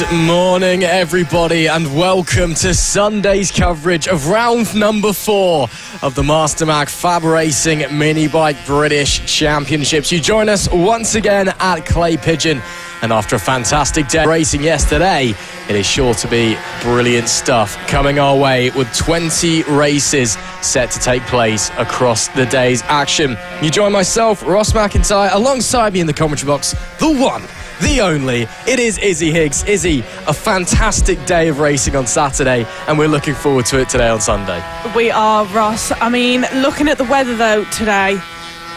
Good morning, everybody, and welcome to Sunday's coverage of round number 4 of the Mastermac FAB-Racing Minibike British Championships. You join us once again at Clay Pigeon, and after a fantastic day racing yesterday, it is sure to be brilliant stuff coming our way with 20 races set to take place across the day's action. You join myself, Ross McIntyre, alongside me in the commentary box, the one, the only, it is Izzy Higgs. Izzy, a fantastic day of racing on Saturday, and we're looking forward to it today on Sunday. We are, Ross. I mean, looking at the weather though today,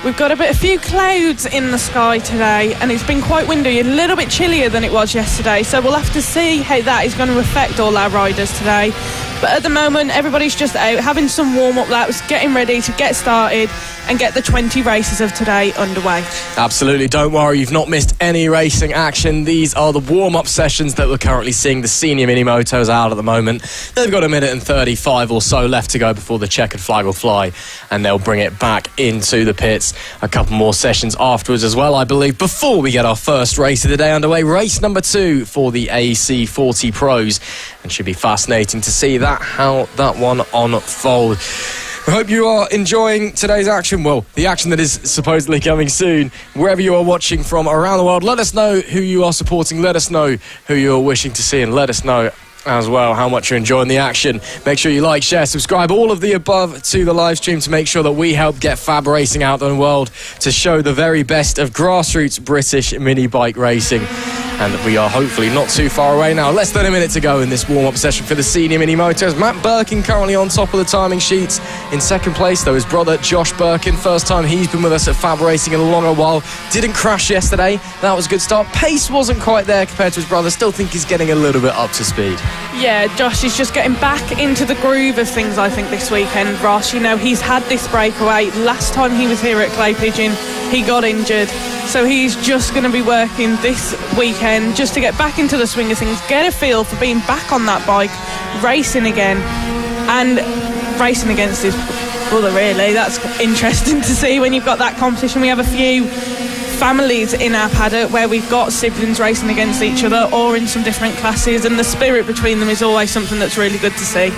we've got a few clouds in the sky today, and it's been quite windy, a little bit chillier than it was yesterday, so we'll have to see how that is going to affect all our riders today. But at the moment, everybody's just out having some warm-up laps, getting ready to get started and get the 20 races of today underway. Absolutely, don't worry, you've not missed any racing action. These are the warm-up sessions that we're currently seeing the senior mini-motos out at the moment. They've got 1:35 or so left to go before the checkered flag will fly, and they'll bring it back into the pits. A couple more sessions afterwards as well, I believe, before we get our first race of the day underway. Race number 2 for the AC40 Pros, and should be fascinating to see how that one unfolds. We hope you are enjoying today's action. Well, the action that is supposedly coming soon. Wherever you are watching from around the world, let us know who you are supporting. Let us know who you're wishing to see, and let us know as well how much you're enjoying the action. Make sure you like, share, subscribe, all of the above to the live stream to make sure that we help get FAB Racing out in the world to show the very best of grassroots British mini bike racing. And we are hopefully not too far away now. Less than a minute to go in this warm-up session for the senior mini-motos. Matt Birkin currently on top of the timing sheets. In second place, though, his brother Josh Birkin. First time he's been with us at FAB Racing in a longer while. Didn't crash yesterday. That was a good start. Pace wasn't quite there compared to his brother. Still think he's getting a little bit up to speed. Yeah, Josh is just getting back into the groove of things, I think, this weekend, Ross. You know, he's had this breakaway. Last time he was here at Clay Pigeon, he got injured. So he's just going to be working this weekend just to get back into the swing of things, get a feel for being back on that bike, racing again, and racing against his brother, really. That's interesting to see when you've got that competition. We have a few families in our paddock where we've got siblings racing against each other or in some different classes, and the spirit between them is always something that's really good to see.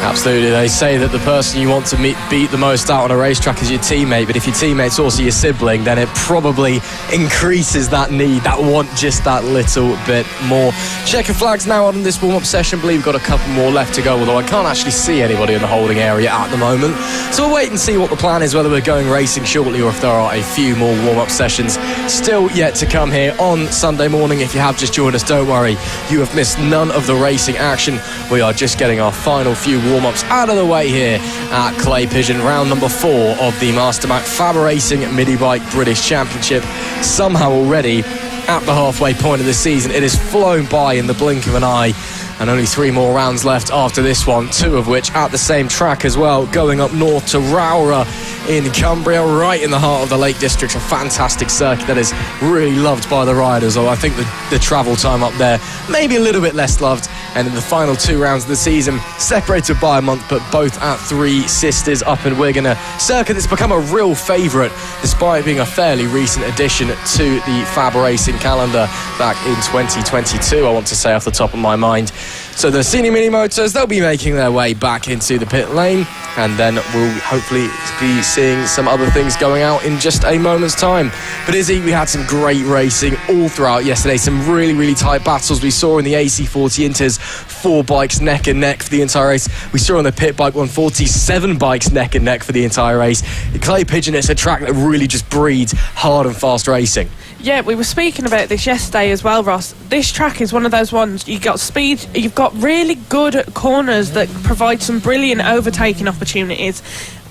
Absolutely. They say that the person you want to beat the most out on a racetrack is your teammate, but if your teammate's also your sibling, then it probably increases that need, that want just that little bit more. Checker flags now on this warm-up session. I believe we've got a couple more left to go, although I can't actually see anybody in the holding area at the moment. So we'll wait and see what the plan is, whether we're going racing shortly or if there are a few more warm-up sessions still yet to come here on Sunday morning. If you have just joined us, don't worry, you have missed none of the racing action. We are just getting our final few warm-ups out of the way here at Clay Pigeon, round number 4 of the Mastermac FAB-Racing Minibike British Championship. Somehow already at the halfway point of the season, it has flown by in the blink of an eye, and only 3 more rounds left after this one, 2 of which at the same track as well, going up north to Rowra in Cumbria, right in the heart of the Lake District. A fantastic circuit that is really loved by the riders, although I think the travel time up there maybe a little bit less loved. And in the final 2 rounds of the season, separated by a month, but both at Three Sisters up in Wigan, a circuit that's become a real favourite despite being a fairly recent addition to the FAB Racing calendar back in 2022, I want to say off the top of my mind. So the senior mini-motors, they'll be making their way back into the pit lane, and then we'll hopefully be seeing some other things going out in just a moment's time. But Izzy, we had some great racing all throughout yesterday, some really, really tight battles. We saw in the AC40 Inters, 4 bikes neck and neck for the entire race. We saw on the Pit Bike 140, 7 bikes neck and neck for the entire race. The Clay Pigeon, it's a track that really just breeds hard and fast racing. Yeah, we were speaking about this yesterday as well, Ross. This track is one of those ones, you've got speed, you've got really good corners that provide some brilliant overtaking opportunities.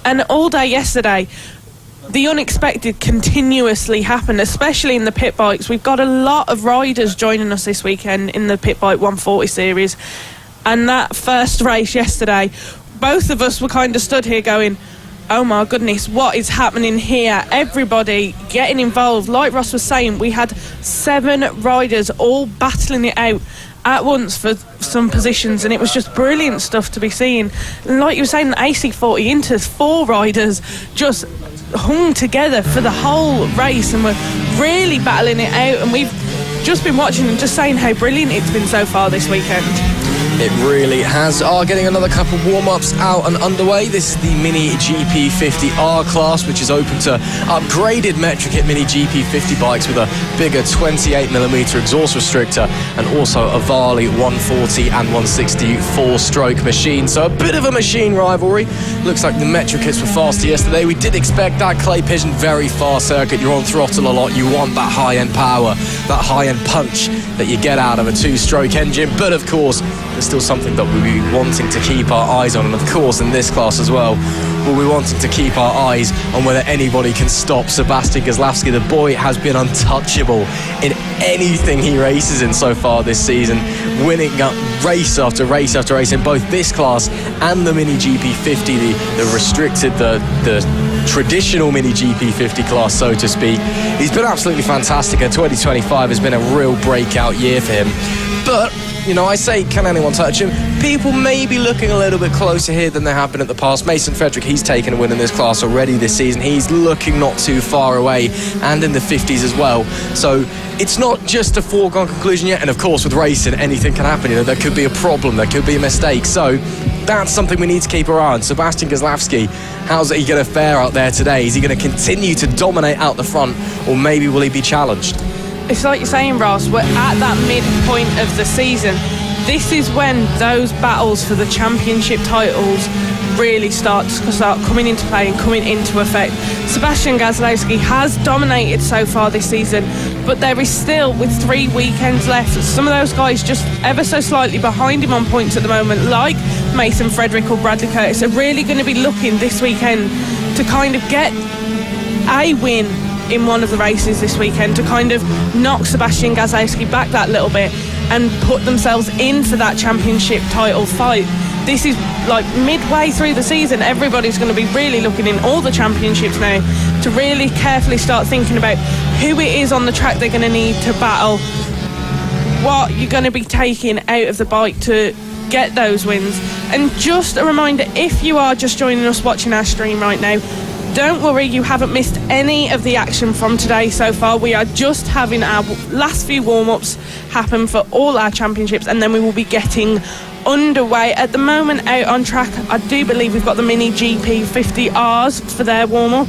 And all day yesterday, the unexpected continuously happened, especially in the pit bikes. We've got a lot of riders joining us this weekend in the Pit Bike 140 series. And that first race yesterday, both of us were kind of stood here going, oh my goodness, what is happening here? Everybody getting involved. Like Ross was saying, we had 7 riders all battling it out at once for some positions, and it was just brilliant stuff to be seen. And like you were saying, the AC40 Inters, 4 riders just hung together for the whole race and were really battling it out, and we've just been watching and just saying how brilliant it's been so far this weekend. It really has. Getting another couple warm-ups out and underway. This is the Mini GP50R class, which is open to upgraded Metrokit Mini GP50 bikes with a bigger 28mm exhaust restrictor and also a Varley 140 and 160 four-stroke machine. So a bit of a machine rivalry. Looks like the Metrokits were faster yesterday. We did expect that. Clay Pigeon, very fast circuit. You're on throttle a lot. You want that high-end power, that high-end punch that you get out of a two-stroke engine. But of course, there's still something that we'll be wanting to keep our eyes on, and of course in this class as well we'll be wanting to keep our eyes on whether anybody can stop Sebastian Gazlowski. The boy has been untouchable in anything he races in so far this season, winning up race after race after race in both this class and the Mini GP50, the restricted, the traditional Mini GP50 class, so to speak. He's been absolutely fantastic, and 2025 has been a real breakout year for him. But you know, I say, can anyone touch him? People may be looking a little bit closer here than they have been in the past. Mason Frederick, he's taken a win in this class already this season. He's looking not too far away, and in the 50s as well. So it's not just a foregone conclusion yet. And of course, with racing, anything can happen. You know, there could be a problem, there could be a mistake. So that's something we need to keep our eye on. Sebastian Gazlowski, how's he going to fare out there today? Is he going to continue to dominate out the front, or maybe will he be challenged? It's like you're saying, Ross, we're at that midpoint of the season. This is when those battles for the championship titles really start coming into play and coming into effect. Sebastian Gazlowski has dominated so far this season, but there is still, with 3 weekends left, some of those guys just ever so slightly behind him on points at the moment, like Mason Frederick or Bradley Curtis, are really going to be looking this weekend to kind of get a win in one of the races this weekend, to kind of knock Sebastian Gazlowski back that little bit and put themselves in for that championship title fight. This is like midway through the season. Everybody's going to be really looking in all the championships now to really carefully start thinking about who it is on the track they're going to need to battle, what you're going to be taking out of the bike to get those wins. And just a reminder, if you are just joining us watching our stream right now, don't worry, you haven't missed any of the action from today so far. We are just having our last few warm-ups happen for all our championships, and then we will be getting underway. At the moment, out on track, I do believe we've got the Mini GP50Rs for their warm-up,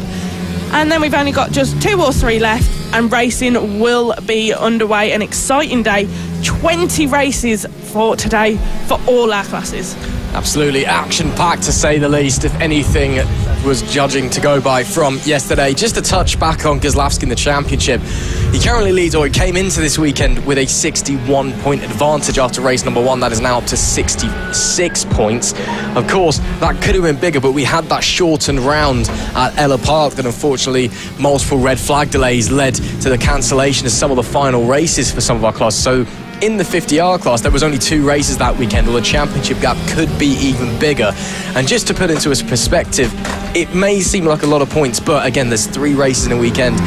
and then we've only got just 2 or 3 left, and racing will be underway. An exciting day, 20 races for today for all our classes. Absolutely action-packed, to say the least, if anything was judging to go by from yesterday. Just a touch back on Gazlowski in the championship. He currently leads, or he came into this weekend with a 61-point advantage after race number 1. That is now up to 66 points. Of course, that could have been bigger, but we had that shortened round at Ella Park that unfortunately multiple red flag delays led to the cancellation of some of the final races for some of our classes. So in the 50R class, there was only 2 races that weekend, or the championship gap could be even bigger. And just to put into a perspective, it may seem like a lot of points, but again, there's 3 races in a weekend.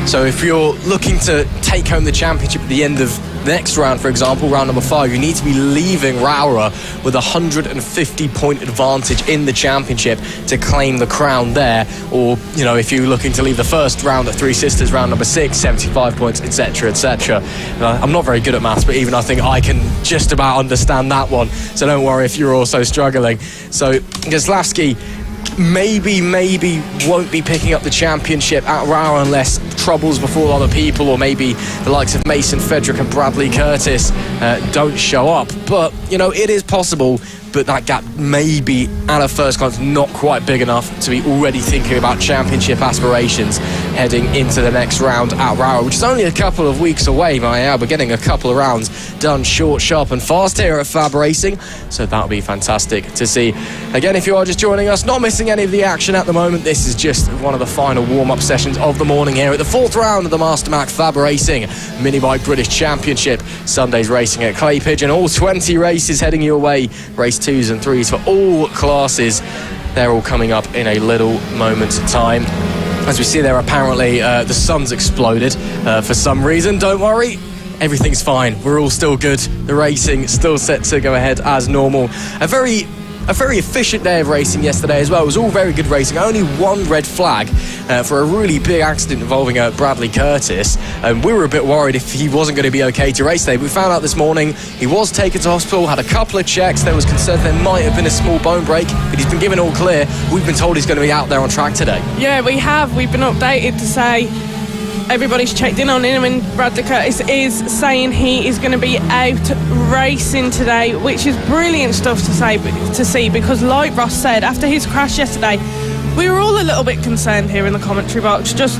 So if you're looking to take home the championship at the end of the next round, for example, round number 5, you need to be leaving Raura with a 150-point advantage in the championship to claim the crown there. Or, you know, if you're looking to leave the first round at Three Sisters, round number 6, 75 points, etc., etc. I'm not very good at maths, but even I think I can just about understand that one. So don't worry if you're also struggling. So Gazlowski maybe won't be picking up the championship at Raura unless troubles befall other people, or maybe the likes of Mason Frederick and Bradley Curtis don't show up. But, you know, it is possible, but that gap may be, at a first glance, not quite big enough to be already thinking about championship aspirations heading into the next round at Raura, which is only a couple of weeks away. We're getting a couple of rounds done short, sharp and fast here at FAB-Racing, so that'll be fantastic to see. Again, if you are just joining us, not missing any of the action at the moment, this is just one of the final warm-up sessions of the morning here at the 4th round of the Mastermac FAB-Racing Minibike British Championship. Sunday's racing at Clay Pigeon, all 20 races heading your way, race 2s and 3s for all classes. They're all coming up in a little moment's time. As we see there, apparently the sun's exploded for some reason. Don't worry, everything's fine. We're all still good. The racing still set to go ahead as normal. A very a very efficient day of racing yesterday as well. It was all very good racing. Only one red flag for a really big accident involving Bradley Curtis. We were a bit worried if he wasn't going to be okay to race today. We found out this morning he was taken to hospital, had a couple of checks. There was concern there might have been a small bone break, but he's been given all clear. We've been told he's going to be out there on track today. Yeah, we have. We've been updated to say everybody's checked in on him, and Bradley Curtis is saying he is going to be out racing today, which is brilliant stuff to see, because like Ross said, after his crash yesterday, we were all a little bit concerned here in the commentary box, just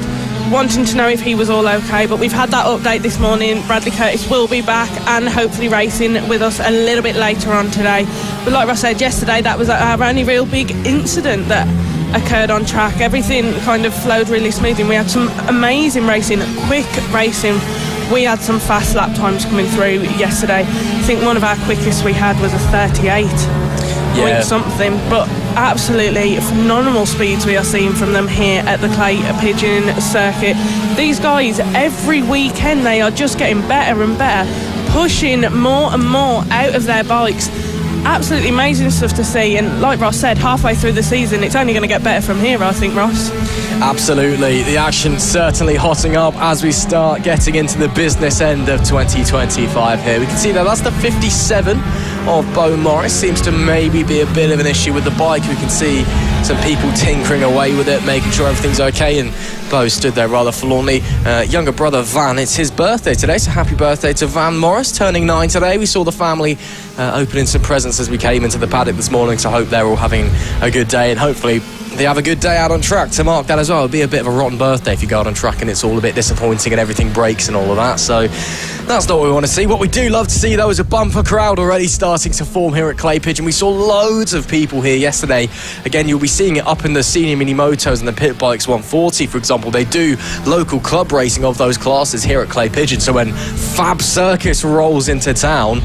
wanting to know if he was all okay. But we've had that update this morning. Bradley Curtis will be back and hopefully racing with us a little bit later on today. But like Ross said yesterday, that was our only real big incident that occurred on track. Everything kind of flowed really smoothly. We had some amazing racing, quick racing. We had some fast lap times coming through yesterday. I think one of our quickest we had was a 38 point something, but absolutely phenomenal speeds we are seeing from them here at the Clay Pigeon circuit. These guys, every weekend they are just getting better and better, pushing more and more out of their bikes. Absolutely amazing stuff to see, and like Ross said, halfway through the season it's only going to get better from here, I think, Ross. Absolutely, the action certainly hotting up as we start getting into the business end of 2025 here. We can see that that's the 57 of Bo Morris. Seems to maybe be a bit of an issue with the bike. We can see some people tinkering away with it, making sure everything's okay, and Bo stood there rather forlornly. Younger brother Van, it's his birthday today, so happy birthday to Van Morris, turning 9 today. We saw the family opening some presents as we came into the paddock this morning, so I hope they're all having a good day, and hopefully they have a good day out on track to mark that as well. It'd be a bit of a rotten birthday if you go out on track and it's all a bit disappointing and everything breaks and all of that, so that's not what we want to see. What we do love to see though is a bumper crowd already starting to form here at Clay Pigeon. We saw loads of people here yesterday. Again, you'll be seeing it up in the senior mini motos and the pit bikes 140, for example. They do local club racing of those classes here at Clay Pigeon, so when Fab Circus rolls into town,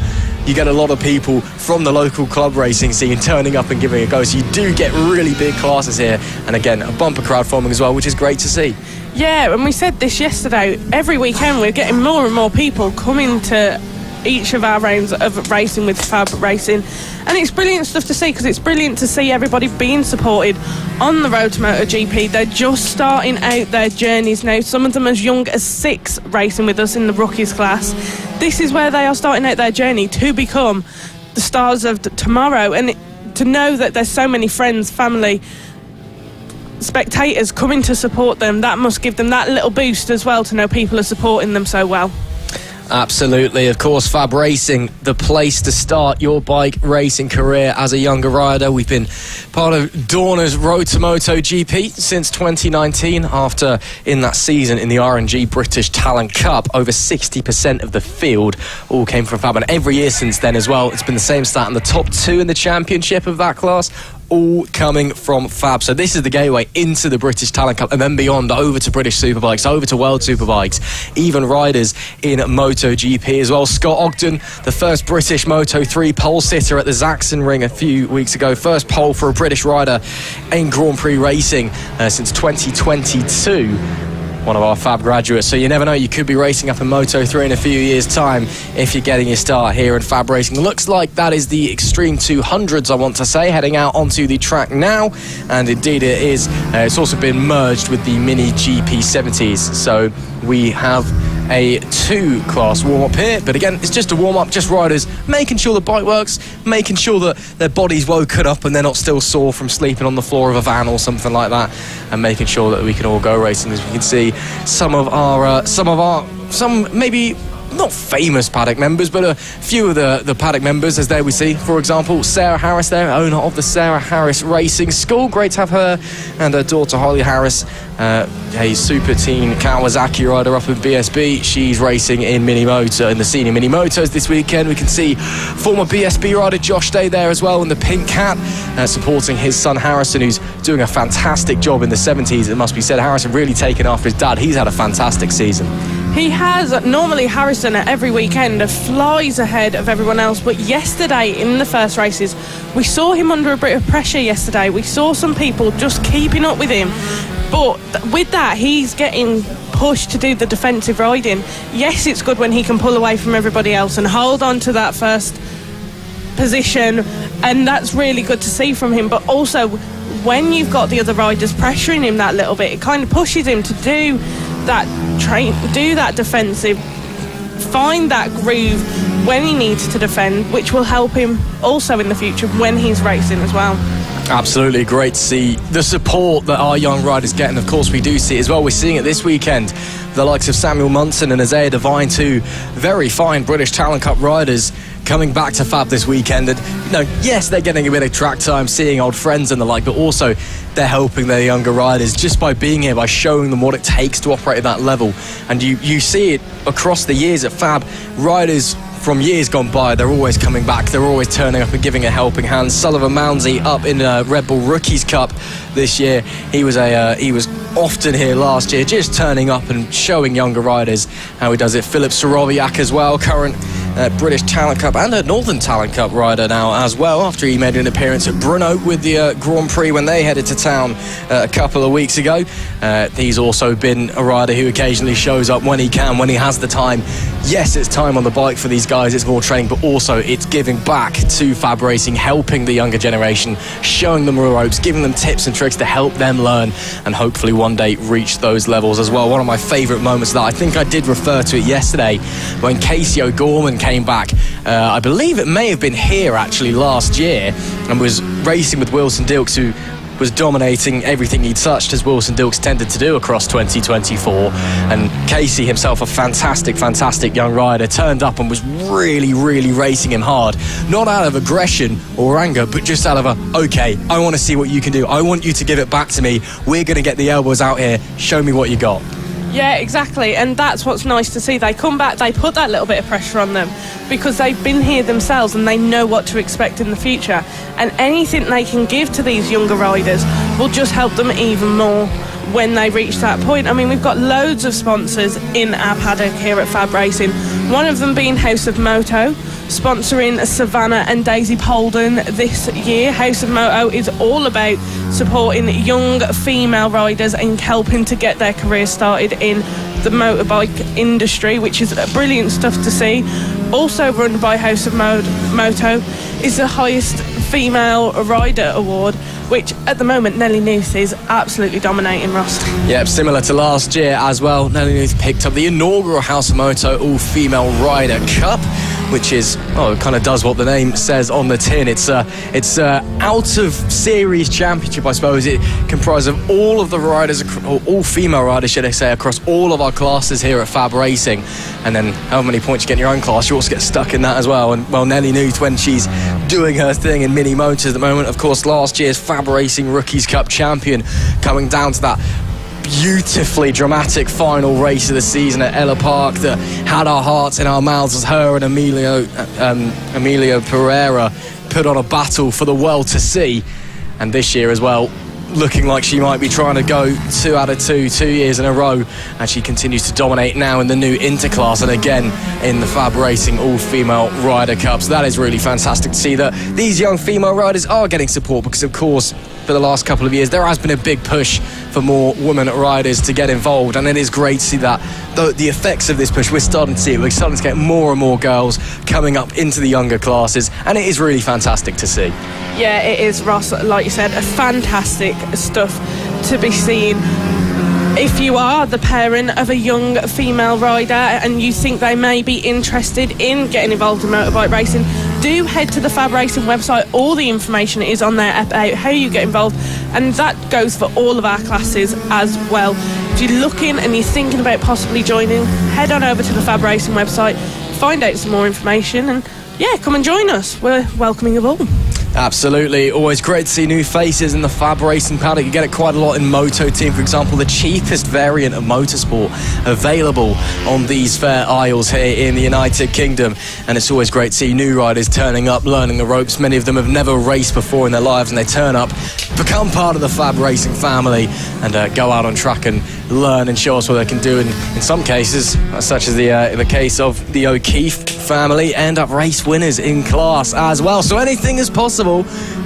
you get a lot of people from the local club racing scene turning up and giving a go. So you do get really big classes here. And again, a bumper crowd forming as well, which is great to see. Yeah, and we said this yesterday, every weekend we're getting more and more people coming to each of our rounds of racing with FAB-Racing. And it's brilliant stuff to see, because it's brilliant to see everybody being supported on the road to MotoGP. They're just starting out their journeys now, some of them as young as 6 racing with us in the rookies class. This is where they are starting out their journey to become the stars of tomorrow, and to know that there's so many friends, family, spectators coming to support them, that must give them that little boost as well, to know people are supporting them so well. Absolutely, of course, FAB-Racing, the place to start your bike racing career as a younger rider. We've been part of Dorna's Road to MotoGP since 2019, after in that season in the R&G British Talent Cup, over 60% of the field all came from FAB, and every year since then as well, it's been the same stat, and the top 2 in the championship of that class all coming from FAB. So this is the gateway into the British Talent Cup, and then beyond over to British Superbikes, over to World Superbikes, even riders in MotoGP as well. Scott Ogden, the first British Moto3 pole sitter at the Zaxxon Ring a few weeks ago, first pole for a British rider in Grand Prix racing since 2022. One of our FAB graduates, so you never know, you could be racing up in Moto3 in a few years' time if you're getting your start here in FAB Racing. Looks like that is the Extreme 200s, I want to say, heading out onto the track now, and indeed it is. It's also been merged with the Mini GP 70s, so we have a 2-class warm-up here, but again, it's just a warm-up, just riders making sure the bike works, making sure that their body's woken up and they're not still sore from sleeping on the floor of a van or something like that, and making sure that we can all go racing. As we can see, some maybe not famous paddock members, but a few of the paddock members, as there we see, for example, Sarah Harris there, owner of the Sarah Harris Racing School. Great to have her and her daughter Holly Harris, a super teen Kawasaki rider up in BSB. She's racing in the senior mini motos this weekend. We can see former BSB rider Josh Day there as well in the pink hat, supporting his son Harrison, who's doing a fantastic job in the 70s. It must be said, Harrison really taken after his dad. He's had a fantastic season. He has. Normally Harrison at every weekend flies ahead of everyone else, but yesterday in the first races we saw him under a bit of pressure yesterday. We saw some people just keeping up with him, but with that he's getting pushed to do the defensive riding. Yes, it's good when he can pull away from everybody else and hold on to that first position, and that's really good to see from him. But also, when you've got the other riders pressuring him that little bit, it kind of pushes him to do that defensive, find that groove when he needs to defend, which will help him also in the future when he's racing as well. Absolutely great to see the support that our young riders get, and of course we do see it as well. We're seeing it this weekend, the likes of Samuel Munson and Isaiah Devine, two very fine British Talent Cup riders coming back to Fab this weekend. And yes, they're getting a bit of track time, seeing old friends and the like, but also they're helping their younger riders just by being here, by showing them what it takes to operate at that level. And you see it across the years at Fab. Riders from years gone by, they're always coming back, they're always turning up and giving a helping hand. Sullivan Mounsey up in Red Bull Rookies Cup this year. He was often here last year, just turning up and showing younger riders how he does it. Philip Sorowiak as well, current British Talent Cup and a Northern Talent Cup rider now as well, after he made an appearance at Brno with the Grand Prix when they headed to town a couple of weeks ago. He's also been a rider who occasionally shows up when he can, when he has the time. Yes, it's time on the bike for these guys, it's more training, but also it's giving back to Fab Racing, helping the younger generation, showing them the ropes, giving them tips and tricks to help them learn and hopefully one day reach those levels as well. One of my favourite moments of that, I think I did refer to it yesterday, when Casey O'Gorman came back. I believe it may have been here actually last year, and was racing with Wilson Dilks, who was dominating everything he touched, as Wilson Dilks tended to do across 2024. And Casey himself, a fantastic young rider, turned up and was really racing him hard, not out of aggression or anger, but just out of okay, I want to see what you can do, I want you to give it back to me, we're going to get the elbows out here, show me what you got. Yeah, exactly, and that's what's nice to see. They come back, they put that little bit of pressure on them because they've been here themselves and they know what to expect in the future, and anything they can give to these younger riders will just help them even more when they reach that point. I mean, we've got loads of sponsors in our paddock here at Fab Racing, one of them being House of Moto, sponsoring Savannah and Daisy Polden this year. House of Moto is all about supporting young female riders and helping to get their careers started in the motorbike industry, which is brilliant stuff to see. Also run by House of Moto is the highest female rider award, which at the moment Nelly Nuth is absolutely dominating, Ross. Yeah, similar to last year as well. Nelly Nuth picked up the inaugural House of Moto All-Female Rider Cup, which is, it kind of does what the name says on the tin. It's out of series championship, I suppose. It comprises of all of the riders, or all female riders, should I say, across all of our classes here at Fab Racing. And then however many points you get in your own class, you also get stuck in that as well. And well, Nelly Nuth, when she's doing her thing in mini motors at the moment, of course, last year's Fab Racing Rookies Cup champion, coming down to that beautifully dramatic final race of the season at Ella Park that had our hearts in our mouths as her and Emilio Pereira put on a battle for the world to see. And this year as well, looking like she might be trying to go 2 out of 2 years in a row, and she continues to dominate now in the new interclass and again in the Fab Racing All-Female Rider Cup. So that is really fantastic to see that these young female riders are getting support, because of course for the last couple of years there has been a big push for more women riders to get involved, and it is great to see that the effects of this push, we're starting to see it. We're starting to get more and more girls coming up into the younger classes, and it is really fantastic to see. Yeah, it is, Ross. Like you said, a fantastic stuff to be seen. If you are the parent of a young female rider and you think they may be interested in getting involved in motorbike racing, do head to the Fab Racing website. All the information is on there about how you get involved, and that goes for all of our classes as well. If you're looking and you're thinking about possibly joining, head on over to the Fab Racing website, find out some more information, and come and join us. We're welcoming of all. Absolutely, always great to see new faces in the Fab Racing paddock. You get it quite a lot in Moto Team, for example, the cheapest variant of motorsport available on these fair aisles here in the United Kingdom. And it's always great to see new riders turning up, learning the ropes. Many of them have never raced before in their lives, and they turn up, become part of the Fab Racing family, and go out on track and learn and show us what they can do. And in some cases, such as the case of the O'Keefe family, end up race winners in class as well. So anything is possible.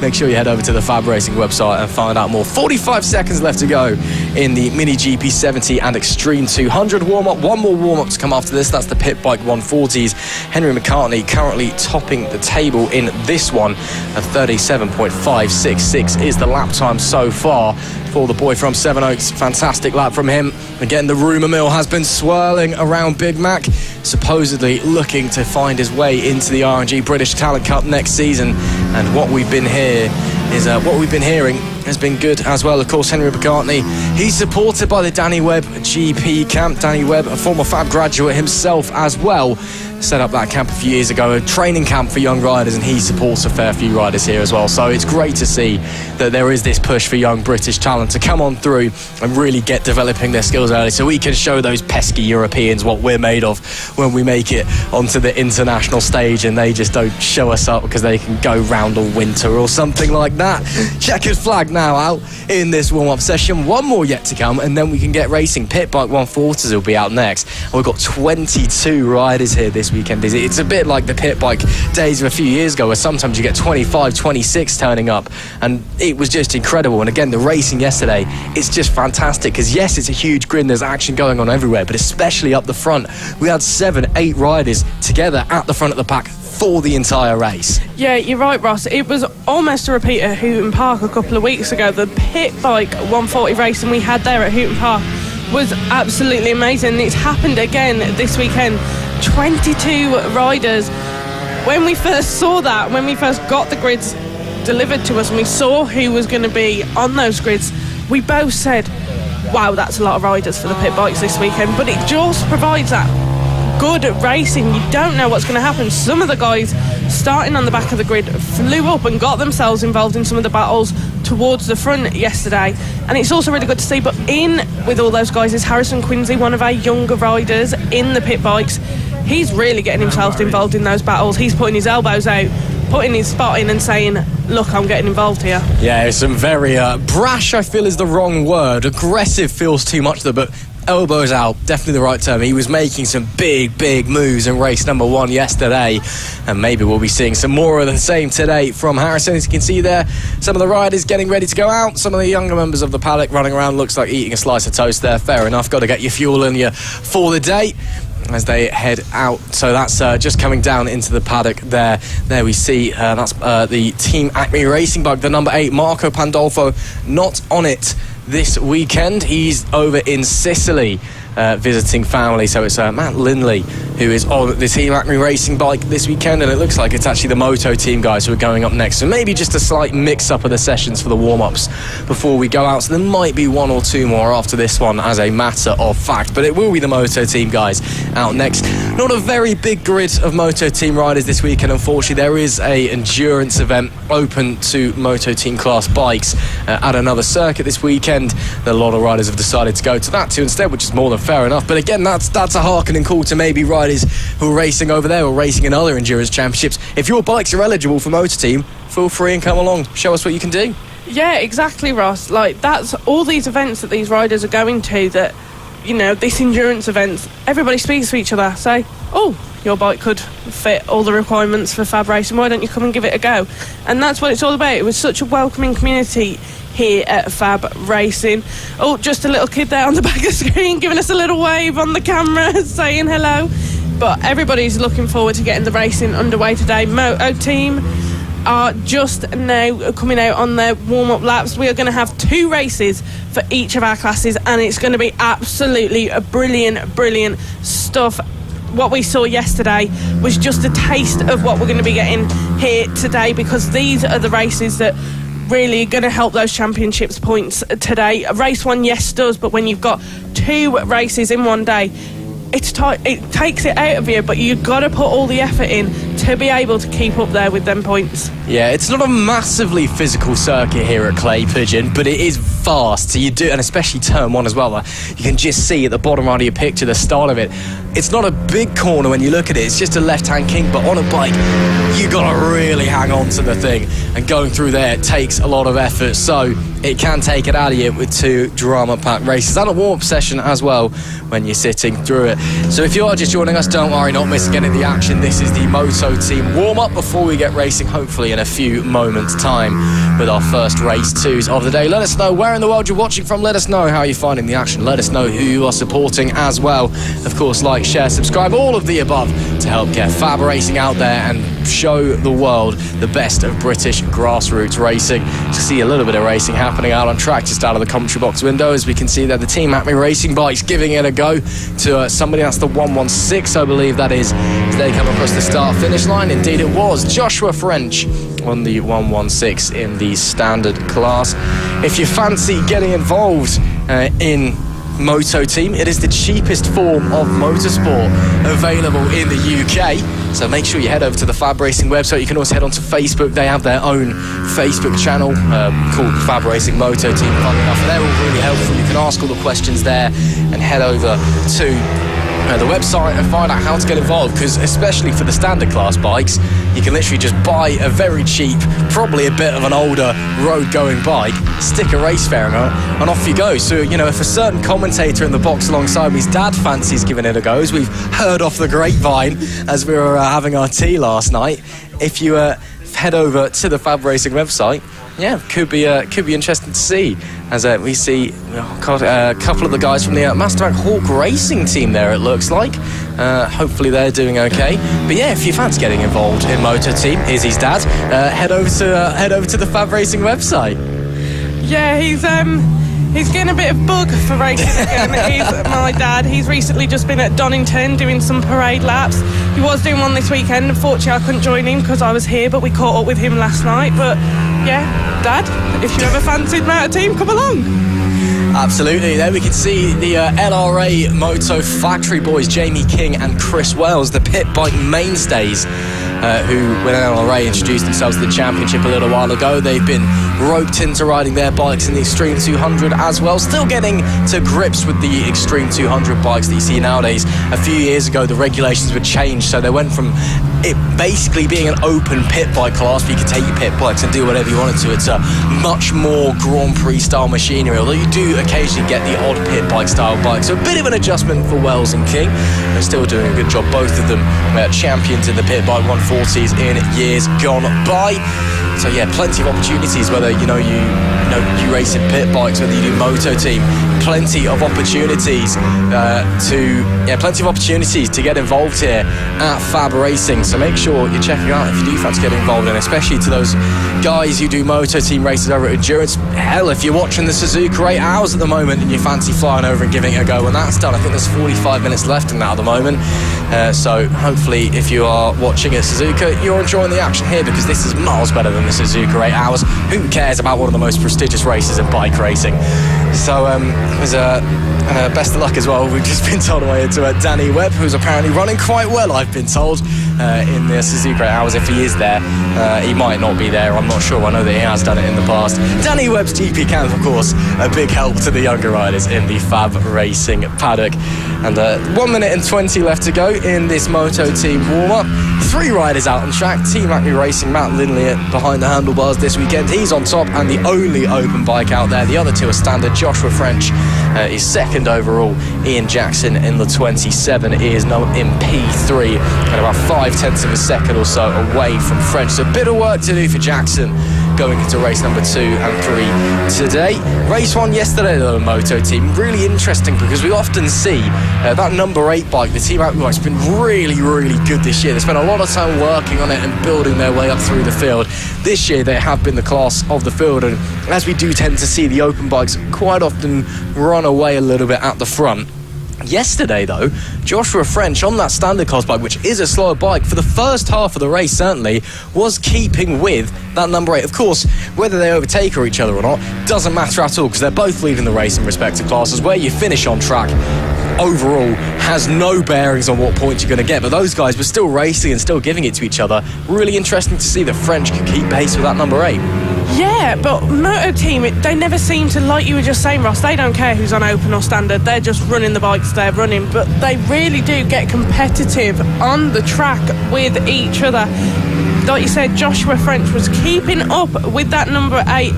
Make sure you head over to the Fab Racing website and find out more. 45 seconds left to go in the Mini GP 70 and Extreme 200 warm-up. One more warm-up to come after this. That's the Pit Bike 140s. Henry McCartney currently topping the table in this one at 37.566 is the lap time so far for the boy from Sevenoaks. Fantastic lap from him. Again, the rumour mill has been swirling around Big Mac, supposedly looking to find his way into the RNG British Talent Cup next season. And what we've been hearing has been good as well. Of course, Henry McCartney, he's supported by the Danny Webb GP camp. Danny Webb, a former FAB graduate himself as well, set up that camp a few years ago, a training camp for young riders, and he supports a fair few riders here as well. So it's great to see that there is this push for young British talent to come on through and really get developing their skills early, so we can show those pesky Europeans what we're made of when we make it onto the international stage and they just don't show us up because they can go round all winter or something like that. Checkered flag now out in this warm-up session. One more yet to come, and then we can get racing. Pit Bike 140s will be out next. And we've got 22 riders here this weekend. It's a bit like the Pit Bike days of a few years ago, where sometimes you get 25, 26 turning up, and it was just incredible. And again, the racing yesterday, it's just fantastic, because yes, it's a huge grid and there's action going on everywhere, but especially up the front, we had 7, 8 riders together at the front of the pack for the entire race. Yeah, you're right, Ross. It was almost a repeat at Hooton Park a couple of weeks ago. The Pit Bike 140 racing we had there at Hooton Park was absolutely amazing. It's happened again this weekend. 22 riders. When we first saw that, when we first got the grids delivered to us and we saw who was going to be on those grids, we both said, wow, that's a lot of riders for the Pit Bikes this weekend. But it just provides that good racing. You don't know what's going to happen. Some of the guys starting on the back of the grid flew up and got themselves involved in some of the battles towards the front yesterday, and it's also really good to see. But in with all those guys is Harrison Quincy, one of our younger riders in the Pit Bikes. He's really getting himself involved in those battles. He's putting his elbows out, putting his spot in and saying, look, I'm getting involved here. Yeah, some very brash, I feel, is the wrong word. Aggressive feels too much though, but elbows out, definitely the right term. He was making some big moves in race number 1 yesterday, and maybe we'll be seeing some more of the same today from Harrison. As you can see there, some of the riders getting ready to go out, some of the younger members of the paddock running around, looks like eating a slice of toast there. Fair enough, got to get your fuel in you for the day as they head out. So that's just coming down into the paddock there. There we see that's the Team Acme Racing Bike, the number 8, Marco Pandolfo, not on it this weekend. He's over in Sicily visiting family, so it's Matt Lindley who is on the Team Acme Racing Bike this weekend, and it looks like it's actually the Moto team guys who are going up next, so maybe just a slight mix-up of the sessions for the warm-ups before we go out. So there might be 1 or 2 more after this one as a matter of fact, but it will be the Moto team guys out next. Not a very big grid of Moto team riders this weekend, unfortunately. There is a endurance event open to Moto team class bikes at another circuit this weekend. A lot of riders have decided to go to that too instead, which is more than fair enough. But again, that's a hearkening call to maybe riders who are racing over there or racing in other endurance championships. If your bikes are eligible for Motor Team, feel free and come along. Show us what you can do. Yeah, exactly, Ross. Like, that's all these events that these riders are going to, that, you know, this endurance events, everybody speaks to each other, say, oh, your bike could fit all the requirements for FAB-Racing, why don't you come and give it a go? And that's what it's all about. It was such a welcoming community here at FAB-Racing. Oh, just a little kid there on the back of the screen giving us a little wave on the camera saying hello. But everybody's looking forward to getting the racing underway today. Moto team are just now coming out on their warm-up laps. We are going to have 2 races for each of our classes, and it's going to be absolutely brilliant stuff. What we saw yesterday was just a taste of what we're going to be getting here today, because these are the races that really going to help those championships points today. Race 1, yes, does, but when you've got 2 races in one day, it takes it out of you, but you've got to put all the effort in to be able to keep up there with them points. Yeah, it's not a massively physical circuit here at Clay Pigeon, but it is fast, so you do, and especially turn 1 as well. You can just see at the bottom right of your picture the start of it. It's not a big corner when you look at it, it's just a left-hand kink, but on a bike you got to really hang on to the thing, and going through there takes a lot of effort, so it can take it out of you with 2 drama-packed races and a warm-up session as well when you're sitting through it. So if you are just joining us, don't worry, not missing any of the action. This is the Moto team warm-up before we get racing, hopefully in a few moments' time, with our first race 2s of the day. Let us know where anywhere in the world you're watching from, let us know how you're finding the action. Let us know who you are supporting as well. Of course, like, share, subscribe, all of the above to help get FAB-Racing out there and show the world the best of British grassroots racing. To see a little bit of racing happening out on track just out of the commentary box window, as we can see there, the Team Acme Racing bikes giving it a go to somebody. That's the 116, I believe that is, as they come across the start-finish line. Indeed it was Joshua French on the 116 in the standard class. If you fancy getting involved in Moto Team, it is the cheapest form of motorsport available in the UK, so make sure you head over to the FAB-Racing website. You can also head on to Facebook. They have their own Facebook channel called FAB-Racing Moto Team. Funny enough, they're all really helpful. You can ask all the questions there and head over to the website and find out how to get involved, because especially for the standard class bikes, you can literally just buy a very cheap, probably a bit of an older road going bike, stick a race fairing on it, and off you go. So, you know, if a certain commentator in the box alongside me's dad fancies giving it a go, as we've heard off the grapevine as we were having our tea last night, if you head over to the FAB-Racing website, could be interesting to see, as we see a couple of the guys from the Masterbank Hawk Racing team there, it looks like. Hopefully they're doing okay. But yeah, if you fancy getting involved in Moto Team, Izzy's dad, head over to the FAB-Racing website. Yeah, he's getting a bit of bug for racing again. My dad, he's recently just been at Donington doing some parade laps. He was doing one this weekend. Unfortunately, I couldn't join him because I was here, but we caught up with him last night. But yeah, Dad, if you ever fancied Moto Team, come along. Absolutely. There we can see the LRA Moto Factory boys, Jamie King and Chris Wells, the pit bike mainstays, who, when LRA introduced themselves to the championship a little while ago, they've been roped into riding their bikes in the Extreme 200 as well, still getting to grips with the Extreme 200 bikes that you see nowadays. A few years ago, the regulations were changed, so they went from it basically being an open pit bike class where you could take your pit bikes and do whatever you wanted to. It's a much more Grand Prix style machinery, although you do occasionally get the odd pit bike style bike, so a bit of an adjustment for Wells and King. They're still doing a good job, both of them champions in the pit bike 140s in years gone by. So yeah, plenty of opportunities, whether you race in pit bikes, whether you do Moto Team, plenty of opportunities to get involved here at FAB-Racing. So make sure you're checking out if you do fancy getting involved, and especially to those guys who do Moto Team races over at Endurance. Hell, if you're watching the Suzuka 8 Hours at the moment and you fancy flying over and giving it a go when that's done, I think there's 45 minutes left in that at the moment. So hopefully if you are watching at Suzuka, you're enjoying the action here, because this is miles better than the Suzuka 8 Hours. Who cares about one of the most prestigious races in bike racing? So best of luck as well. We've just been told away to Danny Webb, who's apparently running quite well, I've been told, in the Suzuka 8 Hours. If he is there, he might not be there, I'm not sure. I know that he has done it in the past. Danny Webb's GP camp, of course, a big help to the younger riders in the FAB-Racing paddock. And 1 minute and 20 left to go in this Moto Team warm-up. 3 riders out on track. Team Acme Racing, Matt Lindley behind the handlebars this weekend. He's on top and the only open bike out there. The other two are standard. Joshua French is second overall. Ian Jackson in the 27 is now in P3 and about 5/10 of a second or so away from French. So a bit of work to do for Jackson going into race number 2 and 3 today. Race 1 yesterday, though, Moto Team, really interesting, because we often see that number 8 bike, the Team Acme bike's been really, really good this year. They spent a lot of time working on it and building their way up through the field. This year they have been the class of the field, and as we do tend to see, the open bikes quite often run away a little bit at the front. Yesterday, though, Joshua French on that standard class bike, which is a slower bike, for the first half of the race certainly, was keeping with that number 8. Of course, whether they overtake each other or not doesn't matter at all, because they're both leading the race in respective classes. Where you finish on track overall has no bearings on what points you're going to get, but those guys were still racing and still giving it to each other. Really interesting to see that French can keep pace with that number 8. Yeah, but Moto Team, they never seem to, like you were just saying, Ross, they don't care who's on open or standard. They're just running the bikes they're running, but they really do get competitive on the track with each other. Like you said, Joshua French was keeping up with that number 8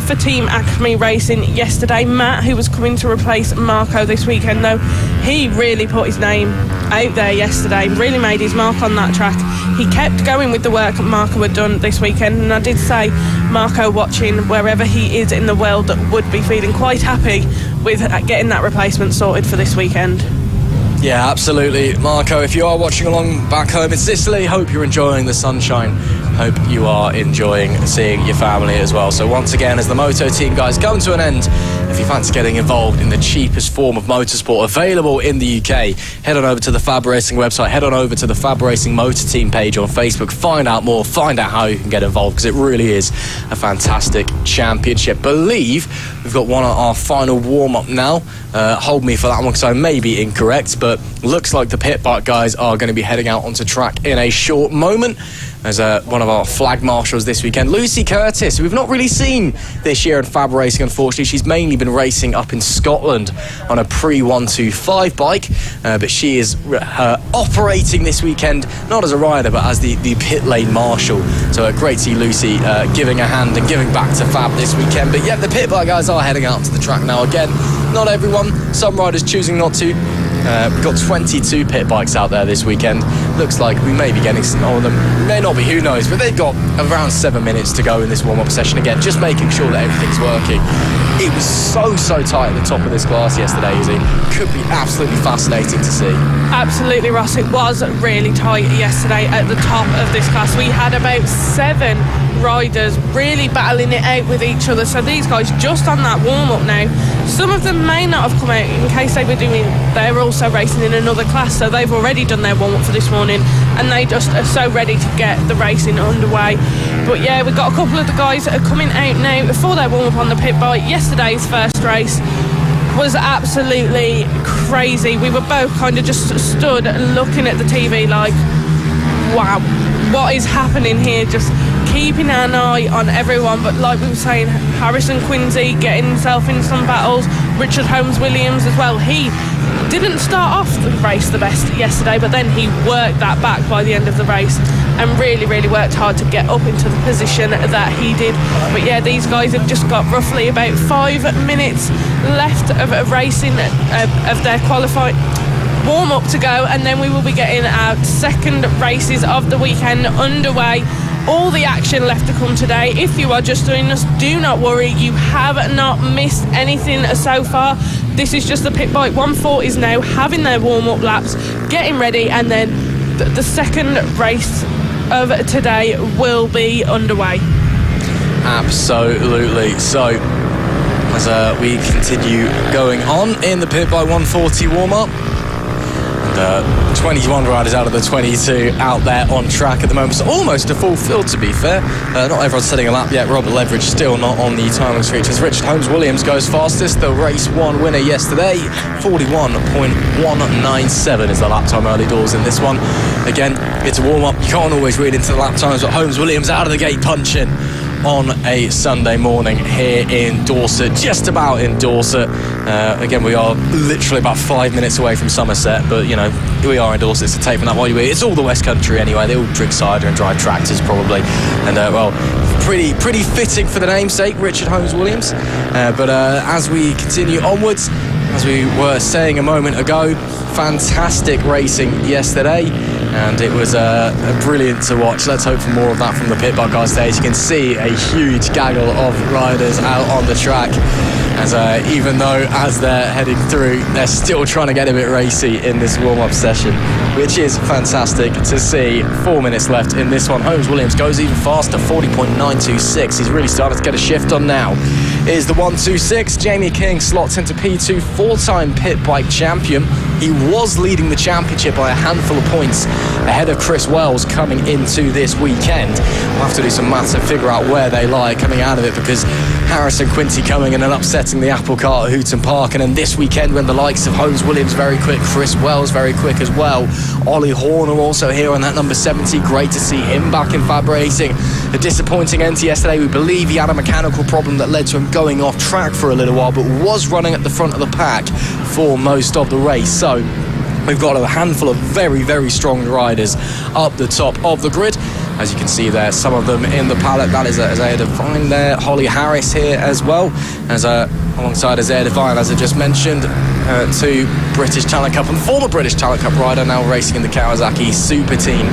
for Team Acme Racing yesterday. Matt, who was coming to replace Marco this weekend, though, he really put his name out there yesterday, really made his mark on that track. He kept going with the work Marco had done this weekend, and I did say Marco, watching wherever he is in the world, would be feeling quite happy with getting that replacement sorted for this weekend. Yeah, absolutely. Marco, if you are watching along back home in Sicily, hope you're enjoying the sunshine. Hope you are enjoying seeing your family as well. So once again, as the Moto team guys come to an end, if you fancy getting involved in the cheapest form of motorsport available in the UK, head on over to the FAB-Racing website, head on over to the FAB-Racing Motor Team page on Facebook, find out more, find out how you can get involved, because it really is a fantastic championship. Believe we've got one of our final warm-up now. Hold me for that one because I may be incorrect, but looks like the pit bike guys are going to be heading out onto track in a short moment. As one of our flag marshals this weekend, Lucy Curtis, who we've not really seen this year at FAB Racing, unfortunately. She's mainly been racing up in Scotland on a pre-125 bike, but she is operating this weekend, not as a rider, but as the pit lane marshal. So great to see Lucy giving a hand and giving back to FAB this weekend. But yeah, the pit bike guys are heading out to the track now. Again, not everyone, some riders choosing not to. We've got 22 pit bikes out there this weekend. Looks like we may be getting some of them. We may not be, who knows, but they've got around 7 minutes to go in this warm-up session. Again, just making sure that everything's working. It was so tight at the top of this class yesterday, Izzy. Could be absolutely fascinating to see. Absolutely, Ross. It was really tight yesterday at the top of this class. We had about 7 riders really battling it out with each other. So these guys just on that warm-up now. Some of them may not have come out in case they're also racing in another class, so they've already done their warm-up for this morning and they just are so ready to get the racing underway. But yeah, we've got a couple of the guys that are coming out now for their warm-up on the pit bike. Yesterday's first race was absolutely crazy. We were both kind of just stood looking at the TV like, wow, what is happening here? Just keeping an eye on everyone. But like we were saying, Harrison Quincy getting himself in some battles, Richard Holmes-Williams as well. He didn't start off the race the best yesterday, but then he worked that back by the end of the race and really worked hard to get up into the position that he did. But yeah, these guys have just got roughly about 5 minutes left of racing of their qualifying warm-up to go, and then we will be getting our second races of the weekend underway. All the action left to come today. If you are just joining us, do not worry, you have not missed anything so far. This is just the pit bike 140s now having their warm-up laps, getting ready, and then the second race of today will be underway. Absolutely. So as we continue going on in the pit bike 140 warm-up, 21 riders out of the 22 out there on track at the moment. So almost a full field, to be fair. Not everyone's setting a lap yet. Robert Leveridge still not on the timing screech as Richard Holmes-Williams goes fastest. The race 1 winner yesterday, 41.197 is the lap time early doors in this one. Again, it's a warm-up. You can't always read into the lap times, but Holmes-Williams out of the gate punching on a Sunday morning here in Dorset, just about in Dorset. Again, we are literally about 5 minutes away from Somerset, but you know, we are in Dorset, so take from that what you will. It's all the West Country anyway. They all drink cider and drive tractors probably, and well, pretty fitting for the namesake, Richard Holmes-Williams. But as we continue onwards, as we were saying a moment ago, fantastic racing yesterday, and it was brilliant to watch. Let's hope for more of that from the pit bike guys today. As you can see, a huge gaggle of riders out on the track, as even though as they're heading through, they're still trying to get a bit racy in this warm-up session, which is fantastic to see. 4 minutes left in this one. Holmes-Williams goes even faster, 40.926. He's really starting to get a shift on now. Is the 126. Jamie King slots into P2, 4-time pit bike champion. He was leading the championship by a handful of points ahead of Chris Wells coming into this weekend. We'll have to do some maths and figure out where they lie coming out of it, because Harrison Quincy coming in and upsetting the apple cart at Hooton Park, and then this weekend when the likes of Holmes-Williams very quick, Chris Wells very quick as well. Ollie Horner also here on that number 70. Great to see him back in FAB Racing. A disappointing end to yesterday. We believe he had a mechanical problem that led to him going off track for a little while, but was running at the front of the pack for most of the race. So we've got a handful of very strong riders up the top of the grid. as you can see there, some of them in the paddock. That is Isaiah Devine there, Holly Harris here as well, as alongside Isaiah Devine, as I just mentioned, two British Talent Cup and former British Talent Cup rider now racing in the Kawasaki Super Team.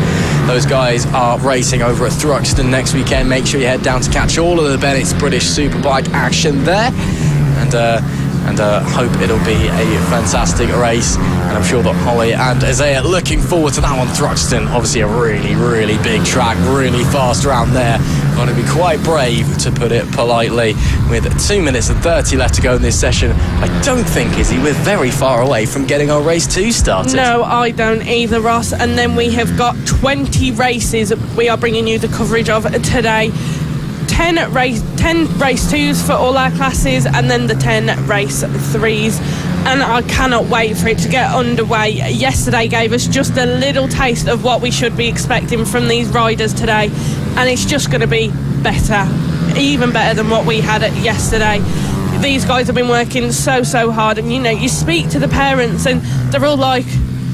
Those guys are racing over at Thruxton next weekend. Make sure you head down to catch all of the Bennett's British Superbike action there, and hope it'll be a fantastic race. And I'm sure that Holly and Isaiah looking forward to that one. Thruxton, obviously a really, really big track, really fast around there. Going to be quite brave, to put it politely. With 2 minutes and 30 left to go in this session, I don't think, Izzy, we're very far away from getting our race 2 started. No, I don't either, Ross. And then we have got 20 races we are bringing you the coverage of today. 10 race 2s for all our classes, and then the 10 race 3s. And I cannot wait for it to get underway. Yesterday gave us just a little taste of what we should be expecting from these riders today, and it's just going to be better, even better than what we had yesterday. These guys have been working so hard, and you speak to the parents and they're all like,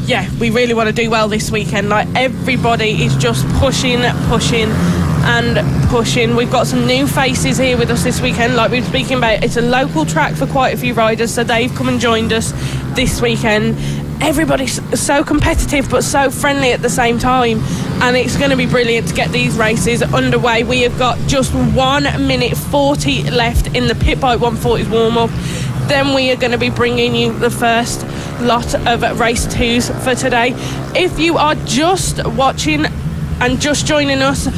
yeah, we really want to do well this weekend. Like, everybody is just pushing and pushing. We've got some new faces here with us this weekend, like we were speaking about. It's a local track for quite a few riders, so they've come and joined us this weekend. Everybody's so competitive but so friendly at the same time, and it's going to be brilliant to get these races underway. We have got just 1 minute 40 left in the Pit Bike 140's warm-up. Then we are going to be bringing you the first lot of race 2s for today. If you are just watching and just joining us,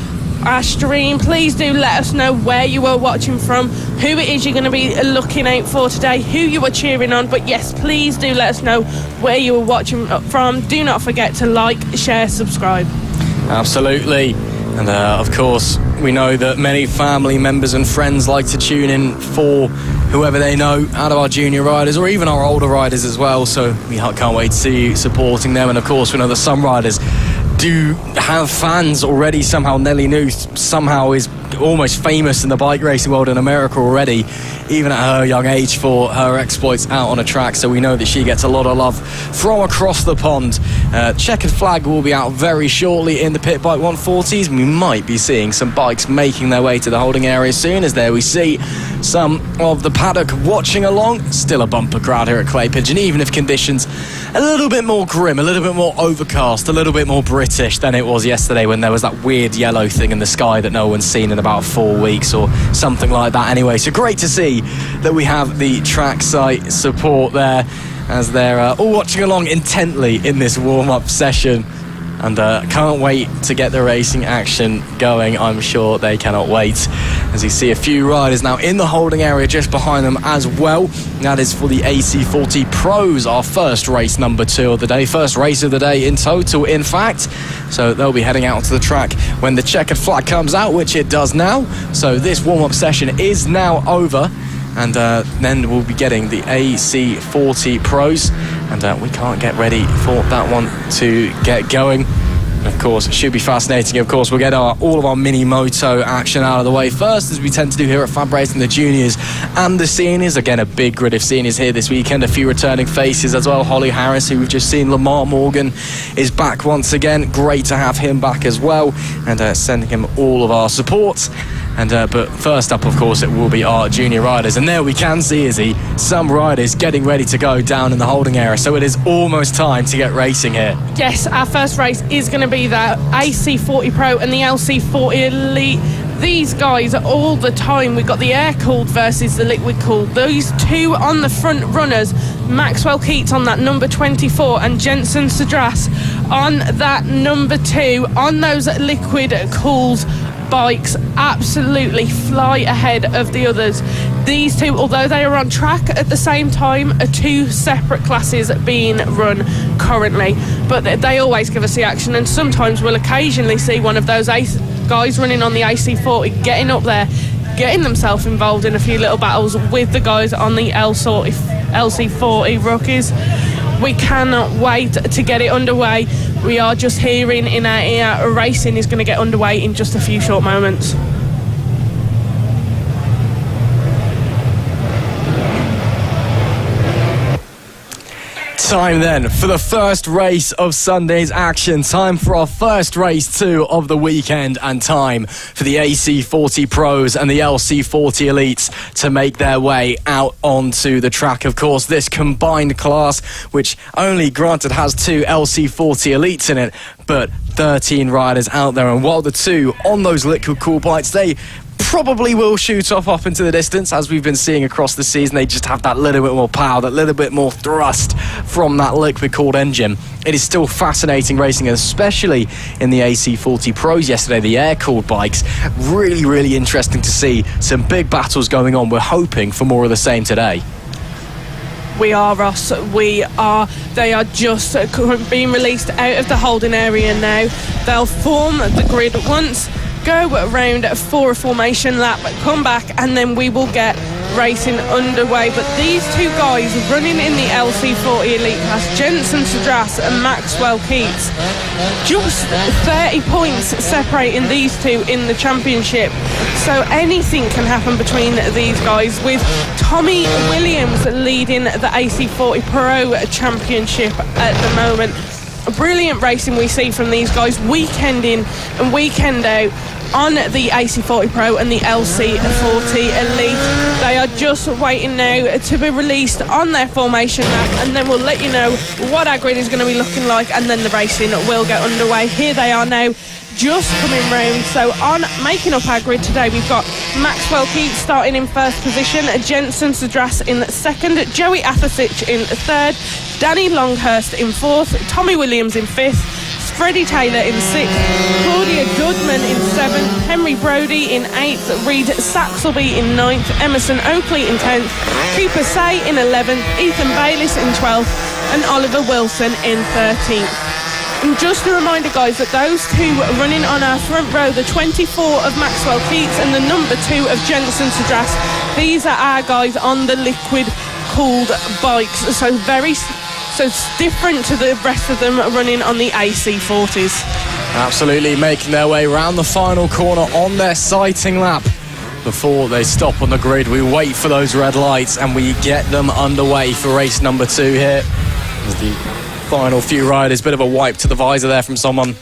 our stream, please do let us know where you are watching from, who it is you're going to be looking out for today, who you are cheering on. But yes, please do let us know where you are watching from. Do not forget to like, share, subscribe. Absolutely. And of course, we know that many family members and friends like to tune in for whoever they know out of our junior riders, or even our older riders as well. So we can't wait to see you supporting them. And of course, we know that some riders do have fans already. Somehow Nelly Nuth somehow is almost famous in the bike racing world in America already, even at her young age, for her exploits out on a track. So we know that she gets a lot of love from across the pond. Checkered flag will be out very shortly in the Pit Bike 140s. We might be seeing some bikes making their way to the holding area soon, as there we see some of the paddock watching along. Still a bumper crowd here at Clay Pigeon, even if conditions a little bit more grim, a little bit more overcast, a little bit more British than it was yesterday, when there was that weird yellow thing in the sky that no one's seen in about 4 weeks or something like that anyway. So great to see that we have the trackside support there, as they're all watching along intently in this warm-up session, and can't wait to get the racing action going. I'm sure they cannot wait, as you see a few riders now in the holding area just behind them as well. That is for the AC40 Pros, our first race number 2 of the day, first race of the day in total, in fact. So they'll be heading out to the track when the checkered flag comes out, which it does now. So this warm-up session is now over, and then we'll be getting the AC40 Pros, and we can't get ready for that one to get going. Of course, it should be fascinating. Of course, we'll get all of our mini moto action out of the way first, as we tend to do here at FAB-Racing, the juniors and the seniors. Again, a big grid of seniors here this weekend, a few returning faces as well. Holly Harris, who we've just seen, Lamar Morgan is back once again. Great to have him back as well, and sending him all of our support. And but first up, of course, it will be our junior riders. And there we can see, Izzy, some riders getting ready to go down in the holding area. So it is almost time to get racing here. Yes, our first race is going to be the AC40 Pro and the LC40 Elite. These guys all the time. We've got the air-cooled versus the liquid-cooled. Those two on the front runners, Maxwell Keats on that number 24 and Jensen Sadras on that number 2 on those liquid-cooled bikes, absolutely fly ahead of the others. These two, although they are on track at the same time, are 2 separate classes being run currently, but they always give us the action, and sometimes we'll occasionally see one of those guys running on the AC40 getting up there, getting themselves involved in a few little battles with the guys on the LC40 rookies. We cannot wait to get it underway. We are just hearing in our ear, racing is going to get underway in just a few short moments. Time then for the first race of Sunday's action. Time for our first race too of the weekend, and time for the AC40 Pros and the LC40 Elites to make their way out onto the track. Of course, this combined class, which only granted has 2 LC40 Elites in it, but 13 riders out there, and while the 2 on those liquid cool bikes, they probably will shoot off up into the distance, as we've been seeing across the season. They just have that little bit more power, that little bit more thrust from that liquid cooled engine. It is still fascinating racing, especially in the AC40 Pros yesterday, the air cooled bikes. Really interesting to see some big battles going on. We're hoping for more of the same today. We are, Ross. We are. They are just being released out of the holding area now. They'll form the grid once, go around for a formation lap, come back, and then we will get racing underway. But these 2 guys running in the LC40 Elite class, Jensen Sadras and Maxwell Keats, just 30 points separating these 2 in the championship. So anything can happen between these guys, with Tommy Williams leading the AC40 Pro Championship at the moment. Brilliant racing we see from these guys weekend in and weekend out on the AC40 Pro and the LC40 Elite. They are just waiting now to be released on their formation lap, and then we'll let you know what our grid is going to be looking like, and then the racing will get underway. Here they are now, just coming round. So on making up our grid today, we've got Maxwell Keats starting in first position, Jensen Sadras in second, Joey Athasich in third, Danny Longhurst in fourth, Tommy Williams in fifth, Freddie Taylor in sixth, Claudia Goodman in seventh, Henry Brody in eighth, Reed Saxelby in ninth, Emerson Oakley in 10th, Cooper Say in 11th, Ethan Bayliss in 12th, and Oliver Wilson in 13th. And just a reminder, guys, that those 2 running on our front row, the 24 of Maxwell Keats and the number 2 of Jensen Sadras, these are our guys on the liquid cooled bikes, so different to the rest of them running on the AC40s. Absolutely, making their way around the final corner on their sighting lap. Before they stop on the grid, we wait for those red lights and we get them underway for race number 2 here. As the final few riders, bit of a wipe to the visor there from someone.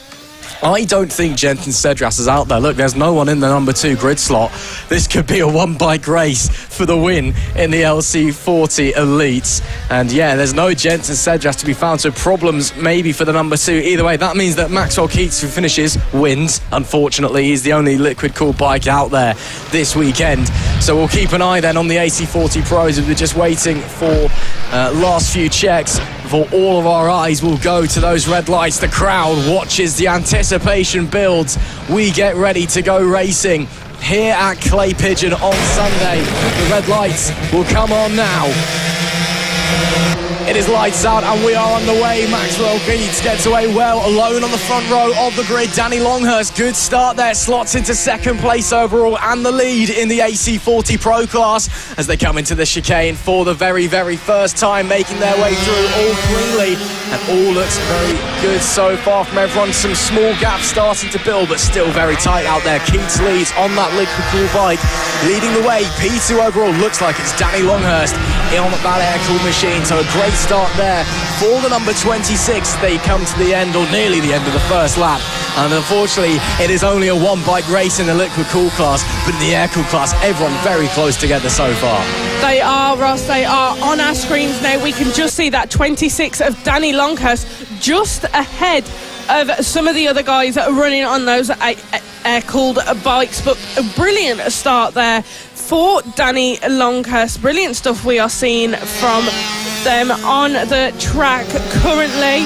I don't think Jensen Sadras is out there. Look, there's no one in the number 2 grid slot. This could be a 1-bike race for the win in the LC40 Elites. And yeah, there's no Jensen Sadras to be found, so problems maybe for the number 2. Either way, that means that Maxwell Keats, who finishes, wins. Unfortunately, he's the only liquid cooled bike out there this weekend. So we'll keep an eye then on the AC40 Pros. We're just waiting for last few checks before all of our eyes will go to those red lights. The crowd watches, the anticipation builds. We get ready to go racing here at Clay Pigeon on Sunday. The red lights will come on now. It is lights out and we are on the way. Maxwell Keats gets away well, alone on the front row of the grid. Danny Longhurst, good start there, slots into second place overall and the lead in the AC40 Pro class as they come into the chicane for the very first time, making their way through all cleanly, and all looks very good so far from everyone. Some small gaps starting to build, but still very tight out there. Keats leads on that liquid cool bike, leading the way. P2 overall, looks like it's Danny Longhurst on that air-cooled machine, so a great start there for the number 26. They come to the end, or nearly the end of the first lap, and unfortunately it is only a 1-bike race in the liquid cool class, but in the air cool class everyone very close together so far. They are, Ross, they are on our screens now. We can just see that 26 of Danny Longhurst just ahead of some of the other guys that are running on those air-cooled bikes, but a brilliant start there for Danny Longhurst. Brilliant stuff we are seeing from them on the track currently.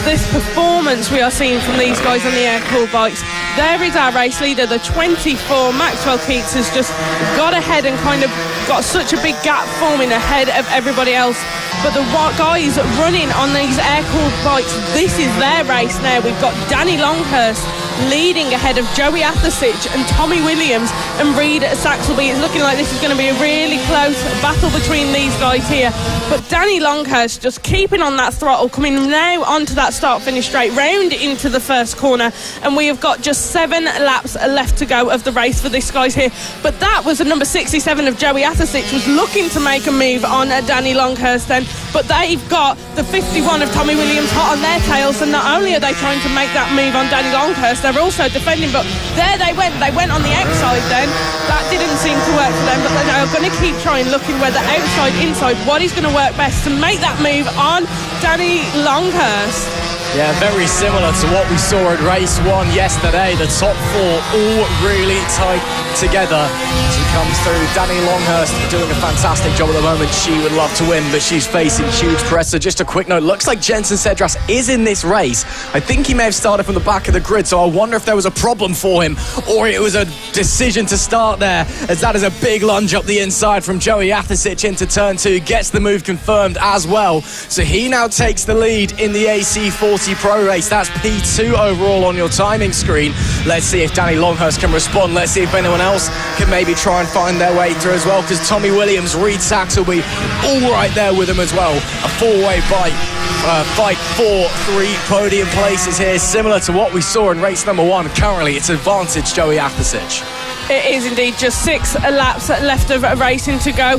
This performance we are seeing from these guys on the air-cooled bikes. There is our race leader, the 24, Maxwell Keats, has just got ahead and kind of got such a big gap forming ahead of everybody else. But the guys running on these air-cooled bikes, this is their race now. We've got Danny Longhurst leading ahead of Joey Athasich and Tommy Williams and Reid Saxelby. It's looking like this is going to be a really close battle between these guys here. But Danny Longhurst just keeping on that throttle, coming now onto that start-finish straight, round into the first corner, and we have got just 7 laps left to go of the race for this guys here. But that was the number 67 of Joey Athasich, was looking to make a move on Danny Longhurst then, but they've got the 51 of Tommy Williams hot on their tails, and not only are they trying to make that move on Danny Longhurst, they're also defending. But there they went on the outside then. That didn't seem to work for them, but they're going to keep trying, looking whether outside, inside, what is going to work best to make that move on Danny Longhurst. Yeah, very similar to what we saw at race 1 yesterday. The top 4 all really tight together as he comes through. Danny Longhurst doing a fantastic job at the moment. She would love to win, but she's facing huge pressure. Just a quick note, looks like Jensen Cedras is in this race. I think he may have started from the back of the grid, so I wonder if there was a problem for him or it was a decision to start there, as that is a big lunge up the inside from Joey Athasich into turn 2, gets the move confirmed as well. So he now takes the lead in the AC40 Pro race. That's P2 overall on your timing screen. Let's see if Danny Longhurst can respond. Let's see if anyone else can maybe try and find their way through as well, because Tommy Williams, Reid Saxelby all right there with him as well. A 4-way fight for 3 podium places here, similar to what we saw in race number 1. Currently it's advantage Joey Athasich. It is indeed just 6 laps left of racing to go.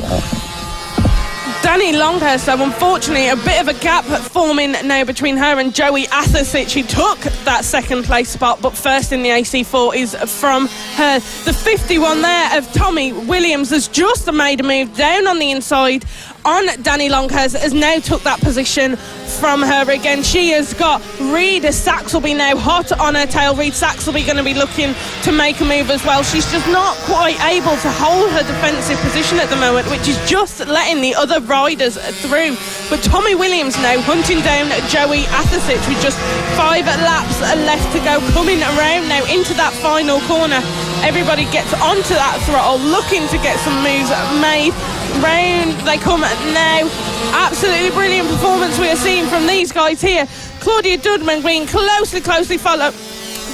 Danny Longhurst, though, unfortunately, a bit of a gap forming now between her and Joey Athasich. He took that second place spot, but first in the AC4 is from her. The 51 there of Tommy Williams has just made a move down on the inside on Danny Longhurst, has now took that position from her again. She has got Reid Saxelby now hot on her tail. Reid Saxelby going to be looking to make a move as well. She's just not quite able to hold her defensive position at the moment, which is just letting the other riders through. But Tommy Williams now hunting down Joey Athasich with just 5 laps left to go, coming around now into that final corner. Everybody gets onto that throttle, looking to get some moves made. Round they come now. Absolutely brilliant performance we are seeing from these guys here. Claudia Dudman being closely followed.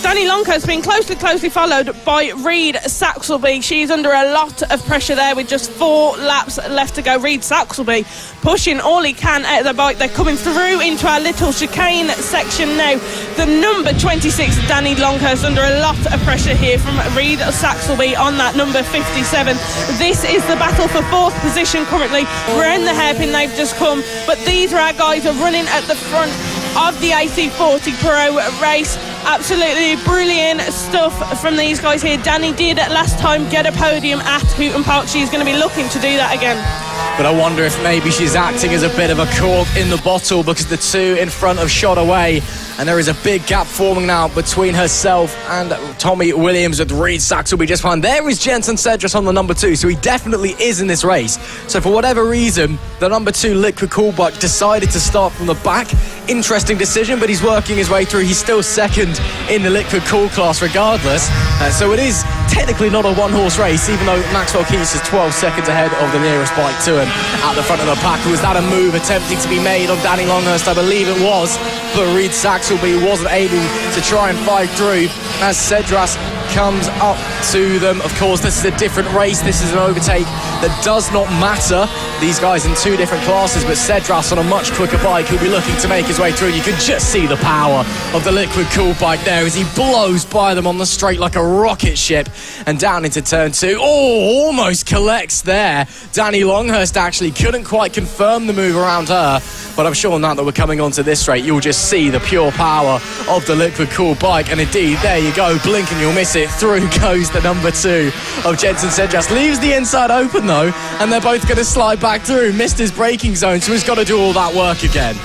Danny Longhurst being closely followed by Reid Saxelby. She's under a lot of pressure there with just 4 laps left to go. Reid Saxelby pushing all he can out of the bike. They're coming through into our little chicane section now. The number 26, Danny Longhurst, under a lot of pressure here from Reid Saxelby on that number 57. This is the battle for 4th position currently. Round the hairpin they've just come, but these are our guys are running at the front of the AC40 Pro race. Absolutely brilliant stuff from these guys here. Danny did last time get a podium at Hooton Park. She's going to be looking to do that again. But I wonder if maybe she's acting as a bit of a cork in the bottle, because the 2 in front have shot away, and there is a big gap forming now between herself and Tommy Williams, with Reid Saxelby just behind. There is Jensen Cedras on the number 2, so he definitely is in this race. So for whatever reason, the number 2 Liquid Cool bike decided to start from the back. Interesting decision, but he's working his way through. He's still second in the Liquid Cool class regardless. So it is technically not a one-horse race, even though Maxwell Keys is 12 seconds ahead of the nearest bike to him at the front of the pack. Was that a move attempting to be made on Danny Longhurst? I believe it was, but Reid Saxelby wasn't able to try and fight through as Cedras comes up to them. Of course, this is a different race. This is an overtake that does not matter. These guys in 2 different classes, but Cedras on a much quicker bike who'll be looking to make his way through. You can just see the power of the Liquid Cool bike there as he blows by them on the straight like a rocket ship and down into turn 2. Oh, almost collects there. Danny Longhurst actually couldn't quite confirm the move around her, but I'm sure now that we're coming onto this straight, you'll just see the pure power of the Liquid Cool bike. And indeed, there you go, blink and you'll miss it. Through goes the number 2 of Jensen Cedras. Leaves the inside open though, and they're both going to slide back through. Missed his braking zone, so he's got to do all that work again.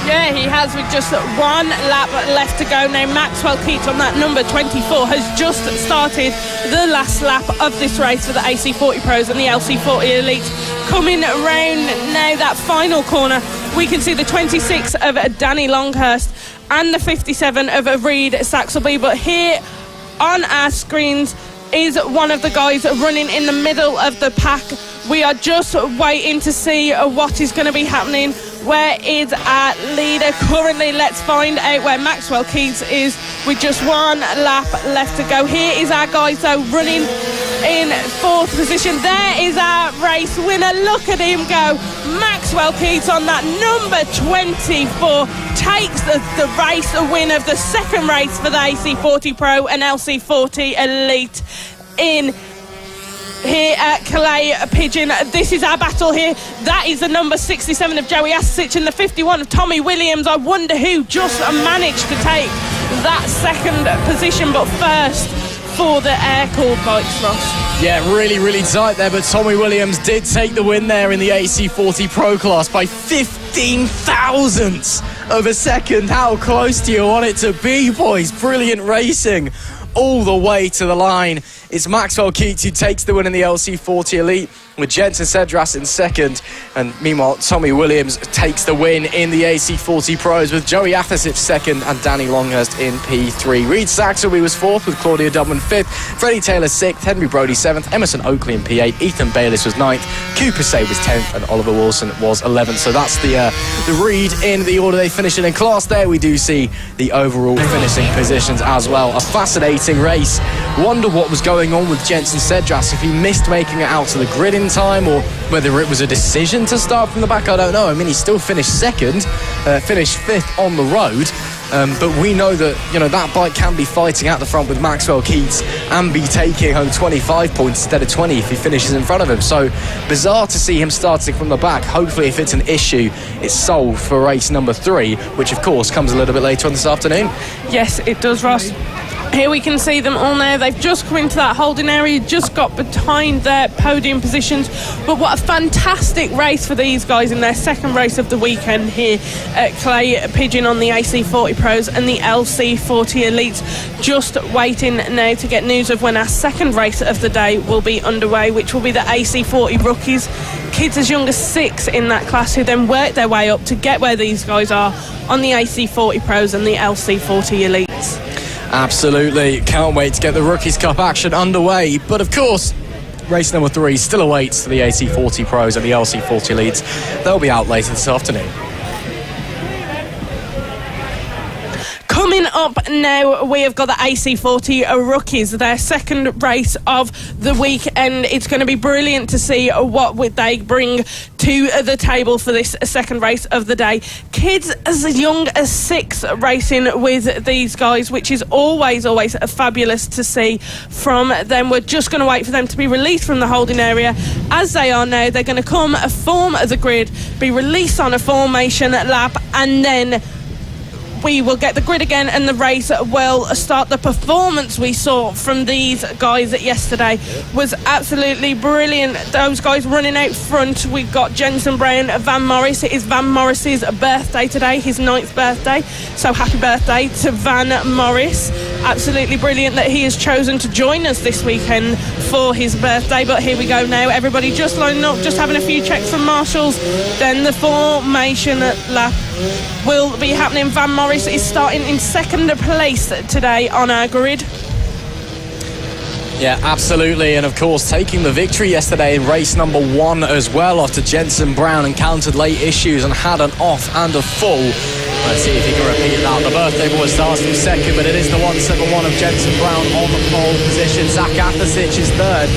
Yeah, he has, with just 1 lap left to go now. Maxwell Keats on that number 24 has just started the last lap of this race for the AC40 Pros and the LC40 Elite. Coming around now that final corner, we can see the 26 of Danny Longhurst and the 57 of Reid Saxelby. But here on our screens is one of the guys running in the middle of the pack. We are just waiting to see what is going to be happening. Where is our leader currently? Let's find out where Maxwell Keys is. with just one lap left to go. Here is our guy, so running in 4th position. There is our race winner. Look at him go. Maxwell Keats on that number 24 takes the race win of the second race for the AC40 Pro and LC40 Elite in here at Calais Pigeon. This is our battle here. That is the number 67 of Joey Asich and the 51 of Tommy Williams. I wonder who just managed to take that second position, but first for the air-cooled bikes, Ross. Yeah, really, really tight there, but Tommy Williams did take the win there in the AC40 Pro class by 15 thousandths of a second. How close do you want it to be, boys? Brilliant racing all the way to the line. It's Maxwell Keats who takes the win in the LC40 Elite, with Jensen Cedras in second, and meanwhile Tommy Williams takes the win in the AC40 Pros, with Joey Athasic second and Danny Longhurst in P3. Reed Saxelby was fourth, with Claudia Dublin fifth, Freddie Taylor sixth, Henry Brody seventh, Emerson Oakley in P8, Ethan Bayliss was ninth, Cooper Say was 10th, and Oliver Wilson was 11th. So that's the Reed in the order they finished in class. There we do see the overall finishing positions as well. A fascinating race. Wonder what was going on with Jensen Cedras, if he missed making it out to the grid in time, or whether it was a decision to start from the back. I don't know. I mean, he still finished second, finished fifth on the road, but we know that, you know, that bike can be fighting at the front with Maxwell Keats and be taking home 25 points instead of 20 if he finishes in front of him. So bizarre to see him starting from the back. Hopefully, if it's an issue, it's solved for race number 3, which of course comes a little bit later on this afternoon. Yes, it does, Ross. Here we can see them all now. They've just come into that holding area, just got behind their podium positions. But what a fantastic race for these guys in their second race of the weekend here at Clay Pigeon on the AC40 Pros and the LC40 Elites. Just waiting now to get news of when our second race of the day will be underway, which will be the AC40 Rookies. Kids as young as 6 in that class who then work their way up to get where these guys are on the AC40 Pros and the LC40 Elites. Absolutely. Can't wait to get the Rookies Cup action underway. But of course, race number 3 still awaits for the AC40 Pros and the LC40 Elites. They'll be out later this afternoon. Coming up now, we have got the AC40 Rookies, their second race of the weekend. It's going to be brilliant to see what they bring to the table for this second race of the day. Kids as young as 6 racing with these guys, which is always fabulous to see from them. We're just going to wait for them to be released from the holding area. As they are now, they're going to come form the grid, be released on a formation lap, and then we will get the grid again and the race will start. The performance we saw from these guys yesterday was absolutely brilliant. Those guys running out front. We've got Jensen Brown, Van Morris. It is Van Morris's birthday today, his 9th birthday. So happy birthday to Van Morris. Absolutely brilliant that he has chosen to join us this weekend for his birthday. But here we go now. Everybody just lining up, just having a few checks from marshals. Then the formation lap will be happening. Van Morris is starting in second place today on our grid. Yeah, absolutely. And of course, taking the victory yesterday in race number 1 as well, after Jensen Brown encountered late issues and had an off and a full. Let's see if he can repeat that. The birthday boy starts from second, but it is the 171 of Jensen Brown on the pole position. Zach Athasic is third.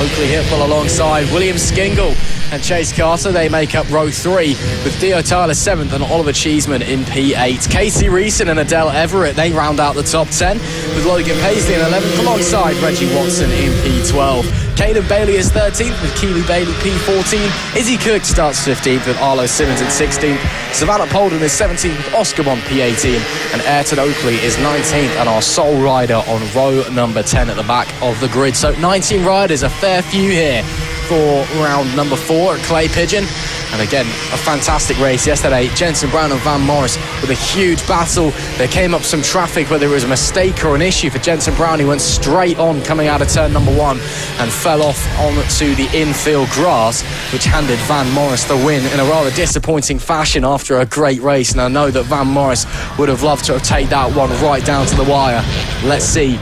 Oakley Hipwell alongside William Skingle and Chase Carter. They make up row 3, with Theo Tyler 7th and Oliver Cheeseman in P8. Casey Reeson and Adele Everett, they round out the top 10, with Logan Paisley in 11th alongside Reggie Watson in P12. Caden Bailey is 13th with Keely Bailey P14. Izzy Cook starts 15th with Arlo Simmons in 16th. Savannah Polden is 17th with Oscar Bond P18. And Ayrton Oakley is 19th and our sole rider on row number 10 at the back of the grid. So 19 riders, a fair few here for round number 4 at Clay Pigeon. And again, a fantastic race yesterday. Jensen Brown and Van Morris with a huge battle. There came up some traffic, whether it was a mistake or an issue for Jensen Brown. He went straight on coming out of turn number 1 and fell off onto the infield grass, which handed Van Morris the win in a rather disappointing fashion after a great race. And I know that Van Morris would have loved to have taken that one right down to the wire. Let's see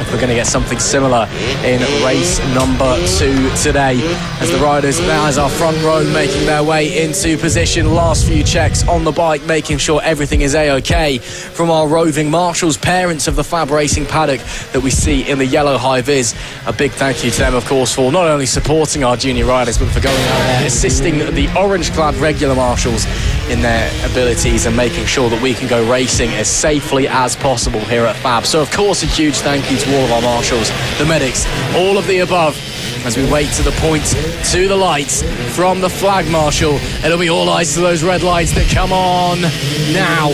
if we're going to get something similar in race number 2 today, as the riders, as our front row, making their way into position. Last few checks on the bike, making sure everything is A-OK from our roving marshals, parents of the FAB-Racing paddock that we see in the yellow high-vis. A big thank you to them, of course, for not only supporting our junior riders, but for going out there, assisting the orange-clad regular marshals in their abilities and making sure that we can go racing as safely as possible here at FAB. So, of course, a huge thank you to all of our marshals, the medics, all of the above, as we wait to the point, to the lights from the flag marshal. It'll be all eyes to those red lights that come on now.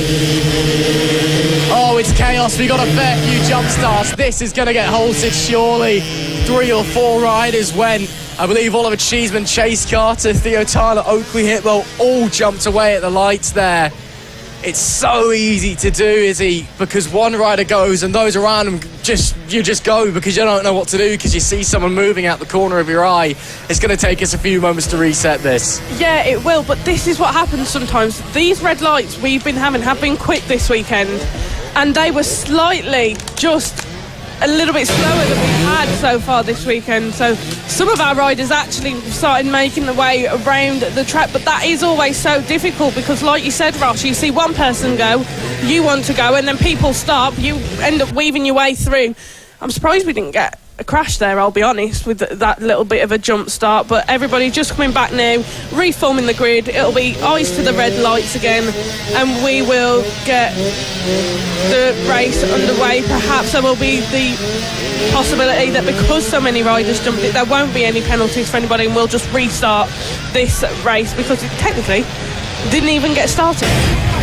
Oh, it's chaos. We got a fair few jump starts. This is going to get halted, surely. 3 or 4 riders went. I believe Oliver Cheeseman, Chase Carter, Theo Tyler, Oakley Hitwell all jumped away at the lights there. It's so easy to do, Izzy, because one rider goes and those around them you just go because you don't know what to do because you see someone moving out the corner of your eye. It's going to take us a few moments to reset this. Yeah, it will, but this is what happens sometimes. These red lights we've been having have been quick this weekend, and they were slightly just a little bit slower than we've had so far this weekend. So some of our riders actually started making the way around the track, but that is always so difficult because, like you said, Ross, you see one person go, you want to go, and then people stop, you end up weaving your way through. I'm surprised we didn't get a crash there, I'll be honest, with that little bit of a jump start, but everybody's just coming back now, reforming the grid. It'll be eyes to the red lights again, and we will get the race underway. Perhaps there will be the possibility that because so many riders jumped it, there won't be any penalties for anybody, and we'll just restart this race because it technically didn't even get started.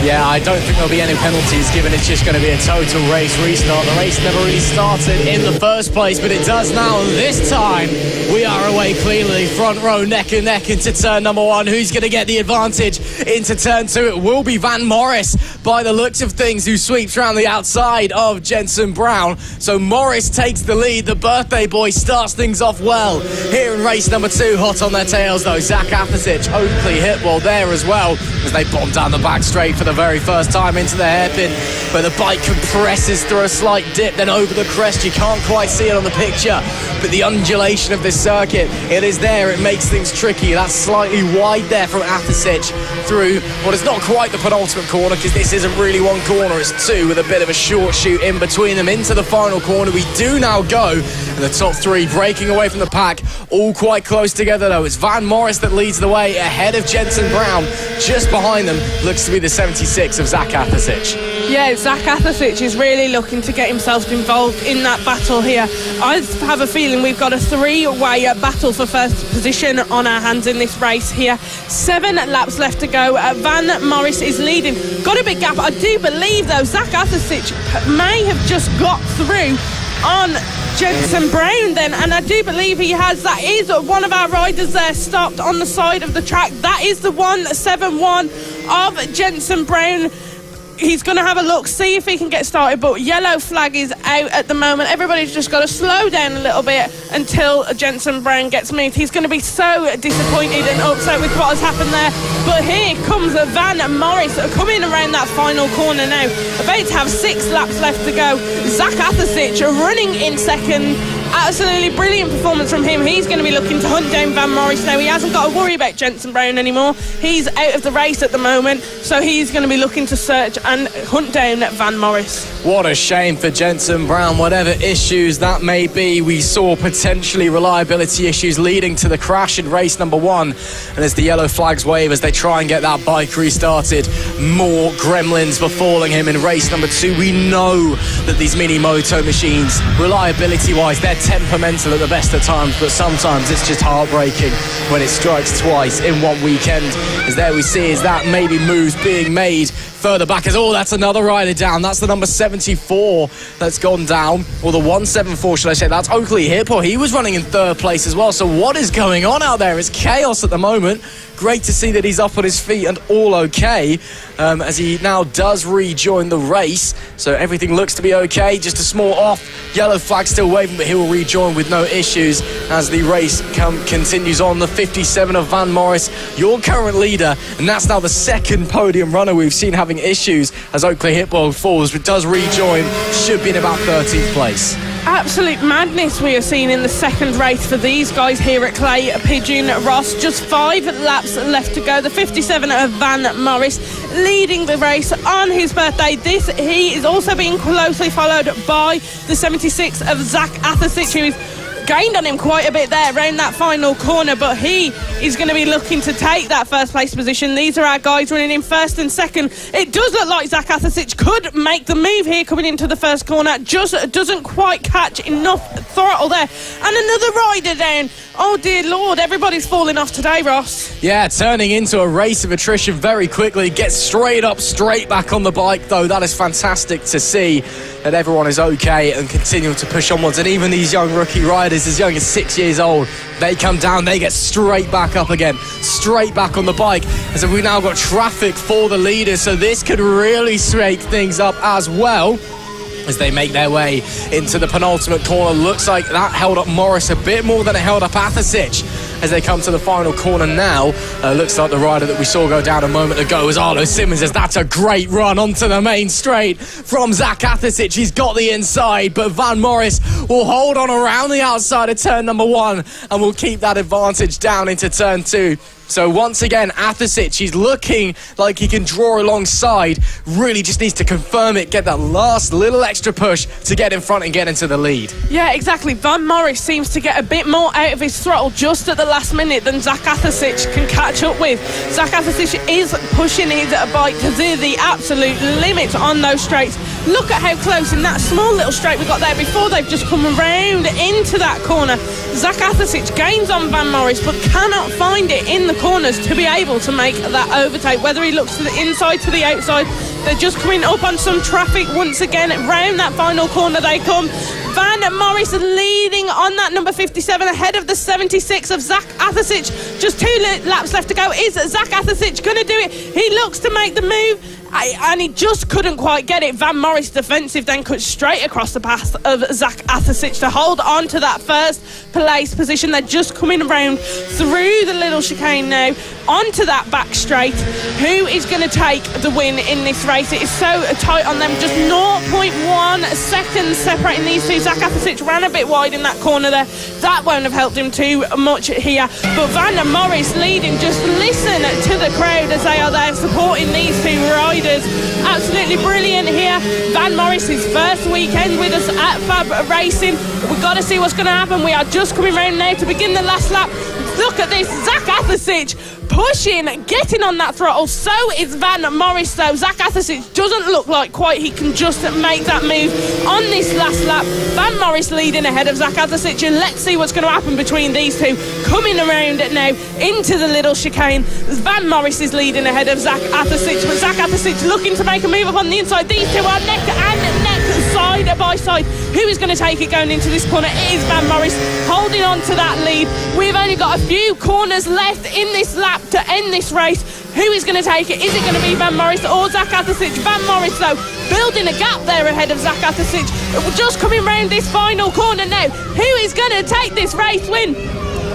Yeah, I don't think there'll be any penalties given it's just going to be a total race restart. The race never really started in the first place, but it does now. And this time, we are away cleanly. Front row, neck and neck into turn number 1. Who's going to get the advantage into turn 2? It will be Van Morris, by the looks of things, who sweeps around the outside of Jensen Brown. So Morris takes the lead. The birthday boy starts things off well here in race number 2. Hot on their tails, though. Zach Athasic, Oakley Hitwell there as well, as they bomb down the back straight for the very first time into the hairpin, where the bike compresses through a slight dip, then over the crest. You can't quite see it on the picture, but the undulation of this circuit, it is there. It makes things tricky. That's slightly wide there from Athasic through what is not quite the penultimate corner, because this isn't really one corner, it's 2 with a bit of a short shoot in between them into the final corner. We do now go, and the top 3 breaking away from the pack, all quite close together though. It's Van Morris that leads the way ahead of Jensen Brown. Just behind them looks to be the 76 of Zach Athasic. Yeah, Zach Athasic is really looking to get himself involved in that battle here. I have a feeling we've got a 3-way battle for first position on our hands in this race here. 7 laps left to go. Van Morris is leading. Got a big gap. I do believe, though, Zach Athasic may have just got through on Jensen Brown then, and I do believe he has. That is one of our riders there stopped on the side of the track. That is the 171 of Jensen Brown. He's going to have a look, see if he can get started, but yellow flag is out at the moment. Everybody's just got to slow down a little bit until Jensen Brown gets moved. He's going to be so disappointed and upset with what has happened there. But here comes Van Morris coming around that final corner now. About to have 6 laps left to go. Zach Athasic running in second. Absolutely brilliant performance from him. He's going to be looking to hunt down Van Morris now. He hasn't got to worry about Jensen Brown anymore. He's out of the race at the moment, so he's going to be looking to search and hunt down Van Morris. What a shame for Jensen Brown. Whatever issues that may be, we saw potentially reliability issues leading to the crash in race number 1. And as the yellow flags wave as they try and get that bike restarted, more gremlins befalling him in race number 2. We know that these mini moto machines, reliability-wise, they're temperamental at the best of times, but sometimes it's just heartbreaking when it strikes twice in one weekend. As there we see is that maybe moves being made further back as, oh, that's another rider down. That's the number 74 that's gone down, or the 174 should I say. That's Oakley Hitwell. He was running in 3rd place as well. So what is going on out there? It's chaos at the moment. Great to see that he's up on his feet and all okay, as he now does rejoin the race. So everything looks to be okay. Just a small off. Yellow flag still waving, but he will rejoin with no issues as the race continues on. The 57 of Van Morris, your current leader, and that's now the 2nd podium runner we've seen having having issues as Oakley Hitball falls, but does rejoin, should be in about 13th place. Absolute madness we are seeing in the second race for these guys here at Clay Pigeon. Ross, just 5 laps left to go. The 57 of Van Morris leading the race on his birthday. He is also being closely followed by the 76 of Zach Athasich, who is gained on him quite a bit there around that final corner, but he is going to be looking to take that first place position. These are our guys running in first and second. It does look like Zach Athasich could make the move here coming into the first corner, just doesn't quite catch enough throttle there, and another rider down. Oh dear Lord, everybody's falling off today, Ross. Yeah, turning into a race of attrition very quickly. Gets straight up, straight back on the bike though. That is fantastic to see, that everyone is okay and continue to push onwards. And even these young rookie riders as young as 6 years old, they come down, they get straight back up again, straight back on the bike. And so we've now got traffic for the leaders, so this could really shake things up as well as they make their way into the penultimate corner. Looks like that held up Morris a bit more than it held up Athasich as they come to the final corner now. Looks like the rider that we saw go down a moment ago was Arlo Simmons, as that's a great run onto the main straight from Zach Athasich. He's got the inside, but Van Morris will hold on around the outside of turn number 1 and will keep that advantage down into turn 2. So once again, Athasich, he's looking like he can draw alongside. Really just needs to confirm it, get that last little extra push to get in front and get into the lead. Yeah, exactly. Van Morris seems to get a bit more out of his throttle just at the last minute than Zach Athasich can catch up with. Zach Athasich is pushing his bike to the absolute limit on those straights. Look at how close in that small little straight we got there before they've just come around into that corner. Zach Athasich gains on Van Morris but cannot find it in the corners to be able to make that overtake. Whether he looks to the inside, to the outside, they're just coming up on some traffic once again. Round that final corner they come. Van Morris leading on that number 57 ahead of the 76 of Zach Athasich. Just 2 laps left to go. Is Zach Athasich going to do it? He looks to make the move, and he just couldn't quite get it. Van Morris defensive then cut straight across the path of Zach Athasich to hold on to that first place position. They're just coming around through the little chicane now onto that back straight. Who is going to take the win in this race? It is so tight on them, just 0.1 seconds separating these two. Zach Athasich ran a bit wide in that corner there. That won't have helped him too much here, but Van Morris leading. Just listen to the crowd as they are there supporting these two riders. Absolutely brilliant here. Van Morris, his first weekend with us at FAB-Racing. We've got to see what's going to happen. We are just coming round now to begin the last lap. Look at this, Zach Athasich pushing, getting on that throttle. So is Van Morris though. Zach Athasich doesn't look like quite he can just make that move on this last lap. Van Morris leading ahead of Zach Athasich, and let's see what's going to happen between these two. Coming around now into the little chicane, Van Morris is leading ahead of Zach Athasich, but Zach Athasich looking to make a move up on the inside. These two are neck and neck, side by side. Who is going to take it going into this corner? It is Van Morris holding on to that lead. We've only got a few corners left in this lap to end this race. Who is going to take it? Is it going to be Van Morris or Zach Athasich? Van Morris though building a gap there ahead of Zach Athasich. Just coming round this final corner now. Who is going to take this race win?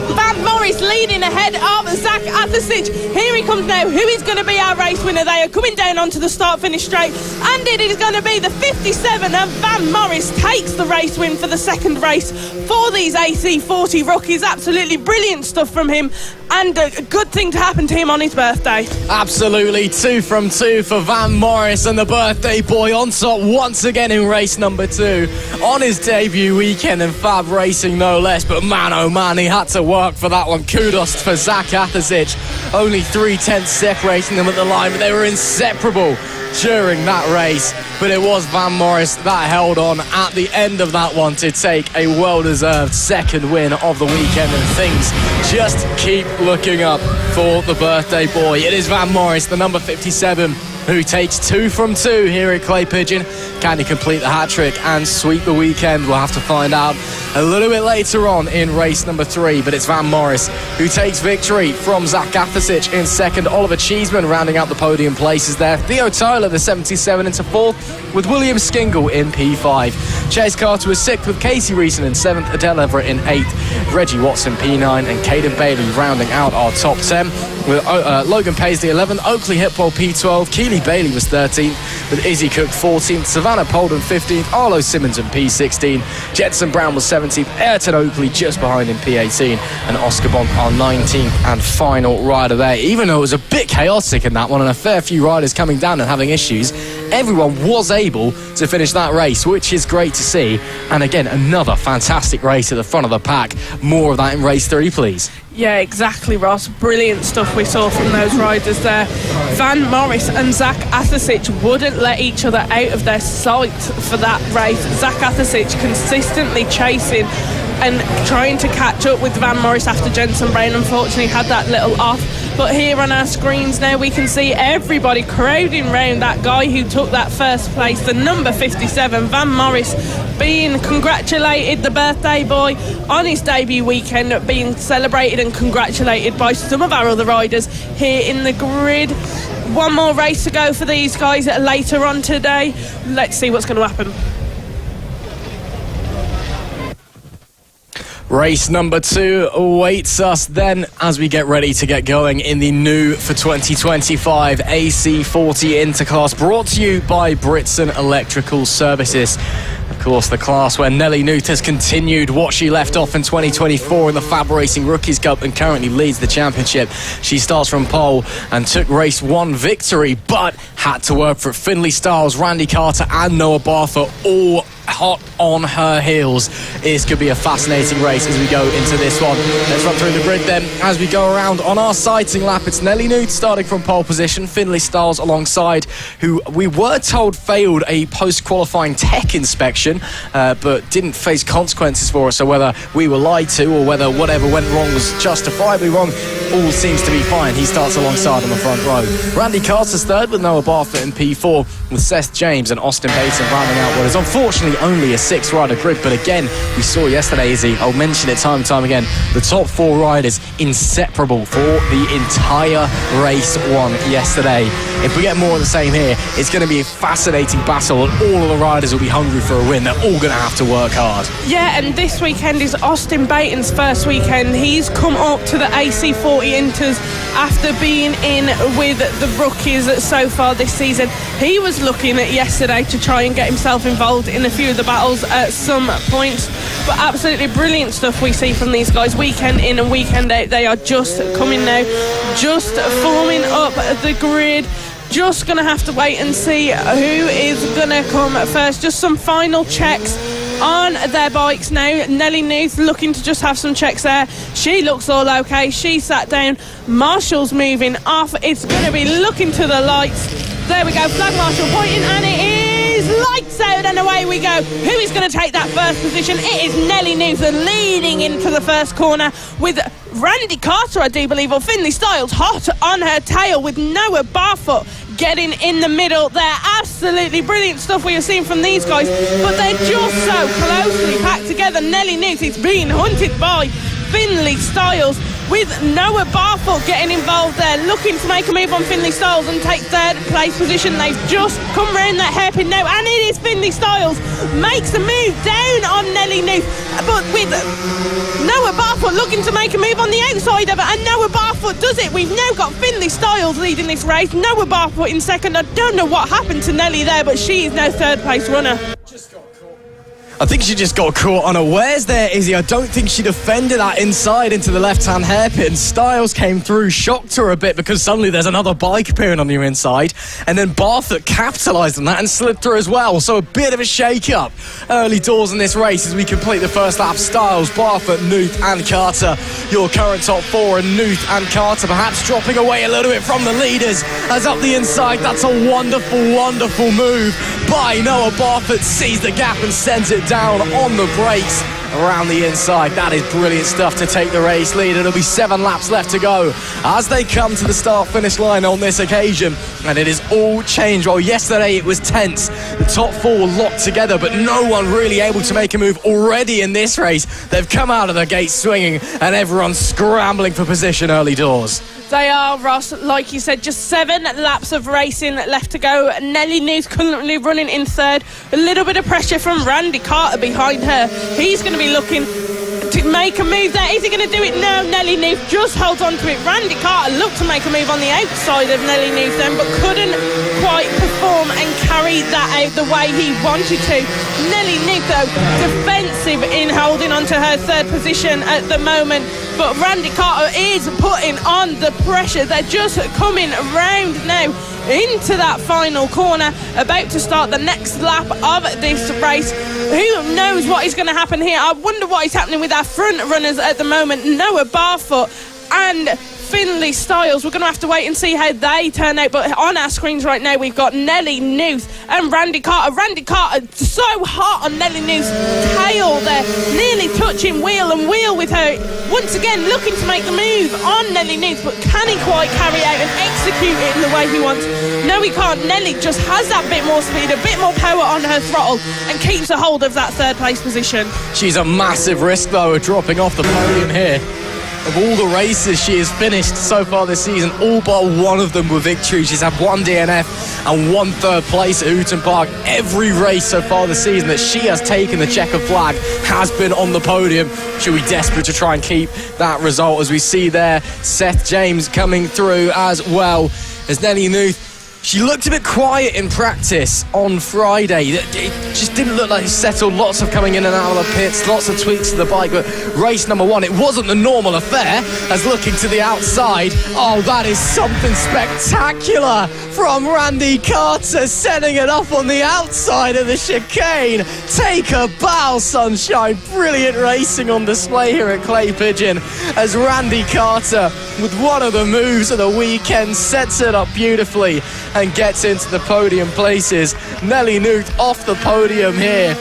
Van Morris leading ahead of Zach Athasich. Here he comes now. Who is going to be our race winner? They are coming down onto the start-finish straight, and it is going to be the 57 of Van Morris takes the race win for the second race for these AC40 rookies. Absolutely brilliant stuff from him, and a good thing to happen to him on his birthday. Absolutely, 2 from 2 for Van Morris, and the birthday boy on top once again in race number 2 on his debut weekend in FAB-Racing, no less. But man, oh man, he had to work for that one. Kudos for Zach Athasich. Only 3/10 separating them at the line, but they were inseparable during that race. But it was Van Morris that held on at the end of that one to take a well-deserved second win of the weekend, and things just keep looking up for the birthday boy. It is Van Morris, the number 57, who takes 2 from 2 here at Clay Pigeon. Can he complete the hat-trick and sweep the weekend? We'll have to find out a little bit later on in race number 3, but it's Van Morris who takes victory from Zach Athasich in second. Oliver Cheeseman rounding out the podium places there. Theo Tyler, the 77, into 4th, with William Skingle in P5. Chase Carter was 6th with Casey Reeson in 7th, Adele Everett in 8th, Reggie Watson P9 and Caden Bailey rounding out our top 10 with Logan Paisley 11th, Oakley Hipwell P12, Keely Bailey was 13th with Izzy Cook 14th, Savannah Polden 15th, Arlo Simmons in P16, Jetson Brown was 17th, Ayrton Oakley just behind in P18 and Oscar Bonk our 19th and final rider there. Even though it was a bit chaotic in that one and a fair few riders coming down and having issues, everyone was able to finish that race, which is great to see. And again, another fantastic race at the front of the pack. More of that in race 3, please. Yeah, exactly, Ross. Brilliant stuff we saw from those riders there. Van Morris and Zach Athasich wouldn't let each other out of their sight for that race. Zach Athasich consistently chasing and trying to catch up with Van Morris after Jenson Brown unfortunately had that little off. But here on our screens now we can see everybody crowding round that guy who took that first place, the number 57, Van Morris, being congratulated, the birthday boy, on his debut weekend, being celebrated and congratulated by some of our other riders here in the grid. One more race to go for these guys later on today. Let's see what's going to happen. Race number 2 awaits us then as we get ready to get going in the new for 2025 AC40 Interclass, brought to you by Britson Electrical Services. Of course, the class where Nelly Nuth has continued what she left off in 2024 in the FAB-Racing Rookies Cup and currently leads the championship. She starts from pole and took race 1 victory, but had to work for it. Finley Stiles, Randy Carter and Noah Bartha all hot on her heels. This could be a fascinating race as we go into this one. Let's run through the grid then as we go around on our sighting lap. It's Nelly Nuth starting from pole position, Finley Stiles alongside, who we were told failed a post-qualifying tech inspection, but didn't face consequences for it. So whether we were lied to or whether whatever went wrong was justifiably wrong, all seems to be fine. He starts alongside on the front row. Randy Carter's third with Noah Bartha in P4, with Seth James and Austin Baton rounding out what is unfortunately only a 6-rider grid. But again, we saw yesterday, Izzy, I'll mention it time and time again, the top 4 riders inseparable for the entire race 1 yesterday. If we get more of the same here, it's going to be a fascinating battle and all of the riders will be hungry for a win. They're all going to have to work hard. Yeah, and this weekend is Austin Baton's first weekend. He's come up to the AC40 Inters after being in with the rookies so far this season. He was looking at yesterday to try and get himself involved in a few of the battles at some points. But absolutely brilliant stuff we see from these guys weekend in and weekend out. They are just coming now, just forming up the grid. Just going to have to wait and see who is going to come first. Just some final checks on their bikes now. Nelly Nuth looking to just have some checks there. She looks all okay. She sat down. Marshall's moving off. It's going to be looking to the lights. There we go. Flag marshal pointing, and it is lights out, and away we go. Who is going to take that first position? It is Nelly Nuth leading into the first corner with Randy Carter, I do believe, or Finley Stiles hot on her tail, with Noah Barfoot getting in the middle there. Absolutely brilliant stuff we have seen from these guys, but they're just so closely packed together. Nelly Nuth is being hunted by Finley Stiles, with Noah Barfoot getting involved there, looking to make a move on Finley Stiles and take third place position. They've just come round that hairpin now, and it is Finley Stiles makes a move down on Nelly Nuth, but with Noah Barfoot looking to make a move on the outside of it, and Noah Barfoot does it. We've now got Finley Stiles leading this race, Noah Barfoot in second. I don't know what happened to Nelly there, but she is now third place runner. I think she just got caught unawares there, Izzy. I don't think she defended that inside into the left-hand hairpin. Stiles came through, shocked her a bit because suddenly there's another bike appearing on your inside. And then Barfoot capitalised on that and slipped her as well. So a bit of a shake-up early doors in this race as we complete the first lap. Stiles, Barfoot, Nuth and Carter. Your current top 4 are Nuth and Carter, perhaps dropping away a little bit from the leaders. As up the inside, that's a wonderful, wonderful move by Noah Barfoot. Sees the gap and sends it down on the brakes around the inside. That is brilliant stuff to take the race lead. It'll be 7 laps left to go as they come to the start-finish line on this occasion, and it is all changed. Well, yesterday it was tense. The top 4 locked together, but no one really able to make a move already in this race. They've come out of the gate swinging, and everyone's scrambling for position early doors. They are, Ross, like you said, just 7 laps of racing left to go. Nelly Nuth currently running in third. A little bit of pressure from Randy Carter Carter behind her. He's going to be looking to make a move there. Is he going to do it? No, Nelly Newth just holds on to it. Randy Carter looked to make a move on the outside of Nelly Newth then, but couldn't quite perform and carry that out the way he wanted to. Nelly Newth, though, defensive in holding on to her third position at the moment, but Randy Carter is putting on the pressure. They're just coming round now into that final corner, about to start the next lap of this race. Who knows what is going to happen here? I wonder what is happening with our front runners at the moment. Noah Barfoot and Finley Styles. We're going to have to wait and see how they turn out, but on our screens right now we've got Nelly Newth and Randy Carter. Randy Carter so hot on Nelly Newth's tail there, nearly touching wheel and wheel with her. Once again looking to make the move on Nelly Newth, but can he quite carry out and execute it in the way he wants? No, he can't. Nelly just has that bit more speed, a bit more power on her throttle, and keeps a hold of that third place position. She's a massive risk though of dropping off the podium here. Of all the races she has finished so far this season, all but one of them were victories. She's had one DNF and one third place at Hooton Park. Every race so far this season that she has taken the checker flag has been on the podium. She'll be desperate to try and keep that result, as we see there Seth James coming through as well as Nelly Newth. She looked a bit quiet in practice on Friday. It just didn't look like it settled. Lots of coming in and out of the pits, lots of tweaks to the bike. But race number one, it wasn't the normal affair. As looking to the outside, oh, that is something spectacular from Randy Carter, setting it up on the outside of the chicane. Take a bow, sunshine. Brilliant racing on display here at Clay Pigeon, as Randy Carter, with one of the moves of the weekend, sets it up beautifully and gets into the podium places. Nelly Newth off the podium here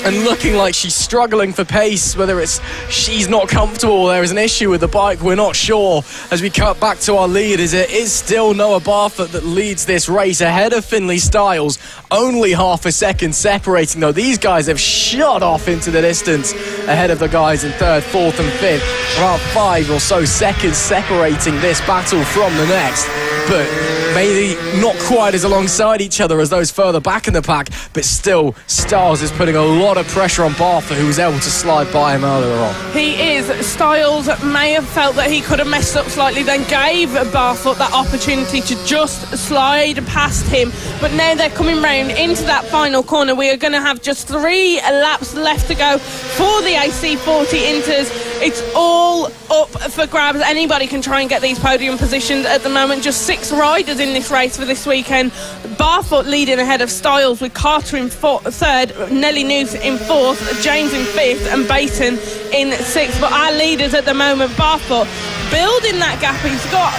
and looking like she's struggling for pace, whether it's she's not comfortable, there is an issue with the bike, we're not sure. As we cut back to our leaders, it is still Noah Barfoot that leads this race ahead of Finley Styles, only half a second separating though. These guys have shot off into the distance ahead of the guys in third, fourth and fifth. About 5 or so seconds separating this battle from the next, but maybe not quite as alongside each other as those further back in the pack, but still Styles is putting a lot of pressure on Barfoot, who was able to slide by him earlier on. He is. Styles may have felt that he could have messed up slightly, then gave Barfoot that opportunity to just slide past him, but now they're coming round into that final corner. We are going to have just 3 laps left to go for the AC40 Inters. It's all up for grabs. Anybody can try and get these podium positions at the moment. Just 6 riders in this race for this weekend. Barfoot leading ahead of Styles, with Carter in third, Nelly Newth in fourth, James in fifth and Baton in sixth. But our leaders at the moment, Barfoot building that gap. He's got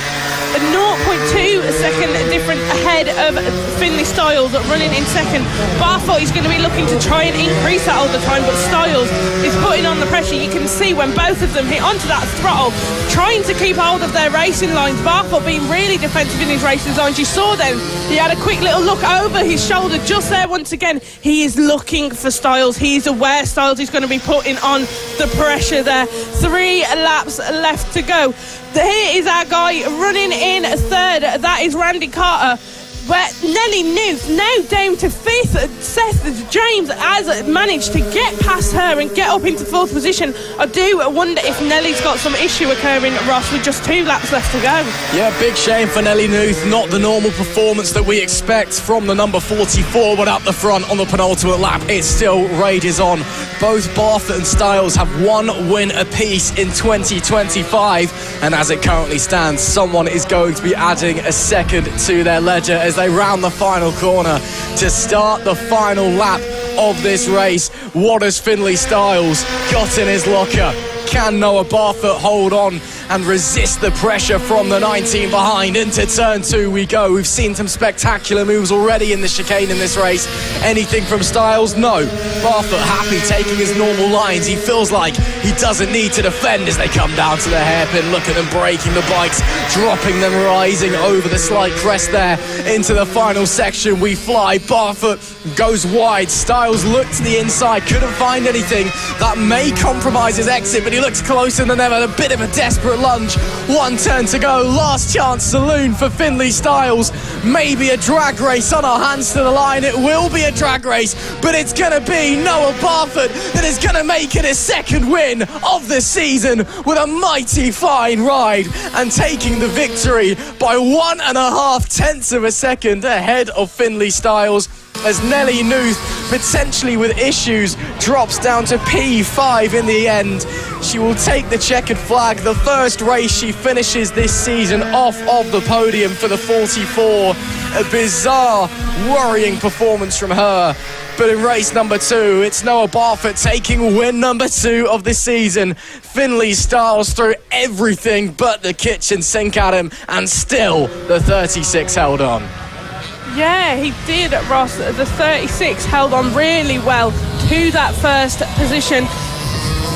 a 0.2 second difference ahead of Finley Styles running in second. Barfoot is going to be looking to try and increase that all the time, but Styles is putting on the pressure. You can see when both of them hit onto that throttle, trying to keep hold of their racing lines. Barfoot being really defensive in his racing lines. You saw then he had a quick little look over his shoulder just there. Once again, he is looking for Styles. He's aware Styles is going to be putting on the pressure there. 3 laps left to go. Here is our guy running in third. That is Randy Carter. Where Nelly Newth now down to fifth. Seth James has managed to get past her and get up into fourth position. I do wonder if Nelly's got some issue occurring, Ross, with just 2 laps left to go. Yeah, big shame for Nelly Newth. Not the normal performance that we expect from the number 44, but up the front on the penultimate lap, it still rages on. Both Barfoot and Styles have 1 win apiece in 2025, and as it currently stands, someone is going to be adding a second to their ledger as they round the final corner to start the final lap of this race. What has Finley Styles got in his locker? Can Noah Barfoot hold on and resist the pressure from the 19 behind? Into turn 2 we go. We've seen some spectacular moves already in the chicane in this race. Anything from Styles? No. Barfoot happy taking his normal lines. He feels like he doesn't need to defend as they come down to the hairpin. Look at them breaking the bikes, dropping them, rising over the slight crest there. Into the final section we fly. Barfoot goes wide. Styles looked to the inside, couldn't find anything that may compromise his exit, but he looks closer than ever. A bit of a desperate desperate lunge. One turn to go, last chance saloon for Finlay Styles. Maybe a drag race on our hands to the line. It will be a drag race, but it's going to be Noah Barfoot that is going to make it his second win of the season with a mighty fine ride and taking the victory by 1.5 tenths of a second ahead of Finlay Styles, as Nelly Nuth, potentially with issues, drops down to P5 in the end. She will take the checkered flag, the first race she finishes this season off of the podium for the 44. A bizarre, worrying performance from her. But in race number 2, it's Noah Barfoot taking win number 2 of the season. Finlay Styles threw everything but the kitchen sink at him, and still the 36 held on. Yeah, he did, Ross. The 36 held on really well to that first position.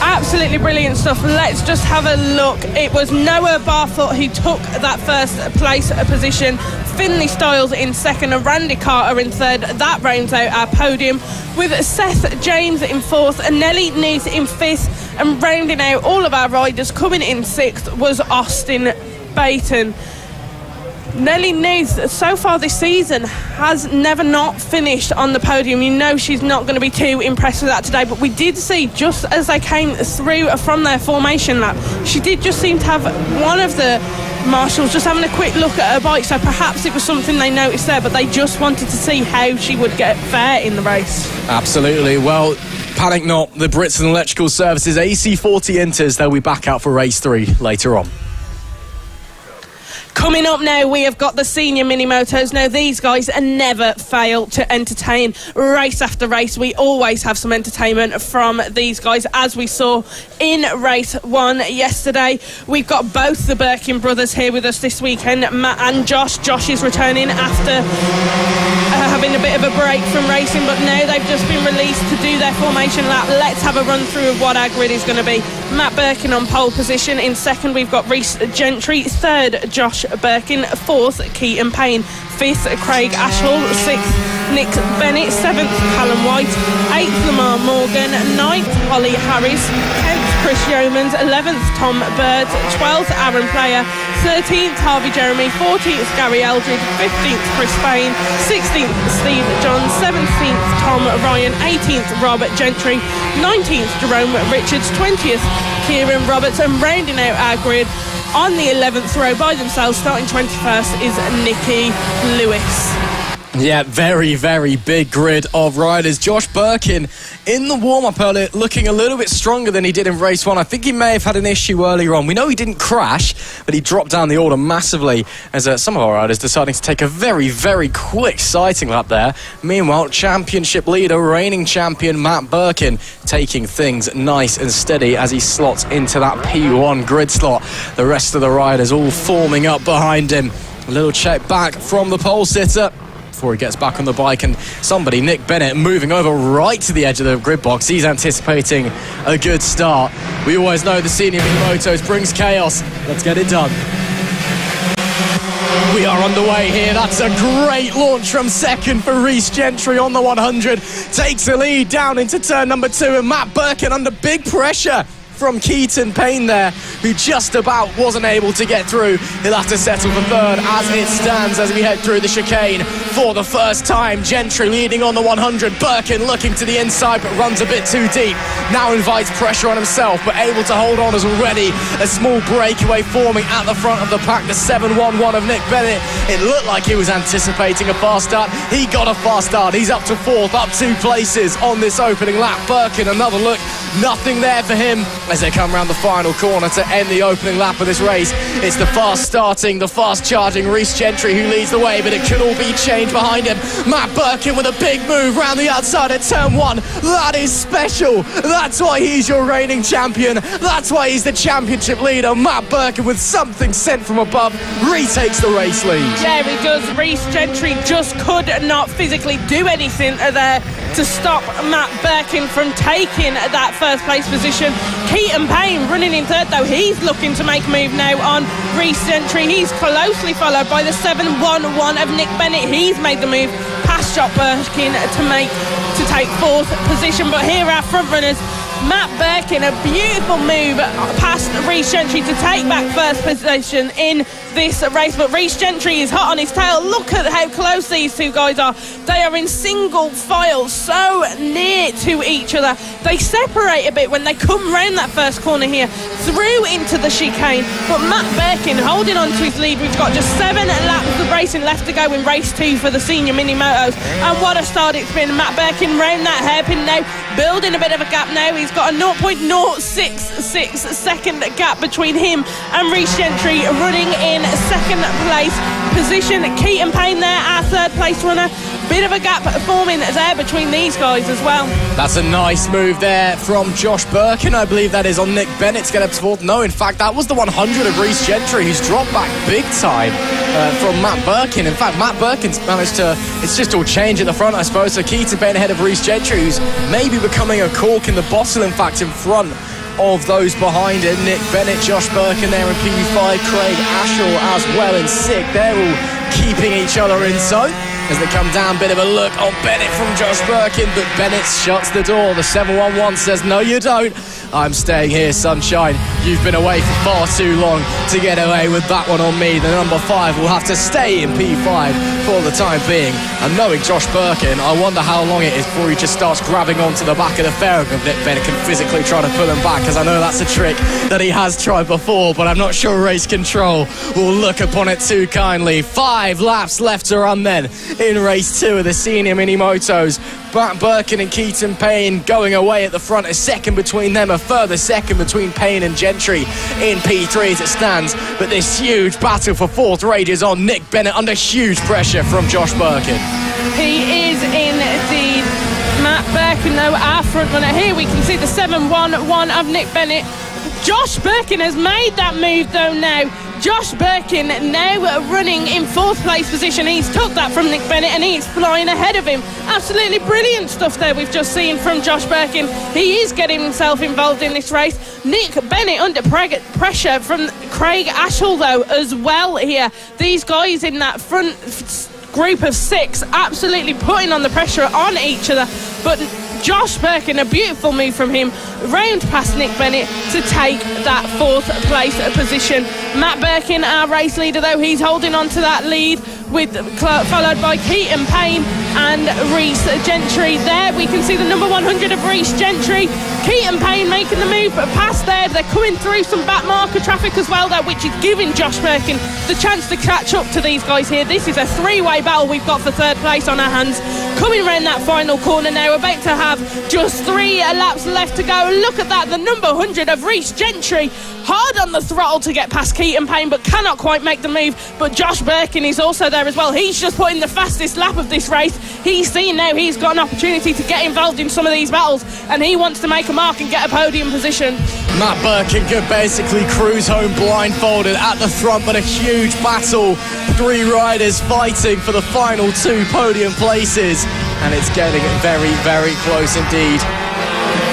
Absolutely brilliant stuff. Let's just have a look. It was Noah Barfoot who took that first place position. Finlay Styles in second and Randy Carter in third. That rounds out our podium with Seth James in fourth and Nelly Nuth in fifth. And rounding out all of our riders, coming in sixth, was Austin Baton. Nelly Nuth, so far this season, has never not finished on the podium. You know she's not going to be too impressed with that today, but we did see, just as they came through from their formation lap, she did just seem to have one of the marshals just having a quick look at her bike, so perhaps it was something they noticed there, but they just wanted to see how she would get fare in the race. Absolutely. Well, panic not, the Brits and Electrical Services AC40 enters. They'll be back out for race 3 later on. Coming up now, we have got the senior mini-motos. Now, these guys never fail to entertain race after race. We always have some entertainment from these guys, as we saw in race 1 yesterday. We've got both the Birkin brothers here with us this weekend, Matt and Josh. Josh is returning after having a bit of a break from racing, but now they've just been released to do their formation lap. Let's have a run through of what our grid is going to be. Matt Birkin on pole position. In second, we've got Rhys Gentry. Third, Josh Birkin. Fourth, Keaton Payne. Fifth, Craig Ashall. Sixth, Nick Bennett. Seventh, Callum White. Eighth, Lamar Morgan. Ninth, Holly Harris. 10th, Chris Yeomans. 11th, Tom Bird. 12th, Aaron Player. 13th, Harvey Jeremy. 14th, Gary Eldred. 15th, Chris Payne. 16th, Steve John. 17th, Tom Ryan. 18th, Robert Gentry. 19th, Jerome Richards. 20th, Kieran Roberts. And rounding out our grid on the 11th row by themselves, starting 21st, is Nikki Lewis. Yeah, very, very big grid of riders. Josh Birkin in the warm-up earlier looking a little bit stronger than he did in race 1. I think he may have had an issue earlier on. We know he didn't crash, but he dropped down the order massively as some of our riders deciding to take a very, very quick sighting lap there. Meanwhile, championship leader, reigning champion Matt Birkin, taking things nice and steady as he slots into that P1 grid slot. The rest of the riders all forming up behind him. A little check back from the pole sitter before he gets back on the bike, and somebody, Nick Bennett, moving over right to the edge of the grid box. He's anticipating a good start. We always know the senior mini-motos brings chaos. Let's get it done. We are underway here. That's a great launch from second for Rhys Gentry on the 100. Takes the lead down into turn number 2, and Matt Birkin under big pressure from Keaton Payne there, who just about wasn't able to get through. He'll have to settle for third as it stands as we head through the chicane for the first time. Gentry leading on the 100. Birkin looking to the inside but runs a bit too deep. Now invites pressure on himself but able to hold on as already a small breakaway forming at the front of the pack. The 711 of Nick Bennett. It looked like he was anticipating a fast start. He got a fast start. He's up to 4th, up 2 places on this opening lap. Birkin, another look. Nothing there for him as they come around the final corner to end the opening lap of this race. It's the fast starting, the fast charging Rhys Gentry who leads the way, but it could all be changed behind him. Matt Birkin with a big move round the outside at turn 1. That is special. That's why he's your reigning champion. That's why he's the championship leader. Matt Birkin with something sent from above retakes the race lead. Yeah, he does. Rhys Gentry just could not physically do anything there to stop Matt Birkin from taking that first place position. Keaton Payne running in third, though. He's looking to make a move now on Rhys Gentry. He's closely followed by the 711 of Nick Bennett. He's made the move past Josh Birkin to take 4th position. But here are front runners. Matt Birkin, a beautiful move past Rhys Gentry to take back first position in this race, but Rhys Gentry is hot on his tail. Look at how close these two guys are. They are in single file, so near to each other. They separate a bit when they come round that first corner here, through into the chicane, but Matt Birkin holding on to his lead. We've got just 7 laps of racing left to go in race 2 for the senior mini motos, and what a start it's been. Matt Birkin round that hairpin now, building a bit of a gap now. He's got a 0.066 second gap between him and Rhys Gentry, running in second place position. Keaton Payne there, our third place runner. Bit of a gap forming there between these guys as well. That's a nice move there from Josh Birkin. I believe that is on Nick Bennett to get up to fourth. No, in fact, that was the 100 of Rhys Gentry, who's dropped back big time from Matt Birkin. In fact, Matt Birkin's managed to, it's just all change at the front, I suppose. So Keaton Payne ahead of Rhys Gentry, who's maybe becoming a cork in the bottle, in fact, in front of those behind him. Nick Bennett, Josh Birkin there in P5, Craig Ashall as well in 6th. They're all keeping each other in sight as they come down. Bit of a look on Bennett from Josh Birkin, but Bennett shuts the door. The 711 says, no you don't, I'm staying here, sunshine. You've been away for far too long to get away with that one on me. The number 5 will have to stay in P5 for the time being. And knowing Josh Birkin, I wonder how long it is before he just starts grabbing onto the back of the fairing of Nick Bennett and physically trying to pull him back, because I know that's a trick that he has tried before, but I'm not sure Race Control will look upon it too kindly. 5 laps left to run then in race 2 of the senior mini motos. Matt Birkin and Keaton Payne going away at the front. A second between them, a further second between Payne and Gentry in P3 as it stands. But this huge battle for 4th rages on. Nick Bennett under huge pressure from Josh Birkin. He is indeed. Matt Birkin, though, our front runner. Here we can see the 711 of Nick Bennett. Josh Birkin has made that move, though, now. Josh Birkin now running in 4th place position. He's took that from Nick Bennett and he's flying ahead of him. Absolutely brilliant stuff there we've just seen from Josh Birkin. He is getting himself involved in this race. Nick Bennett under pressure from Craig Ashall, though, as well here. These guys in that front group of 6 absolutely putting on the pressure on each other, but Josh Birkin, a beautiful move from him, round past Nick Bennett to take that 4th place position. Matt Birkin, our race leader, though, he's holding on to that lead, with followed by Keaton Payne and Rhys Gentry. There we can see the number 100 of Rhys Gentry. Keaton Payne making the move past there. They're coming through some back marker traffic as well, though, which is giving Josh Birkin the chance to catch up to these guys here. This is a 3-way battle we've got for 3rd place on our hands. Coming round that final corner now, about to have just 3 laps left to go. Look at that, the number 100 of Rhys Gentry, hard on the throttle to get past Keaton Payne, but cannot quite make the move. But Josh Birkin is also there as well. He's just put in the fastest lap of this race. He's seen now he's got an opportunity to get involved in some of these battles, and he wants to make a mark and get a podium position. Matt Birkin could basically cruise home blindfolded at the front, but a huge battle. 3 riders fighting for the final 2 podium places, and it's getting very, very close indeed.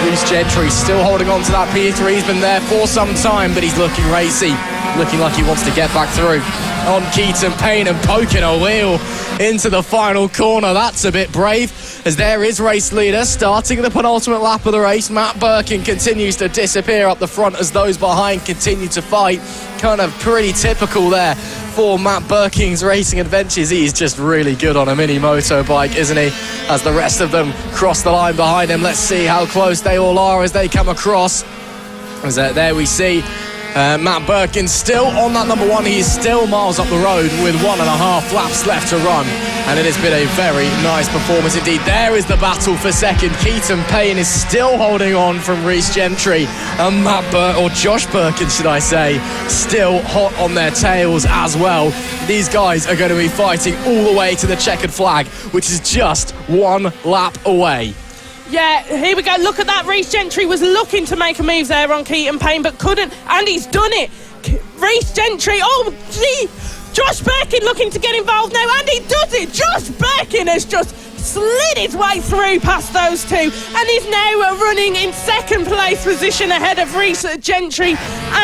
Rhys Gentry still holding on to that P3. He's been there for some time, but he's looking racy, looking like he wants to get back through. On Keaton Payne and poking a wheel into the final corner. That's a bit brave, as there is race leader starting the penultimate lap of the race. Matt Birkin continues to disappear up the front as those behind continue to fight. Kind of pretty typical there for Matt Birkin's racing adventures. He's just really good on a mini motorbike, isn't he? As the rest of them cross the line behind him. Let's see how close they all are as they come across. As there we see Matt Birkin still on that number 1. He is still miles up the road with 1.5 laps left to run, and it has been a very nice performance indeed. There is the battle for second. Keaton Payne is still holding on from Rhys Gentry, and Josh Birkin, should I say, still hot on their tails as well. These guys are going to be fighting all the way to the checkered flag, which is just 1 lap away. Yeah, here we go. Look at that. Rhys Gentry was looking to make a move there on Keaton Payne, but couldn't, and he's done it. Rhys Gentry, oh gee, Josh Birkin looking to get involved now, and he does it. Josh Birkin has just slid his way through past those two, and is now running in second place position ahead of Rhys Gentry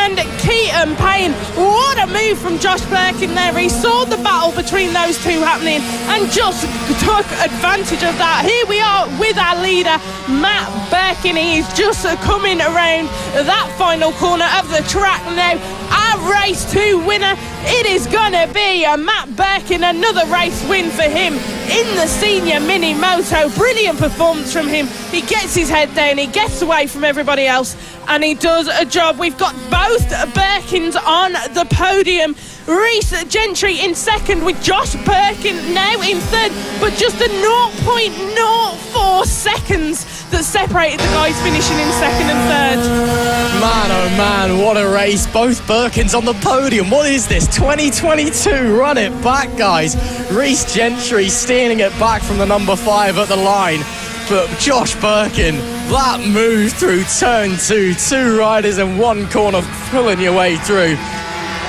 and Keaton Payne. What a move from Josh Birkin there. He saw the battle between those two happening and just took advantage of that. Here we are with our leader, Matt Birkin. He's just coming around that final corner of the track now. Our race 2 winner, it is gonna be Matt Birkin. Another race win for him in the senior mini moto. Brilliant performance from him. He gets his head down, he gets away from everybody else, and he does a job. We've got both Birkins on the podium. Rhys Gentry in second with Josh Birkin now in third, but just a 0.04 seconds that separated the guys finishing in second and third. Man, oh man, what a race. Both Birkins on the podium. What is this, 2022? Run it back, guys. Rhys Gentry stealing it back from the number 5 at the line. But Josh Birkin, that move through turn 2, 2 riders in one corner pulling your way through.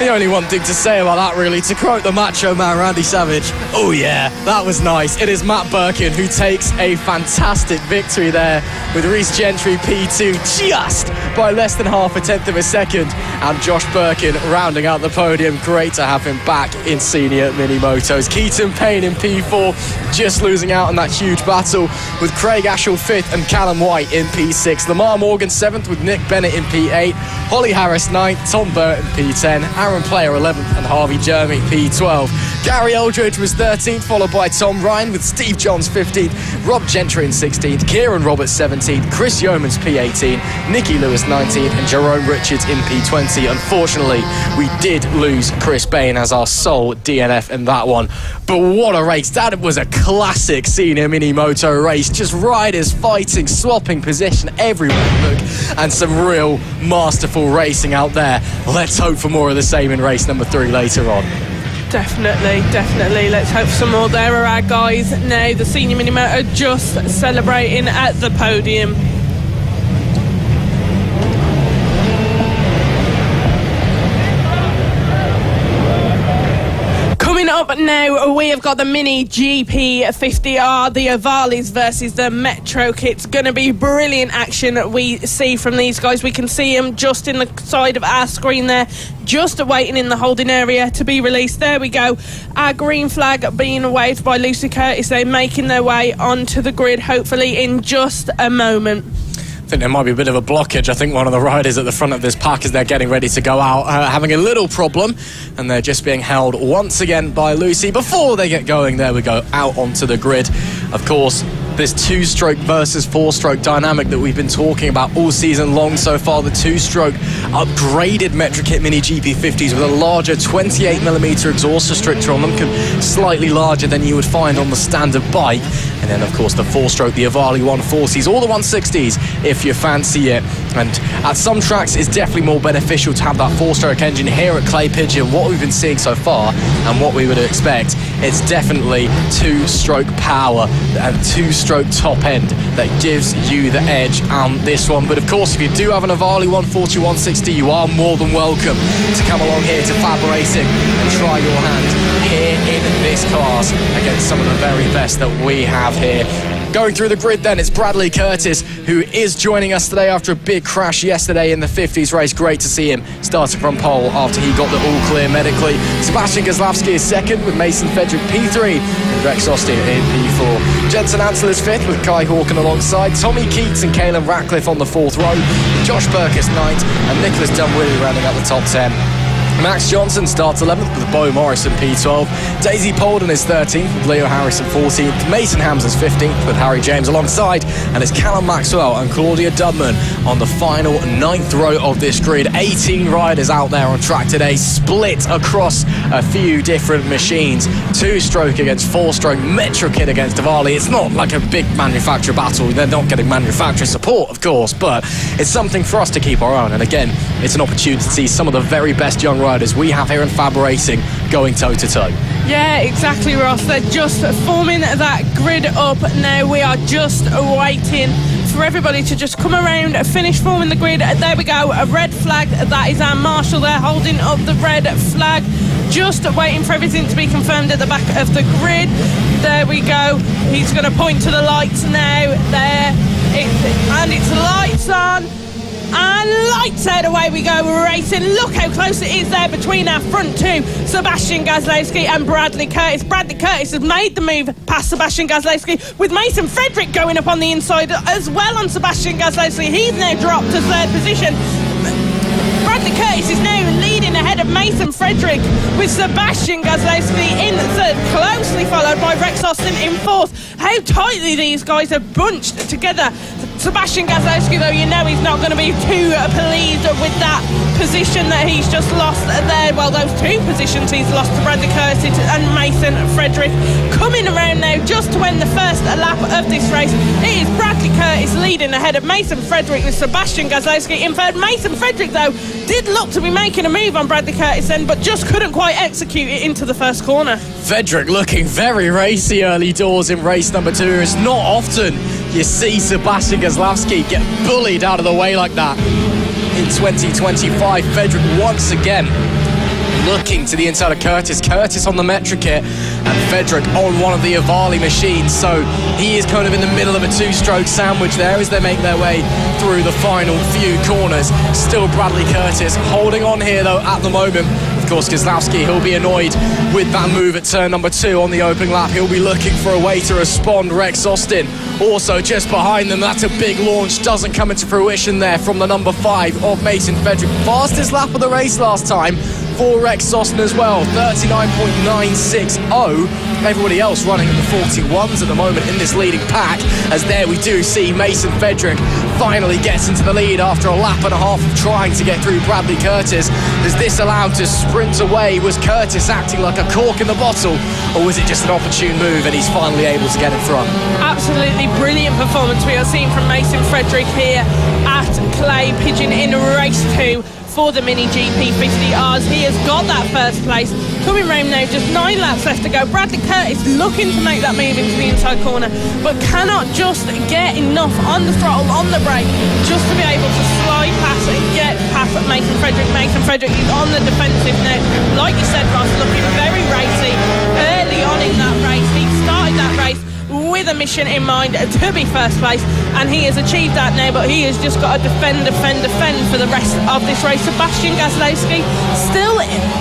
The only one thing to say about that, really, to quote the Macho Man Randy Savage, oh yeah, that was nice. It is Matt Birkin who takes a fantastic victory there with Rhys Gentry P2 just by less than half a tenth of a second, and Josh Birkin rounding out the podium. Great to have him back in senior mini motos. Keaton Payne in P4 just losing out in that huge battle with Craig Ashall 5th and Callum White in P6. Lamar Morgan 7th with Nick Bennett in P8, Holly Harris 9th, Tom Burton P10, Aaron Player 11th and Harvey Jeremy P12. Gary Eldridge was 13th, followed by Tom Ryan with Steve Johns 15th, Rob Gentry in 16th, Kieran Roberts 17th, Chris Yeomans P18, Nicky Lewis 19th and Jerome Richards in P20. Unfortunately, we did lose Chris Bain as our sole DNF in that one. But what a race. That was a classic senior mini moto race. Just riders fighting, swapping position everywhere, look, and some real masterful racing out there. Let's hope for more of the same in race number 3 later on. Definitely. Let's hope for some more. There are our guys now. The senior mini moto just celebrating at the podium. Coming up now, we have got the Mini GP50R, the Avalis versus the Metro kits. Going to be brilliant action we see from these guys. We can see them just in the side of our screen there, just waiting in the holding area to be released. There we go. Our green flag being waved by Lucy Curtis. They're making their way onto the grid, hopefully in just a moment. I think there might be a bit of a blockage. I think one of the riders at the front of this pack, as they're getting ready to go out, having a little problem, and they're just being held once again by Lucy. Before they get going, there we go, out onto the grid. Of course, this 2-stroke versus 4-stroke dynamic that we've been talking about all season long so far. The 2-stroke upgraded Metro Kit Mini GP50s with a larger 28mm exhaust restrictor on them, slightly larger than you would find on the standard bike. And then, of course, the 4-stroke, the Avali 140s, or the 160s if you fancy it. And at some tracks, it's definitely more beneficial to have that 4-stroke engine. Here at Clay Pigeon, what we've been seeing so far and what we would expect, it's definitely 2-stroke power and 2-stroke top end that gives you the edge on this one. But of course, if you do have an Avali 140, 160, you are more than welcome to come along here to FAB-Racing and try your hand here in this class against some of the very best that we have here. Going through the grid then, it's Bradley Curtis, who is joining us today after a big crash yesterday in the 50s race. Great to see him starting from pole after he got the all clear medically. Sebastian Goslavsky is second with Mason Fedrick P3 and Rex Austin in P4. Jensen Ansel is fifth with Kai Hawken alongside. Tommy Keats and Caelan Ratcliffe on the 4th row. Josh Burkus 9th and Nicholas Dunwoody rounding out the top 10. Max Johnson starts 11th with Bo Morrison P12. Daisy Polden is 13th with Leo Harrison 14th. Mason Hams is 15th with Harry James alongside. And it's Callum Maxwell and Claudia Dudman on the final 9th row of this grid. 18 riders out there on track today, split across a few different machines. 2-stroke against 4-stroke, Metro Kit against Avali. It's not like a big manufacturer battle. They're not getting manufacturer support, of course, but it's something for us to keep our own. And again, it's an opportunity to see some of the very best young riders we have here in FAB-Racing going toe-to-toe. Yeah, exactly, Ross. They're just forming that grid up now. We are just waiting for everybody to just come around, finish forming the grid. There we go, a red flag. That is our marshal there holding up the red flag. just waiting for everything to be confirmed at the back of the grid. There we go. He's going to point to the lights now. There. And it's lights on. And lights out, away we go, we're racing. Look how close it is there between our front two, Sebastian Gazlowski and Bradley Curtis. Bradley Curtis has made the move past Sebastian Gazlowski, with Mason Frederick going up on the inside as well on Sebastian Gazlowski. He's now dropped to third position. Bradley Curtis is now leading ahead of Mason Frederick, with Sebastian Gazlowski in third, closely followed by Rex Austin in fourth. How tightly these guys are bunched together. Sebastian Gazlowski, though, you know he's not going to be too pleased with that position that he's just lost there. Well, those two positions he's lost to Bradley Curtis and Mason Frederick. Coming around now just to end the first lap of this race, it is Bradley Curtis leading ahead of Mason Frederick, with Sebastian Gazlowski in third. Mason Frederick, though, did look to be making a move on Bradley Curtis then, but just couldn't quite execute it into the first corner. Frederick looking very racy early doors in race number 2. It's not often you see Sebastian Gazlowski get bullied out of the way like that. In 2025, Frederick once again looking to the inside of Curtis. Curtis on the metric kit and Frederick on one of the Avali machines. So he is kind of in the middle of a two-stroke sandwich there as they make their way through the final few corners. Still Bradley Curtis holding on here though at the moment. Of course, Gazlowski, he'll be annoyed with that move at turn number 2 on the opening lap. He'll be looking for a way to respond. Rex Austin also just behind them. That's a big launch. Doesn't come into fruition there from the number 5 of Mason Frederick. Fastest lap of the race last time for Rex Austin as well, 39.960. Everybody else running in the 41s at the moment in this leading pack, as there we do see Mason Frederick finally gets into the lead after a lap and a half of trying to get through Bradley Curtis. Is this allowed to sprint away? Was Curtis acting like a cork in the bottle, or was it just an opportune move and he's finally able to get in front? Absolutely brilliant performance we are seeing from Mason Frederick here at Clay Pigeon in race 2 for the Mini GP 50Rs. He has got that first place. Coming round now, just 9 laps left to go. Bradley Curtis looking to make that move into the inside corner, but cannot just get enough on the throttle, on the brake, just to be able to slide past and get past Mason Frederick. Mason Frederick is on the defensive now. Like you said, Ross, looking very racy early on in that race. He started that race with a mission in mind to be first place, and he has achieved that now, but he has just got to defend for the rest of this race. Sebastian Gazlowski still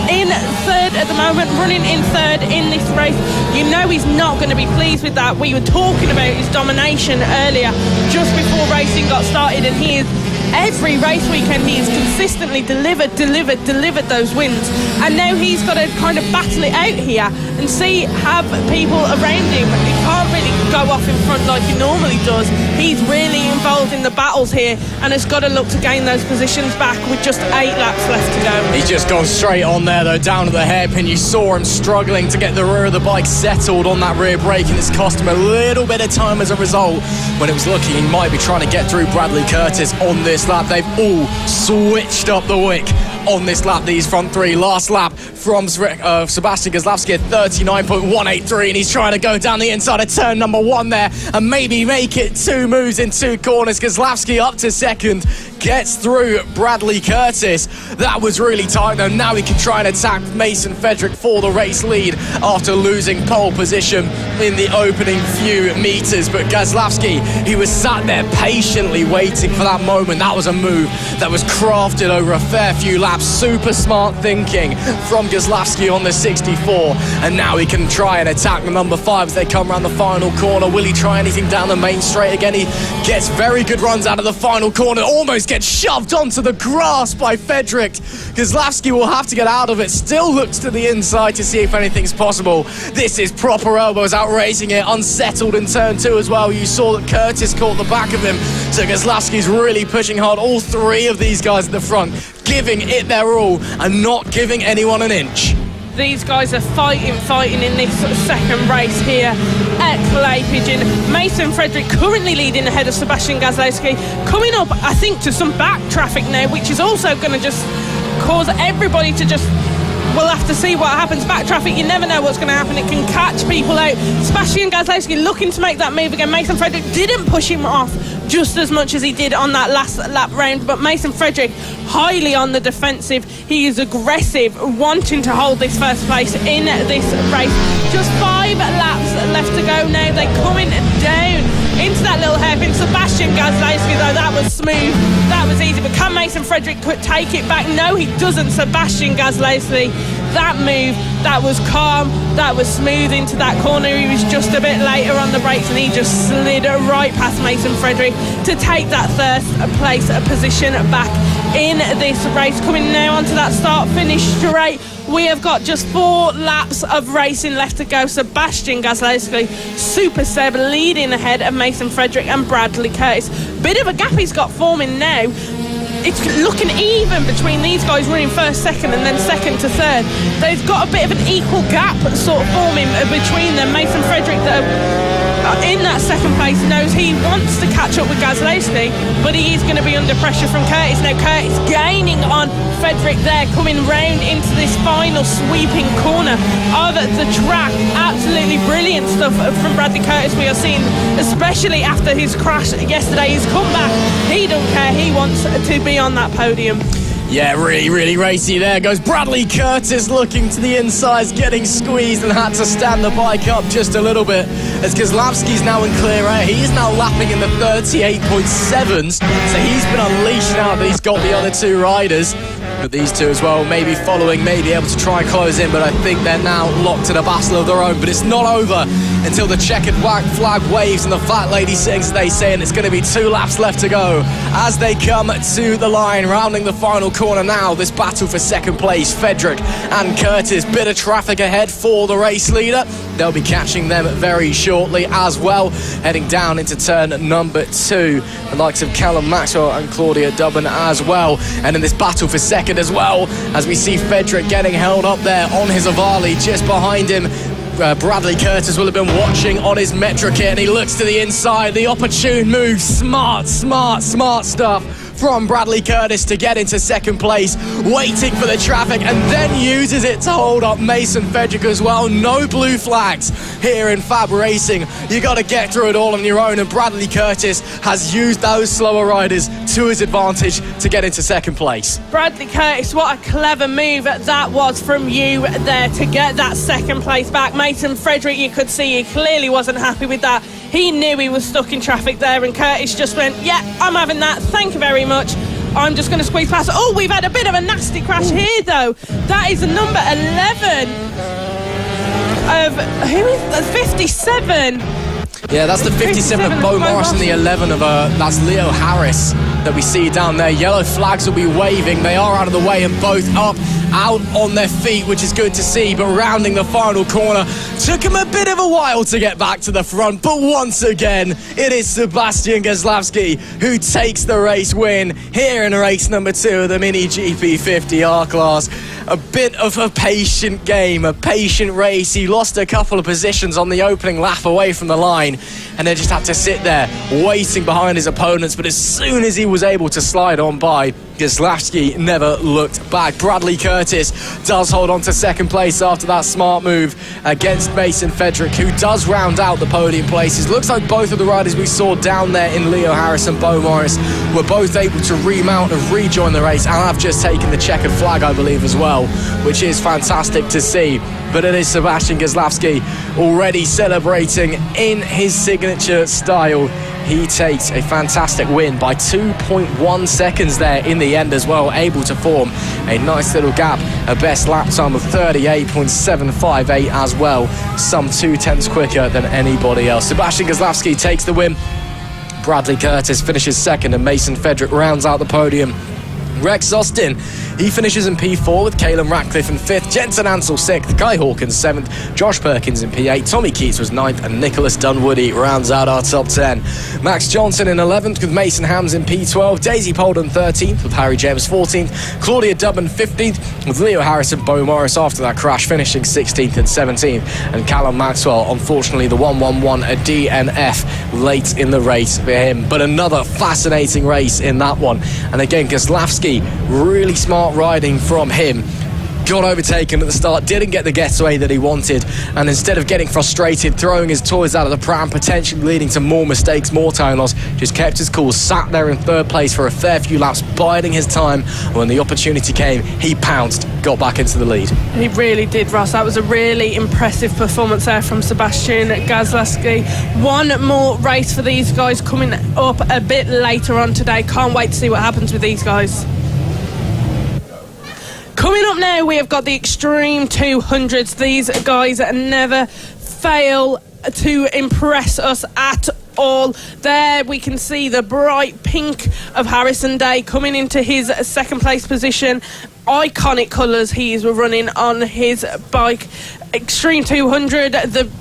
in third at the moment, running in third in this race. You know he's not going to be pleased with that. We were talking about his domination earlier just before racing got started, and he is every race weekend he has consistently delivered those wins, and now he's got to kind of battle it out here and have people around him. He can't really go off in front like he normally does. He's really involved in the battles here and has got to look to gain those positions back with just 8 laps left to go. He's just gone straight on there though, down to the hairpin. You saw him struggling to get the rear of the bike settled on that rear brake, and it's cost him a little bit of time as a result. When it was looking he might be trying to get through Bradley Curtis on this lap. They've all switched up the wick on this lap, these front 3. Last lap from Sebastian Gazlowski at 39.183, and he's trying to go down the inside of turn number 1 there and maybe make it 2 moves in 2 corners. Gazlowski up to second, gets through Bradley Curtis. That was really tight though. Now he can try and attack Mason Frederick for the race lead after losing pole position in the opening few meters. But Gazlowski, he was sat there patiently waiting for that moment. That was a move that was crafted over a fair few laps. Super smart thinking from Gazlowski on the 64, and now he can try and attack the number 5 as they come around the final corner. Will he try anything down the main straight again? He gets very good runs out of the final corner, almost gets shoved onto the grass by Frederick. Gazlowski will have to get out of it, still looks to the inside to see if anything's possible. This is proper elbows out racing it, unsettled in turn 2 as well. You saw that Curtis caught the back of him, so Gazlowski's really pushing hard. All 3 of these guys at the front giving it their all and not giving anyone an inch. These guys are fighting in this second race here at Clay Pigeon. Mason Frederick currently leading ahead of Sebastian Gazlowski, coming up I think to some back traffic now, which is also going to just cause everybody to just we'll have to see what happens. Back traffic, you never know what's going to happen. It can catch people out. Sebastian Gazlowski looking to make that move again. Mason Frederick didn't push him off just as much as he did on that last lap round, but Mason Frederick highly on the defensive. He is aggressive, wanting to hold this first place in this race. Just 5 laps left to go now. They're coming down into that little hairpin. Sebastian Gazlowski, though, that was smooth, that was easy, but can Mason Frederick take it back? No, he doesn't. Sebastian Gazlowski, that move, that was calm, that was smooth into that corner. He was just a bit later on the brakes and he just slid right past Mason Frederick to take that first place position back in this race. Coming now onto that start-finish straight, we have got just 4 laps of racing left to go. Sebastian Gazlowski, Super Seb, leading ahead of Mason Frederick and Bradley Curtis. Bit of a gap he's got forming now. It's looking even between these guys running first, second, and then second to third. They've got a bit of an equal gap sort of forming between them. Mason Frederick, in that second place, knows he wants to catch up with Gazlowski, but he is going to be under pressure from Curtis. Now Curtis gaining on Frederick there, coming round into this final sweeping corner of the track. Absolutely brilliant stuff from Bradley Curtis we are seeing, especially after his crash yesterday. He's come back, he don't care, he wants to be on that podium. Yeah, really racy there goes Bradley Curtis, looking to the insides, getting squeezed and had to stand the bike up just a little bit as Gazlowski's now in clear air. He is now lapping in the 38.7s, so he's been unleashed now that he's got the other 2 riders. But these 2 as well, maybe following, maybe able to try and close in, but I think they're now locked in a battle of their own. But it's not over until the checkered flag waves and the fat lady sings, they say, and it's going to be 2 laps left to go as they come to the line, rounding the final corner now. This battle for second place, Frederick and Curtis. Bit of traffic ahead for the race leader. They'll be catching them very shortly as well, heading down into turn number 2. The likes of Callum Maxwell and Claudia Dubban as well. And in this battle for second as well, as we see Frederick getting held up there on his Avali, just behind him. Bradley Curtis will have been watching on his Metro kit, and he looks to the inside. The opportune move, smart stuff from Bradley Curtis to get into second place, waiting for the traffic, and then uses it to hold up Mason Frederick as well. No blue flags here in FAB-Racing. You got to get through it all on your own, and Bradley Curtis has used those slower riders to his advantage to get into second place. Bradley Curtis, what a clever move that was from you there to get that second place back. Mason Frederick, you could see he clearly wasn't happy with that. He knew he was stuck in traffic there, and Curtis just went, yeah, I'm having that, thank you very much. I'm just going to squeeze past. Oh, we've had a bit of a nasty crash here, though. That is the number 11 of, who is that, 57? Yeah, that's the 57 of Bo Morris and the 11 of, that's Leo Harris that we see down there. Yellow flags will be waving. They are out of the way and both up, out on their feet, which is good to see. But rounding the final corner, took him a bit of a while to get back to the front. But once again, it is Sebastian Gazlowski who takes the race win here in race number 2 of the Mini GP 50R class. A bit of a patient game, a patient race. He lost a couple of positions on the opening lap away from the line, and then just had to sit there waiting behind his opponents. But as soon as he was able to slide on by, Gazlowski never looked back. Bradley Curtis does hold on to second place after that smart move against Mason Frederick, who does round out the podium places. Looks like both of the riders we saw down there in Leo Harris and Bo Morris were both able to remount and rejoin the race, and have just taken the checkered flag, I believe, as well, which is fantastic to see. But it is Sebastian Gazlowski already celebrating in his signature style. He takes a fantastic win by 2.1 seconds there in the end as well, able to form a nice little gap, a best lap time of 38.758 as well, some 0.2 quicker than anybody else. Sebastian Gazlowski takes the win. Bradley Curtis finishes second, and Mason Frederick rounds out the podium. Rex Austin, he finishes in P4 with Caelan Ratcliffe in 5th, Jensen Ansell 6th, Kai Hawkins 7th, Josh Perkins in P8, Tommy Keats was 9th, and Nicholas Dunwoody rounds out our top 10. Max Johnson in 11th with Mason Hams in P12, Daisy Polden 13th with Harry James 14th, Claudia Dubban 15th with Leo Harris and Bo Morris after that crash finishing 16th and 17th, and Callum Maxwell, unfortunately the 111 a DNF late in the race for him. But another fascinating race in that one, and again Gazlowski, really smart riding from him. got overtaken at the start, didn't get the getaway that he wanted, and instead of getting frustrated, throwing his toys out of the pram, potentially leading to more mistakes, more time loss, just kept his cool, sat there in third place for a fair few laps, biding his time. When the opportunity came, he pounced, got back into the lead. He really did, Ross. That was a really impressive performance there from Sebastian Gazlaski. One more race for these guys coming up a bit later on today. Can't wait to see what happens with these guys. Coming up now, we have got the Extreme 200s. These guys never fail to impress us at all. There we can see the bright pink of Harrison Day coming into his second place position. Iconic colours he is running on his bike. Extreme 200, the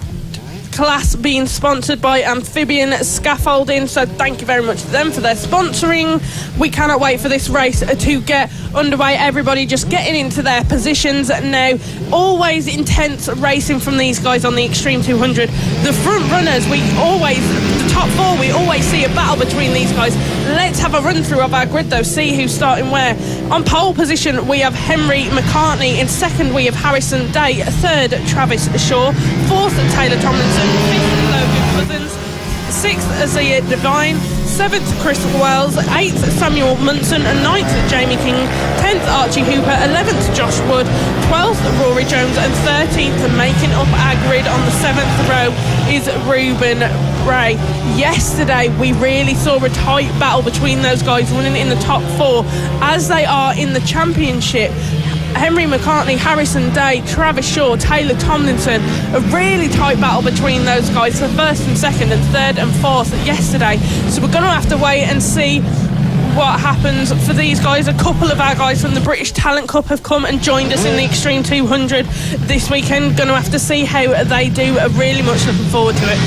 class being sponsored by Amphibian Scaffolding, so thank you very much to them for their sponsoring. We cannot wait for this race to get underway. Everybody just getting into their positions now. Always intense racing from these guys on the Extreme 200. The front runners, the top four, we always see a battle between these guys. Let's have a run through of our grid though, see who's starting where. On pole position we have Henry McCartney, in second we have Harrison Day, third Travis Shaw, fourth Taylor Tomlinson, fifth Logan Cousins, sixth Azia Devine, seventh Chris Wells, eighth Samuel Munson, ninth Jamie King, 10th Archie Hooper, 11th Josh Wood, 12th Rory Jones, and 13th making up our grid on the 7th row is Ruben Bray. Yesterday we really saw a tight battle between those guys running in the top four as they are in the championship. Henry McCartney, Harrison Day, Travis Shaw, Taylor Tomlinson, a really tight battle between those guys for first and second and third and fourth yesterday. So we're going to have to wait and see what happens for these guys. A couple of our guys from the British Talent Cup have come and joined us in the Extreme 200 this weekend. Going to have to see how they do. Really much looking forward to it.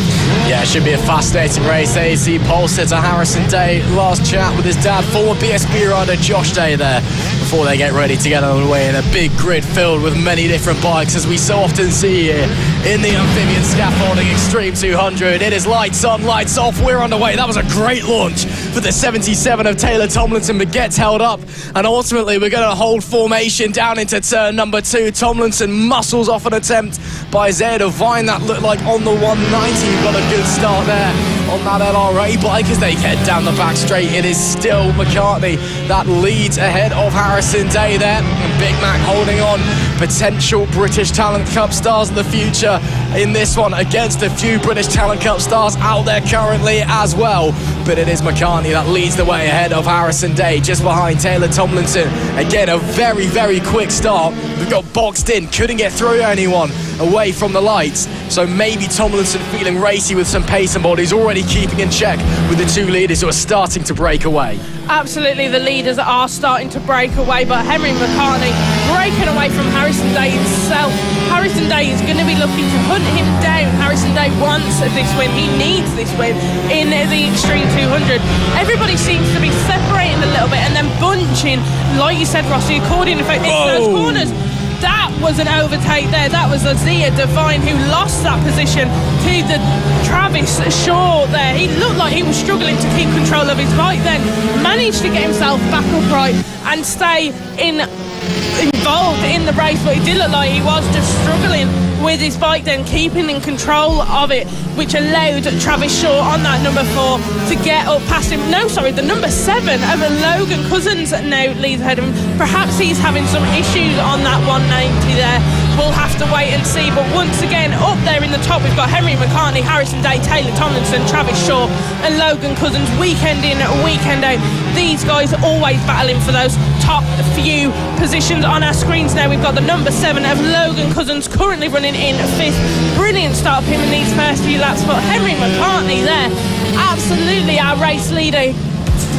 Yeah, it should be a fascinating race. There you see pole sitter Harrison Day, last chat with his dad, former BSB rider Josh Day there, before they get ready to get on the way in a big grid filled with many different bikes, as we so often see here in the Amphibian Scaffolding Extreme 200. It is lights on, lights off, we're on the way. That was a great launch for the 77 of Taylor Tomlinson, but gets held up, and ultimately we're going to hold formation down into turn number 2. Tomlinson muscles off an attempt by Zed Vine that looked like on the 190. Got a good start there on that LRA bike as they get down the back straight. It is still McCartney that leads ahead of Harrison Day there, and Big Mac holding on. Potential British Talent Cup stars in the future in this one, against a few British Talent Cup stars out there currently as well, but it is McCartney that leads the way ahead of Harrison Day, just behind Taylor Tomlinson. Again, a very, very quick start. We got boxed in, couldn't get through anyone away from the lights, so maybe Tomlinson feeling racy with some pace and bodies, already keeping in check with the two leaders who are starting to break away. Absolutely, the leaders are starting to break away, but Henry McCartney breaking away from Harrison Day himself. Harrison Day is going to be looking to hunt him down. Harrison Day wants this win. He needs this win in the Extreme 200. Everybody seems to be separating a little bit and then bunching, like you said, Ross, the accordion effect into those corners. That was an overtake there. That was Azia Devine who lost that position to the Travis Shaw there. He looked like he was struggling to keep control of his bike, then managed to get himself back upright and stay involved in the race, but he did look like he was just struggling with his bike, then keeping in control of it, which allowed Travis Shaw on that number 4 to get up past him. No, sorry, the number 7 of Logan Cousins now leads ahead of him. Perhaps he's having some issues on that 190 there. We'll have to wait and see, but once again up there in the top we've got Henry McCartney, Harrison Day, Taylor Tomlinson, Travis Shaw and Logan Cousins, weekend in, weekend out. These guys always battling for those top few positions. On our screens now we've got the number 7 of Logan Cousins currently running in 5th. Brilliant start of him in these first few laps, but Henry McCartney there, absolutely our race leader,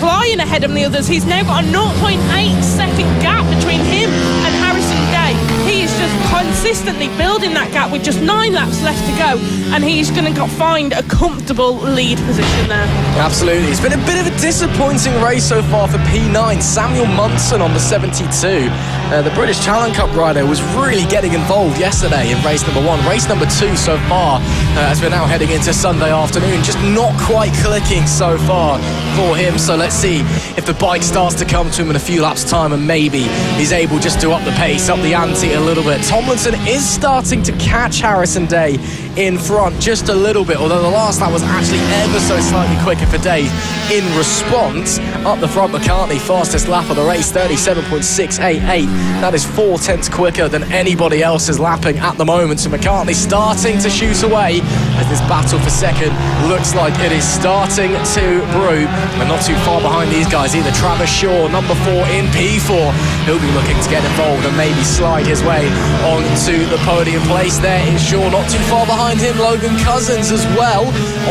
flying ahead of the others. He's now got a 0.8 second gap between him and Harrison Day. He is just consistently building that gap with just 9 laps left to go, and he's going to find a comfortable lead position there. Absolutely. It's been a bit of a disappointing race so far for P9. Samuel Munson on the 72. The British Challenge Cup rider was really getting involved yesterday in race number 1. Race number 2 so far, as we're now heading into Sunday afternoon, just not quite clicking so far for him. So let's see if the bike starts to come to him in a few laps time, and maybe he's able just to up the pace, up the ante a little bit. Tomlinson is starting to catch Harrison Day in front just a little bit, although the last lap was actually ever so slightly quicker for Day in response. Up the front, McCartney, fastest lap of the race, 37.688. That is 4 tenths quicker than anybody else is lapping at the moment. So McCartney starting to shoot away as this battle for second looks like it is starting to brew. And not too far behind these guys either. Travis Shaw, number 4 in P4. He'll be looking to get involved and maybe slide his way onto the podium place. There is Shaw, not too far behind him. Logan Cousins as well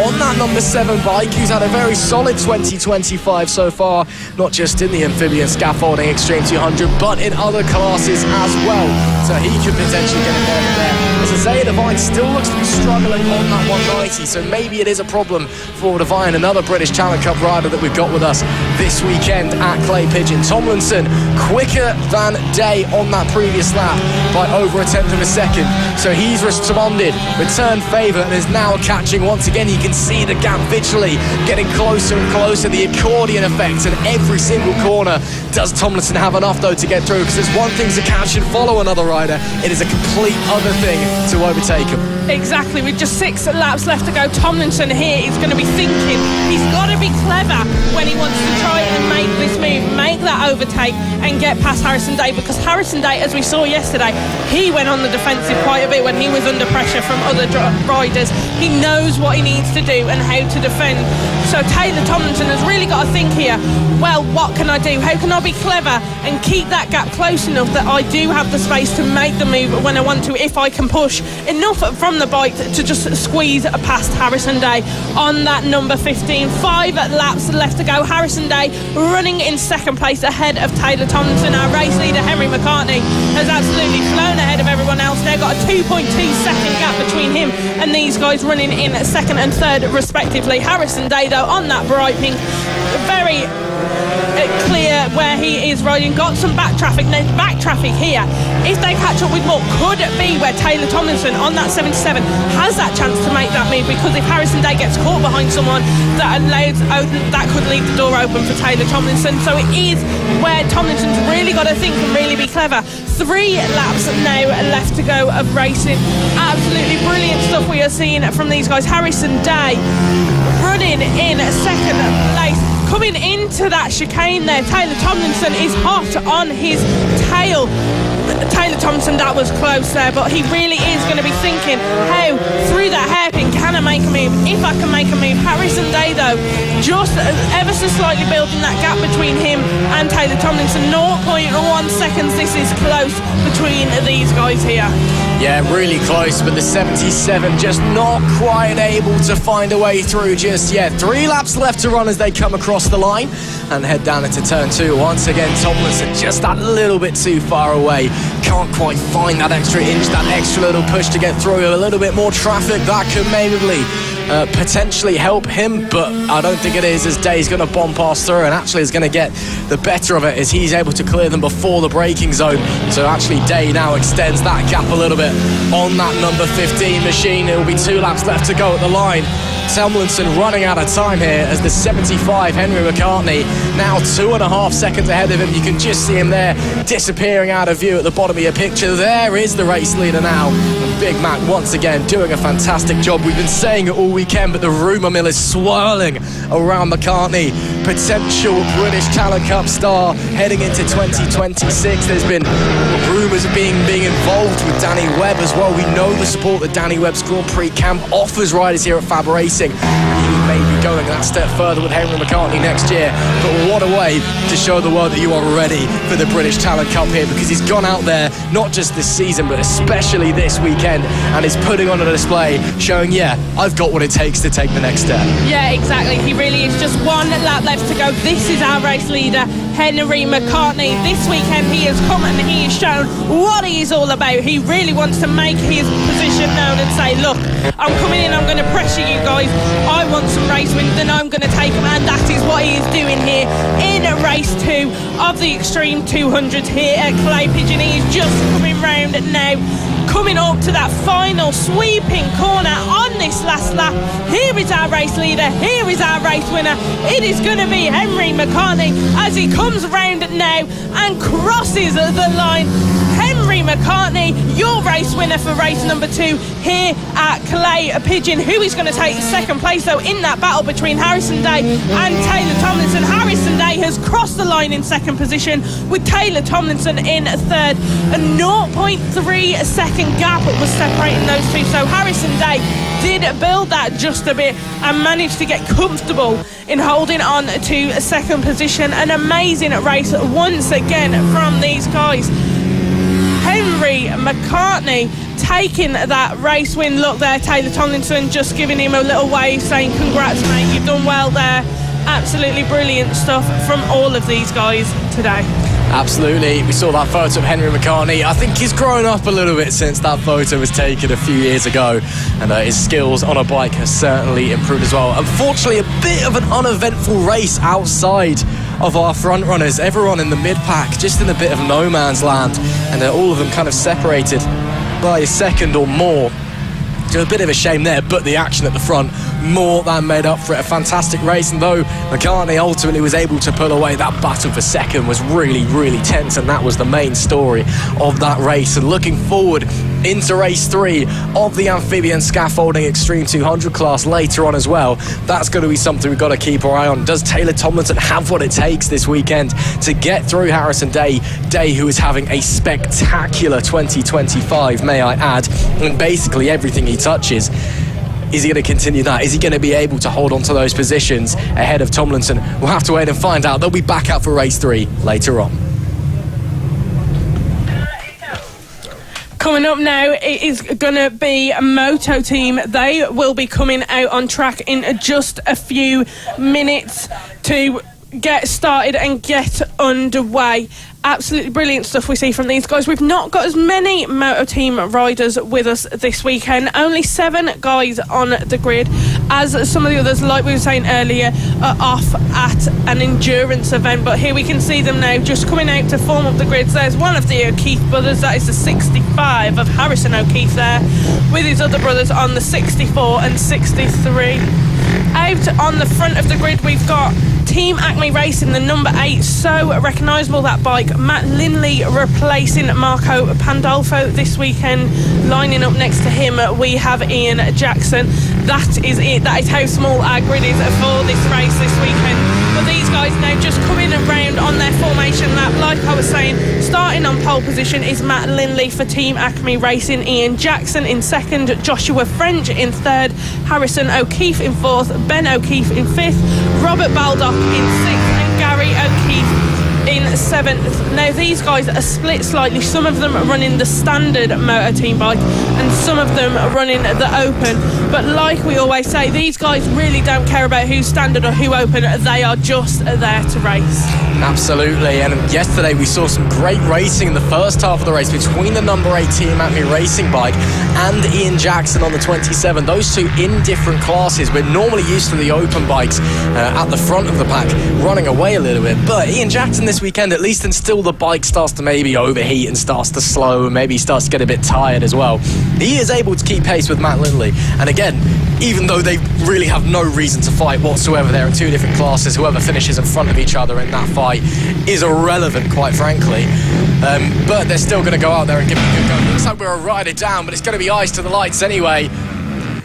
on that number 7 bike, who's had a very solid 2025 so far, not just in the amphibian scaffolding Extreme 200 but in other classes as well, so he could potentially get involved there. As Isaiah Devine still looks to be struggling on that 190, so maybe it is a problem for Devine, another British Challenge Cup rider that we've got with us this weekend at Clay Pigeon. Tomlinson quicker than Day on that previous lap by over a tenth of a second, so he's responded, returned favour, and is now catching once again. You can see the gap visually getting closer and closer, the accordion effect, and every single corner. Does Tomlinson have enough though to get through? Because there's one thing to catch and follow another rider, it is a complete other thing to overtake him. Exactly, with just 6 laps left to go, Tomlinson here is going to be thinking he's got to be clever when he wants to try and make this move, make that overtake and get past Harrison Day, because Harrison Day, as we saw yesterday, he went on the defensive quite a bit when he was under pressure from other riders. He knows what he needs to do and how to defend. So Taylor Tomlinson has really got to think here, well, what can I do? How can I be clever and keep that gap close enough that I do have the space to make the move when I want to, if I can push enough from the bike to just squeeze past Harrison Day on that number 15. 5 laps left to go. Harrison Day running in second place ahead of Taylor Tomlinson. Our race leader Henry McCartney has absolutely flown ahead of everyone else. They've got a 2.2 second gap between him and these guys running in second and third respectively. Harrison Day though on that bright pink, very clear where he is riding, got some back traffic. Now back traffic here, if they catch up with more, could it be where Taylor Tomlinson on that 77 has that chance to make that move? Because if Harrison Day gets caught behind someone, that could leave the door open for Taylor Tomlinson. So it is where Tomlinson's really got to think and really be clever. 3 laps now left to go of racing. Absolutely brilliant stuff we are seeing from these guys. Harrison Day running in second place. Coming into that chicane there, Taylor Tomlinson is hot on his tail. Taylor Tomlinson, that was close there, but he really is going to be thinking, how through that hairpin can I make a move? If I can make a move. Harrison Day though, just ever so slightly building that gap between him and Taylor Tomlinson. 0.1 seconds, this is close between these guys here. Yeah, really close, but the 77 just not quite able to find a way through just yet. 3 laps left to run as they come across the line and head down into turn 2. Once again, Tomlinson just that little bit too far away. Can't quite find that extra inch, that extra little push to get through. A little bit more traffic, that could maybe potentially help him, but I don't think it is, as Day's going to bomb past through and actually is going to get the better of it as he's able to clear them before the braking zone. So actually Day now extends that gap a little bit on that number 15 machine. It will be 2 laps left to go at the line. Tomlinson running out of time here as the 75 Henry McCartney now 2.5 seconds ahead of him. You can just see him there disappearing out of view at the bottom of your picture. There is the race leader now. And Big Mac once again doing a fantastic job. We've been saying it all weekend, but the rumour mill is swirling around McCartney. Potential British Challenge Cup star heading into 2026. There's been rumours of being involved with Danny Webb as well. We know the support that Danny Webb's Grand Prix camp offers riders here at FAB-Racing. And he may be going that step further with Henry McCartney next year. But what a way to show the world that you are ready for the British Challenge Cup here, because he's gone out there not just this season but especially this weekend and is putting on a display showing, yeah, I've got what it takes to take the next step. Yeah, exactly. He really is. Just 1 lap left to go. This is our race leader. Henry McCartney. This weekend he has come and he has shown what he is all about. He really wants to make his position known and say, look, I'm coming in, I'm going to pressure you guys, I want some race wins and I'm going to take them, and that is what he is doing here in race 2 of the Extreme 200s here at Clay Pigeon. He is just coming round now, coming up to that final sweeping corner on this last lap. Here is our race leader, here is our race winner. It is going to be Henry McCartney as he comes round now and crosses the line. Henry McCartney, your race winner for race number 2 here at Clay Pigeon. Who is going to take second place though in that battle between Harrison Day and Taylor Tomlinson? Harrison Day has crossed the line in second position with Taylor Tomlinson in third. A 0.3 second gap was separating those two, so Harrison Day did build that just a bit and managed to get comfortable in holding on to second position. An amazing race once again from these guys. Henry McCartney taking that race win. Look there, Taylor Tomlinson just giving him a little wave saying congrats mate, you've done well there. Absolutely brilliant stuff from all of these guys today. Absolutely, we saw that photo of Henry McCartney. I think he's grown up a little bit since that photo was taken a few years ago, and his skills on a bike have certainly improved as well. Unfortunately, a bit of an uneventful race outside of our front runners. Everyone in the mid-pack just in a bit of no man's land, and all of them kind of separated by a second or more. So a bit of a shame there, but the action at the front more than made up for it. A fantastic race, and though McCartney ultimately was able to pull away, that battle for second was really, really tense, and that was the main story of that race. And looking forward into race 3 of the amphibian scaffolding Extreme 200 class later on as well, that's going to be something we've got to keep our eye on. Does Taylor Tomlinson have what it takes this weekend to get through Harrison Day, who is having a spectacular 2025, may I add, and basically everything he touches? Is he going to continue that? Is he going to be able to hold on to those positions ahead of Tomlinson? We'll have to wait and find out. They'll be back out for race 3 later on. Coming up now, it is going to be a Moto Team. They will be coming out on track in just a few minutes to get started and get underway. Absolutely brilliant stuff we see from these guys. We've not got as many Moto Team riders with us this weekend. Only 7 guys on the grid, as some of the others, like we were saying earlier, are off at an endurance event. But here we can see them now just coming out to form up the grids. There's one of the O'Keefe brothers, that is the 65 of Harrison O'Keefe there, with his other brothers on the 64 and 63. Out on the front of the grid we've got Team Acme Racing, the number 8, so recognisable that bike. Matt Linley replacing Marco Pandolfo this weekend. Lining up next to him we have Ian Jackson. That is it, that is how small our grid is for this race this weekend. But these guys now just coming around on their formation lap. Like I was saying, starting on pole position is Matt Linley for Team Acme Racing, Ian Jackson in second, Joshua French in third, Harrison O'Keefe in fourth, Ben O'Keefe in fifth, Robert Baldock in sixth, and Gary O'Keefe in seventh. Now these guys are split slightly. Some of them are running the standard Moto Team bike and some of them are running the open, but like we always say, these guys really don't care about who's standard or who open. They are just there to race. Absolutely, and yesterday we saw some great racing in the first half of the race between the number 8 Team Acme Racing bike and Ian Jackson on the 27. Those two in different classes. We're normally used to the open bikes at the front of the pack running away a little bit, but Ian Jackson this weekend, at least until the bike starts to maybe overheat and starts to slow and maybe starts to get a bit tired as well, he is able to keep pace with Matt Lindley. And again, even though they really have no reason to fight whatsoever, they're in 2 different classes. Whoever finishes in front of each other in that fight is irrelevant, quite frankly. But they're still going to go out there and give it a good go. It looks like we're a rider down, but it's going to be eyes to the lights anyway.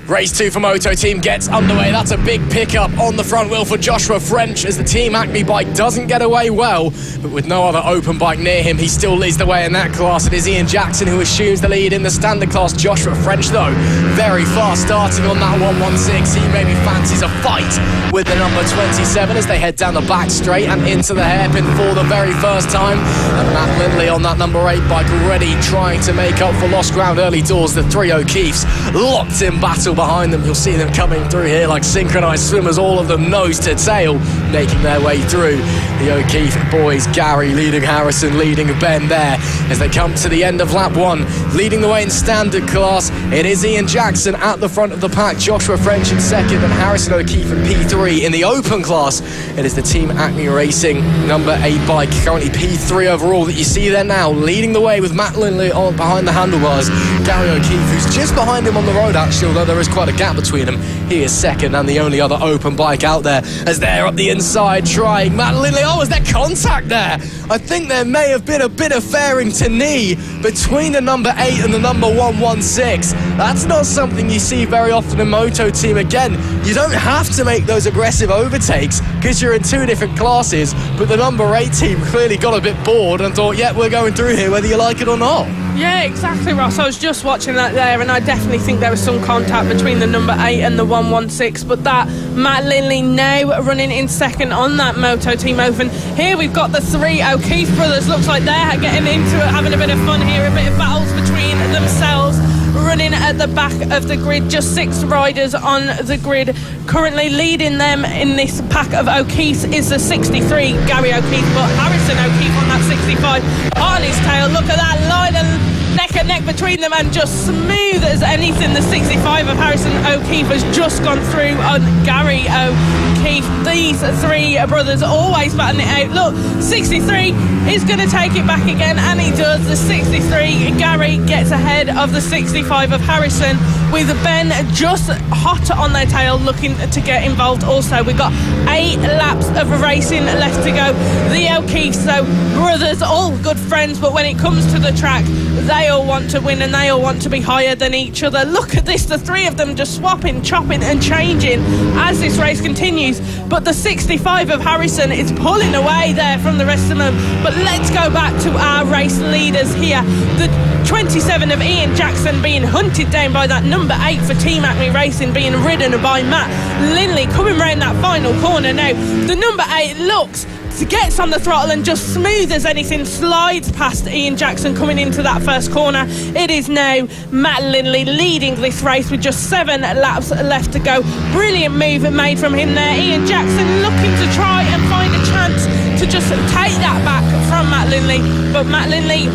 Race 2 for Moto Team gets underway. That's a big pickup on the front wheel for Joshua French as the Team Acme bike doesn't get away well, but with no other open bike near him, he still leads the way in that class. It is Ian Jackson who assumes the lead in the standard class. Joshua French, though, very fast starting on that 116. He maybe fancies a fight with the number 27 as they head down the back straight and into the hairpin for the very first time. And Matt Lindley on that number 8 bike already trying to make up for lost ground early doors. The 3 O'Keefes locked in battle behind them. You'll see them coming through here like synchronized swimmers, all of them nose to tail, making their way through. The O'Keefe boys, Gary leading Harrison, leading Ben there as they come to the end of lap 1. Leading the way in standard class, it is Ian Jackson at the front of the pack, Joshua French in second, and Harrison O'Keefe in P3. In the open class, it is the Team Acme Racing number 8 bike, currently P3 overall, that you see there now, leading the way with Matt Lindley on behind the handlebars. Gary O'Keefe, who's just behind him on the road actually, although there is quite a gap between them. He is second and the only other open bike out there as they're up the inside trying. Matt Lindley, oh, is there contact there? I think there may have been a bit of fairing to knee between the number 8 and the number 116. That's not something you see very often in Moto Team. Again, you don't have to make those aggressive overtakes because you're in 2 different classes, but the number 8 team clearly got a bit bored and thought, yeah, we're going through here whether you like it or not. Yeah, exactly, Ross. I was just watching that there, and I definitely think there was some contact between the number 8 and the 116, but that Matt Lindley now running in second on that Moto Team Open. Here we've got the 3 O'Keefe brothers. Looks like they're getting into it, having a bit of fun here, a bit of battles between themselves. Running at the back of the grid, just 6 riders on the grid. Currently leading them in this pack of O'Keefe's is the 63, Gary O'Keefe, but Harrison O'Keefe on that 65 on his tail. Look at that line and neck and neck between them, and just smooth as anything. The 65 of Harrison O'Keefe has just gone through on Gary O'Keefe. These 3 brothers always battling it out. Look, 63 is going to take it back again, and he does. The 63, Gary, gets ahead of the 65 of Harrison, with Ben just hot on their tail looking to get involved also. We've got 8 laps of racing left to go. The O'Keefes, so brothers, all good friends, but when it comes to the track, they all want to win and they all want to be higher than each other. Look at this, the 3 of them just swapping, chopping and changing as this race continues. But the 65 of Harrison is pulling away there from the rest of them. But let's go back to our race leaders here. The 27 of Ian Jackson being hunted down by that number 8 for Team Acme Racing, being ridden by Matt Lindley, coming round that final corner now. The number 8 looks, gets on the throttle and just smooth as anything slides past Ian Jackson coming into that first corner. It is now Matt Lindley leading this race with just 7 laps left to go. Brilliant move made from him there. Ian Jackson looking to try and find a chance to just take that back from Matt Lindley, but Matt Lindley,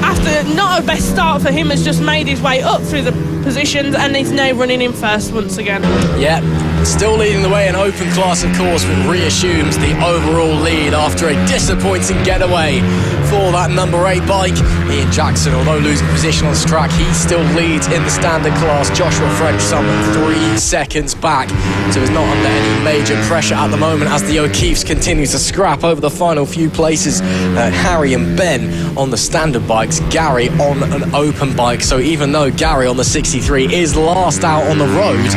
after not a best start for him, has just made his way up through the positions and is now running in first once again. Yeah, still leading the way in open class, of course, but reassumes the overall lead after a disappointing getaway for that number 8 bike. Ian Jackson, although losing position on this track, he still leads in the standard class. Joshua French some 3 seconds back, so he's not under any major pressure at the moment as the O'Keefes continue to scrap over the final few places. Harry and Ben on the standard bikes, Gary on an open bike. So even though Gary on the 63 is last out on the road,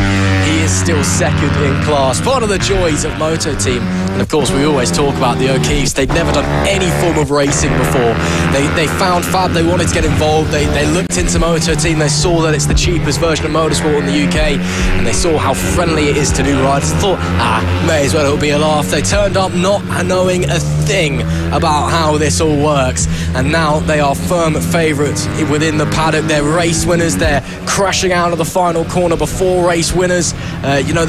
he is still second in class. Part of the joys of Moto Team. And of course, we always talk about the O'Keefes. They'd never done any form of racing before. They found FAB, they wanted to get involved. They looked into Moto Team. They saw that it's the cheapest version of motorsport in the UK, and they saw how friendly it is to new riders. Thought, may as well it'll be a laugh. They turned up not knowing a thing about how this all works, and now they are firm favourites within the paddock. They're race winners. They're crashing out of the final corner before race winners.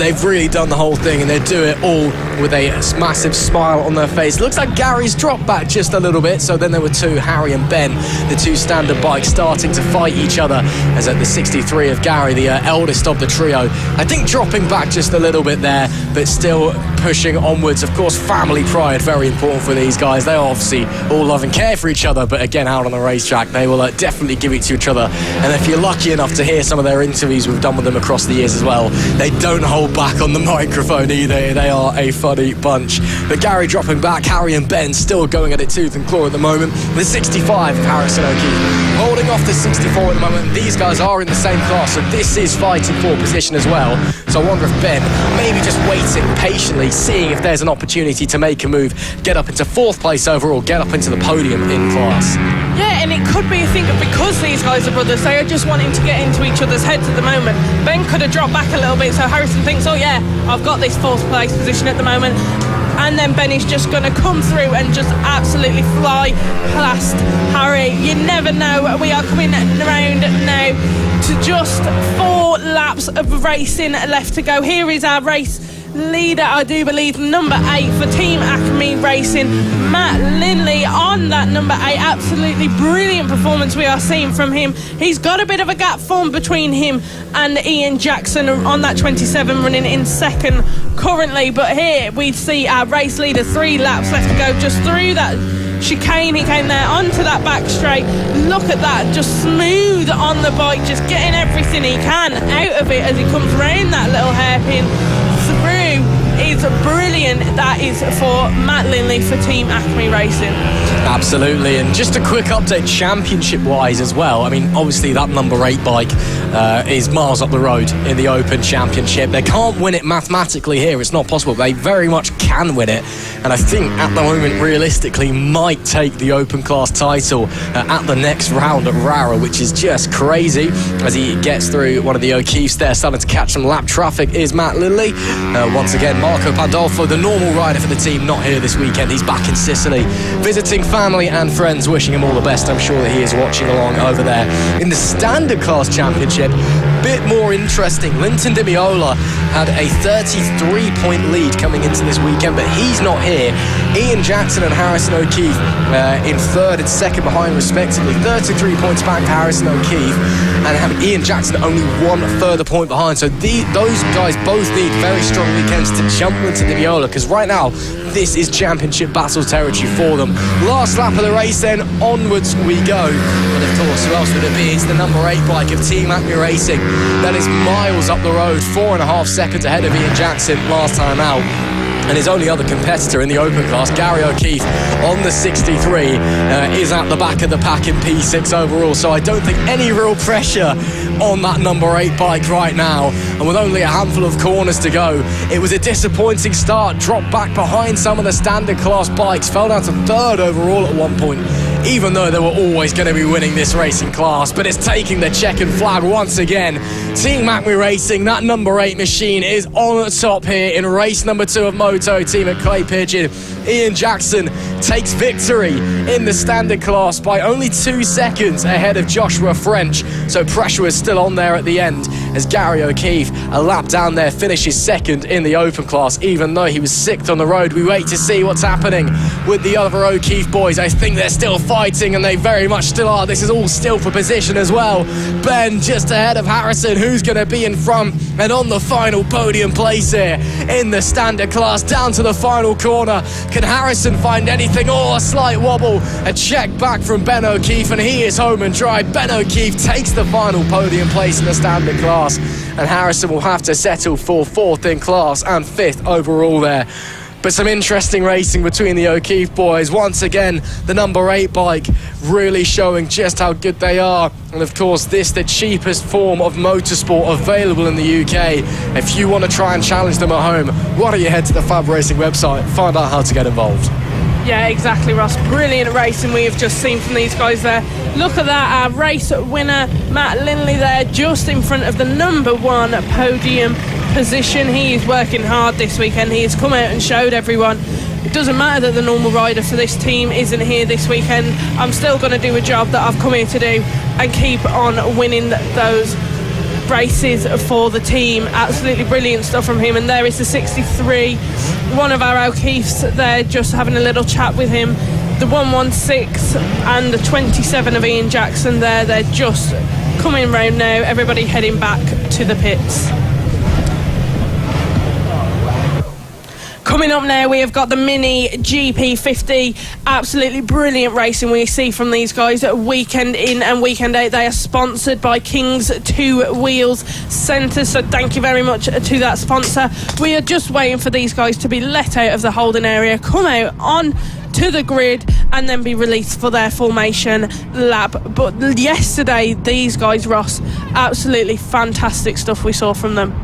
They've really done the whole thing, and they do it all with a massive smile on their face. Looks like Gary's dropped back just a little bit, so then there were 2, Harry and Ben, the 2 standard bikes, starting to fight each other, as at the 63 of Gary, the eldest of the trio, I think dropping back just a little bit there, but still pushing onwards. Of course, family pride, very important for these guys. They obviously all love and care for each other, but again, out on the racetrack, they will definitely give it to each other. And if you're lucky enough to hear some of their interviews we've done with them across the years as well, they don't hold back on the microphone either. They are a funny bunch. But Gary dropping back, Harry and Ben still going at it tooth and claw at the moment. The 65 of Harrison O'Keefe holding off the 64 at the moment. These guys are in the same class, so this is fighting for position as well. So I wonder if Ben maybe just waiting patiently, seeing if there's an opportunity to make a move, get up into 4th place overall, get up into the podium in class. Yeah, and it could be a thing of, because these guys are brothers, they are just wanting to get into each other's heads at the moment. Ben could have dropped back a little bit, so Harrison thinks, oh yeah, I've got this 4th place position at the moment. And then Ben is just going to come through and just absolutely fly past Harry. You never know. We are coming around now just 4 laps of racing left to go. Here is our race leader, I do believe, number 8 for Team Acme Racing, Matt Linley on that number 8. Absolutely brilliant performance we are seeing from him. He's got a bit of a gap formed between him and Ian Jackson on that 27, running in second currently, but here we see our race leader, 3 laps left to go, just through that chicane. He came there onto that back straight. Look at that, just smooth on the bike, just getting everything he can out of it as he comes round that little hairpin through. Is brilliant. That is for Matt Linley for Team Acme Racing. Absolutely, and just a quick update championship wise as well. I mean, obviously that number 8 bike is miles up the road in the Open Championship. They can't win it mathematically here, it's not possible. They very much can win it, and I think at the moment realistically might take the Open class title at the next round at Rara, which is just crazy as he gets through one of the O'Keeffes there. Starting to catch some lap traffic is Matt Linley. Once again, Marco Pandolfo, the normal rider for the team, not here this weekend. He's back in Sicily visiting family and friends, wishing him all the best. I'm sure that he is watching along over there. In the standard class championship, bit more interesting. Linton Di Miola had a 33-point lead coming into this weekend, but he's not here. Ian Jackson and Harrison O'Keefe in third and second behind respectively. 33 points back for Harrison O'Keefe, and have Ian Jackson only 1 further point behind. So those guys both need very strong weekends to jump Linton Di Miola, because right now this is championship battle territory for them. Last lap of the race then, onwards we go. And of course, who else would it be? It's the number 8 bike of Team Acme Racing. That is miles up the road, 4.5 seconds ahead of Ian Jackson last time out. And his only other competitor in the Open class, Gary O'Keefe, on the 63, is at the back of the pack in P6 overall. So I don't think any real pressure on that number 8 bike right now. And with only a handful of corners to go, it was a disappointing start. Dropped back behind some of the standard class bikes, fell down to 3rd overall at one point, even though they were always going to be winning this racing class. But it's taking the checkered flag once again. Team Acme Racing, that number 8 machine is on top here in race number 2 of Moto Team at Clay Pigeon. Ian Jackson takes victory in the standard class by only 2 seconds ahead of Joshua French. So pressure was still on there at the end as Gary O'Keefe, a lap down there, finishes 2nd in the Open class, even though he was 6th on the road. We wait to see what's happening with the other O'Keefe boys. I think they're still fighting, and they very much still are. This is all still for position as well. Ben just ahead of Harrison, who's going to be in front and on the final podium place here in the standard class. Down to the final corner. Can Harrison find anything? A slight wobble. A check back from Ben O'Keefe, and he is home and dry. Ben O'Keefe takes the final podium place in the standard class, and Harrison will have to settle for 4th in class and 5th overall there. But some interesting racing between the O'Keefe boys. Once again, the number 8 bike really showing just how good they are. And of course, this the cheapest form of motorsport available in the UK. If you want to try and challenge them at home, why don't you head to the FAB-Racing website, find out how to get involved. Yeah, exactly, Ross. Brilliant racing we have just seen from these guys there. Look at that, our race winner, Matt Linley there, just in front of the number 1 podium position. He is working hard this weekend. He has come out and showed everyone it doesn't matter that the normal rider for this team isn't here this weekend. I'm still going to do a job that I've come here to do and keep on winning those races for the team. Absolutely brilliant stuff from him. And there is the 63, one of our O'Keeffes there, just having a little chat with him. The 116 and the 27 of Ian Jackson there. They're just coming round now. Everybody heading back to the pits. Coming up now, we have got the Mini GP50. Absolutely brilliant racing we see from these guys weekend in and weekend out. They are sponsored by King's 2 Wheels Centre, so thank you very much to that sponsor. We are just waiting for these guys to be let out of the holding area, come out on to the grid, and then be released for their formation lap. But yesterday, these guys, Ross, absolutely fantastic stuff we saw from them.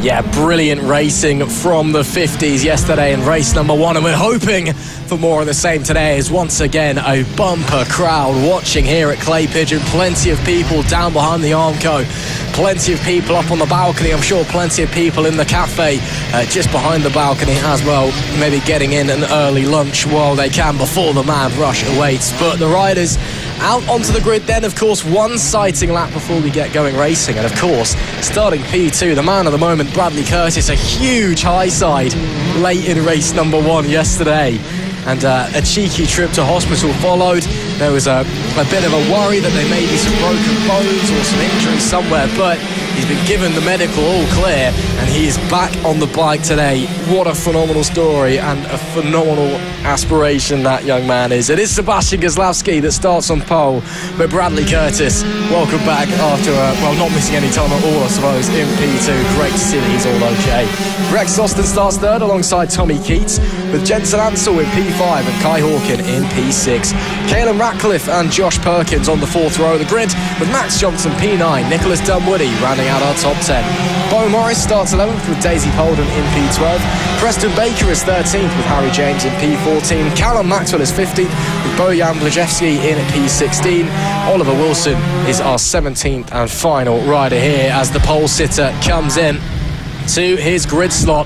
Yeah, brilliant racing from the 50s yesterday in race number 1, and we're hoping for more of the same today. As once again a bumper crowd watching here at Clay Pigeon. Plenty of people down behind the Armco, plenty of people up on the balcony. I'm sure plenty of people in the cafe just behind the balcony as well, maybe getting in an early lunch while they can before the mad rush awaits. But the riders Out onto the grid then, of course, one sighting lap before we get going racing. And of course, starting P2, the man of the moment, Bradley Curtis, a huge high side late in race number 1 yesterday. And a cheeky trip to hospital followed. There was a bit of a worry that there may be some broken bones or some injuries somewhere, but he's been given the medical all clear and he is back on the bike today. What a phenomenal story and a phenomenal aspiration that young man is. It is Sebastian Gazlowski that starts on pole, but Bradley Curtis, welcome back after, not missing any time at all, I suppose, in P2. Great to see that he's all okay. Rex Austin starts third alongside Tommy Keats, with Jensen Ansell in P5 and Kai Hawkin in P6. Caelan Ratcliffe and Josh Perkins on the 4th row of the grid, with Max Johnson P9, Nicholas Dunwoody rounding out our top 10. Bo Morris starts 11th with Daisy Polden in P12. Preston Baker is 13th with Harry James in P14. Callum Maxwell is 15th with Bojan Blajewski in P16. Oliver Wilson is our 17th and final rider here as the pole sitter comes in to his grid slot.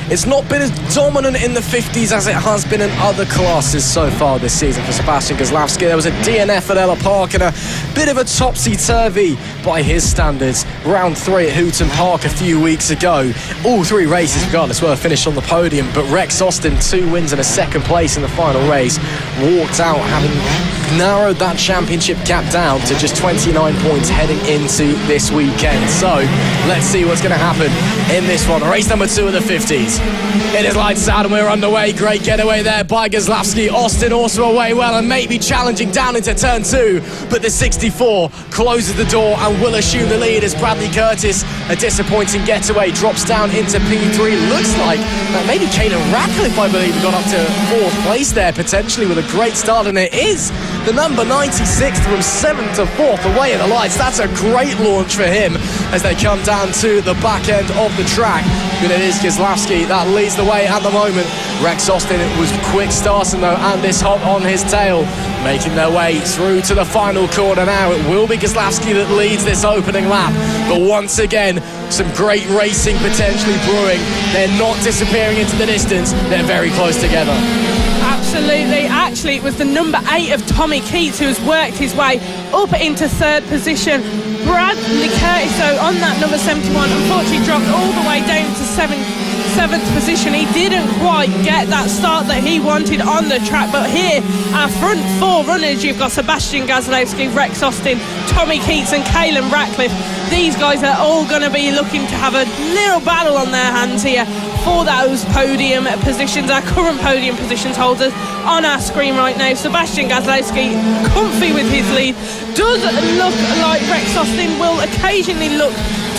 It's not been as dominant in the 50s as it has been in other classes so far this season for Sebastian Gazlowski. There was a DNF at Ella Park and a bit of a topsy-turvy by his standards. Round 3 at Hooton Park a few weeks ago. All 3 races, regardless, were finished on the podium, but Rex Austin, 2 wins and a 2nd place in the final race, walked out having narrowed that championship gap down to just 29 points heading into this weekend. So let's see what's going to happen in this one. Race number 2 of the 50s. It is lights out and we're underway. Great getaway there by Gazlowski. Austin also away well and maybe challenging down into turn 2, but the 64 closes the door and will assume the lead as Bradley Curtis, a disappointing getaway, drops down into P3. Looks like maybe Caelan Ratcliffe, I believe, got up to 4th place there potentially with a great start, and it is the number 96 from 7th to 4th away in the lights. That's a great launch for him as they come down to the back end of the track. But it is Gazlowski that leads the way at the moment. Rex Austin, it was quick starting though, and this hot on his tail, making their way through to the final corner now. It will be Gazlowski that leads this opening lap, but once again, some great racing potentially brewing. They're not disappearing into the distance, they're very close together. Absolutely. Actually, it was the number 8 of Tommy Keats who has worked his way up into 3rd position. Bradley Curtis, so on that number 71, unfortunately dropped all the way down to 7th position. He didn't quite get that start that he wanted on the track, but here, our front 4 runners, you've got Sebastian Gazlowski, Rex Austin, Tommy Keats and Caelan Ratcliffe. These guys are all going to be looking to have a little battle on their hands here for those podium positions, our current podium positions holders on our screen right now. Sebastian Gazlowski comfy with his lead. Does look like Rex Austin will occasionally look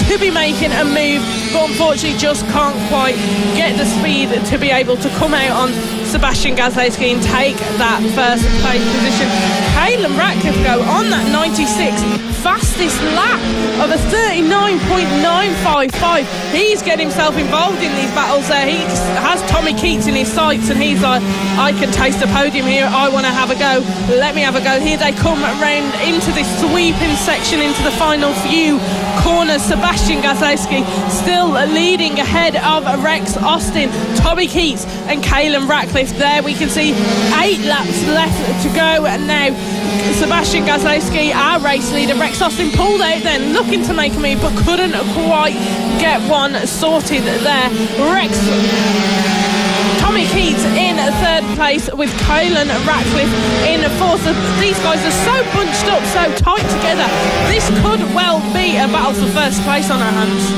to be making a move, but unfortunately just can't quite get the speed to be able to come out on Sebastian Gazlowski and take that 1st place position. Caelan Ratcliffe go on that 96, fastest lap of a 39.955. He's getting himself involved in these battles there. He has Tommy Keats in his sights and he's like, I can taste the podium here, I want to have a go, let me have a go. Here they come round into this sweeping section into the final few corners. Sebastian Gazlowski still leading ahead of Rex Austin, Tommy Keats and Caelan Ratcliffe. There we can see 8 laps left to go, and now Sebastian Gazlowski, our race leader. Rex Austin pulled out then, looking to make a move, but couldn't quite get one sorted there. Tommy Keats in 3rd place with Caelan Ratcliffe in 4th. These guys are so bunched up, so tight together. This could well be a battle for 1st place on our hands.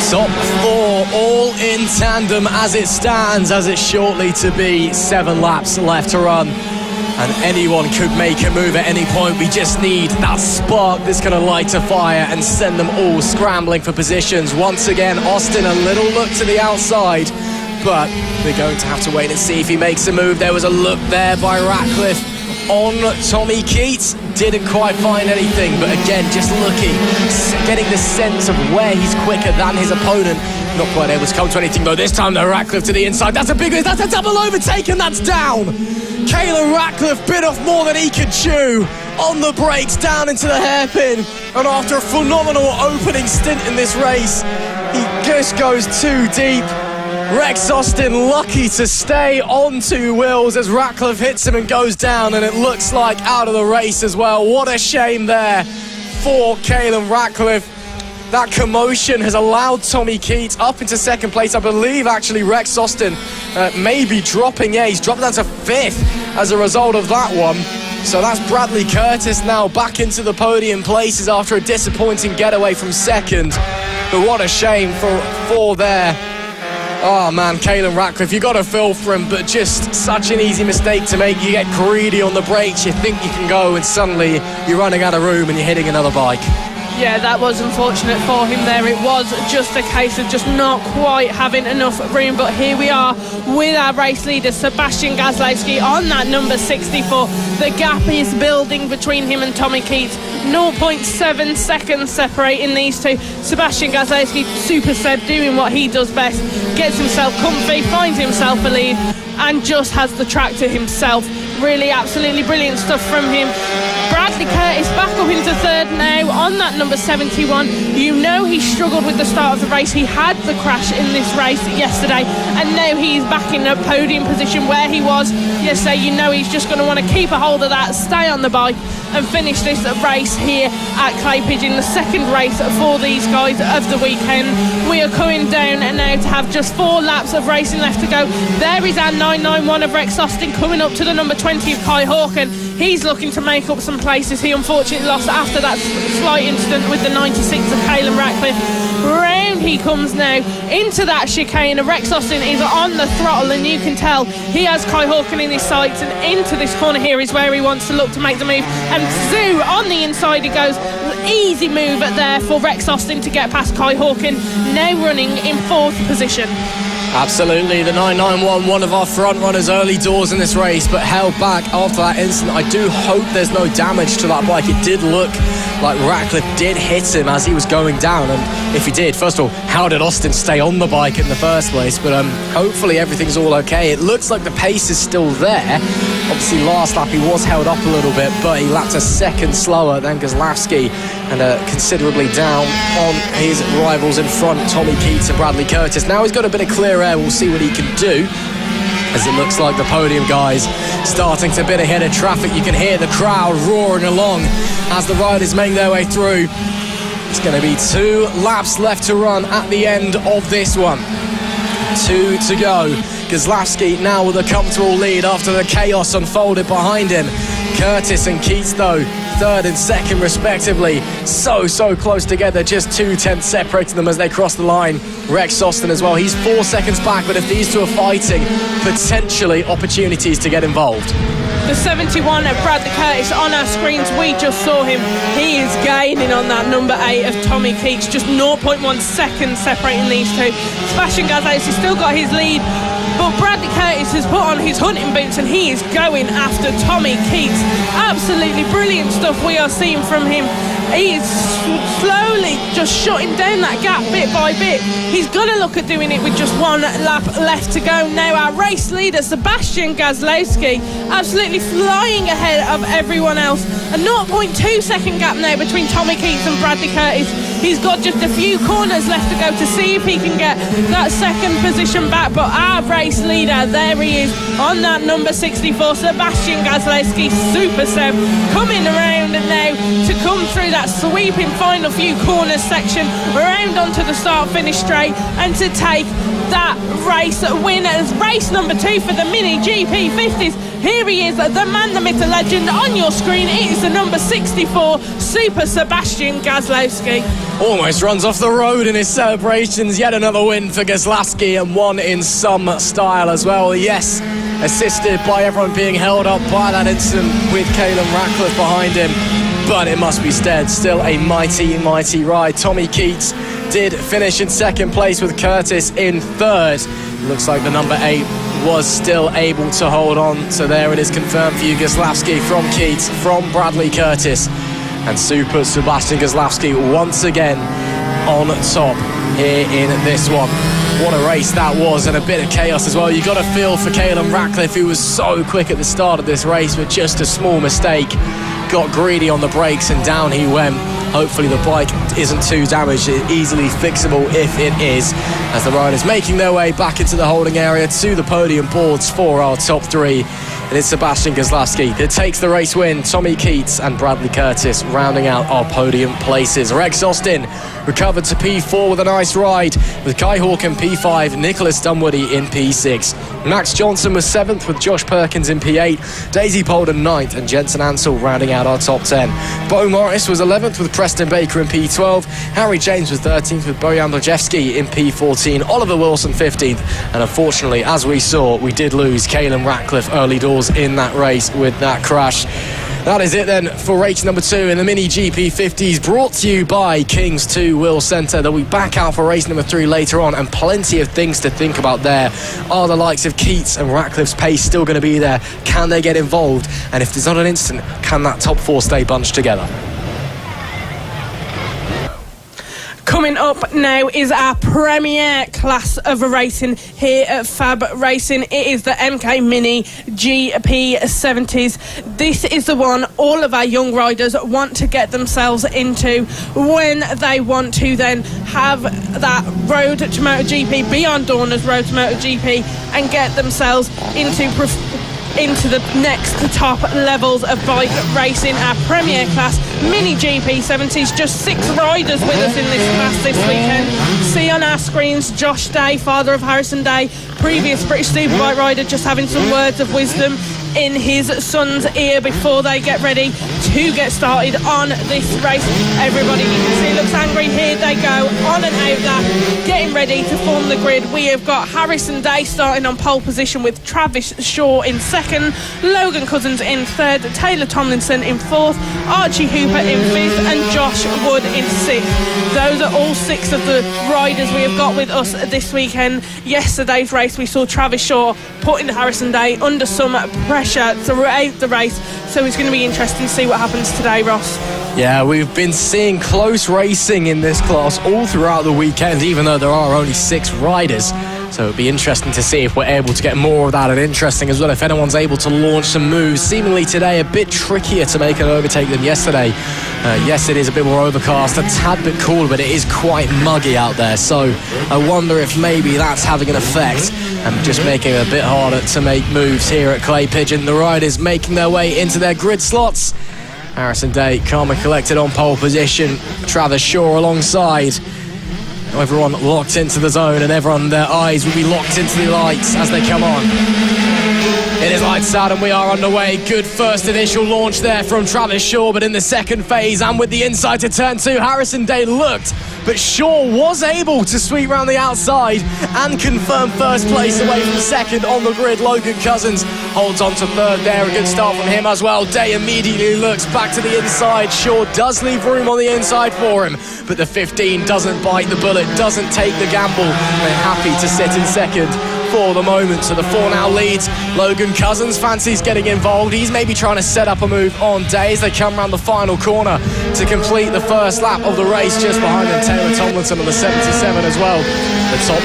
Top 4 all in tandem as it stands, as it's shortly to be 7 laps left to run. And anyone could make a move at any point. We just need that spark that's going to light a fire and send them all scrambling for positions. Once again, Austin a little look to the outside, but we're going to have to wait and see if he makes a move. There was a look there by Ratcliffe on Tommy Keats. Didn't quite find anything, but again, just looking, getting the sense of where he's quicker than his opponent. Not quite able to come to anything though. This time though, Ratcliffe to the inside. That's a big miss. That's a double overtake and that's down. Caelan Ratcliffe bit off more than he could chew on the brakes down into the hairpin. And after a phenomenal opening stint in this race, he just goes too deep. Rex Austin lucky to stay on two wheels as Ratcliffe hits him and goes down, and it looks like out of the race as well. What a shame there for Caelan Ratcliffe. That commotion has allowed Tommy Keats up into second place. I believe actually Rex Austin may be dropping. Yeah, he's dropped down to fifth as a result of that one. So that's Bradley Curtis now back into the podium places after a disappointing getaway from second. But what a shame for there. Oh man, Caelan Ratcliffe, you got to feel for him, but just such an easy mistake to make. You get greedy on the brakes, you think you can go, and suddenly you're running out of room and you're hitting another bike. Yeah, that was unfortunate for him there. It was just a case of just not quite having enough room. But here we are with our race leader, Sebastian Gazlowski, on that number 64. The gap is building between him and Tommy Keats. 0.7 seconds separating these two. Sebastian Gazlowski, super Seb, doing what he does best. Gets himself comfy, finds himself a lead, and just has the track to himself. Really, absolutely brilliant stuff from him. Bradley Curtis back up into third now on that number 71. You know he struggled with the start of the race. He had the crash in this race yesterday, and now he's back in a podium position where he was yesterday. You know he's just going to want to keep a hold of that, stay on the bike, and finish this race here at Clay Pigeon, the second race for these guys of the weekend. We are coming down now to have just 4 laps of racing left to go. There is our 991 of Rex Austin coming up to the number 20 of Kai Hawken. He's looking to make up some places. He unfortunately lost after that slight incident with the 96 of Caelan Ratcliffe. Round he comes now into that chicane. Rex Austin is on the throttle, and you can tell he has Kai Hawken in his sights, and into this corner here is where he wants to look to make the move. And Zoo on the inside he goes. Easy move there for Rex Austin to get past Kai Hawken, now running in 4th position. Absolutely, the 991, one of our front runners early doors in this race, but held back after that incident. I do hope there's no damage to that bike. It did look like Ratcliffe did hit him as he was going down, and if he did, first of all, how did Austin stay on the bike in the first place? But hopefully everything's all okay. It looks like the pace is still there. Obviously last lap he was held up a little bit, but he lapped a second slower than Gazlowski, and considerably down on his rivals in front, Tommy Keats and Bradley Curtis. Now he's got a bit of clear air. We'll see what he can do, as it looks like the podium guys starting to bit ahead of traffic. You can hear the crowd roaring along as the riders make their way through. It's going to be 2 laps left to run at the end of this one. 2 to go. Gazlowski now with a comfortable lead after the chaos unfolded behind him. Curtis and Keats though, third and second respectively. So close together, just 2/10 separating them as they cross the line. Rex Austin as well, he's 4 seconds back, but if these two are fighting, potentially opportunities to get involved. The 71 of Bradley Curtis on our screens, we just saw him. He is gaining on that number 8 of Tommy Keats, just 0.1 seconds separating these two. Sebastian Gazlowski has still got his lead, but Bradley Curtis has put on his hunting boots and he is going after Tommy Keats. Absolutely brilliant stuff we are seeing from him. He is slowly just shutting down that gap bit by bit. He's going to look at doing it with just 1 lap left to go. Now our race leader, Sebastian Gazlowski, absolutely flying ahead of everyone else. A 0.2 second gap now between Tommy Keats and Bradley Curtis. He's got just a few corners left to go to see if he can get that second position back. But our race leader, there he is on that number 64, Sebastian Gazlowski, Super Seb, coming around now to come through that sweeping final few corners section, around onto the start-finish straight, and to take that race win as race number 2 for the Mini GP 50s. Here he is, the man, the myth, the legend. On your screen, it is the number 64, Super Sebastian Gazlowski. Almost runs off the road in his celebrations. Yet another win for Gazlowski, and one in some style as well. Yes, assisted by everyone being held up by that incident with Caelan Ratcliffe behind him. But it must be said, still a mighty ride. Tommy Keats did finish in second place with Curtis in third. Looks like the number 8 was still able to hold on. So there it is confirmed for you, Gazlowski from Keats, from Bradley Curtis. And Super Sebastian Gazlowski once again on top here in this one. What a race that was, and a bit of chaos as well. You got to feel for Caelan Ratcliffe, who was so quick at the start of this race with just a small mistake. got greedy on the brakes and down he went. Hopefully the bike isn't too damaged. It's easily fixable if it is, as the riders making their way back into the holding area to the podium boards for our top three. And it's Sebastian Goslavsky that takes the race win. Tommy Keats and Bradley Curtis rounding out our podium places. Rex Austin recovered to P4 with a nice ride, with Kai Hawke in P5, Nicholas Dunwoody in P6. Max Johnson was 7th with Josh Perkins in P8, Daisy Polden 9th and Jensen Ansell rounding out our top 10. Bo Morris was 11th with Preston Baker in P12, Harry James was 13th with Bojan Blajewski in P14, Oliver Wilson 15th, and unfortunately, as we saw, we did lose Caelan Ratcliffe early doors in that race with that crash. That is it then for race number 2 in the Mini GP50s, brought to you by Kings 2 Will Centre. They'll be back out for race number 3 later on, and plenty of things to think about there. Are the likes of Keats and Ratcliffe's pace still going to be there? Can they get involved? And if there's not an instant, can that top 4 stay bunched together? Coming up now is our premier class of racing here at FAB-Racing. It is the MK Mini GP70s. This is the one all of our young riders want to get themselves into when they want to then have that road to MotoGP, beyond Dorna's road to MotoGP, and get themselves into the next top levels of bike racing. Our premier class Mini GP70s, just 6 riders with us in this class this weekend. See on our screens Josh Day, father of Harrison Day, previous British Superbike rider, just having some words of wisdom in his son's ear before they get ready to get started on this race. Everybody, you can see, looks angry. Here they go, on and out there, getting ready to form the grid. We have got Harrison Day starting on pole position with Travis Shaw in 2nd, Logan Cousins in 3rd, Taylor Tomlinson in 4th, Archie Hooper in 5th and Josh Wood in 6th. Those are all 6 of the riders we have got with us this weekend. Yesterday's race we saw Travis Shaw putting Harrison Day under some pressure throughout the race, so it's going to be interesting to see what happens today, Ross. Yeah, we've been seeing close racing in this class all throughout the weekend, even though there are only 6 riders. So it'll be interesting to see if we're able to get more of that, and interesting as well if anyone's able to launch some moves. Seemingly today a bit trickier to make an overtake than yesterday. Yes, it is a bit more overcast, a tad bit cooler, but it is quite muggy out there. So I wonder if maybe that's having an effect and just making it a bit harder to make moves here at Clay Pigeon. The riders making their way into their grid slots. Harrison Day calm and collected on pole position. Travis Shaw alongside. Everyone locked into the zone, and everyone, their eyes will be locked into the lights as they come on. It is lights out and we are underway. Good first initial launch there from Travis Shaw, but in the second phase and with the inside to turn 2, Harrison Day looked, but Shaw was able to sweep round the outside and confirm first place away from 2nd on the grid. Logan Cousins holds on to 3rd there. A good start from him as well. Day immediately looks back to the inside. Shaw does leave room on the inside for him, but the 15 doesn't bite the bullet, doesn't take the gamble. They're happy to sit in 2nd for the moment. So the 4 now leads. Logan Cousins fancies getting involved. He's maybe trying to set up a move on Day as they come around the final corner to complete the first lap of the race. Just behind them, Taylor Tomlinson on the 77 as well. The top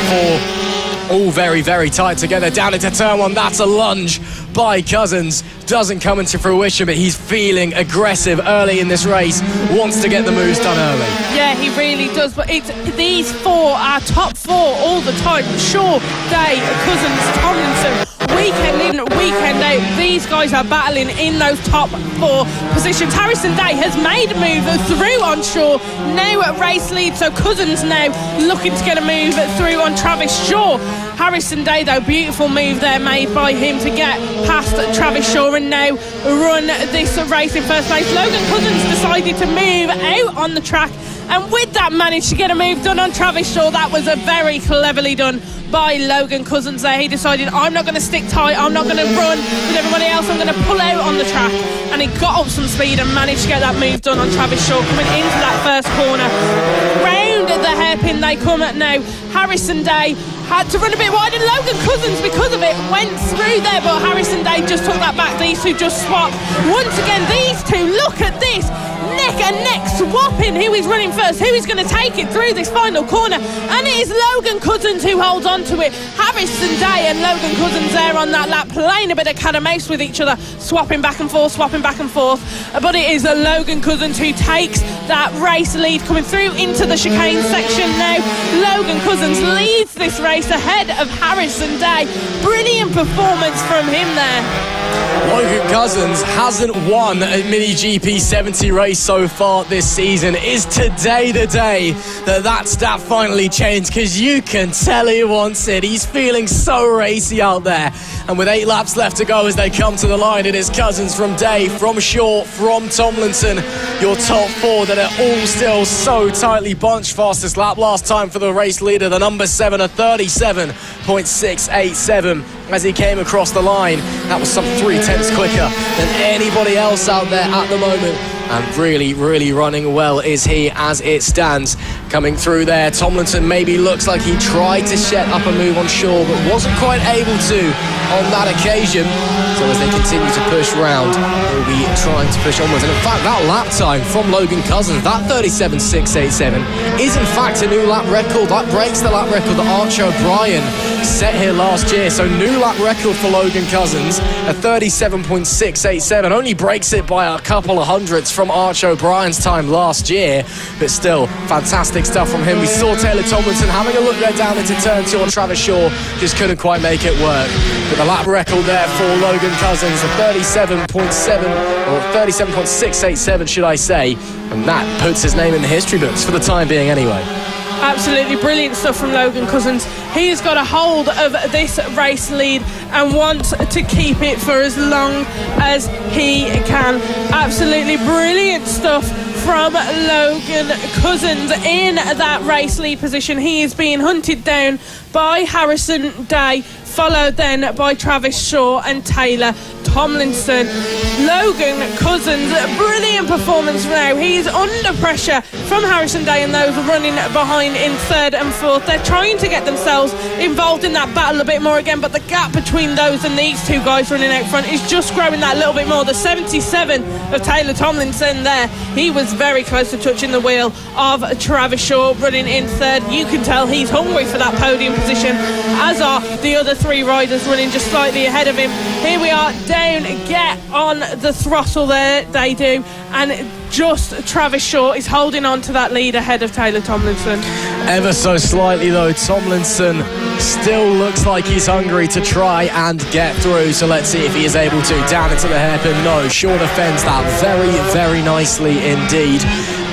4 all very, very tight together down into turn 1. That's a lunge by Cousins. Doesn't come into fruition, but he's feeling aggressive early in this race. Wants to get the moves done early. Yeah, he really does. But it's these 4 are top 4 all the time. Shaw, Day, Cousins, Tomlinson. Weekend in, weekend out, these guys are battling in those top 4 positions. Harrison Day has made a move through on Shaw, now at race lead, so Cousins now looking to get a move through on Travis Shaw. Harrison Day, though, beautiful move there made by him to get past Travis Shaw and now run this race in first place. Logan Cousins decided to move out on the track, and with that managed to get a move done on Travis Shaw. That was a very cleverly done by Logan Cousins there. He decided, I'm not going to stick tight, I'm not going to run with everybody else, I'm going to pull out on the track, and he got up some speed and managed to get that move done on Travis Shaw coming into that first corner. Round the hairpin they come at now. Harrison Day had to run a bit wide, and Logan Cousins, because of it, went through there, but Harrison Day just took that back. These two just swapped. Once again, these two, look at this, neck and neck swapping. Who is running first? Who is going to take it through this final corner? And it is Logan Cousins who holds on to it. Harrison Day and Logan Cousins there on that lap, playing a bit of cat and mouse with each other, swapping back and forth. But it is Logan Cousins who takes that race lead, coming through into the chicane section now. Logan Cousins leads this race ahead of Harrison Day. Brilliant performance from him there. Logan Cousins hasn't won a Mini GP 70 race so far this season. Is today the day that stat finally changed? Because you can tell he wants it. He's feeling so racy out there. And with 8 laps left to go as they come to the line, it is Cousins from Day, from Shaw, from Tomlinson. Your top 4 that are all still so tightly bunched. Fastest lap last time for the race leader, the number 7, a 37.687 as he came across the line. That was some 3/10 quicker than anybody else out there at the moment. And really, really running well is he as it stands. Coming through there, Tomlinson maybe looks like he tried to set up a move on Shaw, but wasn't quite able to on that occasion. So as they continue to push round, they'll be trying to push onwards. And in fact, that lap time from Logan Cousins, that 37.687, is in fact a new lap record. That breaks the lap record that Archie O'Brien set here last year. So new lap record for Logan Cousins, a 37.687, only breaks it by a couple of hundredths from Archie O'Brien's time last year, but still fantastic stuff from him. We saw Taylor Tomlinson having a look there down into turn 2 on Travis Shaw, just couldn't quite make it work. But the lap record there for Logan Cousins, a 37.7 or 37.687 should I say, and that puts his name in the history books for the time being anyway. Absolutely brilliant stuff from Logan Cousins. He has got a hold of this race lead and wants to keep it for as long as he can. Absolutely brilliant stuff from Logan Cousins in that race lead position. He is being hunted down by Harrison Day, followed then by Travis Shaw and Taylor Tomlinson. Logan Cousins, brilliant performance now. He's under pressure from Harrison Day and those running behind in 3rd and 4th. They're trying to get themselves involved in that battle a bit more again, but the gap between those and these two guys running out front is just growing that little bit more. The 77 of Taylor Tomlinson there, he was very close to touching the wheel of Travis Shaw running in 3rd. You can tell he's hungry for that podium position, as are the other 3 riders running just slightly ahead of him. Here we are, down, get on the throttle there, they do, and just Travis Shaw is holding on to that lead ahead of Taylor Tomlinson. Ever so slightly though, Tomlinson still looks like he's hungry to try and get through, so let's see if he is able to. Down into the hairpin, no, Shaw defends that very, very nicely indeed.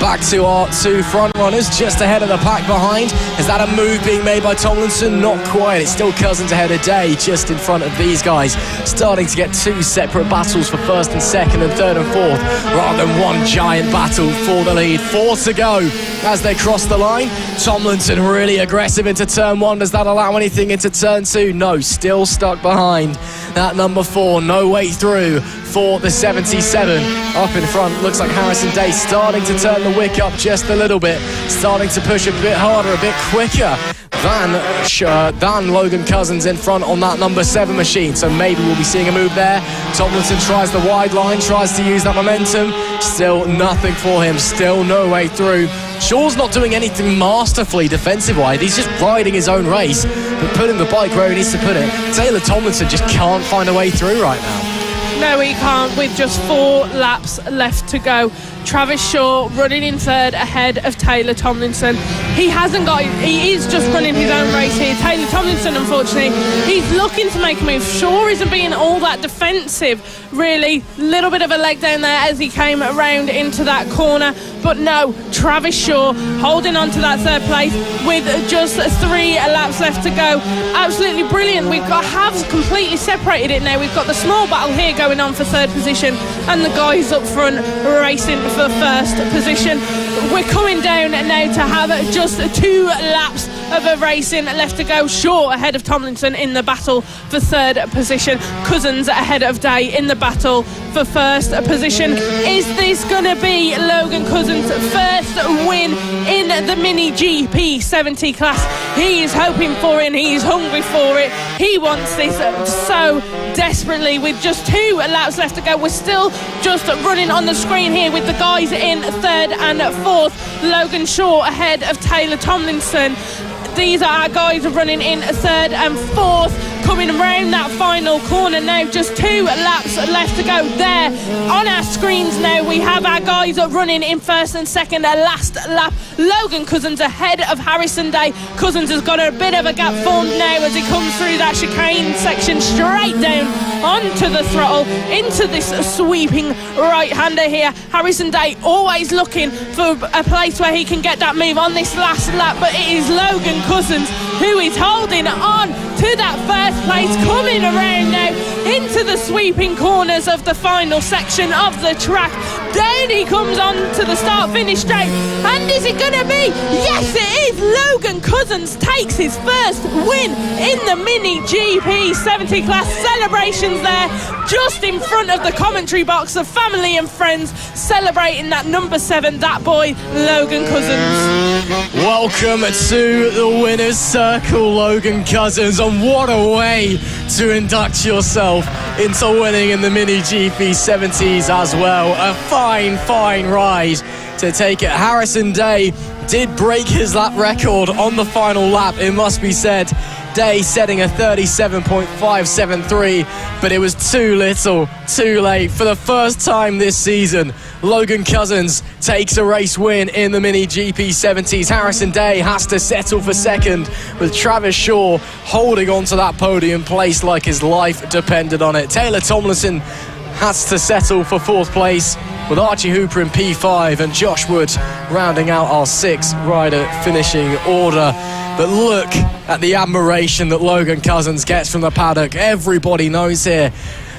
Back to our 2 front runners, just ahead of the pack behind. Is that a move being made by Tomlinson? Not quite. It's still Cousins ahead of Day, just in front of these guys. Starting to get 2 separate battles for 1st and 2nd and 3rd and 4th, rather than one giant battle for the lead. 4 to go as they cross the line. Tomlinson really aggressive into turn 1. Does that allow anything into turn 2? No, still stuck behind that number 4. No way through for the 77. Up in front, looks like Harrison Day starting to turn the wick up just a little bit, starting to push a bit harder, a bit quicker than Logan Cousins in front on that number 7 machine. So maybe we'll be seeing a move there. Tomlinson tries the wide line, tries to use that momentum. Still nothing for him, still no way through. Shaw's not doing anything masterfully defensive-wise. He's just riding his own race, but putting the bike where he needs to put it. Taylor Tomlinson just can't find a way through right now. No, he can't, with just 4 laps left to go. Travis Shaw running in 3rd ahead of Taylor Tomlinson. He is just running his own race here. Taylor Tomlinson, unfortunately, he's looking to make a move. Shaw isn't being all that defensive, really. Little bit of a leg down there as he came around into that corner. But no, Travis Shaw holding on to that 3rd place with just 3 laps left to go. Absolutely brilliant. Have completely separated it now. We've got the small battle here going on for 3rd position and the guys up front racing for 1st position. we're coming down now to have just 2 laps of racing left to go. Shaw ahead of Tomlinson in the battle for 3rd position. Cousins ahead of Day in the battle for 1st position. Is this going to be Logan Cousins' first win in the Mini GP 70 class? He is hoping for it and he is hungry for it. He wants this so desperately. With just 2 laps left to go, we're still just running on the screen here with the guys in 3rd and 4th. Logan Shaw ahead of Taylor Tomlinson. These are our guys running in 3rd and 4th. Coming around that final corner now, just 2 laps left to go. There on our screens now, we have our guys running in 1st and 2nd. Last lap, Logan Cousins ahead of Harrison Day. Cousins has got a bit of a gap formed now as he comes through that chicane section, straight down onto the throttle into this sweeping right-hander here. Harrison Day always looking for a place where he can get that move on this last lap, but it is Logan Cousins who is holding on to that first place, coming around now into the sweeping corners of the final section of the track. Down he comes on to the start-finish straight, and is it going to be? Yes, it is. Logan Cousins takes his first win in the Mini GP 70 class. Celebrations there just in front of the commentary box of family and friends, celebrating that number 7, that boy Logan Cousins. Welcome to the winner's circle, Logan Cousins, and what a way to induct yourself into winning in the Mini GP 70s as well. A fine ride to take it. Harrison Day did break his lap record on the final lap, it must be said. Day setting a 37.573, but it was too little, too late. For the first time this season, Logan Cousins takes a race win in the Mini GP 70s. Harrison Day has to settle for 2nd, with Travis Shaw holding on to that podium place like his life depended on it. Taylor Tomlinson has to settle for 4th place, with Archie Hooper in P5 and Josh Wood rounding out our 6-rider finishing order. But look at the admiration that Logan Cousins gets from the paddock. Everybody knows here,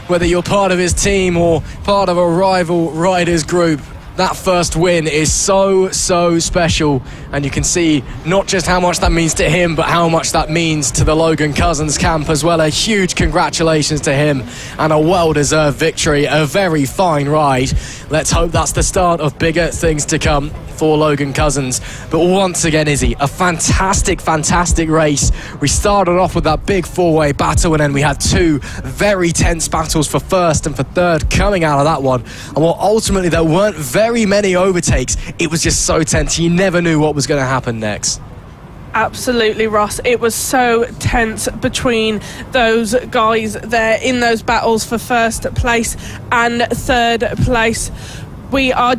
whether you're part of his team or part of a rival riders group, that first win is so special, and you can see not just how much that means to him, but how much that means to the Logan Cousins camp as well. A huge congratulations to him and a well-deserved victory. A very fine ride. Let's hope that's the start of bigger things to come for Logan Cousins. But once again, Izzy, a fantastic race. We started off with that big 4-way battle, and then we had 2 very tense battles for 1st and for 3rd coming out of that one. And while ultimately there weren't very many overtakes, it was just so tense. You never knew what was going to happen next. Absolutely, Ross. It was so tense between those guys there in those battles for 1st place and 3rd place. We are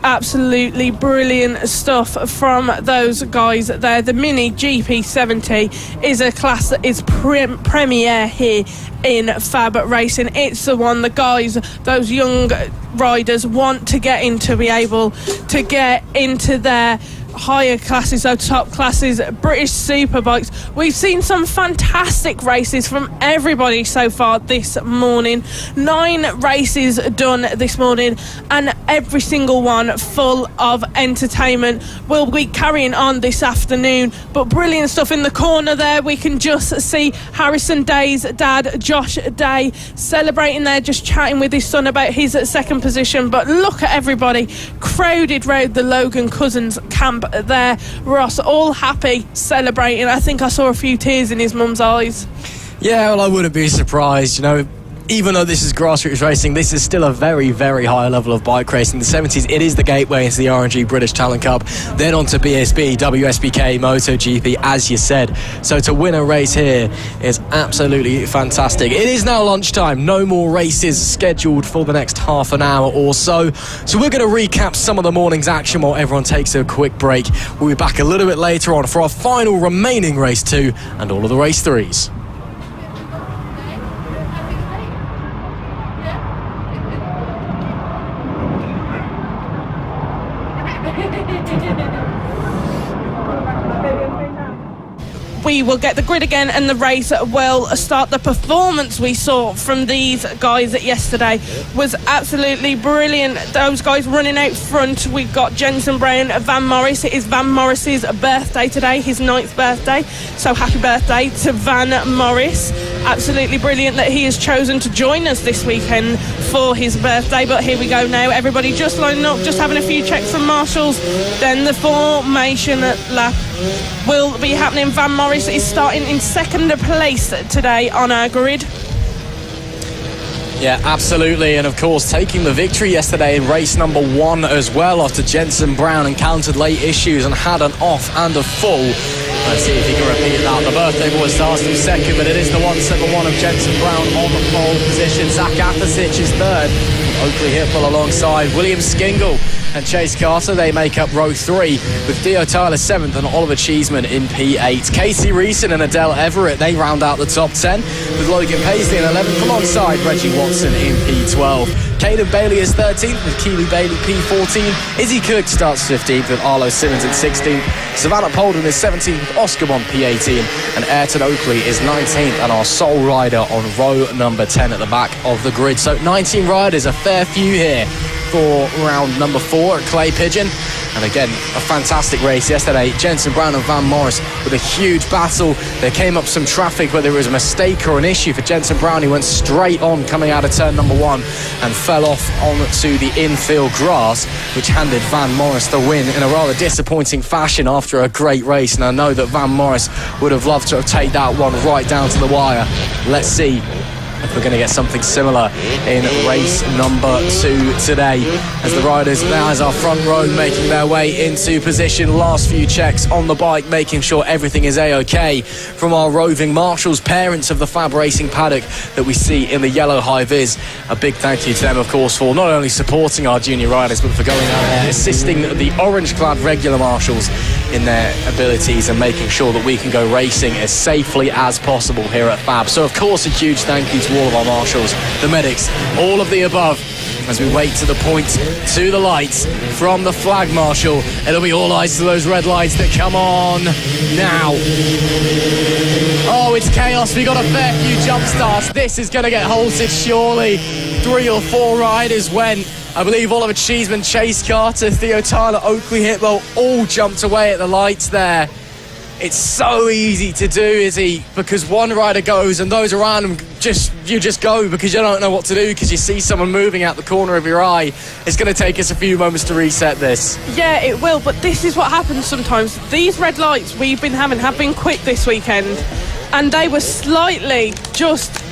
absolutely brilliant stuff from those guys there. The Mini GP 70 is a class that is premier here in FAB-Racing. It's the one the guys, those young riders, want to get into, be able to get into their higher classes, so top classes, British Superbikes. We've seen some fantastic races from everybody so far this morning. 9 races done this morning, and every single one full of entertainment. We'll be carrying on this afternoon, but brilliant stuff in the corner there. We can just see Harrison Day's dad, Josh Day, celebrating there, just chatting with his son about his 2nd position. But look at everybody crowded round the Logan Cousins camp there, Ross, all happy, celebrating. I think I saw a few tears in his mum's eyes. Yeah, well, I wouldn't be surprised. You know, even though this is grassroots racing, this is still a very high level of bike racing. The 70s, it is the gateway into the RNG British Talent Cup, then on to BSB, WSBK, MotoGP, as you said. So to win a race here is absolutely fantastic. It is now lunchtime. No more races scheduled for the next half an hour or so. So we're going to recap some of the morning's action while everyone takes a quick break. We'll be back a little bit later on for our final remaining race 2 and all of the race 3s. we will get the grid again and the race will start. The performance we saw from these guys yesterday was absolutely brilliant. Those guys running out front. We've got Jensen Brown, Van Morris. It is Van Morris's birthday today, his 9th birthday. So happy birthday to Van Morris. Absolutely brilliant that he has chosen to join us this weekend for his birthday. But here we go now. Everybody just lining up, just having a few checks from marshals. Then the formation lap will be happening. Van Morris is starting in 2nd place today on our grid. Yeah, absolutely, and of course taking the victory yesterday in race number 1 as well after Jensen Brown encountered late issues and had an off and a full. Let's see if he can repeat that. The birthday boy starts from 2nd, but it is the 171 of Jensen Brown on the pole position. Zach Athasic is 3rd. Oakley Hipwell alongside William Skingle and Chase Carter. They make up row 3 with Dio Tyler 7th and Oliver Cheeseman in P8. Casey Reeson and Adele Everett, they round out the top 10 with Logan Paisley in 11th alongside Reggie Watson in P12. Caden Bailey is 13th with Keely Bailey P14. Izzy Cook starts 15th with Arlo Simmons in 16th. Savannah Polden is 17th with Oscar on P18. And Ayrton Oakley is 19th and our sole rider on row number 10 at the back of the grid. So 19 riders, a fair few here for round number 4 at Clay Pigeon. And again, a fantastic race yesterday. Jensen Brown and Van Morris with a huge battle. There came up some traffic where there was a mistake or an issue for Jensen Brown. He went straight on coming out of turn number 1 and fell off onto the infield grass, which handed Van Morris the win in a rather disappointing fashion after a great race. And I know that Van Morris would have loved to have taken that one right down to the wire. Let's see if we're going to get something similar in race number 2 today, as the riders now as our front row making their way into position. Last few checks on the bike, making sure everything is a-okay from our roving marshals, parents of the FAB-Racing paddock that we see in the yellow high-vis. A big thank you to them, of course, for not only supporting our junior riders but for going out there assisting the orange-clad regular marshals in their abilities and making sure that we can go racing as safely as possible here at FAB. So of course a huge thank you to all of our marshals, the medics, all of the above, as we wait to the point, to the lights from the flag marshal. It'll be all eyes to those red lights that come on now. Oh, it's chaos. We got a fair few jump starts. This is going to get halted surely. 3 or 4 riders went. I believe Oliver Cheeseman, Chase Carter, Theo Tyler, Oakley Hipwell all jumped away at the lights there. It's so easy to do, Izzy, because one rider goes and those around them you just go because you don't know what to do because you see someone moving out the corner of your eye. It's going to take us a few moments to reset this. Yeah, it will, but this is what happens sometimes. These red lights we've been having have been quick this weekend, and they were slightly just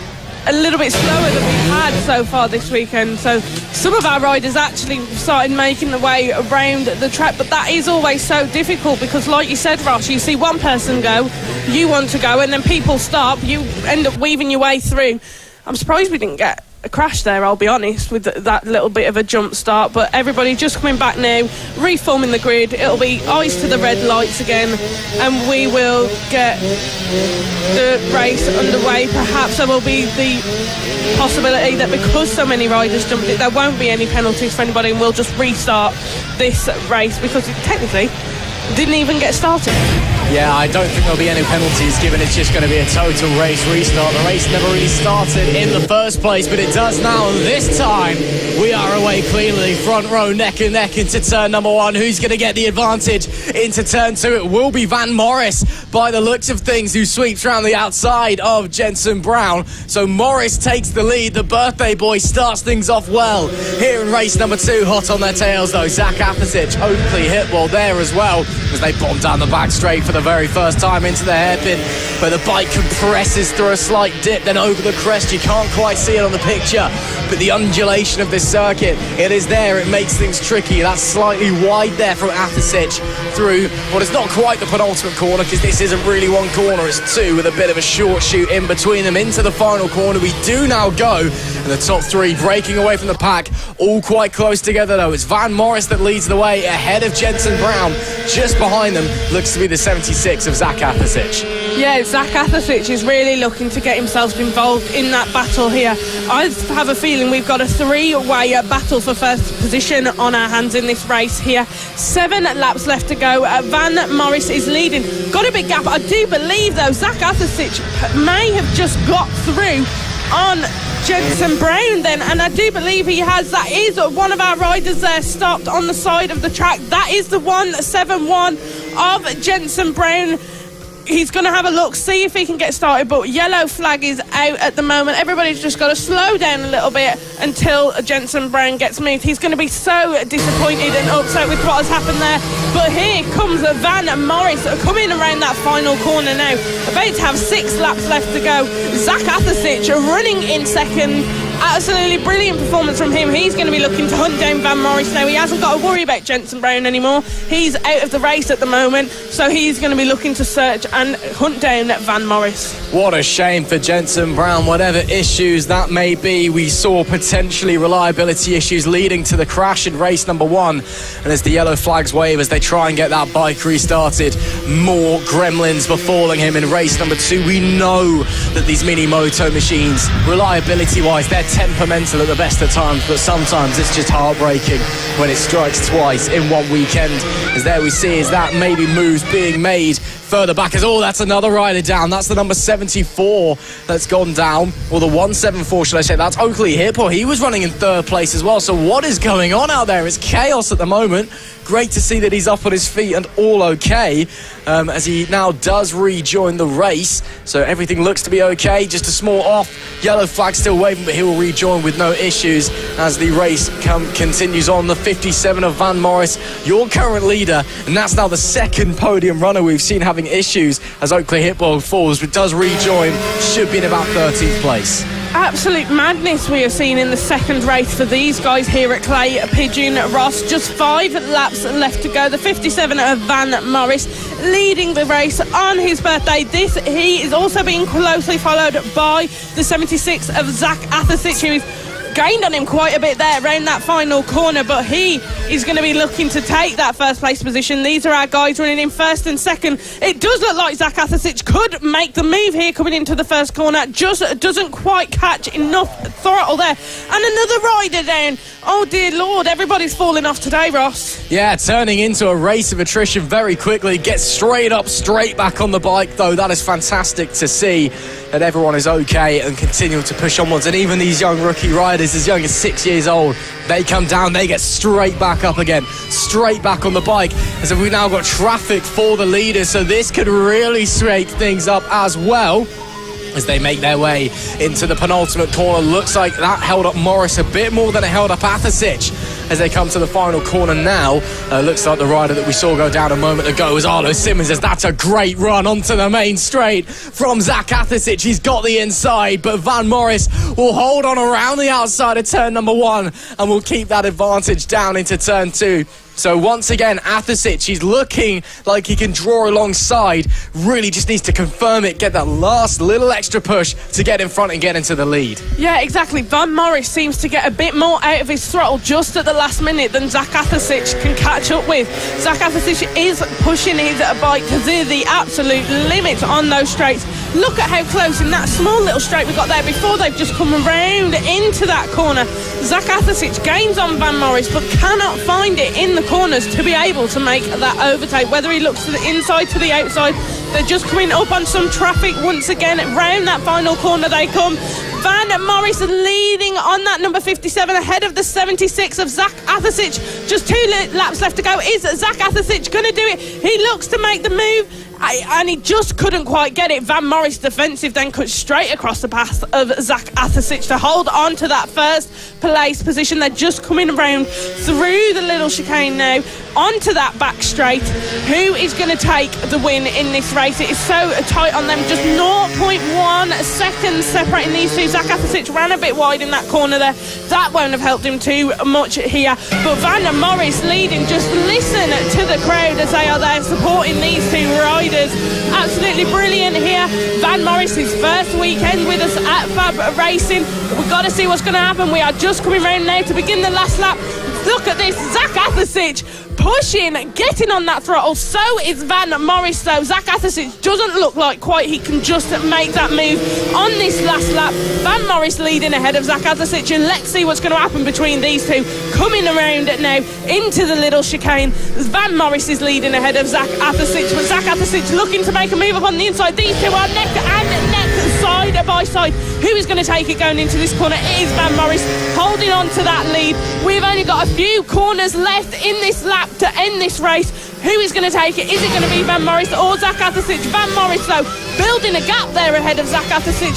a little bit slower than we've had so far this weekend. So some of our riders actually started making the way around the track, but that is always so difficult because, like you said, Ross, you see one person go, you want to go, and then people stop, you end up weaving your way through. I'm surprised we didn't get a crash there, I'll be honest, with that little bit of a jump start, but everybody just coming back now, reforming the grid. It'll be eyes to the red lights again, and we will get the race underway. Perhaps there will be the possibility that because so many riders jumped it, there won't be any penalties for anybody, and we'll just restart this race because it technically didn't even get started. Yeah, I don't think there'll be any penalties given it's just going to be a total race restart. The race never really started in the first place, but it does now. And this time, we are away cleanly. Front row, neck and neck into turn number 1. Who's going to get the advantage into turn 2? It will be Van Morris, by the looks of things, who sweeps around the outside of Jensen Brown. So Morris takes the lead. The birthday boy starts things off well here in race number 2. Hot on their tails, though. Zach Athasic, Oakley Hipwell there as well, as they bomb down the back straight for the very first time into the hairpin, where the bike compresses through a slight dip, then over the crest. You can't quite see it on the picture, but the undulation of this circuit, it is there. It makes things tricky. That's slightly wide there from Athasic through what is not quite the penultimate corner, because this isn't really one corner, it's 2 with a bit of a short shoot in between them. Into the final corner we do now go, and the top 3 breaking away from the pack, all quite close together though. It's Van Morris that leads the way ahead of Jensen Brown. Just behind them looks to be the 76 of Zach Athasic. Yeah, Zach Athasic is really looking to get himself involved in that battle here. I have a feeling feeling we've got a three-way battle for first position on our hands in this race here. 7 laps left to go. Van Morris is leading. Got a big gap. I do believe, though, Zach Athersic may have just got through on Jensen Brown then, and I do believe he has. That is one of our riders there stopped on the side of the track. That is the 171 of Jensen Brown. He's going to have a look, see if he can get started, but yellow flag is out at the moment. Everybody's just got to slow down a little bit until Jensen Brown gets moved. He's going to be so disappointed and upset with what has happened there. But here comes Van Morris coming around that final corner now. About to have 6 laps left to go. Zach Athersic running in second. Absolutely brilliant performance from him. He's going to be looking to hunt down Van Morris now. He hasn't got to worry about Jensen Brown anymore. He's out of the race at the moment, so he's going to be looking to search and hunt down Van Morris. What a shame for Jensen Brown. Whatever issues that may be, we saw potentially reliability issues leading to the crash in race number 1. And as the yellow flags wave as they try and get that bike restarted, more gremlins befalling him in race number 2. We know that these mini moto machines, reliability-wise, they're temperamental at the best of times, but sometimes it's just heartbreaking when it strikes twice in one weekend. As there we see is that maybe moves being made further back as, oh, that's another rider down. That's the number 74 that's gone down, or the 174 should I say. That's Oakley Hippo. He was running in 3rd place as well. So what is going on out there? It's chaos at the moment. Great to see that he's up on his feet and all okay, as he now does rejoin the race. So everything looks to be okay. Just a small off. Yellow flag still waving, but he will rejoin with no issues as the race continues on. The 57 of Van Morris, your current leader, and that's now the 2nd podium runner we've seen having issues as Oakley Hippo falls, but does rejoin. Should be in about 13th place. Absolute madness we have seen in the 2nd race for these guys here at Clay Pigeon Ross. Just 5 laps left to go. The 57 of Van Morris leading the race on his birthday. He is also being closely followed by the 76 of Zach Athersic, who's gained on him quite a bit there around that final corner, but he is going to be looking to take that 1st place position. These are our guys running in 1st and 2nd. It does look like Zach Athersic could make the move here coming into the 1st corner, just doesn't quite catch enough throttle there, and another rider down. Oh dear Lord, everybody's falling off today, Ross. Yeah, turning into a race of attrition very quickly. Gets straight up, straight back on the bike though. That is fantastic to see that everyone is okay and continue to push onwards. And even these young rookie riders as young as 6 years old, they come down, they get straight back up again, straight back on the bike, as if we've now got traffic for the leaders. So this could really shake things up as well as they make their way into the penultimate corner. Looks like that held up Morris a bit more than it held up Athersic as they come to the final corner now. Looks like the rider that we saw go down a moment ago was Arlo Simmons, as that's a great run onto the main straight from Zach Athersic. He's got the inside, but Van Morris will hold on around the outside of turn number 1 and will keep that advantage down into turn 2. So once again, Athersic, he's looking like he can draw alongside. Really just needs to confirm it, get that last little extra push to get in front and get into the lead. Yeah, exactly. Van Morris seems to get a bit more out of his throttle just at the last minute than Zach Athersic can catch up with. Zach Athersic is pushing his bike to the absolute limit on those straights. Look at how close in that small little straight we got there before they've just come around into that corner. Zach Athersic gains on Van Morris but cannot find it in the corners to be able to make that overtake. Whether he looks to the inside, to the outside, they're just coming up on some traffic once again. Round that final corner they come. Van Morris leading on that number 57 ahead of the 76 of Zach Athersic. Just 2 laps left to go. Is Zach Athersic going to do it? He looks to make the move. And he just couldn't quite get it. Van Morris defensive then cut straight across the path of Zach Athersic to hold on to that 1st place position. They're just coming around through the little chicane now onto that back straight. Who is going to take the win in this race? It is so tight on them, just 0.1 seconds separating these two. Zach Athersic ran a bit wide in that corner there. That won't have helped him too much here, but Van Morris leading. Just listen to the crowd as they are there supporting these two riders. Absolutely brilliant here. Van Morris, his 1st weekend with us at FAB-Racing. We've got to see what's going to happen. We are just coming round now to begin the last lap. Look at this, Zach Athersic pushing, getting on that throttle. So is Van Morris, though. Zach Athasic doesn't look like quite he can just make that move on this last lap. Van Morris leading ahead of Zach Athasic, and let's see what's going to happen between these two. Coming around now into the little chicane, Van Morris is leading ahead of Zach Athasic, but Zach Athasic looking to make a move up on the inside. These two are neck and neck, side by side. Who is going to take it going into this corner? It is Van Morris holding on to that lead. We've only got a few corners left in this lap to end this race. Who is going to take it? Is it going to be Van Morris or Zach Athasic? Van Morris, though, building a gap there ahead of Zach Athasic.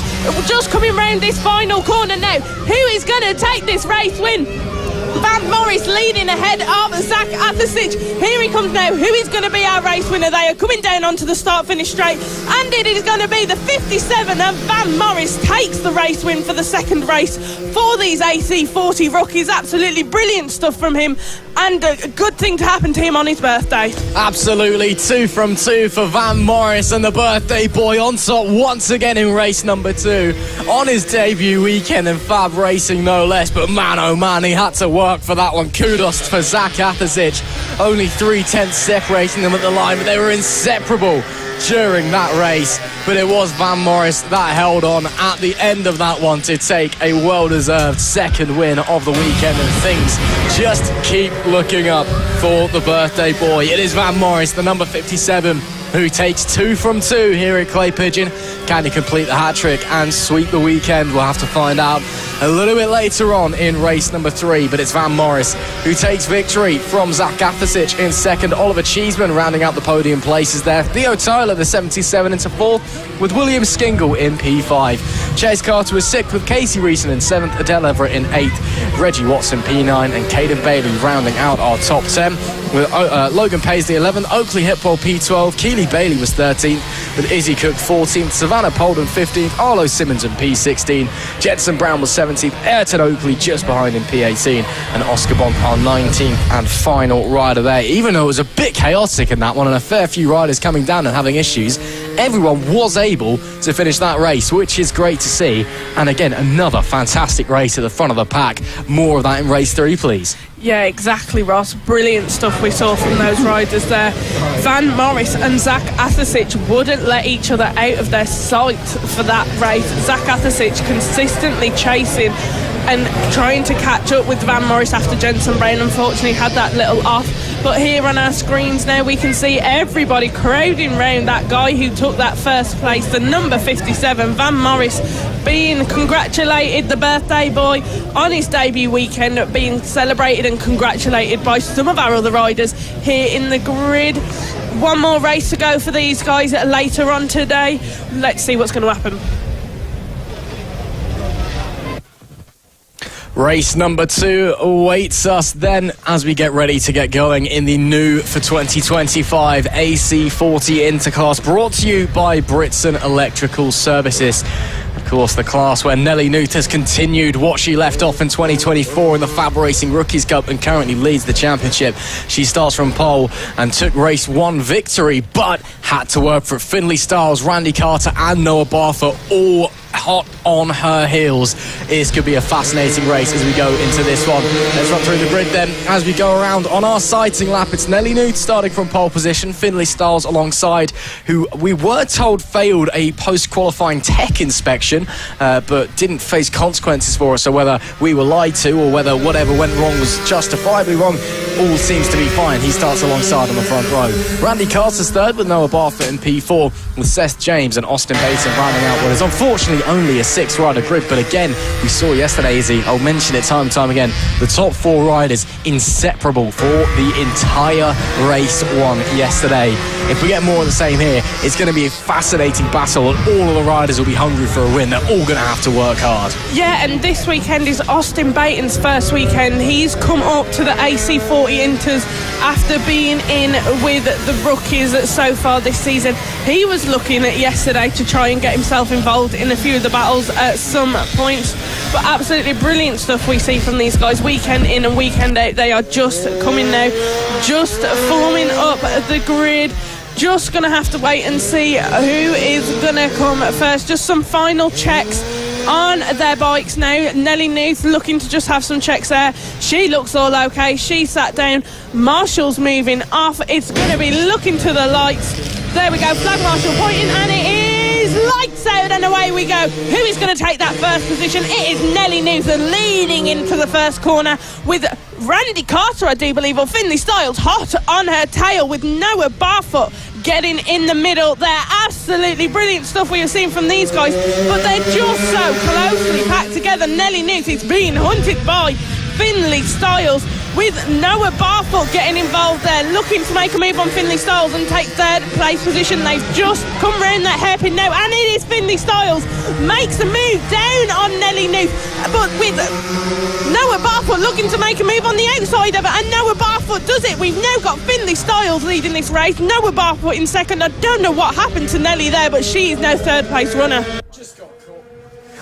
Just coming round this final corner now. Who is going to take this race win? Van Morris leading ahead of Zach Athasic. Here he comes now. Who is going to be our race winner? They are coming down onto the start-finish straight, and it is going to be the 57 of Van Morris takes the race win for the second race for these AC40 rookies. Absolutely brilliant stuff from him, and a good thing to happen to him on his birthday. Absolutely, 2 from 2 for Van Morris, and the birthday boy on top once again in race number 2 on his debut weekend in FAB-Racing, no less. But man, oh man, he had to work for that one. Kudos for Zach Athasic. Only 3/10 separating them at the line, but they were inseparable during that race. But it was Van Morris that held on at the end of that one to take a well-deserved second win of the weekend, and things just keep looking up for the birthday boy. It is Van Morris, the number 57, who takes 2 from 2 here at Clay Pigeon. Can he complete the hat-trick and sweep the weekend? We'll have to find out a little bit later on in race number 3, but it's Van Morris who takes victory from Zach Athasic in second. Oliver Cheeseman rounding out the podium places there. Theo Tyler, the 77, into 4th, with William Skingle in P5. Chase Carter was 6th, with Casey Reeson in 7th, Adele Everett in 8th, Reggie Watson P9, and Caden Bailey rounding out our top 10, with Logan Paisley 11th, Oakley Hipwell P12, Keely Bailey was 13th, with Izzy Cook 14th, Savannah Polden 15th, Arlo Simmons in P16, Jetson Brown was 17th, Ayrton Oakley just behind in P18, and Oscar Bond our 19th and final rider there. Even though it was a bit chaotic in that one and a fair few riders coming down and having issues, everyone was able to finish that race, which is great to see. And again, another fantastic race at the front of the pack. More of that in race 3, please. Yeah, exactly, Ross. Brilliant stuff we saw from those riders there. Van Morris and Zach Athasic wouldn't let each other out of their sight for that race. Zach Athasic consistently chasing and trying to catch up with Van Morris after Jenson Brown unfortunately had that little off. But here on our screens now we can see everybody crowding round that guy who took that first place, the number 57, Van Morris, being congratulated, the birthday boy, on his debut weekend, being celebrated and congratulated by some of our other riders here in the grid. One more race to go for these guys later on today. Let's see what's going to happen. Race number 2 awaits us then as we get ready to get going in the new for 2025 AC40 Interclass, brought to you by Britson Electrical Services. Of course, the class where Nelly Newt has continued what she left off in 2024 in the FAB-Racing Rookies Cup and currently leads the championship. She starts from pole and took race 1 victory, but had to work for it. Finley Stiles, Randy Carter and Noah Bartha all hot on her heels. It could be a fascinating race as we go into this one. Let's run through the grid then as we go around on our sighting lap. It's Nelly Newt starting from pole position, Finley Stiles alongside, who we were told failed a post-qualifying tech inspection, but didn't face consequences for it. So whether we were lied to or whether whatever went wrong was justifiably wrong, all seems to be fine. He starts alongside on the front row. Randy Carter's third with Noah Bartha in P4, with Seth James and Austin Baton rounding out what is unfortunately only a 6-rider grid. But again, we saw yesterday, Izzy, I'll mention it time and time again, the top 4 riders inseparable for the entire race 1 yesterday. If we get more of the same here, it's going to be a fascinating battle and all of the riders will be hungry for a win. They're all going to have to work hard. Yeah, and this weekend is Austin Baton's first weekend. He's come up to the AC40 Inters after being in with the rookies so far this season. He was looking at yesterday to try and get himself involved in a few of the battles at some points, but absolutely brilliant stuff we see from these guys weekend in and weekend out. They are just coming now, just forming up the grid. Just going to have to wait and see who is going to come first. Just some final checks on their bikes now. Nelly Newth looking to just have some checks there. She looks all okay. She sat down. Marshall's moving off. It's going to be looking to the lights. There we go. Flag marshal pointing, and it is lights out, and away we go. Who is going to take that first position? It is Nelly Newth leading into the first corner with Randy Carter, I do believe, or Finley Styles hot on her tail, with Noah Barfoot getting in the middle. They're absolutely brilliant stuff we have seen from these guys, but they're just so closely packed together. Nelly Newth is being hunted by Finley Styles, with Noah Barfoot getting involved there, looking to make a move on Finley Styles and take third place position. They've just come round that hairpin now, and it is Finley Styles makes a move down on Nelly Newth, but with Noah Barfoot looking to make a move on the outside of it, and Noah Barfoot does it. We've now got Finley Styles leading this race, Noah Barfoot in second. I don't know what happened to Nelly there, but she is now third place runner.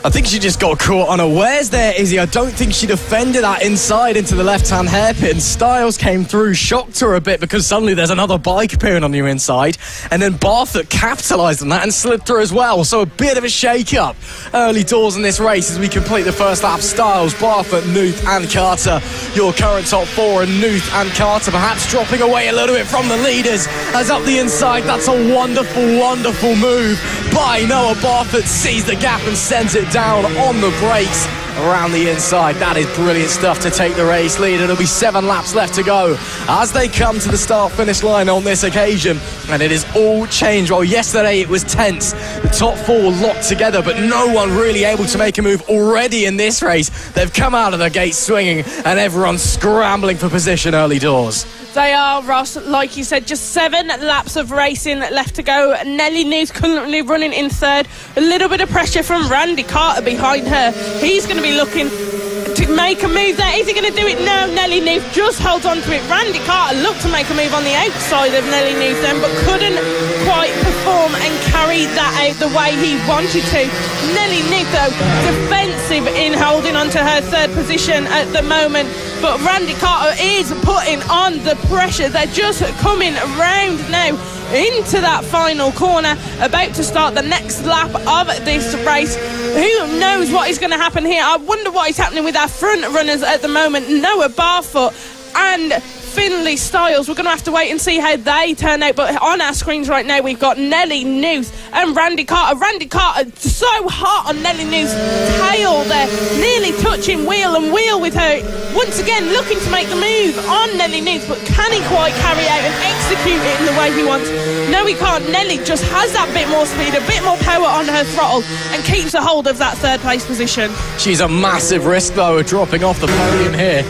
I think she just got caught unawares there, Izzy. I don't think she defended that inside into the left-hand hairpin. Styles came through, shocked her a bit because suddenly there's another bike appearing on your inside, and then Barfoot capitalised on that and slipped through as well. So a bit of a shake-up early doors in this race as we complete the first lap. Styles, Barfoot, Newth and Carter, your current top four, and Newth and Carter perhaps dropping away a little bit from the leaders as up the inside. That's a wonderful, wonderful move by Noah Barfoot. Sees the gap and sends it down on the brakes around the inside. That is brilliant stuff to take the race lead. It'll be 7 laps left to go as they come to the start-finish line on this occasion, and it is all changed. Well, yesterday it was tense, the top 4 locked together, but no one really able to make a move. Already in this race they've come out of the gate swinging, and everyone's scrambling for position early doors. They are, Ross, like you said, just 7 laps of racing left to go. Nelly Newth currently running in third. A little bit of pressure from Randy Carter behind her. He's going to be looking to make a move there. Is he going to do it? No, Nelly Newth just holds on to it. Randy Carter looked to make a move on the outside of Nelly Newth then, but couldn't quite perform and carry that out the way he wanted to. Nelly Newth, though, defensive in holding on to her third position at the moment, but Randy Carter is putting on the pressure. They're just coming around now into that final corner, about to start the next lap of this race. Who knows what is going to happen here? I wonder what is happening with our front runners at the moment, Noah Barfoot and Finley Styles. We're going to have to wait and see how they turn out, but on our screens right now we've got Nelly Newth and Randy Carter. Randy Carter so hot on Nelly Newth's tail there, nearly touching wheel and wheel with her. Once again looking to make the move on Nelly Newth, but can he quite carry out and execute it in the way he wants? No, he can't. Nelly just has that bit more speed, a bit more power on her throttle, and keeps a hold of that third place position. She's a massive risk though of dropping off the podium here.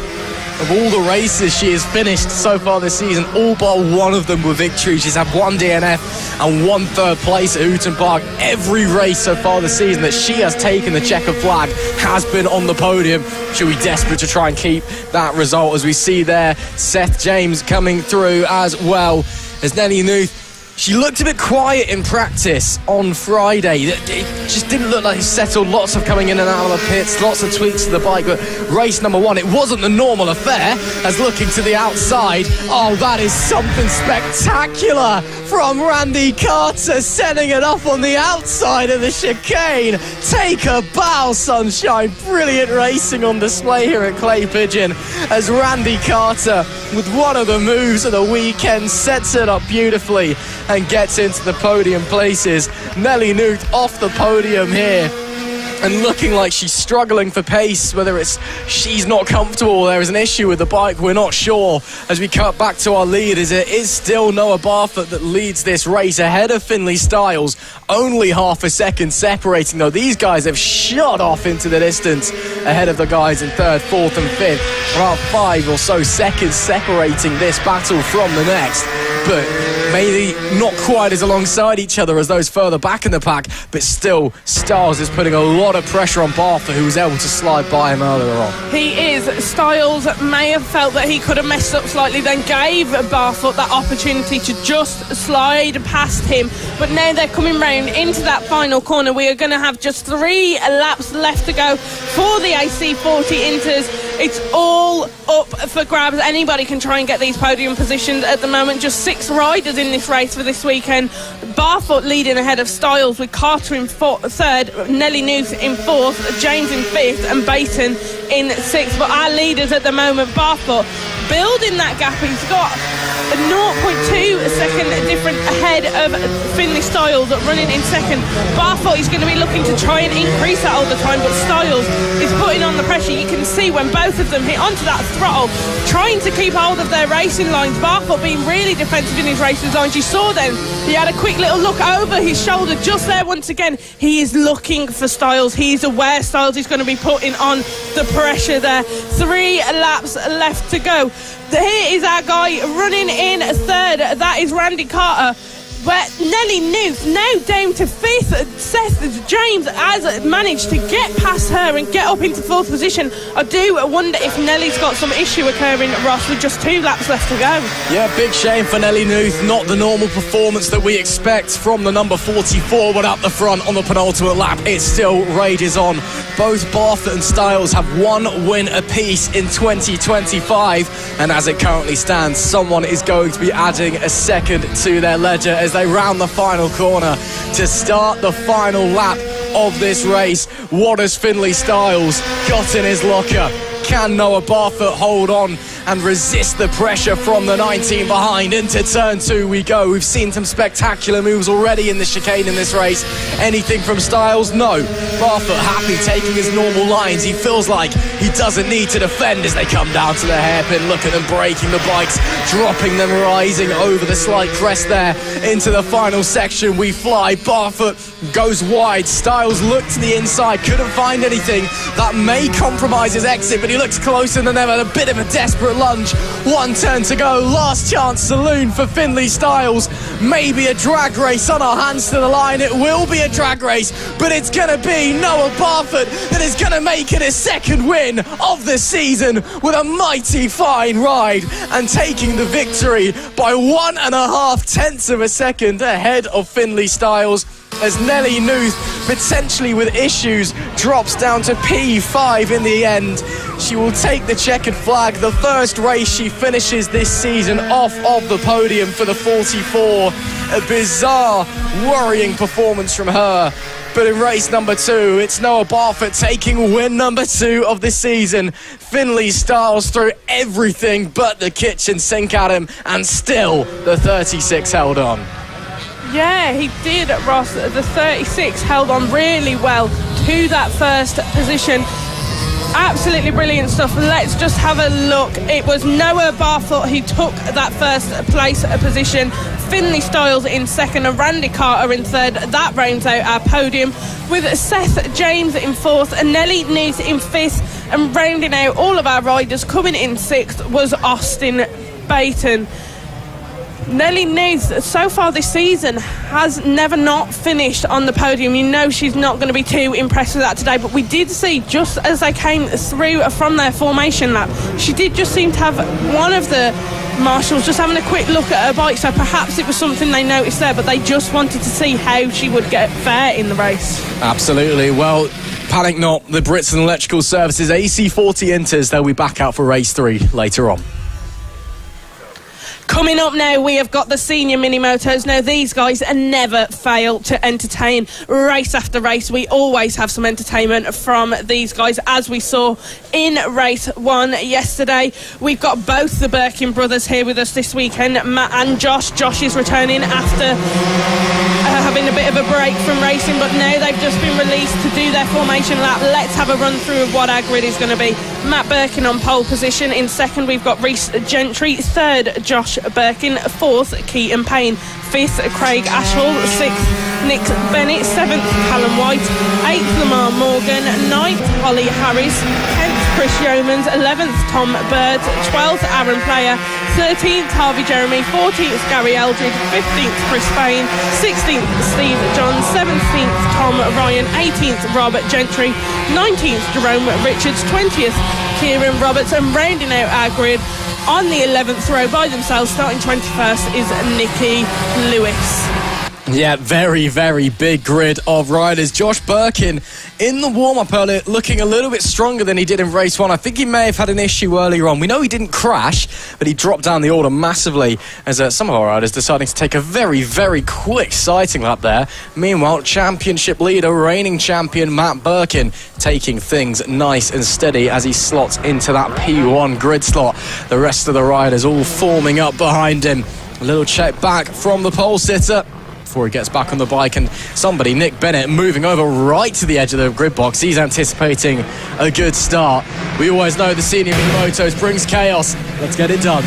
Of all the races she has finished so far this season, all but one of them were victories. She's had 1 DNF and 1 third place at Houghton Park. Every race so far this season that she has taken the checkered flag has been on the podium. She'll be desperate to try and keep that result, as we see there Seth James coming through as well as Nelly Newth. She looked a bit quiet in practice on Friday. It just didn't look like it settled. Lots of coming in and out of the pits, lots of tweaks to the bike. But race number 1, it wasn't the normal affair. As looking to the outside, oh, that is something spectacular from Randy Carter, setting it up on the outside of the chicane. Take a bow, sunshine. Brilliant racing on display here at Clay Pigeon, as Randy Carter, with one of the moves of the weekend, sets it up beautifully and gets into the podium places. Nelly Newth off the podium here, and looking like she's struggling for pace. Whether it's she's not comfortable, there is an issue with the bike, we're not sure. As we cut back to our leaders, it is still Noah Barfoot that leads this race ahead of Finley Styles. Only half a second separating though. These guys have shot off into the distance ahead of the guys in third, fourth and fifth. Around 5 or so seconds separating this battle from the next, but maybe not quite as alongside each other as those further back in the pack. But still, Styles is putting a lot of pressure on Barfoot, who was able to slide by him earlier on. He is. Styles may have felt that he could have messed up slightly, then gave Barfoot that opportunity to just slide past him. But now they're coming round into that final corner. We are going to have just 3 laps left to go for the AC40 Inters. It's all up for grabs. Anybody can try and get these podium positions at the moment. Just 6 riders in this race for this weekend. Barfoot leading ahead of Styles, with Carter in third, Nelly Newth in fourth, James in fifth, and Baton in sixth. But our leaders at the moment, Barfoot building that gap. He's got a 0.2 second difference ahead of Finley Styles running in second. Barfoot is going to be looking to try and increase that all the time, but Styles is putting on the pressure. You can see when both of them hit onto that throttle, trying to keep hold of their racing lines. Barfoot being really defensive in his racing lines. You saw then he had a quick little look over his shoulder just there. Once again, he is looking for Styles. He's aware Styles is going to be putting on the pressure there. 3 laps left to go. Here is our guy running in third. That is Randy Carter. But Nelly Newth now down to fifth. Seth James has managed to get past her and get up into fourth position. I do wonder if Nelly's got some issue occurring, Ross, with just 2 laps left to go. Yeah, big shame for Nelly Newth. Not the normal performance that we expect from the number 44, but up the front on the penultimate lap, it still rages on. Both Barfoot and Styles have 1 win apiece in 2025, and as it currently stands, someone is going to be adding a second to their ledger as they round the final corner to start the final lap of this race. What has Finley Styles got in his locker? Can Noah Barfoot hold on and resist the pressure from the 19 behind? Into turn 2 we go. We've seen some spectacular moves already in the chicane in this race. Anything from Styles? No. Barfoot happy taking his normal lines. He feels like he doesn't need to defend as they come down to the hairpin. Look at them braking the bikes, dropping them, rising over the slight crest there. Into the final section we fly. Barfoot goes wide. Styles looked to the inside, couldn't find anything that may compromise his exit, but he looks closer than ever. A bit of a desperate lunge. 1 turn to go. Last chance saloon for Finley Styles. Maybe a drag race on our hands to the line. It will be a drag race, but it's going to be Noah Barfoot that is going to make it his second win of the season with a mighty fine ride and taking the victory by 1.5 tenths of a second ahead of Finley Styles, as Nelly Newth, potentially with issues, drops down to P5 in the end. She will take the checkered flag. The first race she finishes this season off of the podium for the 44. A bizarre, worrying performance from her. But in race number 2, it's Noah Barfoot taking win number 2 of the season. Finley Styles threw everything but the kitchen sink at him, and still the 36 held on. Yeah, he did, Ross. The 36 held on really well to that first position. Absolutely brilliant stuff. Let's just have a look. It was Noah Barfoot who took that first place position. Finley Styles in second and Randy Carter in third. That rounds out our podium with Seth James in fourth and Nelly Newth in fifth. And rounding out all of our riders, coming in sixth, was Austin Baton. Nelly Newth, so far this season, has never not finished on the podium. You know she's not going to be too impressed with that today, but we did see, just as they came through from their formation lap, she did just seem to have one of the marshals just having a quick look at her bike, so perhaps it was something they noticed there, but they just wanted to see how she would get fare in the race. Absolutely. Well, panic not, the Brits and Electrical Services AC40 enters. They'll be back out for race 3 later on. Coming up now, we have got the senior mini motos. Now, these guys never fail to entertain race after race. We always have some entertainment from these guys, as we saw in race 1 yesterday. We've got both the Birkin brothers here with us this weekend, Matt and Josh. Josh is returning after having a bit of a break from racing, but now they've just been released to do their formation lap. Let's have a run through of what our grid is going to be. Matt Birkin on pole position. In second, we've got Rhys Gentry. Third, Josh Birkin. Fourth, Keaton Payne. Fifth, Craig Ashall. Sixth, Nick Bennett. Seventh, Callum White. Eighth, Lamar Morgan. Ninth, Holly Harris. 10th, Chris Yeomans. 11th, Tom Bird. 12th, Aaron Player. 13th, Harvey Jeremy. 14th, Gary Eldred. 15th, Chris Payne. 16th, Steve John. 17th, Tom Ryan. 18th, Robert Gentry. 19th, Jerome Richards. 20th, Kieran Roberts. And rounding out our grid on the 11th row by themselves, starting 21st, is Nikki Lewis. Yeah, very, very big grid of riders. Josh Birkin in the warm-up earlier looking a little bit stronger than he did in race 1. I think he may have had an issue earlier on. We know he didn't crash, but he dropped down the order massively as some of our riders deciding to take a very, very quick sighting lap there. Meanwhile, championship leader, reigning champion Matt Birkin taking things nice and steady as he slots into that P1 grid slot. The rest of the riders all forming up behind him. A little check back from the pole sitter before he gets back on the bike, and somebody, Nick Bennett, moving over right to the edge of the grid box. He's anticipating a good start. We always know the senior Minimotos brings chaos. Let's get it done.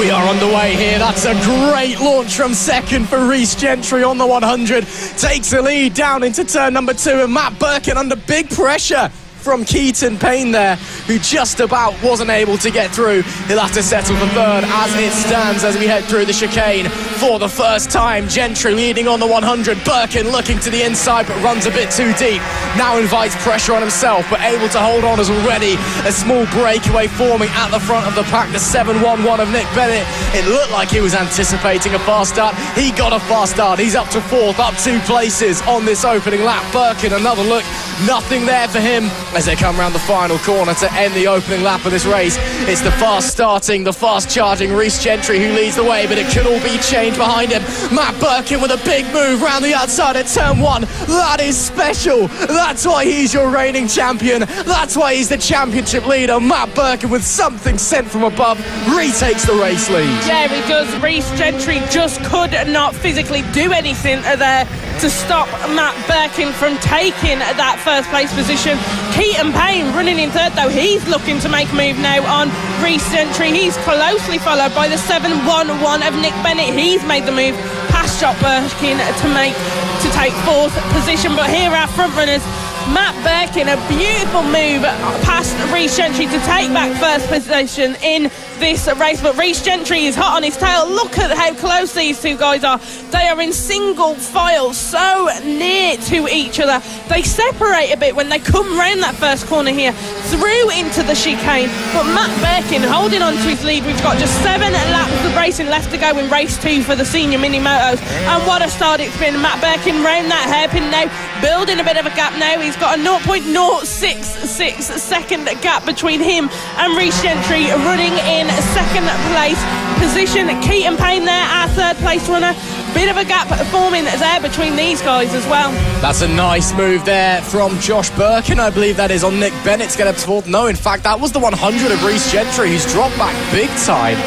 We are underway here. That's a great launch from second for Rhys Gentry on the 100. Takes the lead down into turn number 2, and Matt Birkin under big pressure from Keaton Payne there, who just about wasn't able to get through. He'll have to settle for third as it stands as we head through the chicane for the first time. Gentry leading on the 100. Birkin looking to the inside but runs a bit too deep. Now invites pressure on himself, but able to hold on as already a small breakaway forming at the front of the pack. The 7-1-1 of Nick Bennett. It looked like he was anticipating a fast start. He got a fast start. He's up to 4th, up 2 places on this opening lap. Birkin, another look. Nothing there for him as they come round the final corner to end the opening lap of this race. It's the fast starting, the fast charging Rhys Gentry who leads the way, but it could all be changed behind him. Matt Birkin with a big move round the outside at turn 1. That is special. That's why he's your reigning champion. That's why he's the championship leader. Matt Birkin with something sent from above retakes the race lead. Yeah, he does. Rhys Gentry just could not physically do anything there to stop Matt Birkin from taking that first place position. Keaton Payne running in third though. He's looking to make a move now on Rhys Gentry. He's closely followed by the 7-1-1 of Nick Bennett. He's made the move past Josh Birkin to take 4th position. But here are our front runners. Matt Birkin, a beautiful move past Rhys Gentry to take back first position in this race, but Rhys Gentry is hot on his tail. Look at how close these two guys are. They are in single file, so near to each other. They separate a bit when they come round that first corner here, through into the chicane, but Matt Birkin holding on to his lead. We've got just 7 laps of racing left to go in race 2 for the senior Minimotos, and what a start it's been. Matt Birkin round that hairpin now, building a bit of a gap now. He's got a 0.066 second gap between him and Rhys Gentry, running in second place position. Keaton Payne there, our third place runner. Bit of a gap forming there between these guys as well. That's a nice move there from Josh Birkin. I believe that is on Nick Bennett to get up to 4th. No, in fact, that was the 100 of Rhys Gentry, who's dropped back big time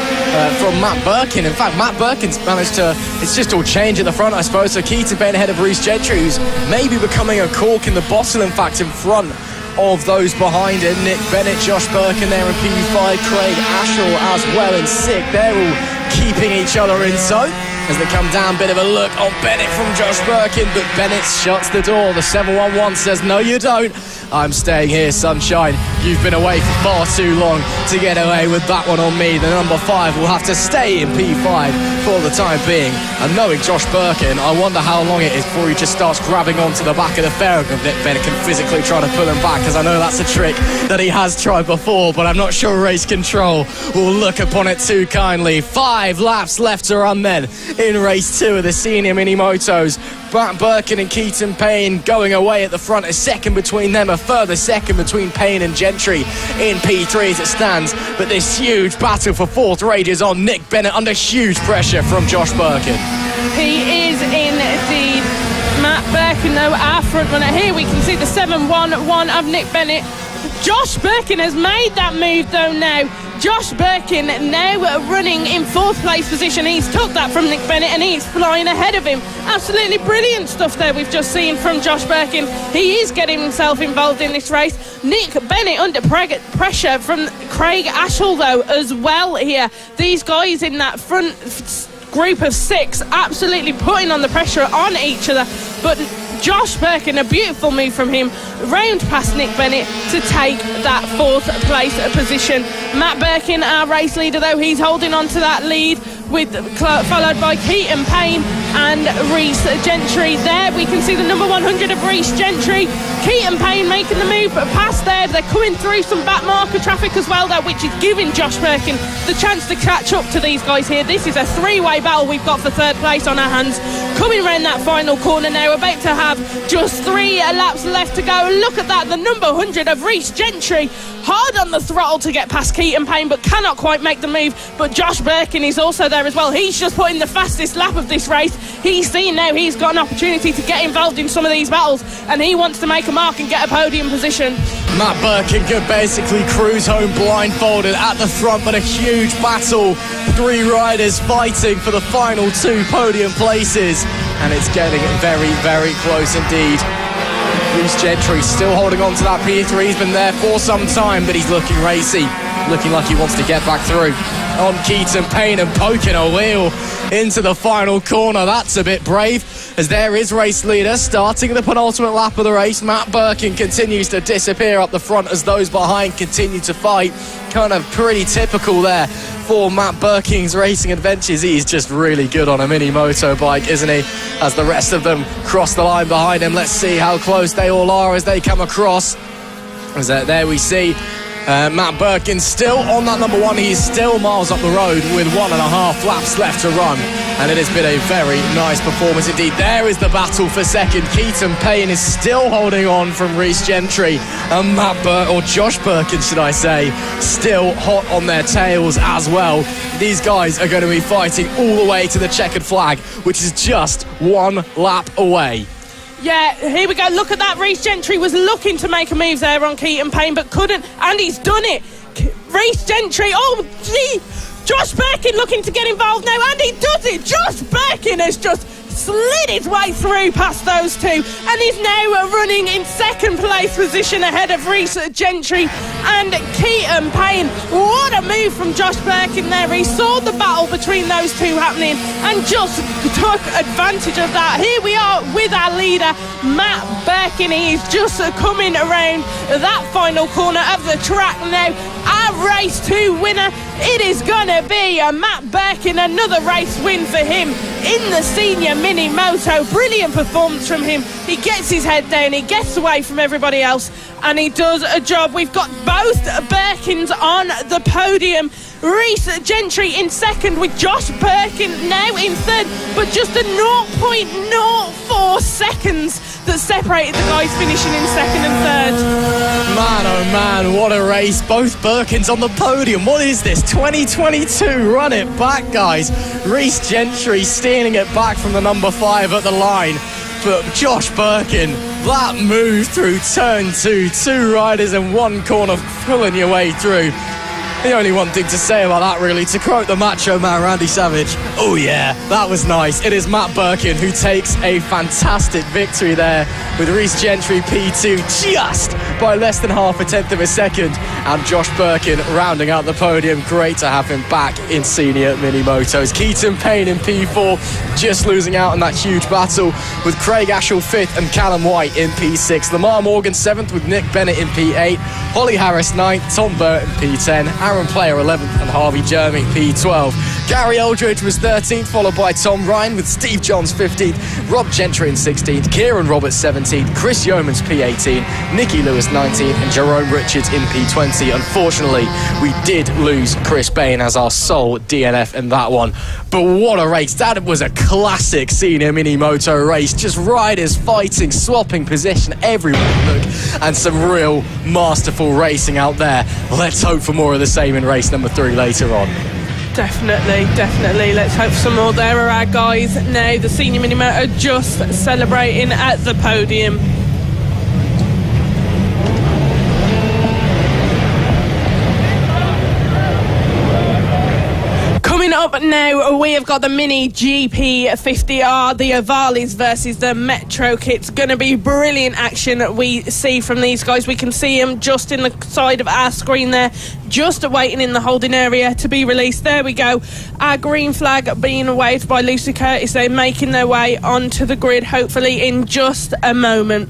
from Matt Birkin. In fact, Matt Birkin's managed to, it's just all change at the front, I suppose. So Keaton Payne ahead of Rhys Gentry, who's maybe becoming a cork in the bottle, in fact, in front of those behind him. Nick Bennett, Josh Birkin there in P5, Craig Ashall as well in 6th. They're all keeping each other in tow as they come down. Bit of a look on Bennett from Josh Birkin, but Bennett shuts the door. The 7-1-1 says, no you don't, I'm staying here, sunshine. You've been away for far too long to get away with that one on me. The number 5 will have to stay in P5 for the time being. And knowing Josh Birkin, I wonder how long it is before he just starts grabbing onto the back of the fairing of Nick Bennett and physically trying to pull him back, because I know that's a trick that he has tried before, but I'm not sure Race Control will look upon it too kindly. 5 laps left to run then in race 2 of the senior Minimotos. Matt Birkin and Keaton Payne going away at the front. A second between them, a further second between Payne and Gentry in P3 as it stands. But this huge battle for 4th rages on. Nick Bennett under huge pressure from Josh Birkin. He is indeed. Matt Birkin though, our front runner. Here we can see the 7-1-1 of Nick Bennett. Josh Birkin has made that move though now. Josh Birkin now running in 4th place position. He's took that from Nick Bennett and he's flying ahead of him. Absolutely brilliant stuff there we've just seen from Josh Birkin. He is getting himself involved in this race. Nick Bennett under pressure from Craig Ashall though as well here. These guys in that front group of 6 absolutely putting on the pressure on each other, but Josh Birkin, a beautiful move from him, round past Nick Bennett to take that 4th place position. Matt Birkin, our race leader though, he's holding on to that lead followed by Keaton Payne and Reece Gentry. There we can see the number 100 of Reece Gentry. Keaton Payne making the move past there. They're coming through some back marker traffic as well there, which is giving Josh Birkin the chance to catch up to these guys here. This is a three-way battle we've got for third place on our hands. Coming around that final corner now, about to have just 3 laps left to go. Look at that, the number 100 of Reece Gentry, hard on the throttle to get past Keaton Payne, but cannot quite make the move. But Josh Birkin is also there as well. He's just put in the fastest lap of this race. He's seen now he's got an opportunity to get involved in some of these battles, and he wants to make a mark and get a podium position. Matt Birkin could basically cruise home blindfolded at the front, but a huge battle. 3 riders fighting for the final 2 podium places, and it's getting very, very close indeed. Reece Gentry still holding on to that P3. He's been there for some time, but he's looking racy, looking like he wants to get back through. On Keaton Payne and poking a wheel into the final corner. That's a bit brave, as there is race leader starting the penultimate lap of the race. Matt Birkin continues to disappear up the front as those behind continue to fight. Kind of pretty typical there for Matt Birkin's racing adventures. He's just really good on a mini motorbike, isn't he? As the rest of them cross the line behind him. Let's see how close they all are as they come across. As there we see Matt Birkin still on that number 1. He's still miles up the road with 1.5 laps left to run, and it has been a very nice performance indeed. There is the battle for second. Keaton Payne is still holding on from Reece Gentry, and Josh Birkin, should I say, still hot on their tails as well. These guys are going to be fighting all the way to the checkered flag, which is just 1 lap away. Yeah, here we go. Look at that. Reece Gentry was looking to make a move there on Keaton Payne, but couldn't, and he's done it. Reece Gentry, oh gee, Josh Birkin looking to get involved now, and he does it. Josh Birkin has just slid his way through past those 2, and he's now running in second place position ahead of Reece Gentry and Keaton Payne. What a move from Josh Birkin there. He saw the battle between those 2 happening and just took advantage of that. Here we are with our leader, Matt Birkin. He's just coming around that final corner of the track now. Our race 2 winner, it is gonna be a Matt Birkin. Another race win for him in the senior mini moto. Brilliant performance from him. He gets his head down, he gets away from everybody else, and he does a job. We've got both Birkins on the podium. Reece Gentry in second with Josh Birkin now in third, but just a 0.04 seconds that separated the guys finishing in second and third. Man, oh man, what a race. Both Birkins on the podium. What is this, 2022? Run it back, guys. Reece Gentry stealing it back from the number 5 at the line. But Josh Birkin, that move through turn 2, 2 riders in 1 corner, pulling your way through. The only one thing to say about that, really, to quote the macho man Randy Savage, oh yeah, that was nice. It is Matt Birkin who takes a fantastic victory there with Reece Gentry P2 just by less than half a tenth of a second, and Josh Birkin rounding out the podium. Great to have him back in senior mini motos. Keaton Payne in P4 just losing out in that huge battle with Craig Ashall 5th and Callum White in P6. Lamar Morgan 7th with Nick Bennett in P8, Holly Harris 9th, Tom Burton P10, Aaron Player 11th and Harvey Jeremy P12. Gary Eldridge was 13th, followed by Tom Ryan with Steve Johns 15th, Rob Gentry in 16th, Kieran Roberts 17th, Chris Yeomans P18, Nicky Lewis 19th and Jerome Richards in P20. Unfortunately, we did lose Chris Bain as our sole DNF in that one. But what a race. That was a classic senior mini moto race. Just riders fighting, swapping position everywhere you look, and some real masterful racing out there. Let's hope for more of the same in race number 3 later on. Definitely. Let's hope for some more. There are our guys now. The senior mini moto just celebrating at the podium. Coming up now, we have got the Mini GP50R, the Ovalis versus the Metro kits. Going to be brilliant action we see from these guys. We can see them just in the side of our screen there, just waiting in the holding area to be released. There we go. Our green flag being waved by Lucy Curtis. They're making their way onto the grid, hopefully in just a moment.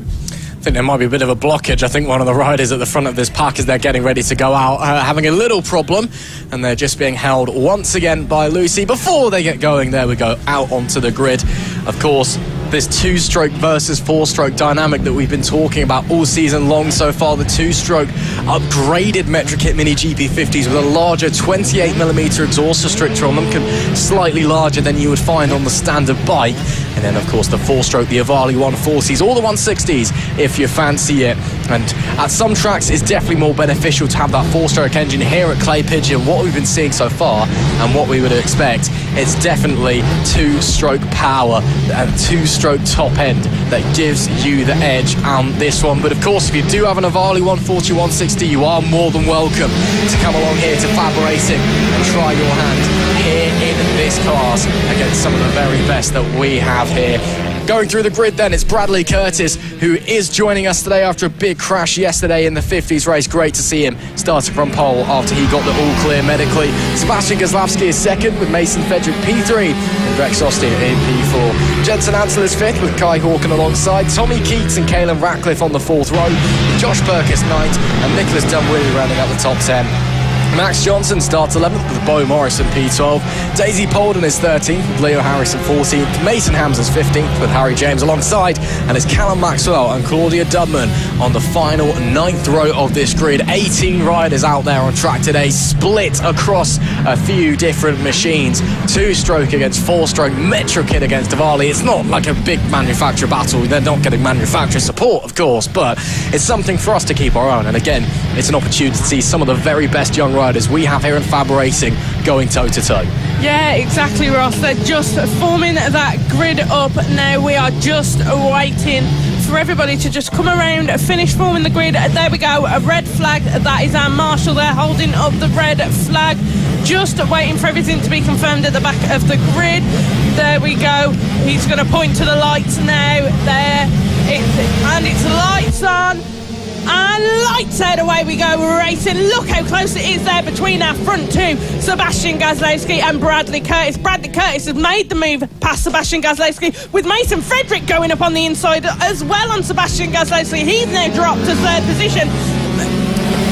I think there might be a bit of a blockage. I think one of the riders at the front of this pack, as they're getting ready to go out, having a little problem, and they're just being held once again by Lucy. Before they get going, there we go, out onto the grid. Of course, this two-stroke versus four-stroke dynamic that we've been talking about all season long so far. The two-stroke upgraded Metric Kit Mini GP50s with a larger 28mm exhaust restrictor on them, slightly larger than you would find on the standard bike. And then, of course, the four-stroke, the Avali 140s, all the 160s if you fancy it. And at some tracks, it's definitely more beneficial to have that four-stroke engine. Here at Clay Pigeon, what we've been seeing so far and what we would expect, it's definitely two-stroke power and two-stroke top end that gives you the edge on this one. But of course, if you do have an Avali 140, 160, you are more than welcome to come along here to FAB-Racing and try your hand here in this class against some of the very best that we have here. Going through the grid then, it's Bradley Curtis, who is joining us today after a big crash yesterday in the 50s race. Great to see him starting from pole after he got the all clear medically. Sebastian Gazlowski is second with Mason Fedrick P3 and Rex Austin in P4. Jensen Ansel is fifth with Kai Hawken alongside. Tommy Keats and Caelan Ratcliffe on the fourth row. Josh Perkis ninth and Nicholas Dunwoody rounding out the top 10. Max Johnson starts 11th with Bo Morrison P12. Daisy Polden is 13th with Leo Harrison 14th. Mason Hams is 15th with Harry James alongside. And it's Callum Maxwell and Claudia Dudman on the final 9th row of this grid. 18 riders out there on track today, split across a few different machines. Two-stroke against four-stroke, Metro Kit against Avali. It's not like a big manufacturer battle. They're not getting manufacturer support, of course, but it's something for us to keep our own. And again, it's an opportunity to see some of the very best young riders we have here in FAB-Racing going toe-to-toe. Yeah, exactly, Ross. They're just forming that grid up now. We are just waiting for everybody to just come around, finish forming the grid. There we go, a red flag. That is our marshal there holding up the red flag. Just waiting for everything to be confirmed at the back of the grid. There we go. He's going to point to the lights now. There. And it's lights on. And lights out, away we go, racing. Look how close it is there between our front two, Sebastian Gazlowski and Bradley Curtis. Bradley Curtis has made the move past Sebastian Gazlowski, with Mason Frederick going up on the inside as well on Sebastian Gazlowski. He's now dropped to third position.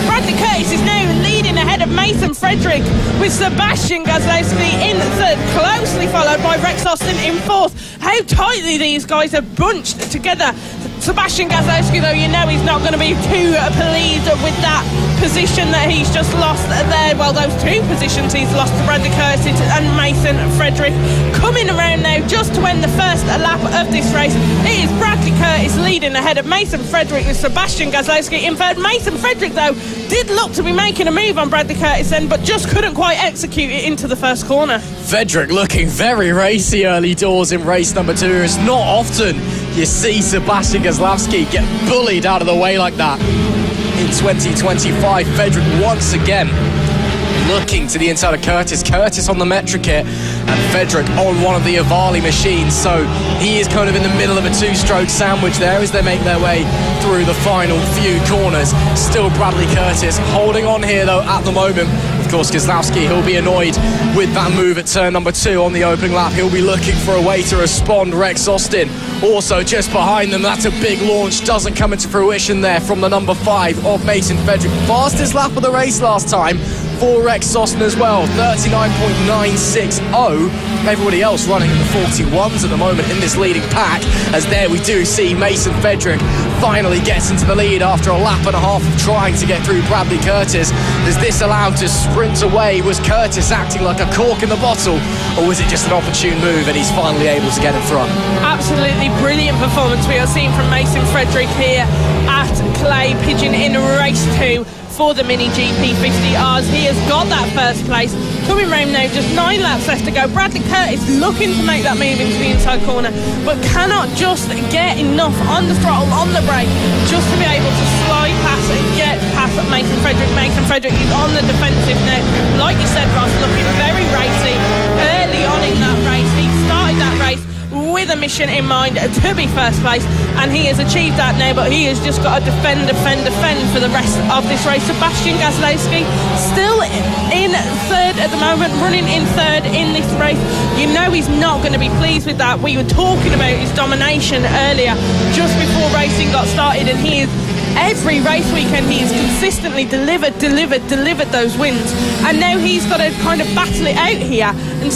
Bradley Curtis is now leading ahead of Mason Frederick, with Sebastian Gazlowski in third, closely followed by Rex Austin in fourth. How tightly these guys are bunched together. Sebastian Gazlowski, though, you know he's not going to be too pleased with that position that he's just lost there. Well, those two positions he's lost to Bradley Curtis and Mason Frederick. Coming around now just to end the first lap of this race, it is Bradley Curtis leading ahead of Mason Frederick with Sebastian Gazlowski in third. Mason Frederick, though, did look to be making a move on Bradley Curtis then, but just couldn't quite execute it into the first corner. Frederick looking very racy early doors in race number 2. It's not often you see Sebastian Gazlowski get bullied out of the way like that. In 2025, Frederick once again looking to the inside of Curtis. Curtis on the Metro Kit and Frederick on one of the Avali machines. So he is kind of in the middle of a two-stroke sandwich there as they make their way through the final few corners. Still Bradley Curtis holding on here though at the moment. Of course, Gazlowski, he'll be annoyed with that move at turn number 2 on the opening lap. He'll be looking for a way to respond. Rex Austin also just behind them. That's a big launch. Doesn't come into fruition there from the number 5 of Mason Frederick. Fastest lap of the race last time for Rex Austin as well, 39.960. Everybody else running in the 41s at the moment in this leading pack, as there we do see Mason Frederick finally gets into the lead after a lap and a half of trying to get through Bradley Curtis. Does this allow him to sprint away? Was Curtis acting like a cork in the bottle, or was it just an opportune move and he's finally able to get in front? Absolutely brilliant performance we are seeing from Mason Frederick here at Clay Pigeon in race 2 for the Mini GP50Rs. He has got that first place. Coming round now, just 9 laps left to go. Bradley Curtis looking to make that move into the inside corner, but cannot just get enough on the throttle, on the brake, just to be able to slide past and get past Mason Frederick. Mason Frederick is on the defensive now. Like you said, Ross, looking very racy early on in that race. He started that race with a mission in mind to be first place, and he has achieved that now, but he has just got to defend for the rest of this race. Sebastian Gazlowski still in third at the moment, running in third in this race. You know he's not going to be pleased with that. We were talking about his domination earlier, just before racing got started, and he is, every race weekend he has consistently delivered those wins, and now he's got to kind of battle it out here and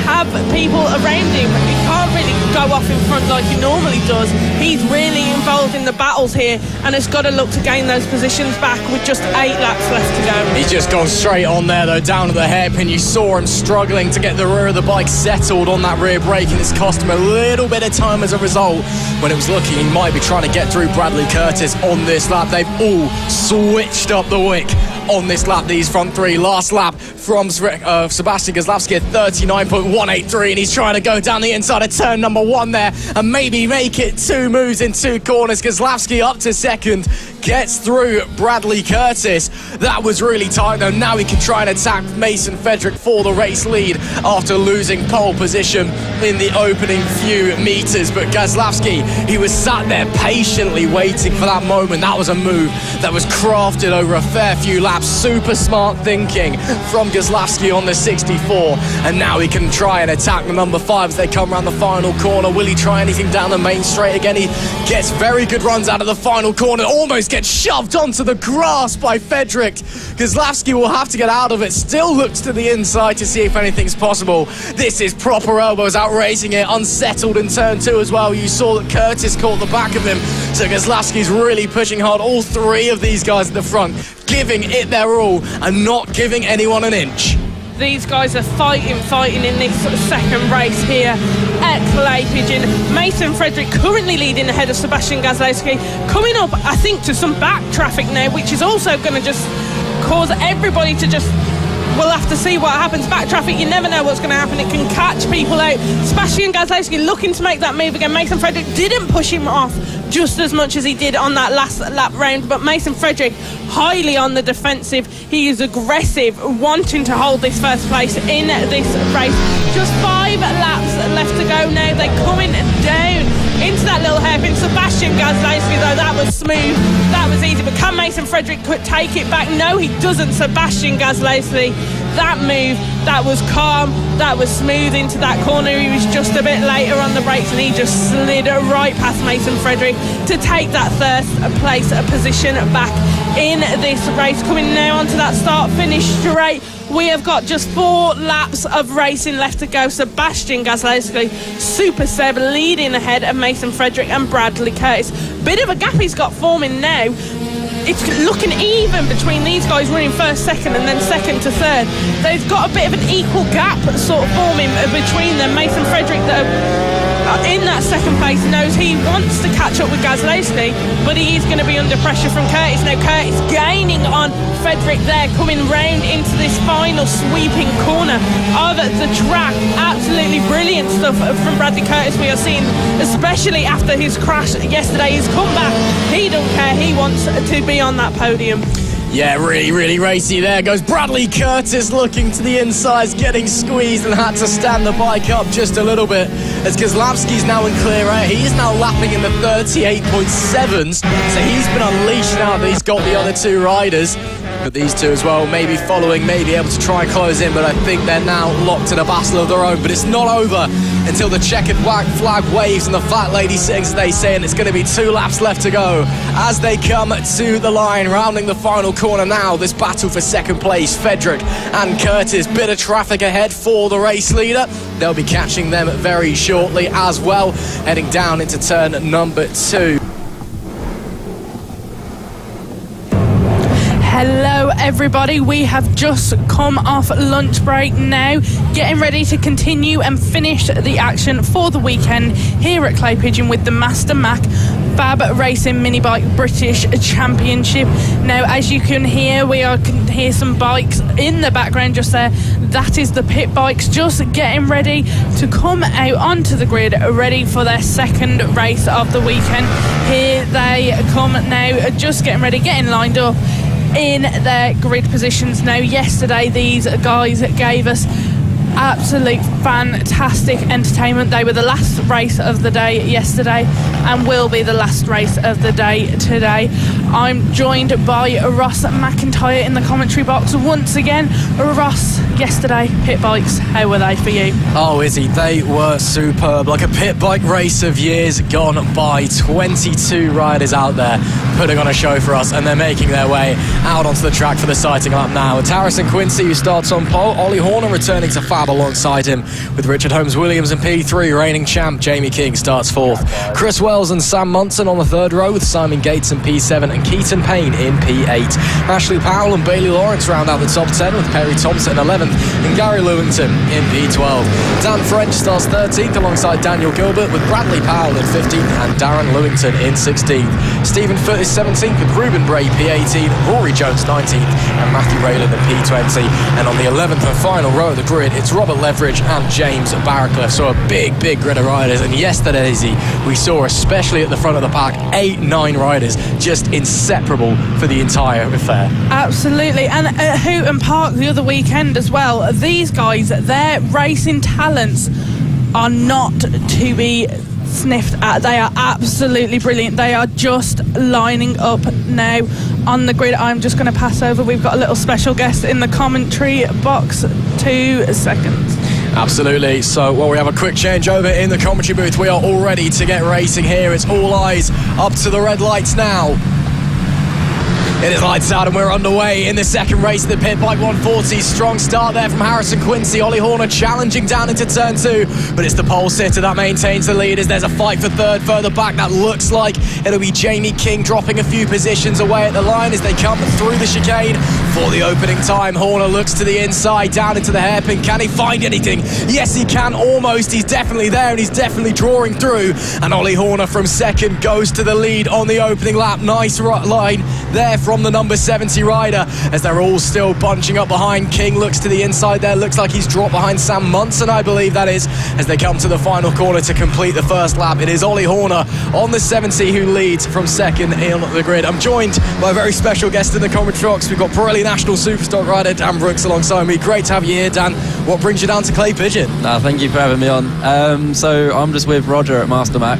have people around him. He can't really go off in front like he normally does. He's really involved in the battles here and has got to look to gain those positions back with just 8 laps left to go. He's just gone straight on there though, down to the hairpin. You saw him struggling to get the rear of the bike settled on that rear brake, and it's cost him a little bit of time as a result. When it was looking he might be trying to get through Bradley Curtis on this lap. They've all switched up the wick on this lap, these front three. Last lap from Sebastian Gazlowski at 39.183, and he's trying to go down the inside of turn number 1 there and maybe make it 2 moves in 2 corners. Gazlowski up to second, gets through Bradley Curtis. That was really tight though. Now he can try and attack Mason Frederick for the race lead after losing pole position in the opening few meters. But Gazlowski, he was sat there patiently waiting for that moment. That was a move that was crafted over a fair few laps. Super smart thinking from Gazlowski on the 64, and now he can try and attack the number 5 as they come around the final corner. Will he try anything down the main straight again? He gets very good runs out of the final corner, almost gets shoved onto the grass by Frederick. Gazlowski will have to get out of it, still looks to the inside to see if anything's possible. This is proper elbows out racing it, unsettled in turn 2 as well. You saw that Curtis caught the back of him, so Gazlowski's really pushing hard. All 3 of these guys at the front giving it their all and not giving anyone an inch. These guys are fighting in this second race here at Clay Pigeon. Mason Frederick currently leading ahead of Sebastian Gazlowski, coming up I think to some back traffic now, which is also going to just cause everybody to just, we'll have to see what happens. Back traffic, you never know what's going to happen. It can catch people out. Sebastian Gazlowski looking to make that move again. Mason Frederick didn't push him off just as much as he did on that last lap round, but Mason Frederick highly on the defensive. He is aggressive, wanting to hold this first place in this race. Just 5 laps left to go now. They're coming down into that little hairpin. Sebastian Gazlowski though, that was smooth, that was easy, but can Mason Frederick take it back? No, he doesn't. Sebastian Gazlowski, that move, that was calm, that was smooth into that corner. He was just a bit later on the brakes and he just slid right past Mason Frederick to take that first place position back in this race. Coming now onto that start-finish straight, we have got just 4 laps of racing left to go. Sebastian Gazlowski, Super Seb, leading ahead of Mason Frederick and Bradley Curtis. Bit of a gap he's got forming now. It's looking even between these guys running first, second, and then second to third. They've got a bit of an equal gap sort of forming between them. Mason Frederick, that in that second place, knows he wants to catch up with Gazlowski, but he is going to be under pressure from Curtis. Now Curtis gaining on Frederick there, coming round into this final sweeping corner of the track. Absolutely brilliant stuff from Bradley Curtis we are seeing, especially after his crash yesterday. His comeback, he don't care, he wants to be on that podium. Yeah, really racy there. Goes Bradley Curtis looking to the insides, getting squeezed and had to stand the bike up just a little bit as Gazlowski's now in clear air. He is now lapping in the 38.7s, so he's been unleashed now that he's got the other 2 riders. But these 2 as well, maybe following, maybe able to try and close in, but I think they're now locked in a battle of their own. But it's not over until the checkered black flag waves and the fat lady sings, they say, and it's going to be 2 laps left to go as they come to the line, rounding the final corner now. This battle for second place, Frederick and Curtis. Bit of traffic ahead for the race leader. They'll be catching them very shortly as well, heading down into turn number 2. Hello everybody, we have just come off lunch break now, getting ready to continue and finish the action for the weekend here at Clay Pigeon with the Master Mac FAB-Racing Minibike British Championship. Now as you can hear, can hear some bikes in the background just there. That is the pit bikes just getting ready to come out onto the grid, ready for their second race of the weekend. Here they come now, just getting ready, getting lined up in their grid positions. Now yesterday these guys gave us absolute fantastic entertainment. They were the last race of the day yesterday and will be the last race of the day today. I'm joined by Ross McIntyre in the commentary box once again. Ross, yesterday, pit bikes, how were they for you? Oh, Izzy, they were superb. Like a pit bike race of years gone by. 22 riders out there putting on a show for us, and they're making their way out onto the track for the sighting lap now. It's Harrison Quincy who starts on pole. Ollie Horner returning to FAB alongside him, with Richard Holmes-Williams in P3. Reigning champ Jamie King starts fourth. Chris Wells and Sam Munson on the third row, with Simon Gates in P7 and Keaton Payne in P8. Ashley Powell and Bailey Lawrence round out the top 10, with Perry Thompson in 11th and Gary Lewington in P12. Dan French starts 13th alongside Daniel Gilbert, with Bradley Powell in 15th and Darren Lewington in 16th. Stephen Foote is 17th, with Ruben Bray P18, Rory Jones 19th and Matthew Rayland in P20. And on the 11th and final row of the grid, it's Robert Leveridge and James Barraclough. So a big grid of riders. And yesterday, Izzy, we saw, especially at the front of the pack, 8-9 riders just inseparable for the entire affair. Absolutely. And at Houghton Park the other weekend as well, these guys, their racing talents are not to be sniffed at. They are absolutely brilliant. They are just lining up now on the grid. I'm just going to pass over. We've got a little special guest in the commentary box. 2 seconds. Absolutely. So, well, we have a quick changeover in the commentary booth. We are all ready to get racing here. It's all eyes up to the red lights now. It is lights out and we're underway in the second race of the pit bike 140. Strong start there from Harrison Quincy. Ollie Horner challenging down into turn 2, but it's the pole sitter that maintains the lead as there's a fight for third further back. That looks like it'll be Jamie King dropping a few positions away at the line as they come through the chicane for the opening time. Horner looks to the inside, down into the hairpin. Can he find anything? Yes, he can, almost. He's definitely there and he's definitely drawing through. And Ollie Horner from second goes to the lead on the opening lap. Nice line there from the number 70 rider as they're all still bunching up behind. King looks to the inside there, looks like he's dropped behind Sam Munson, I believe that is, as they come to the final corner to complete the first lap. It is Ollie Horner on the 70 who leads from second in the grid. I'm joined by a very special guest in the commentary box. We've got Pirelli National Superstock rider Dan Brooks alongside me. Great to have you here, Dan. What brings you down to Clay Pigeon? Thank you for having me on. So I'm just with Roger at Master Mac.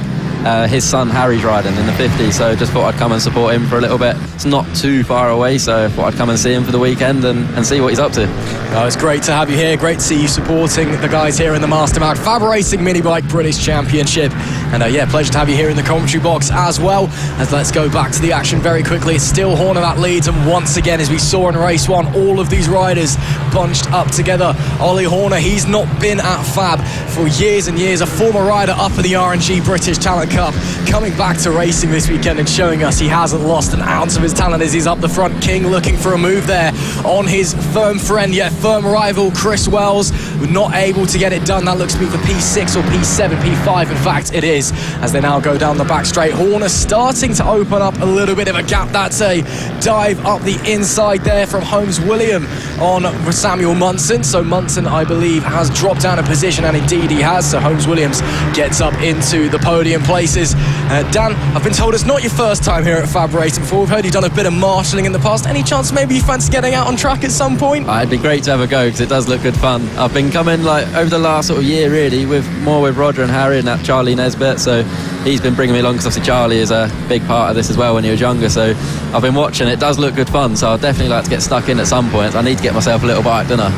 His son Harry's riding in the 50, so just thought I'd come and support him for a little bit. It's not too far away, so I thought I'd come and see him for the weekend and see what he's up to. Oh, it's great to have you here. Great to see you supporting the guys here in the Master Mac FAB-Racing Minibike British Championship. And pleasure to have you here in the commentary box as well. As let's go back to the action very quickly. It's still Horner that leads, and once again, as we saw in race 1, all of these riders bunched up together. Ollie Horner, he's not been at FAB for years and years, a former rider up in the R&G British Talent Cup, coming back to racing this weekend and showing us he hasn't lost an ounce of his talent as he's up the front. King looking for a move there on his firm friend, yet firm rival Chris Wells, not able to get it done. That looks to be for P6 or P7, P5 in fact it is, as they now go down the back straight. Horner starting to open up a little bit of a gap. That's a dive up the inside there from Holmes-William on Samuel Munson. So Munson, I believe, has dropped down a position, and indeed he has, so Holmes-Williams gets up into the podium places. Dan, I've been told it's not your first time here at FAB-Racing before. We've heard you've done a bit of marshalling in the past. Any chance maybe you fancy getting out on track at some point? It'd be great to have a go because it does look good fun. I've been coming over the last sort of year really, with Roger and Harry and that Charlie Nesbitt, so he's been bringing me along because obviously Charlie is a big part of this as well when he was younger, so I've been watching. It does look good fun, so I'd definitely like to get stuck in at some point. I need to get myself a little bike, don't I?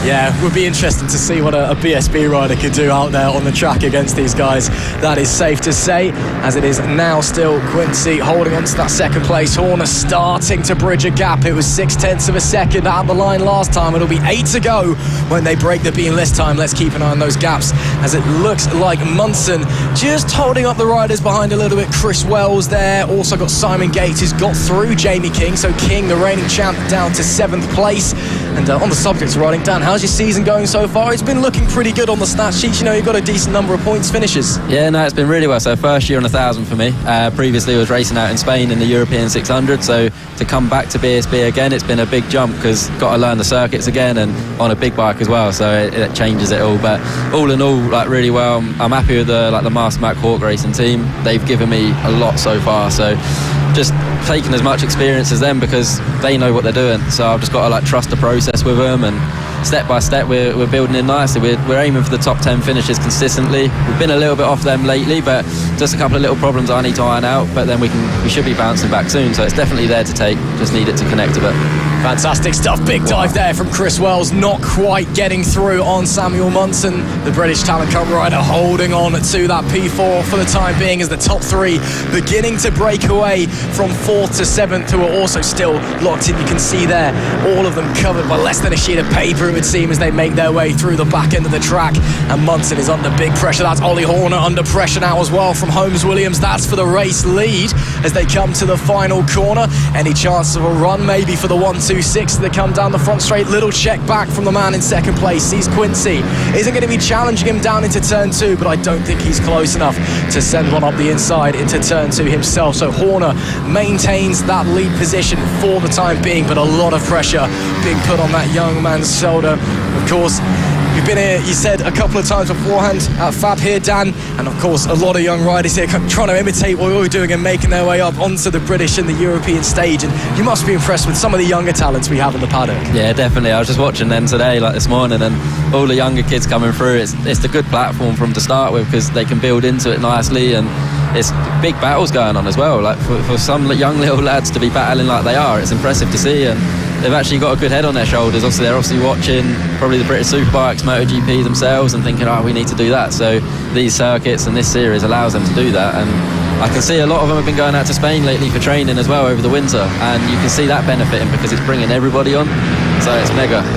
Yeah, it would be interesting to see what a BSB rider could do out there on the track against these guys. That is safe to say, as it is now still Quincy holding on to that second place. Horner starting to bridge a gap. It was 0.6 of a second out the line last time. It'll be 8 to go when they break the beam this time. Let's keep an eye on those gaps, as it looks like Munson just holding up the riders behind a little bit. Chris Wells there. Also got Simon Gates, who's got through Jamie King. So King, the reigning champ, down to 7th place. And on the subject of riding, Dan, how's your season going so far? It's been looking pretty good on the stat sheets. You know, you've got a decent number of points finishes. Yeah, no, it's been really well. So first year on 1,000 for me. Previously I was racing out in Spain in the European 600, so to come back to BSB again, it's been a big jump because got to learn the circuits again and on a big bike as well, so it changes it all. But all in all, like, really well. I'm happy with the Master Mac Hawk Racing team. They've given me a lot so far, so just taking as much experience as them because they know what they're doing, so I've just got to trust the process with them and step by step we're building in nicely. We're aiming for the top 10 finishes consistently. We've been a little bit off them lately, but just a couple of little problems I need to iron out, but then we should be bouncing back soon, so it's definitely there to take, just need it to connect a bit. Fantastic stuff. Big dive there from Chris Wells, not quite getting through on Samuel Munson. The British Talent Cup rider holding on to that P4 for the time being, as the top three beginning to break away from 4th to 7th, who are also still locked in. You can see there, all of them covered by less than a sheet of paper, it would seem, as they make their way through the back end of the track. And Munson is under big pressure. That's Ollie Horner under pressure now as well from Holmes Williams. That's for the race lead as they come to the final corner. Any chance of a run maybe for the 1-2-6 as they come down the front straight? Little check back from the man in second place. Sees Quincy. Isn't going to be challenging him down into turn 2, but I don't think he's close enough to send one up the inside into turn 2 himself. So Horner maintains that lead position for the time being, but a lot of pressure being put on that young man's shoulder. Of course, you've been here, you said a couple of times beforehand at FAB here, Dan, and of course a lot of young riders here trying to imitate what you're doing and making their way up onto the British and the European stage, and you must be impressed with some of the younger talents we have in the paddock. Yeah, definitely. I was just watching them today, like this morning, and all the younger kids coming through. It's a good platform from to start with, because they can build into it nicely, and it's big battles going on as well. Like for some young little lads to be battling like they are, it's impressive to see, and they've actually got a good head on their shoulders. Obviously, they're watching probably the British Superbikes, MotoGP themselves, and thinking, we need to do that. So these circuits and this series allows them to do that. And I can see a lot of them have been going out to Spain lately for training as well over the winter, and you can see that benefiting because it's bringing everybody on. So it's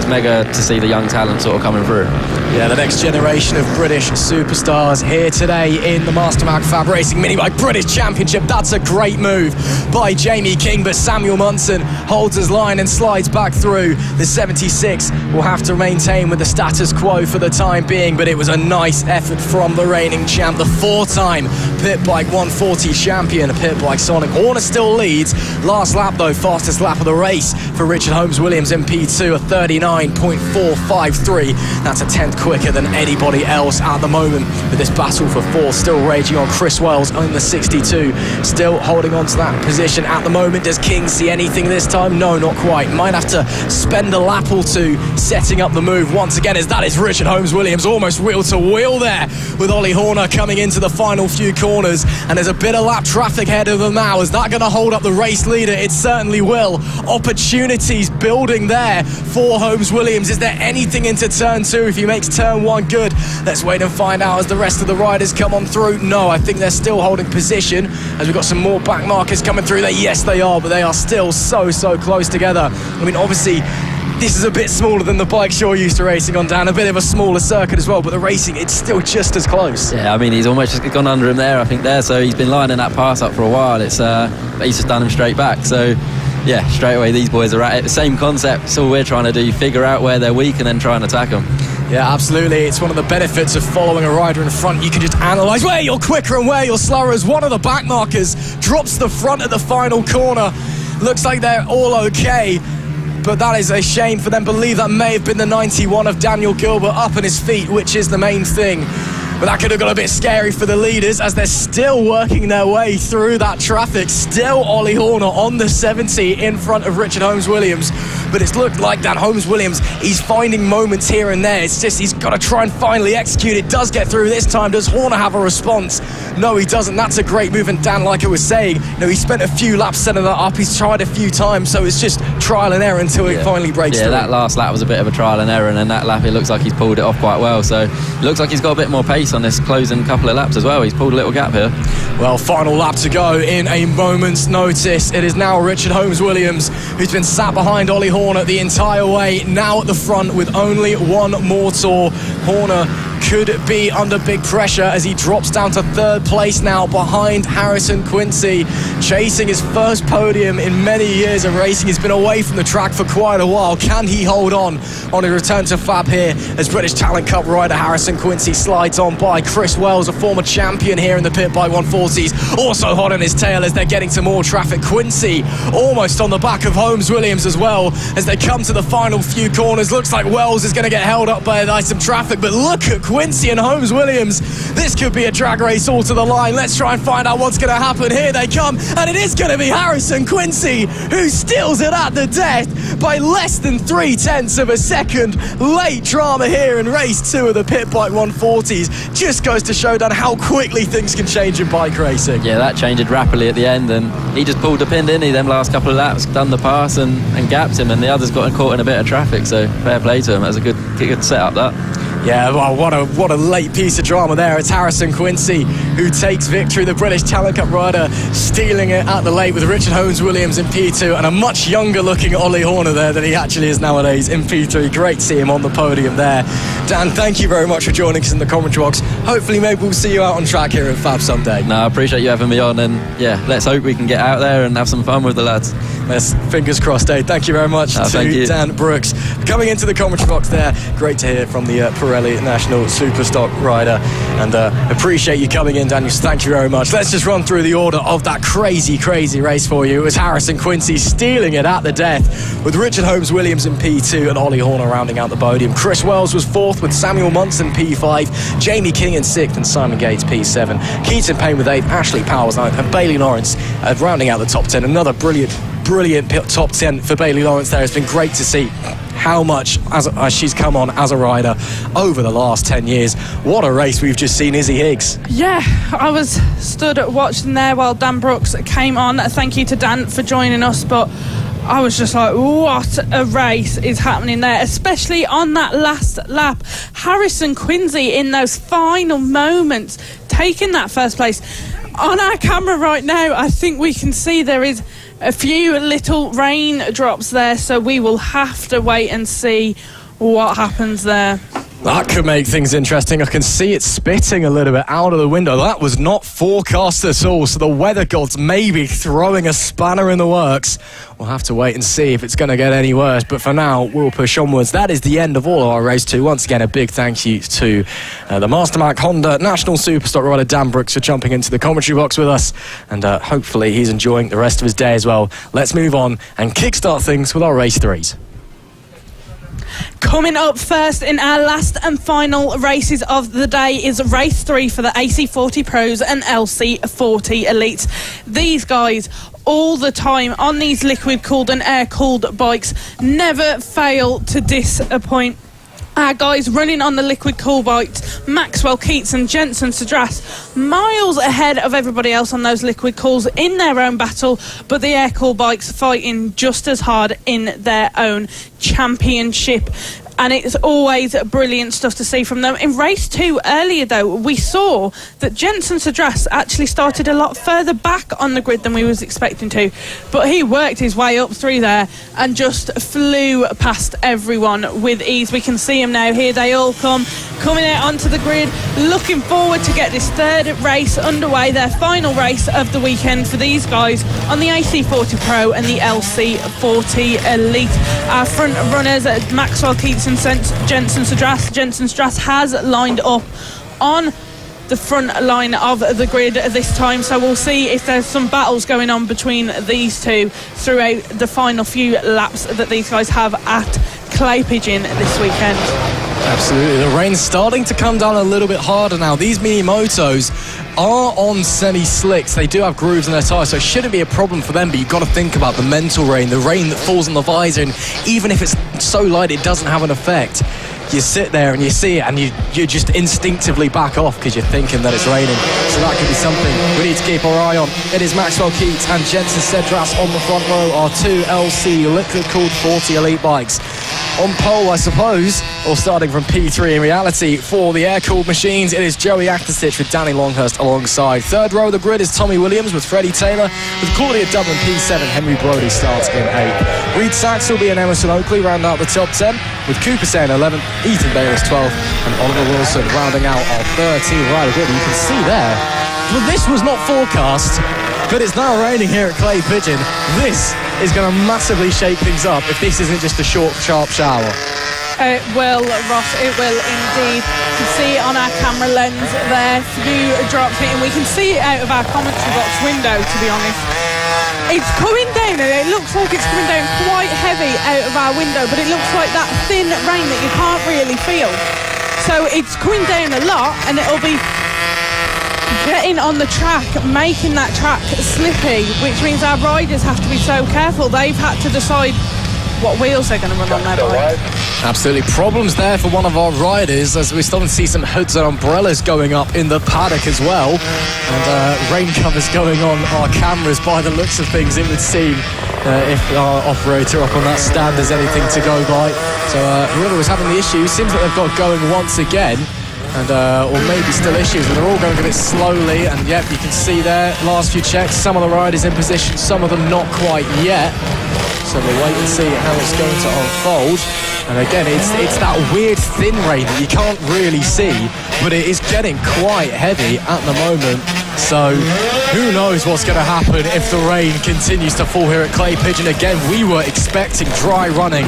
mega to see the young talent sort of coming through. Yeah, the next generation of British superstars here today in the Mastermark FAB-Racing Minibike British Championship. That's a great move by Jamie King, but Samuel Munson holds his line and slides back through. The 76 will have to maintain with the status quo for the time being, but it was a nice effort from the reigning champ, the 4-time Pit Bike 140 champion, Pit Bike Sonic. Horner still leads. Last lap though, fastest lap of the race for Richard Holmes Williams in P2, a 39.453. That's a 10th quicker than anybody else at the moment. But this battle for 4th still raging on. Chris Wells on the 62, still holding on to that position at the moment. Does King see anything this time? No, not quite. Might have to spend a lap or two setting up the move once again, as that is Richard Holmes Williams almost wheel to wheel there with Ollie Horner coming into the final few corners, and there's a bit of lap traffic ahead of them now. Is that going to hold up the race leader? It certainly will. Opportunities building there for Holmes Williams. Is there anything into turn 2 if he makes turn 1 good? Let's wait and find out as the rest of the riders come on through. No, I think they're still holding position as we've got some more back markers coming through there. Yes, they are, but they are still so close together. I mean, obviously this is a bit smaller than the bikes you're used to racing on, Dan. A bit of a smaller circuit as well, but the racing, it's still just as close. Yeah, I mean, he's almost just gone under him there, I think, there. So he's been lining that pass up for a while. He's just done him straight back. So yeah, straight away these boys are at it. The same concept. It's all we're trying to do, figure out where they're weak and then try and attack them. Yeah, absolutely. It's one of the benefits of following a rider in front. You can just analyse where you're quicker and where you're slower, as one of the back markers drops the front at the final corner. Looks like they're all okay, but that is a shame for them. Believe that may have been the 91 of Daniel Gilbert up on his feet, which is the main thing. But that could have got a bit scary for the leaders as they're still working their way through that traffic. Still Ollie Horner on the 70 in front of Richard Holmes Williams. But it's looked like that Holmes Williams, he's finding moments here and there. It's just he's got to try and finally execute it. Does get through this time. Does Horner have a response? No, he doesn't. That's a great move. And Dan, like I was saying, he spent a few laps setting that up. He's tried a few times, so it's just trial and error until he finally breaks through. Yeah, that last lap was a bit of a trial and error, and then that lap it looks like he's pulled it off quite well. So it looks like he's got a bit more pace on this closing couple of laps as well. He's pulled a little gap here. Well, final lap to go in a moment's notice. It is now Richard Holmes Williams, who's been sat behind Ollie Horner the entire way, now at the front with only one more tour. Horner could be under big pressure as he drops down to 3rd place now behind Harrison Quincy, chasing his first podium in many years of racing. He's been away from the track for quite a while. Can he hold on his return to FAB here as British Talent Cup rider Harrison Quincy slides on by? Chris Wells, a former champion here in the Pit Bike 140s, also hot on his tail as they're getting to more traffic. Quincy almost on the back of Holmes Williams as well as they come to the final few corners. Looks like Wells is going to get held up by some traffic, but look at Quincy and Holmes Williams. This could be a drag race all to the line. Let's try and find out what's going to happen. Here they come, and it is going to be Harrison Quincy who steals it at the death by less than 0.3 of a second. Late drama here in race 2 of the Pit Bike 140s. Just goes to show Dan how quickly things can change in bike racing. Yeah, that changed rapidly at the end, and he just pulled the pin, didn't he? Them last couple of laps, done the pass and gapped him, and the others got caught in a bit of traffic, so fair play to him. That was a good setup, that. Yeah, well, what a late piece of drama there. It's Harrison Quincy who takes victory. The British Talent Cup rider stealing it at the late with Richard Holmes Williams in P2 and a much younger looking Ollie Horner there than he actually is nowadays in P3. Great to see him on the podium there. Dan, thank you very much for joining us in the commentary box. Hopefully maybe we'll see you out on track here at FAB someday. No, I appreciate you having me on, and yeah, let's hope we can get out there and have some fun with the lads. Yes, fingers crossed, Dave. Thank you very much to Dan Brooks. Coming into the commentary box there, great to hear from the Pirelli National Superstock rider, and appreciate you coming in, Daniel. Thank you very much. Let's just run through the order of that crazy race for you. It was Harrison Quincy stealing it at the death with Richard Holmes Williams in P2 and Ollie Horner rounding out the podium. Chris Wells was 4th with Samuel Munson P5, Jamie King in 6th and Simon Gates P7, Keaton Payne with 8th, Ashley Powers 9th and Bailey Lawrence rounding out the top 10. Another brilliant top 10 for Bailey Lawrence there. It's been great to see how much as she's come on as a rider over the last 10 years. What a race we've just seen, Izzy Higgs. Yeah, I was stood watching there while Dan Brooks came on. Thank you to Dan for joining us, but I was just like, what a race is happening there, especially on that last lap. Harrison Quincy in those final moments taking that first place. On our camera right now, I think we can see there is a few little raindrops there, so we will have to wait and see what happens there. That could make things interesting. I can see it spitting a little bit out of the window. That was not forecast at all, so the weather gods may be throwing a spanner in the works. We'll have to wait and see if it's going to get any worse, but for now we'll push onwards. That is the end of all of our race 2. Once again, a big thank you to the Mastermark Honda National Superstock rider Dan Brooks for jumping into the commentary box with us, and hopefully he's enjoying the rest of his day as well. Let's move on and kickstart things with our race 3s. Coming up first in our last and final races of the day is race 3 for the AC40 Pros and LC40 Elites. These guys all the time on these liquid cooled and air cooled bikes never fail to disappoint. Our guys running on the liquid cool bikes, Maxwell, Keats and Jensen Sadras, miles ahead of everybody else on those liquid cools in their own battle, but the air cool bikes fighting just as hard in their own championship. And it's always brilliant stuff to see from them. In race 2 earlier, though, we saw that Jensen Sadras actually started a lot further back on the grid than we was expecting to, but he worked his way up through there and just flew past everyone with ease. We can see him now. Here they all coming out onto the grid, looking forward to get this third race underway, their final race of the weekend for these guys on the AC40 Pro and the LC40 Elite. Our front runners, Maxwell, Keats and Jensen Sadras. Jensen Sadras has lined up on the front line of the grid this time, so we'll see if there's some battles going on between these two throughout the final few laps that these guys have at Clay Pigeon this weekend. Absolutely, the rain's starting to come down a little bit harder now. These mini motos are on semi-slicks. They do have grooves in their tyres, so it shouldn't be a problem for them, but you've got to think about the mental rain, the rain that falls on the visor, and even if it's so light it doesn't have an effect. You sit there and you see it and you just instinctively back off because you're thinking that it's raining. So that could be something we need to keep our eye on. It is Maxwell Keats and Jensen Sadras on the front row, our 2 LC liquid-cooled 40 Elite bikes. On pole, I suppose, or starting from P3 in reality, for the air-cooled machines, it is Joey Actosich with Danny Longhurst alongside. Third row of the grid is Tommy Williams with Freddie Taylor, with Claudia Dublin P7, Henry Brody starts in 8th. Reed Saxelby and Emerson Oakley round out the top 10, with Cooper Sain 11th, Ethan Bayliss 12th, and Oliver Wilson rounding out our 13 rider grid. You can see there, well, this was not forecast, but it's now raining here at Clay Pigeon. This is going to massively shake things up if this isn't just a short, sharp shower. It will, Ross, it will indeed. You can see it on our camera lens there, few drops hitting. We can see it out of our commentary box window, to be honest. It's coming down, and it looks like it's coming down quite heavy out of our window, but it looks like that thin rain that you can't really feel. So it's coming down a lot, and it'll be getting on the track, making that track slippy, which means our riders have to be so careful. They've had to decide what wheels they're going to run on their bike. Absolutely. Problems there for one of our riders, as we're starting to see some hoods and umbrellas going up in the paddock as well, and rain covers going on our cameras. By the looks of things, it would seem, if our operator up on that stand has anything to go by. So whoever was having the issue seems that they've got going once again, and or maybe still issues, but they're all going a bit slowly. And yep, you can see there, last few checks, some of the riders in position, some of them not quite yet. So we'll wait and see how it's going to unfold. And again, it's that weird thin rain that you can't really see, but it is getting quite heavy at the moment. So who knows what's going to happen if the rain continues to fall here at Clay Pigeon. Again, we were expecting dry running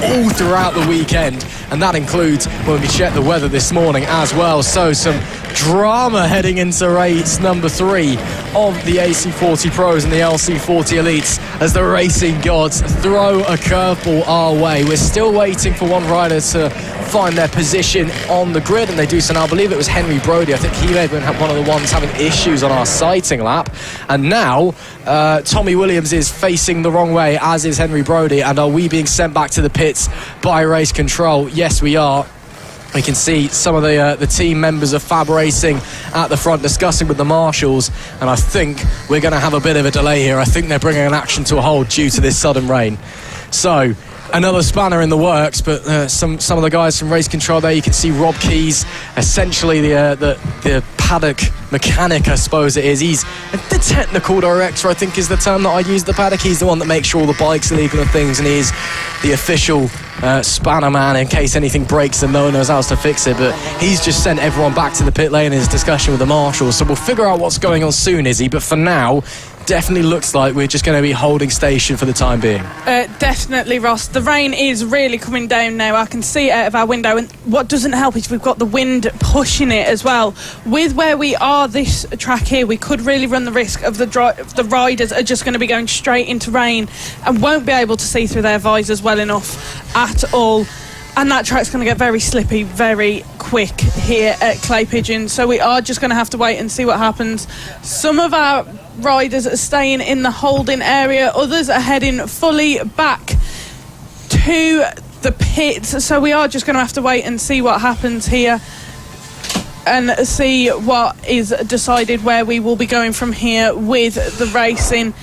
all throughout the weekend, and that includes when we checked the weather this morning as well. So some drama heading into race number 3 of the AC40 Pros and the LC40 Elites as the racing gods throw a curveball our way. We're still waiting for one rider to find their position on the grid, and they do so now. I believe it was Henry Brody. I think he may have been one of the ones having issues on our sighting lap. And now Tommy Williams is facing the wrong way, as is Henry Brody. And are we being sent back to the pits by race control? Yes, we are. We can see some of the team members of FAB-Racing at the front discussing with the marshals, and I think we're going to have a bit of a delay here. I think they're bringing an action to a halt due to this sudden rain. So another spanner in the works, but some of the guys from race control there, you can see Rob Keys, essentially the paddock mechanic, I suppose it is. He's the technical director, I think is the term that I use, the paddock. He's the one that makes sure all the bikes are legal and things, and he's the official spanner man in case anything breaks and no one knows how to fix it. But he's just sent everyone back to the pit lane in his discussion with the marshals, so we'll figure out what's going on soon, Izzy. But for now, definitely looks like we're just going to be holding station for the time being. Definitely, Ross. The rain is really coming down now. I can see it out of our window, and what doesn't help is we've got the wind pushing it as well. With where we are, this track here, we could really run the risk of the riders are just going to be going straight into rain and won't be able to see through their visors well enough at all. And that track's going to get very slippy very quick here at Clay Pigeon. So we are just going to have to wait and see what happens. Some of our riders are staying in the holding area. Others are heading fully back to the pits. So we are just going to have to wait and see what happens here and see what is decided where we will be going from here with the racing.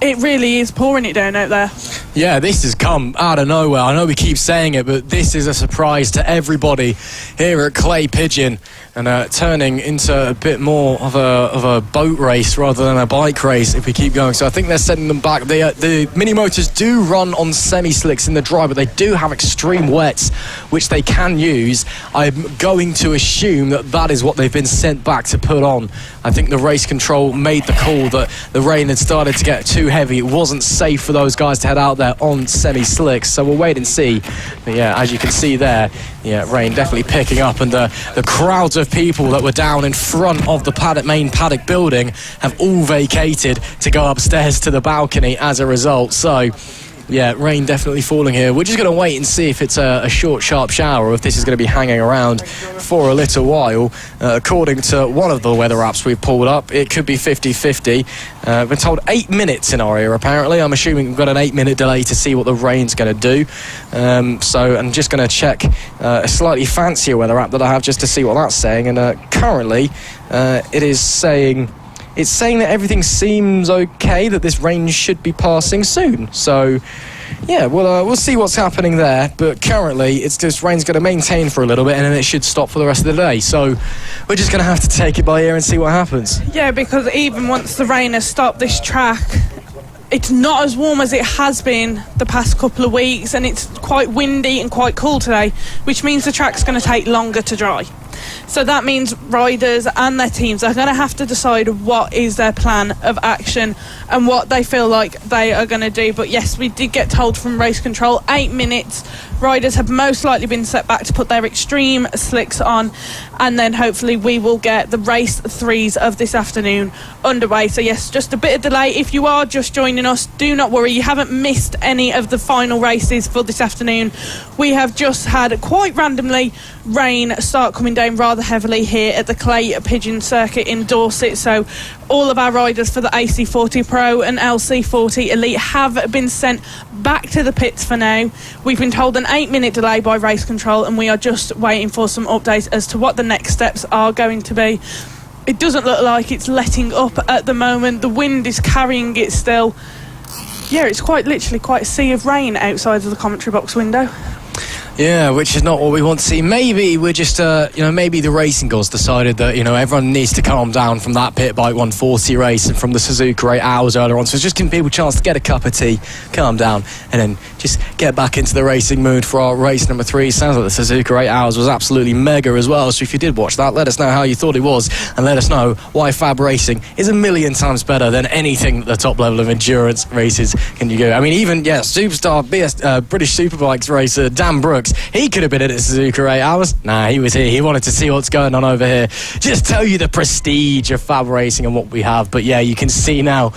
It really is pouring it down out there. Yeah, this has come out of nowhere. I know we keep saying it, but this is a surprise to everybody here at Clay Pigeon, and turning into a bit more of a boat race rather than a bike race if we keep going. So I think they're sending them back. The mini motors do run on semi-slicks in the dry, but they do have extreme wets, which they can use. I'm going to assume that is what they've been sent back to put on. I think the race control made the call that the rain had started to get too heavy. It wasn't safe for those guys to head out there on semi-slicks, so we'll wait and see. But yeah, as you can see there, yeah, rain definitely picking up, and the crowds of people that were down in front of the main paddock building have all vacated to go upstairs to the balcony as a result. So yeah, rain definitely falling here. We're just going to wait and see if it's a short, sharp shower or if this is going to be hanging around for a little while. According to one of the weather apps we've pulled up, it could be 50-50. We've been told 8 minutes in our area, apparently. I'm assuming we've got an 8-minute delay to see what the rain's going to do. So I'm just going to check a slightly fancier weather app that I have just to see what that's saying. And currently, it is saying... It's saying that everything seems okay, that this rain should be passing soon. So, yeah, we'll see what's happening there. But currently, it's just rain's going to maintain for a little bit, and then it should stop for the rest of the day. So we're just going to have to take it by ear and see what happens. Yeah, because even once the rain has stopped, this track, it's not as warm as it has been the past couple of weeks, and it's quite windy and quite cool today, which means the track's going to take longer to dry. So that means riders and their teams are going to have to decide what is their plan of action and what they feel like they are going to do. But yes, we did get told from race control 8 minutes. Riders have most likely been set back to put their extreme slicks on, and then hopefully we will get the race 3s of this afternoon underway. So yes, just a bit of delay. If you are just joining us, do not worry, you haven't missed any of the final races for this afternoon. We have just had, quite randomly, rain start coming down rather heavily here at the Clay Pigeon circuit in Dorset. So all of our riders for the AC40 Pro and LC40 Elite have been sent back to the pits for now. We've been told an 8-minute delay by race control, and we are just waiting for some updates as to what the next steps are going to be. It doesn't look like it's letting up at the moment. The wind is carrying it still. Yeah, it's quite literally quite a sea of rain outside of the commentary box window. Yeah, which is not what we want to see. Maybe we're just, maybe the racing gods decided that, everyone needs to calm down from that Pit Bike 140 race and from the Suzuka 8 hours earlier on. So it's just giving people a chance to get a cup of tea, calm down, and then just get back into the racing mood for our race number 3. Sounds like the Suzuka 8 hours was absolutely mega as well. So if you did watch that, let us know how you thought it was, and let us know why FAB-Racing is a million times better than anything that the top level of endurance races can you go. I mean, even, superstar British Superbikes racer Dan Brooks, he could have been at Suzuka 8 hours. Nah, he was here. He wanted to see what's going on over here. Just tell you the prestige of FAB-Racing and what we have. But yeah, you can see now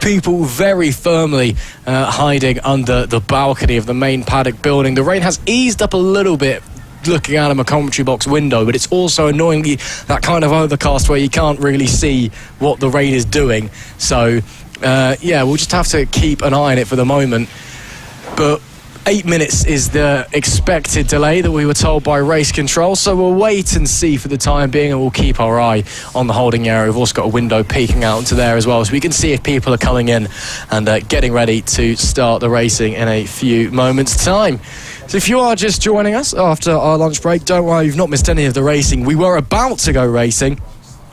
people very firmly hiding under the balcony of the main paddock building. The rain has eased up a little bit looking out of my commentary box window, but it's also annoyingly that kind of overcast where you can't really see what the rain is doing. So we'll just have to keep an eye on it for the moment. But 8 minutes is the expected delay that we were told by race control, so we'll wait and see for the time being, and we'll keep our eye on the holding area. We've also got a window peeking out into there as well, so we can see if people are coming in and getting ready to start the racing in a few moments' time. So if you are just joining us after our lunch break, don't worry, you've not missed any of the racing. We were about to go racing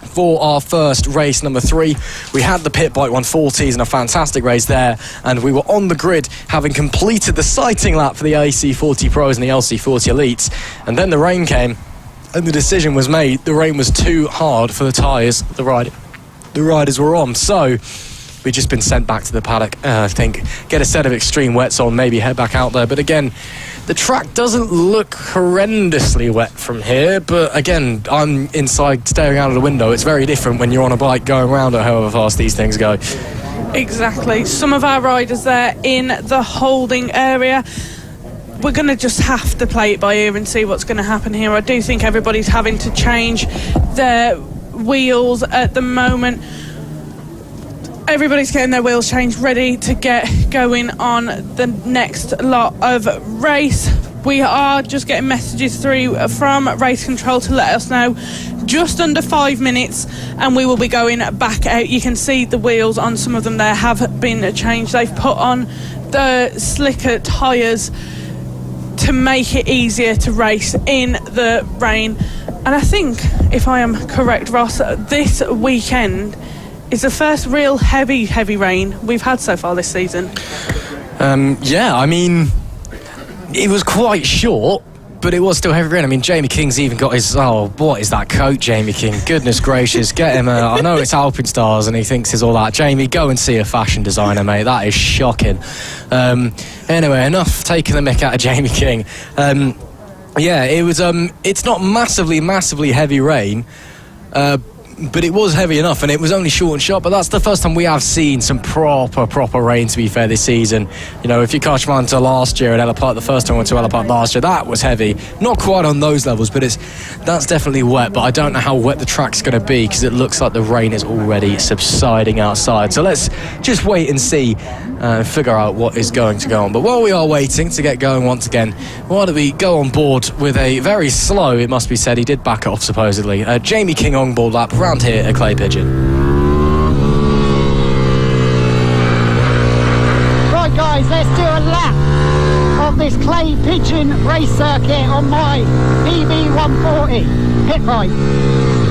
for our first race number 3. We had the Pit Bike 140s and a fantastic race there, and we were on the grid having completed the sighting lap for the AC40 Pros and the LC40 Elites, and then the rain came and the decision was made. The rain was too hard for the tyres the riders were on, so we've just been sent back to the paddock. I think get a set of extreme wets on, maybe head back out there. But again, the track doesn't look horrendously wet from here, but again, I'm inside staring out of the window. It's very different when you're on a bike going around at however fast these things go. Exactly. Some of our riders there in the holding area. We're going to just have to play it by ear and see what's going to happen here. I do think everybody's having to change their wheels at the moment. Everybody's getting their wheels changed, ready to get going on the next lot of race. We are just getting messages through from race control to let us know just under 5 minutes, and we will be going back out. You can see the wheels on some of them there have been changed. They've put on the slicker tyres to make it easier to race in the rain. And I think, if I am correct, Ross, this weekend is the first real heavy rain we've had so far this season. I mean, it was quite short, but it was still heavy rain. I mean, Jamie King's even got his... Oh, what is that coat, Jamie King? Goodness gracious, get him I know it's Alpenstars and he thinks it's all that. Jamie, go and see a fashion designer, mate. That is shocking. Anyway, enough taking the mick out of Jamie King. It was... it's not massively heavy rain, but it was heavy enough, and it was only short and sharp. But that's the first time we have seen some proper rain, to be fair, this season. If you catch on to last year at Ella Park, the first time I went to Ella Park last year, that was heavy. Not quite on those levels, but that's definitely wet. But I don't know how wet the track's going to be, because it looks like the rain is already subsiding outside. So let's just wait and see, figure out what is going to go on. But while we are waiting to get going once again, why don't we go on board with a very slow, it must be said, he did back off supposedly, Jamie King on board lap around here at Clay Pigeon. Right guys, let's do a lap of this Clay Pigeon race circuit on my PB140 pit bike.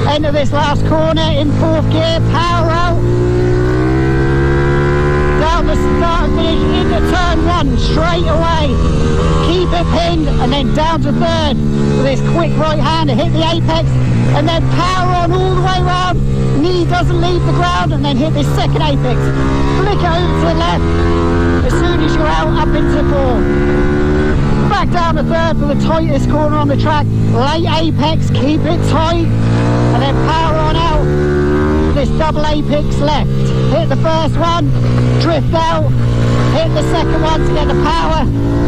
End of this last corner in 4th gear, power out. Down out the start and finish into turn 1 straight away. Keep it pinned and then down to third with this quick right hand to hit the apex and then power on all the way round. Knee doesn't leave the ground and then hit this second apex. Flick it over to the left. As soon as you're out, up into 4. Back down to third for the tightest corner on the track. Late apex, keep it tight and then power on out. This double apex left. Hit the first one, drift out, hit the second one to get the power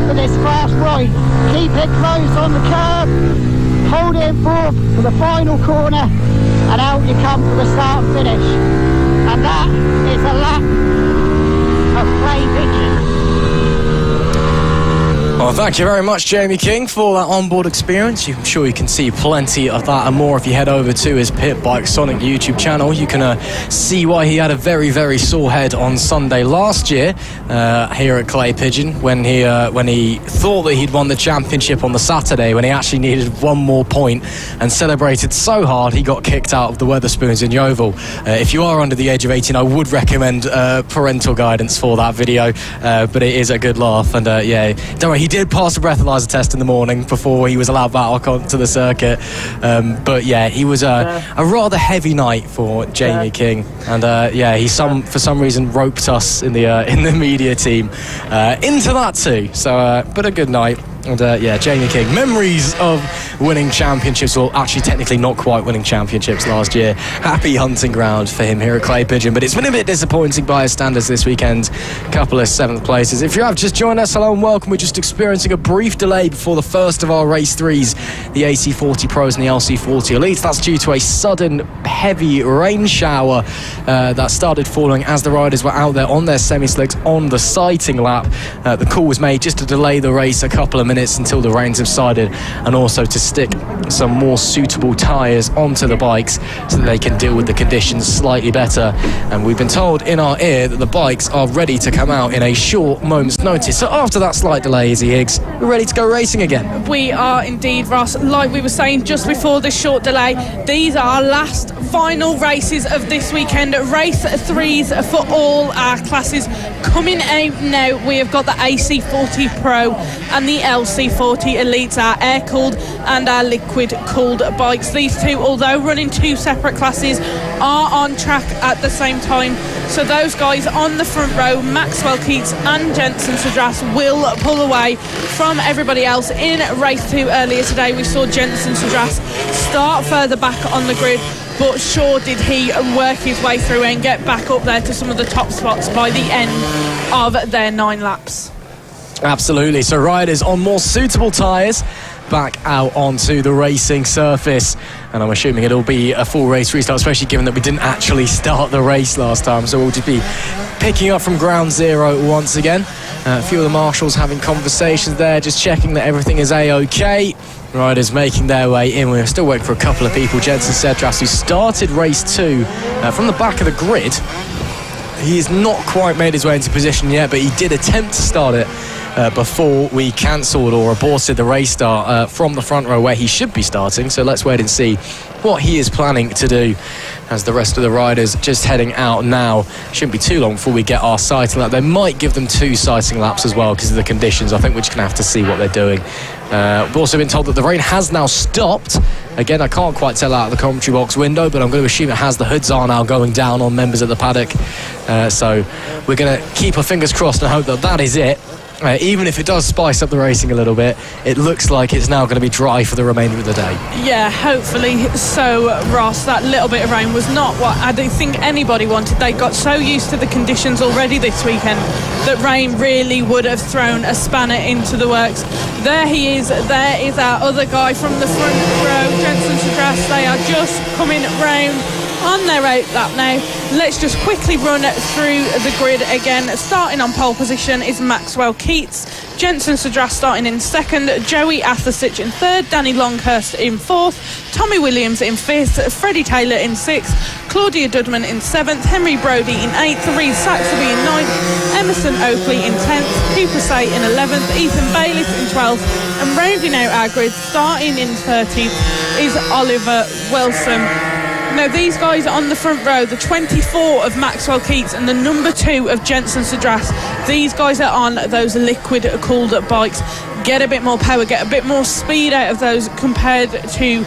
for this fast right. Keep it close on the curve, hold it in fourth for the final corner, and out you come for the start and finish. And that is a lap of Clay Pigeon. Well, thank you very much, Jamie King, for that onboard experience. I'm sure you can see plenty of that and more if you head over to his Pit Bike Sonic YouTube channel. You can see why he had a very, very sore head on Sunday last year here at Clay Pigeon when he thought that he'd won the championship on the Saturday, when he actually needed one more point and celebrated so hard he got kicked out of the Wetherspoons in Yeovil. If you are under the age of 18, I would recommend parental guidance for that video, but it is a good laugh. And yeah, don't worry, he did pass a breathalyzer test in the morning before he was allowed back onto the circuit. But yeah, he was a rather heavy night for Jamie King, and yeah, he for some reason roped us in the media team into that too. So, but a good night. And yeah, Jamie King, memories of winning championships, well, actually technically not quite winning championships last year. Happy hunting ground for him here at Clay Pigeon, but it's been a bit disappointing by his standards this weekend. Couple of 7th places. If you have just joined us, hello and welcome. We're just experiencing a brief delay before the first of our race 3s, the AC40 Pros and the LC40 Elites. That's due to a sudden heavy rain shower that started falling as the riders were out there on their semi-slicks on the sighting lap. The call was made just to delay the race a couple of minutes until the rain subsided, and also to stick some more suitable tyres onto the bikes so that they can deal with the conditions slightly better. And we've been told in our ear that the bikes are ready to come out in a short moment's notice. So after that slight delay, Izzy Higgs, we're ready to go racing again. We are indeed, Ross. Like we were saying just before this short delay, these are our last final races of this weekend. Race 3s for all our classes. Coming out now, we have got the AC40 Pro and the LC40 Elites, our air-cooled and our liquid-cooled bikes. These two, although running 2 separate classes, are on track at the same time. So those guys on the front row, Maxwell Keats and Jensen Sadras, will pull away from everybody else. In race 2 earlier today, we saw Jensen Sadras start further back on the grid, but sure did he work his way through and get back up there to some of the top spots by the end of their 9 laps. Absolutely. So riders on more suitable tyres back out onto the racing surface, and I'm assuming it'll be a full race restart, especially given that we didn't actually start the race last time. So we'll just be picking up from ground zero once again. A few of the marshals having conversations there, just checking that everything is A-OK. Riders making their way in. We're still waiting for a couple of people. Jensen Sedras, who started race 2 from the back of the grid. He has not quite made his way into position yet, but he did attempt to start it before we cancelled or aborted the race start from the front row where he should be starting. So let's wait and see what he is planning to do, as the rest of the riders just heading out now. Shouldn't be too long before we get our sighting lap. They might give them 2 sighting laps as well because of the conditions. I think we're just going to have to see what they're doing. We've also been told that the rain has now stopped. Again, I can't quite tell out of the commentary box window, but I'm going to assume it has. The hoods are now going down on members of the paddock. So we're going to keep our fingers crossed and hope that that is it. Even if it does spice up the racing a little bit, it looks like it's now going to be dry for the remainder of the day. Yeah, hopefully so, Ross. That little bit of rain was not what I don't think anybody wanted. They got so used to the conditions already this weekend that rain really would have thrown a spanner into the works. There he is. There is our other guy from the front row, Jensen Sadras. They are just coming round on their out lap now. Let's just quickly run through the grid again. Starting on pole position is Maxwell Keats, Jensen Sadras starting in 2nd, Joey Athersich in 3rd, Danny Longhurst in 4th, Tommy Williams in 5th, Freddie Taylor in 6th, Claudia Dudman in 7th, Henry Brody in 8th, Reed Saxby in 9th, Emerson Oakley in 10th, Cooper Say in 11th, Ethan Bayliss in 12th, and rounding out our grid starting in 13th is Oliver Wilson. Now, these guys on the front row, the 24 of Maxwell Keats and the number 2 of Jensen Cedras, these guys are on those liquid-cooled bikes. Get a bit more power, get a bit more speed out of those compared to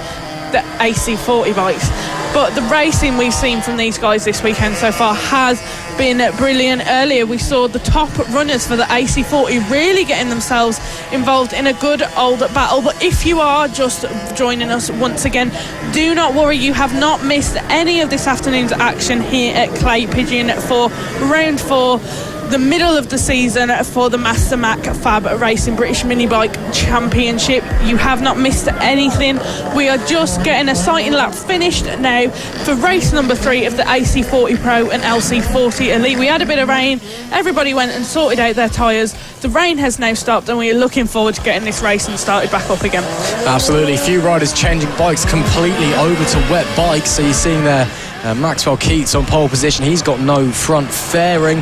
the AC40 bikes. But the racing we've seen from these guys this weekend so far has been brilliant. Earlier we saw the top runners for the AC40 really getting themselves involved in a good old battle. But if you are just joining us once again, do not worry, you have not missed any of this afternoon's action here at Clay Pigeon for round 4, the middle of the season for the Master Mac FAB-Racing British Minibike Championship. You have not missed anything. We are just getting a sighting lap finished now for race number 3 of the AC40 Pro and LC40 Elite. We had a bit of rain, everybody went and sorted out their tyres. The rain has now stopped and we are looking forward to getting this racing started back up again. Absolutely, few riders changing bikes completely over to wet bikes. So you're seeing there Maxwell Keats on pole position. He's got no front fairing.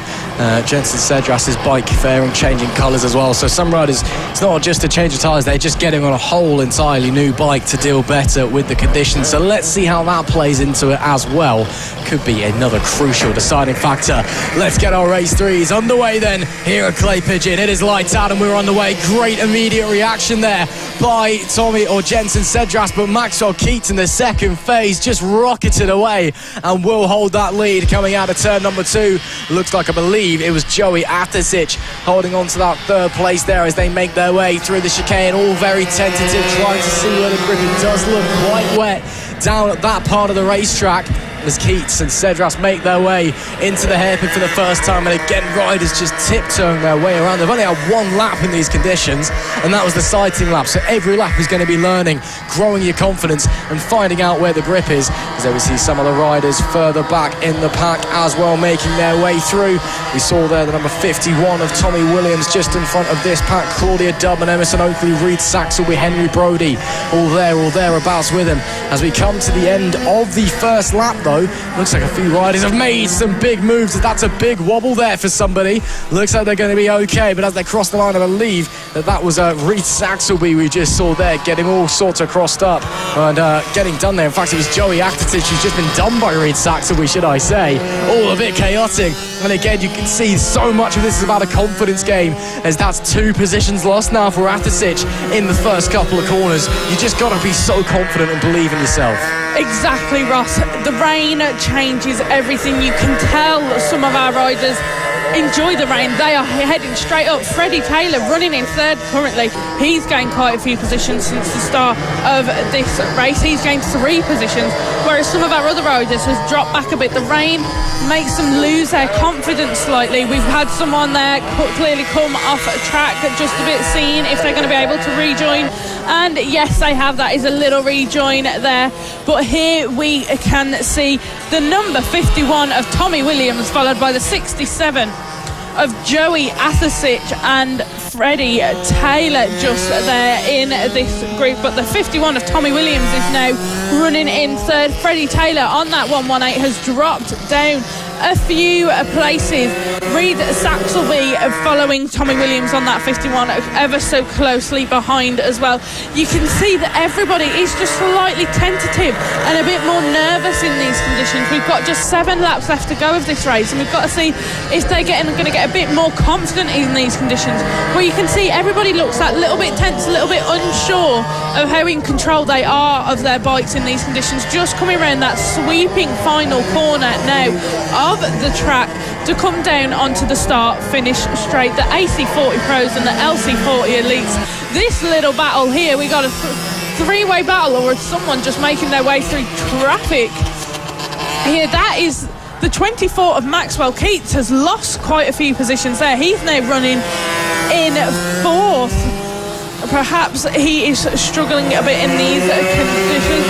Jensen Cedras' bike fairing changing colours as well. So some riders, it's not just a change of tyres, they're just getting on a whole entirely new bike to deal better with the conditions. So let's see how that plays into it as well. Could be another crucial deciding factor. Let's get our race 3s underway then here at Clay Pigeon. It is lights out and we're on the way. Great immediate reaction there by Tommy or Jensen Cedras, but Maxwell Keats in the second phase just rocketed away and will hold that lead coming out of turn number 2. Looks like, I believe it was Joey Atasic holding on to that third place there as they make their way through the chicane, all very tentative, trying to see where the grip. It does look quite wet down at that part of the racetrack as Keats and Cedras make their way into the hairpin for the first time, and again riders just tiptoeing their way around. They've only had one lap in these conditions, and that was the sighting lap, so every lap is going to be learning, growing your confidence and finding out where the grip is, as there we see some of the riders further back in the pack as well making their way through. We saw there the number 51 of Tommy Williams just in front of this pack, Claudia Dubman, Emerson Oakley, Reed Saxelby, Henry Brody, all thereabouts with him. As we come to the end of the first lap though, looks like a few riders have made some big moves. That's a big wobble there for somebody. Looks like they're going to be okay, but as they cross the line, I believe that was Reed Saxelby we just saw there getting all sorts of crossed up and getting done there. In fact, it was Joey Atasic who's just been done by Reed Saxelby, should I say. All a bit chaotic, and again you can see so much of this is about a confidence game, as that's 2 positions lost now for Atasic in the first couple of corners. You just got to be so confident and believe in yourself. Exactly, Ross. The rain changes everything. You can tell some of our riders enjoy the rain. They are heading straight up. Freddie Taylor running in third currently. He's gained quite a few positions since the start of this race. He's gained 3 positions, whereas some of our other riders has dropped back a bit. The rain makes them lose their confidence slightly. We've had someone there clearly come off track just a bit, seeing if they're going to be able to rejoin, and yes, they have. That is a little rejoin there, but here we can see the number 51 of Tommy Williams followed by the 67 of Joey Atasic and Freddie Taylor just there in this group. But the 51 of Tommy Williams is now running in third. Freddie Taylor on that 118 has dropped down a few places. Reed Saxelby following Tommy Williams on that 51 ever so closely behind as well. You can see that everybody is just slightly tentative and a bit more nervous in these conditions. We've got just 7 laps left to go of this race, and we've got to see if they're going to get a bit more confident in these conditions, where you can see everybody looks a little bit tense, a little bit unsure of how in control they are of their bikes in these conditions. Just coming around that sweeping final corner now of the track to come down onto the start finish straight. The AC40 Pros and the LC40 Elites. This little battle here, we got a 3-way battle, or someone just making their way through traffic here. That is the 24 of Maxwell Keats has lost quite a few positions there. He's now running in 4th. Perhaps he is struggling a bit in these conditions.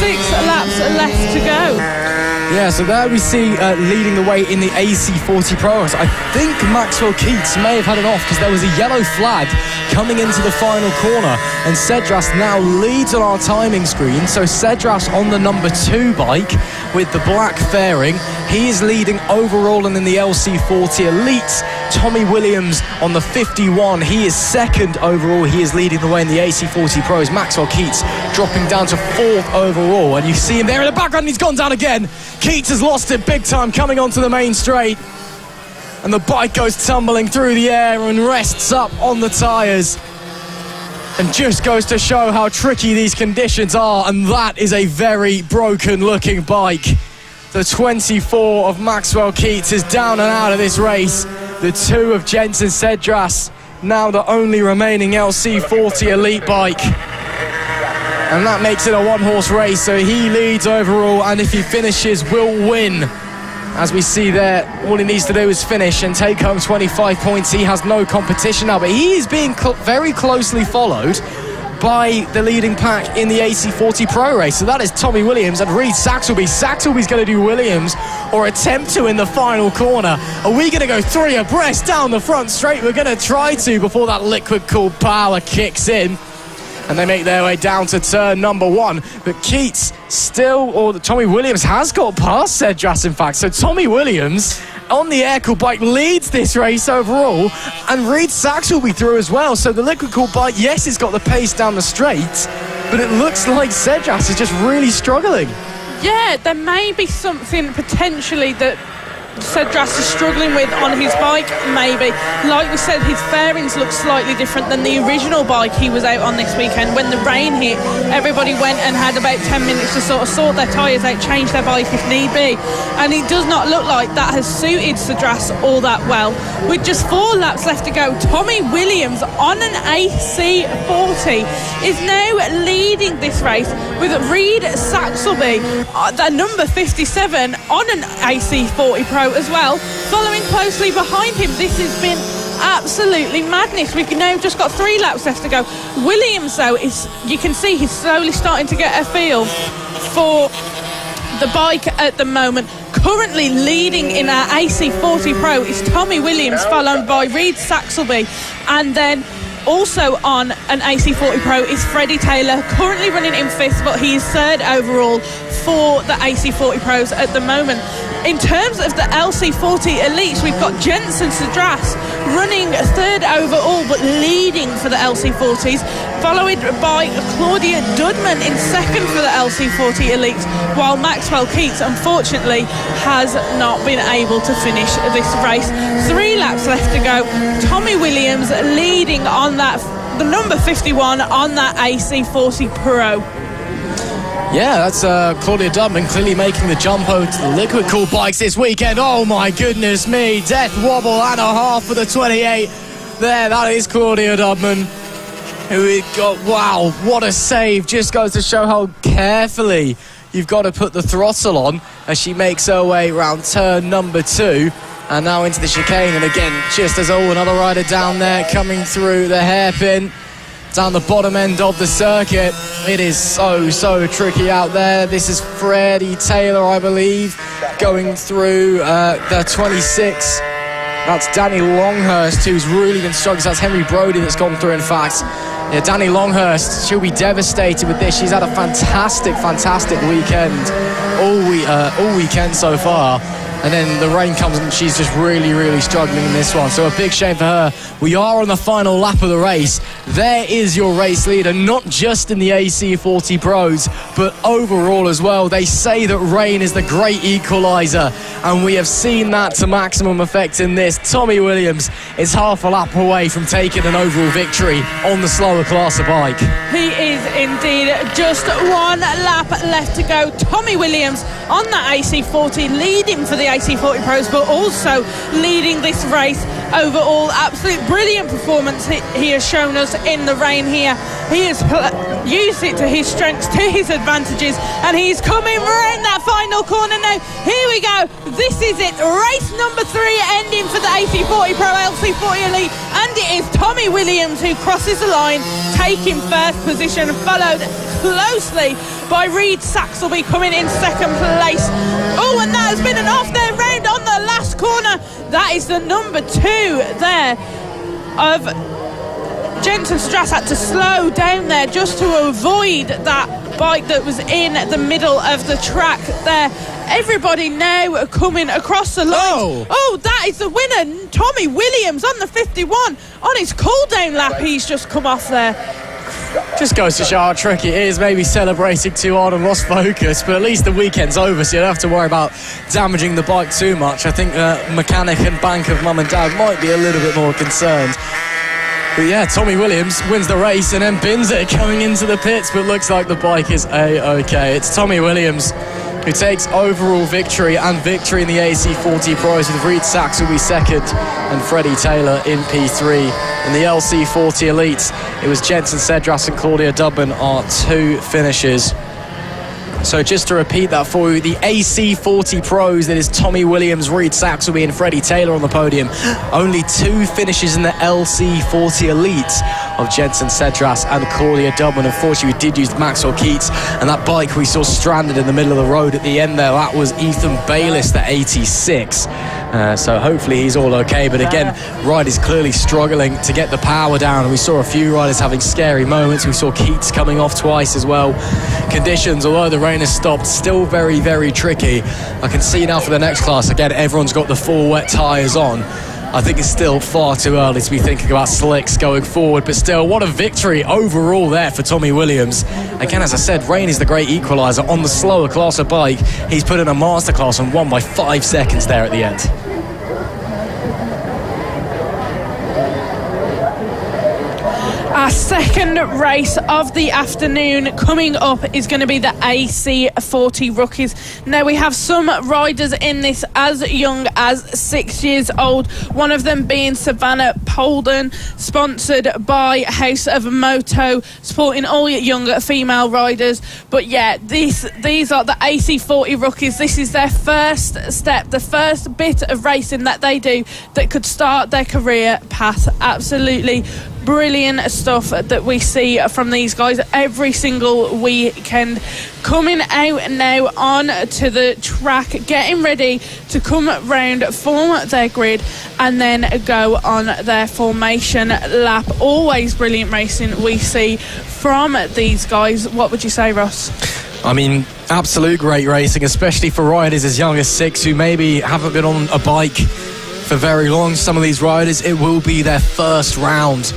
6 laps left to go. Yeah, so there we see leading the way in the AC40 Pros. I think Maxwell Keats may have had an off because there was a yellow flag coming into the final corner, and Cedras now leads on our timing screen. So Cedras on the number 2 bike with the black fairing. He is leading overall, and in the LC40 Elites, Tommy Williams on the 51. He is second overall. He is leading the way in the AC40 Pros. Maxwell Keats dropping down to 4th overall. And you see him there in the background. He's gone down again. Keats has lost it big time coming onto the main straight. And the bike goes tumbling through the air and rests up on the tyres. And just goes to show how tricky these conditions are. And that is a very broken looking bike. The 24 of Maxwell Keats is down and out of this race. The 2 of Jensen Cedras, now the only remaining LC40 elite bike. And that makes it a one-horse race, so he leads overall, and if he finishes, will win. As we see there, all he needs to do is finish and take home 25 points. He has no competition now, but he is being very closely followed by the leading pack in the AC40 Pro race. So that is Tommy Williams and Reed Saxelby. Saxelby's going to do Williams, or attempt to in the final corner. Are we going to go 3 abreast down the front straight? We're going to try to before that liquid cooled power kicks in. And they make their way down to turn number 1. But Keats still, or Tommy Williams has got past Cedras, in fact. So Tommy Williams on the air-cooled bike leads this race overall, and Reed Saxelby through as well. So the liquid-cooled bike, yes, it's got the pace down the straight, but it looks like Cedras is just really struggling. Yeah, there may be something potentially that Cedras is struggling with on his bike, maybe. Like we said, his fairings look slightly different than the original bike he was out on this weekend. When the rain hit, everybody went and had about 10 minutes to sort of sort their tyres out, change their bike if need be. And it does not look like that has suited Cedras all that well. With just 4 laps left to go, Tommy Williams on an AC40 is now leading this race with Reed Saxelby, the number 57, on an AC40 Pro as well, following closely behind him. This has been absolutely madness. We've now just got 3 laps left to go. Williams, though, you can see he's slowly starting to get a feel for the bike at the moment. Currently leading in our AC40 Pro is Tommy Williams, followed by Reed Saxelby, and then also on an AC40 Pro is Freddie Taylor, currently running in 5th, but he is 3rd overall for the AC40 Pros at the moment. In terms of the LC40 Elites, we've got Jensen Cedras running 3rd overall, but leading for the LC40s, followed by Claudia Dudman in 2nd for the LC40 Elites, while Maxwell Keats, unfortunately, has not been able to finish this race. 3 laps left to go. Tommy Williams leading on that, the number 51 on that AC40 Pro. Yeah, that's Claudia Dudman clearly making the jump over to the liquid cooled bikes this weekend. Oh my goodness me, death wobble and a half for the 28. There, that is Claudia Dudman, who got, wow, what a save. Just goes to show how carefully you've got to put the throttle on as she makes her way around turn number 2 and now into the chicane. And again, just as another rider down there coming through the hairpin down the bottom end of the circuit. It is so tricky out there. This is Freddie Taylor, I believe, going through the 26. That's Danny Longhurst, who's really been struggling. So that's Henry Brody that's gone through, in fact. Yeah, Danny Longhurst, she'll be devastated with this. She's had a fantastic weekend, all weekend so far. And then the rain comes and she's just really struggling in this one. So a big shame for her. We are on the final lap of the race. There is your race leader, not just in the AC40 Pros, but overall as well. They say that rain is the great equaliser, and we have seen that to maximum effect in this. Tommy Williams is half a lap away from taking an overall victory on the slower class of bike. He is indeed. Just 1 lap left to go. Tommy Williams on that AC40, leading for the AC40 Pros, but also leading this race overall. Absolute brilliant performance he has shown us in the rain here. He has used it to his strengths, to his advantages, and he's coming around that final corner now. Here we go. This is it. Race number 3 ending for the AC40 Pro LC40 Elite, and it is Tommy Williams who crosses the line, taking 1st position, followed closely by Reed Saxelby coming in 2nd place. Oh, and that has been an off there round on the last corner. That is the number 2 there of Jensen Strass had to slow down there just to avoid that bike that was in the middle of the track there. Everybody now coming across the line. Oh, that is the winner, Tommy Williams on the 51. On his cool-down lap, he's just come off there. Just goes to show how tricky it is, maybe celebrating too hard and lost focus, but at least the weekend's over, so you don't have to worry about damaging the bike too much. I think the mechanic and bank of mum and dad might be a little bit more concerned. But yeah, Tommy Williams wins the race and then bins it coming into the pits, but looks like the bike is A-OK. It's Tommy Williams who takes overall victory and victory in the AC40 Pros, with Reed Saxelby second and Freddie Taylor in P3. In the LC40 Elites, it was Jensen Cedras and Claudia Dubman are two finishers. So just to repeat that for you, the AC40 Pros, that is Tommy Williams, Reed Saxelby and Freddie Taylor on the podium. Only two finishes in the LC40 Elites of Jensen Cedras and Claudia Dubman. Unfortunately, we did use Maxwell Keats, and that bike we saw stranded in the middle of the road at the end there, that was Ethan Bayliss, the 86. So hopefully he's all okay, but again, riders clearly struggling to get the power down, and we saw a few riders having scary moments. We saw Keats coming off twice as well. Conditions, although the rain has stopped, still very, very tricky. I can see now for the next class, again, everyone's got the full wet tyres on. I think it's still far too early to be thinking about slicks going forward, but still, what a victory overall there for Tommy Williams. Again, as I said, rain is the great equaliser. On the slower class of bike, he's put in a masterclass and won by 5 seconds there at the end. Our second race of the afternoon coming up is going to be the AC40 Rookies. Now, we have some riders in this as young as 6 years old, one of them being Savannah Polden, sponsored by House of Moto, supporting all younger female riders. But yeah, these are the AC40 Rookies. This is their first step, the first bit of racing that they do that could start their career path. Absolutely brilliant stuff that we see from these guys every single weekend. Coming out now on to the track, getting ready to come round, form their grid and then go on their formation lap. Always brilliant racing we see from these guys. What would you say, Ross? I mean, absolute great racing, especially for riders as young as 6 who maybe haven't been on a bike for very long. Some of these riders, it will be their first round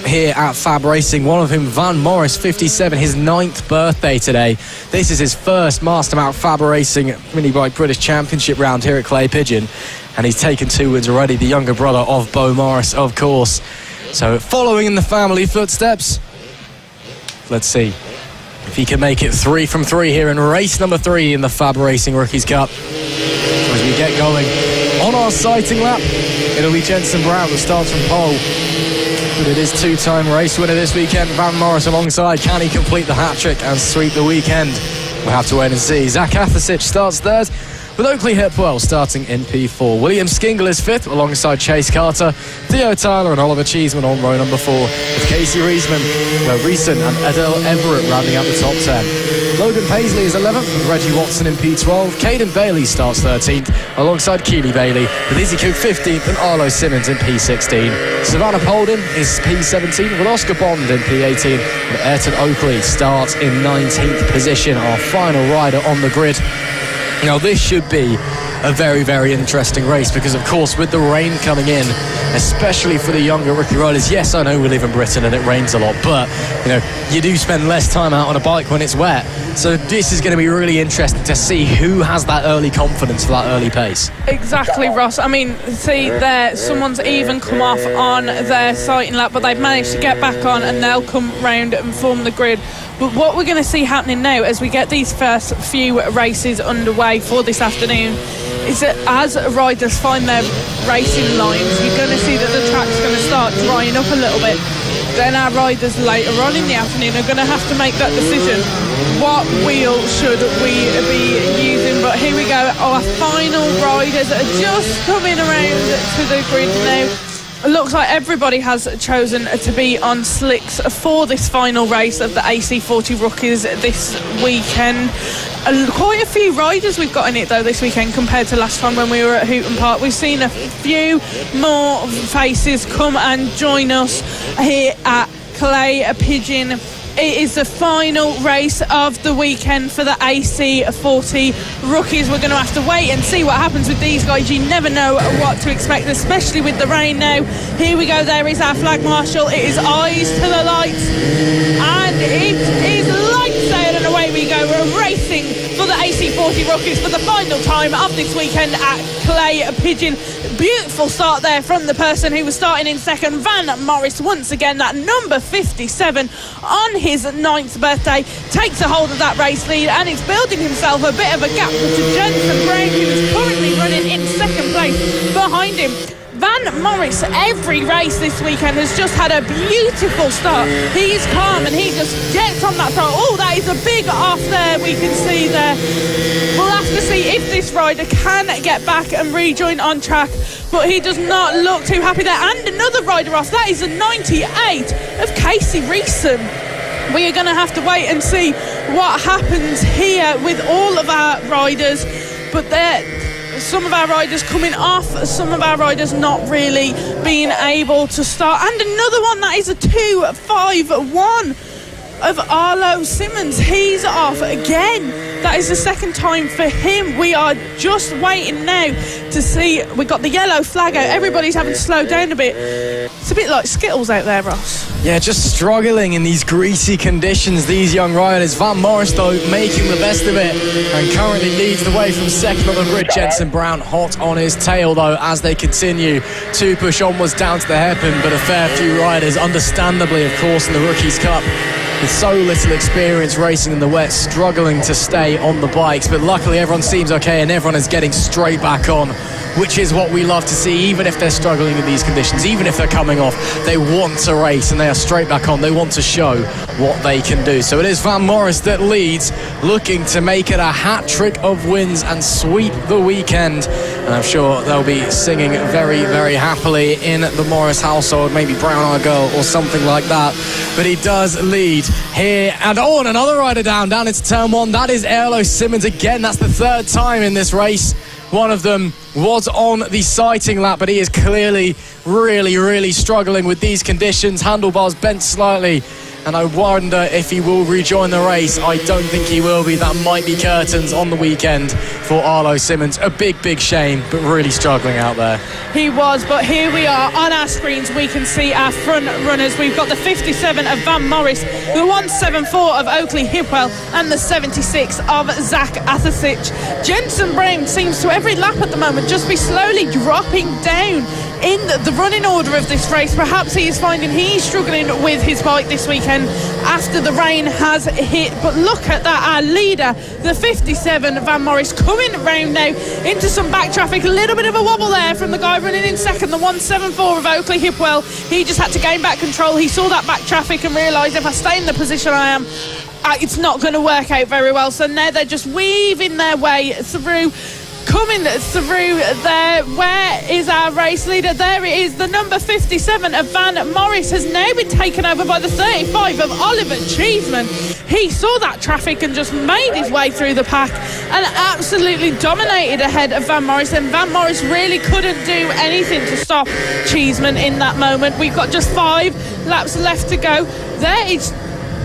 here at FAB-Racing. One of them, Van Morris, 57, his 9th birthday today. This is his first Mastermount FAB-Racing Minibike British Championship round here at Clay Pigeon, and he's taken 2 wins already, the younger brother of Bo Morris, of course. So following in the family footsteps, let's see if he can make it 3 from 3 here in race number 3 in the FAB-Racing Rookies Cup. So as we get going on our sighting lap, it'll be Jensen Brown that starts from pole. But it is 2-time race winner this weekend, Van Morris alongside. Can he complete the hat-trick and sweep the weekend? We'll have to wait and see. Zach Athasic starts 3rd, with Oakley Hipwell starting in P4. William Skingle is 5th alongside Chase Carter, Theo Tyler and Oliver Cheeseman on row number 4, with Casey Reisman, Reeson and Adele Everett rounding out the top 10. Logan Paisley is 11th, with Reggie Watson in P12. Caden Bailey starts 13th alongside Keely Bailey, with Izzy Cook 15th and Arlo Simmons in P16. Savannah Polden is P17 with Oscar Bond in P18, and Ayrton Oakley starts in 19th position, our final rider on the grid. Now, this should be a very, very interesting race because, of course, with the rain coming in, especially for the younger rookie riders, yes, I know we live in Britain and it rains a lot, but, you know, you do spend less time out on a bike when it's wet. So this is going to be really interesting to see who has that early confidence for that early pace. Exactly, Ross. I mean, see there, someone's even come off on their sighting lap, but they've managed to get back on and they'll come round and form the grid. But what we're going to see happening now as we get these first few races underway for this afternoon is that as riders find their racing lines, you're going to see that the track's going to start drying up a little bit. Then our riders later on in the afternoon are going to have to make that decision. What wheel should we be using? But here we go, our final riders are just coming around to the grid now. Looks like everybody has chosen to be on slicks for this final race of the AC40 Rookies this weekend. Quite a few riders we've got in it though this weekend compared to last time when we were at Hooton Park. We've seen a few more faces come and join us here at Clay Pigeon. It is the final race of the weekend for the AC40 Rookies. We're going to have to wait and see what happens with these guys. You never know what to expect, especially with the rain now. Here we go, there is our flag marshal. It is eyes to the lights, and it is lights out and away we go. We're racing for the AC40 Rookies for the final time of this weekend at Clay Pigeon. Beautiful start there from the person who was starting in second, Van Morris. Once again, that number 57 on his 9th birthday takes a hold of that race lead, and it's building himself a bit of a gap to Jensen Brown, who is currently running in second place behind him. Van Morris, every race this weekend, has just had a beautiful start. He's calm and he just gets on that start. Oh, that is a big off there, we can see there. We'll have to see if this rider can get back and rejoin on track, but he does not look too happy there. And another rider off, that is a 98 of Casey Reeson. We are going to have to wait and see what happens here with all of our riders, but some of our riders coming off, some of our riders not really being able to start. And another one, that is a 251 of Arlo Simmons. He's off again. That is the second time for him. We are just waiting now to see. We've got the yellow flag out. Everybody's having to slow down a bit. It's a bit like Skittles out there, Ross. Yeah, just struggling in these greasy conditions, these young riders. Van Morris, though, making the best of it and currently leads the way from second on the grid. Jensen Brown hot on his tail, though, as they continue to push onwards down to the hairpin. But a fair few riders, understandably, of course, in the Rookies Cup, with so little experience racing in the wet, struggling to stay on the bikes. But luckily everyone seems okay and everyone is getting straight back on, which is what we love to see. Even if they're struggling in these conditions, even if they're coming off, they want to race and they are straight back on. They want to show what they can do. So it is Van Morris that leads, looking to make it a hat trick of wins and sweep the weekend. And I'm sure they'll be singing very, very happily in the Morris household, maybe Brown Eyed Girl or something like that. But he does lead here, and another rider down into turn one. That is Arlo Simmons again. That's the third time in this race. One of them was on the sighting lap, but he is clearly really, really struggling with these conditions. Handlebars bent slightly, and I wonder if he will rejoin the race. I don't think he will be. That might be curtains on the weekend for Arlo Simmons. A big, big shame, but really struggling out there. He was, but here we are on our screens. We can see our front runners. We've got the 57 of Van Morris, the 174 of Oakley Hipwell, and the 76 of Zach Athasich. Jensen Brown seems to every lap at the moment just be slowly dropping down in the running order of this race. Perhaps he is finding he's struggling with his bike this weekend after the rain has hit. But look at that, our leader, the 57 Van Morris, coming round now into some back traffic. A little bit of a wobble there from the guy running in second, the 174 of Oakley Hipwell. He just had to gain back control. He saw that back traffic and realised, if I stay in the position I am, it's not going to work out very well. So now they're just weaving their way through. Coming through there, where is our race leader? There it is, the number 57 of Van Morris has now been taken over by the 35 of Oliver Cheeseman. He saw that traffic and just made his way through the pack and absolutely dominated ahead of Van Morris, and Van Morris really couldn't do anything to stop Cheeseman in that moment. We've got just 5 laps left to go. There is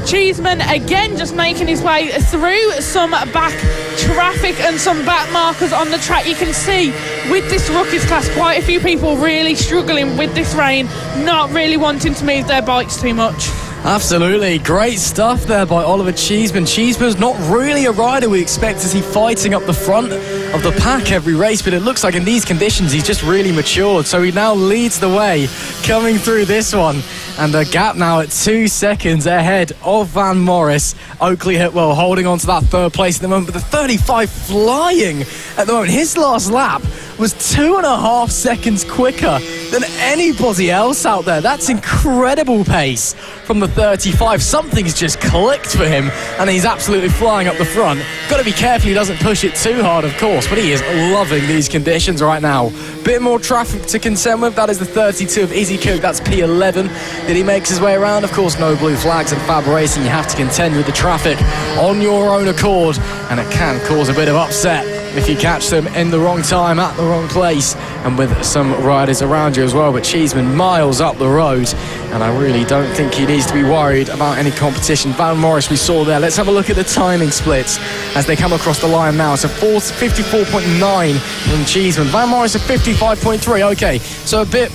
Cheeseman again just making his way through some back traffic and some back markers on the track. You can see with this Rookies class quite a few people really struggling with this rain, not really wanting to move their bikes too much. Absolutely, great stuff there by Oliver Cheeseman. Cheeseman's not really a rider we expect to see fighting up the front of the pack every race, but it looks like in these conditions he's just really matured, so he now leads the way coming through this one, and a gap now at 2 seconds ahead of Van Morris. Oakley Hipwell holding on to that third place at the moment, but the 35 flying at the moment. His last lap was 2.5 seconds quicker than anybody else out there. That's incredible pace from the 35. Something's just clicked for him, and he's absolutely flying up the front. Got to be careful he doesn't push it too hard, of course, but he is loving these conditions right now. Bit more traffic to contend with. That is the 32 of Izzy Cook. That's P11 that he makes his way around. Of course, no blue flags in FAB-Racing. You have to contend with the traffic on your own accord, and it can cause a bit of upset if you catch them in the wrong time, at the wrong place, and with some riders around you as well. But Cheeseman miles up the road, and I really don't think he needs to be worried about any competition. Van Morris we saw there. Let's have a look at the timing splits as they come across the line now. So 54.9 from Cheeseman. Van Morris at 55.3. Okay, so a bit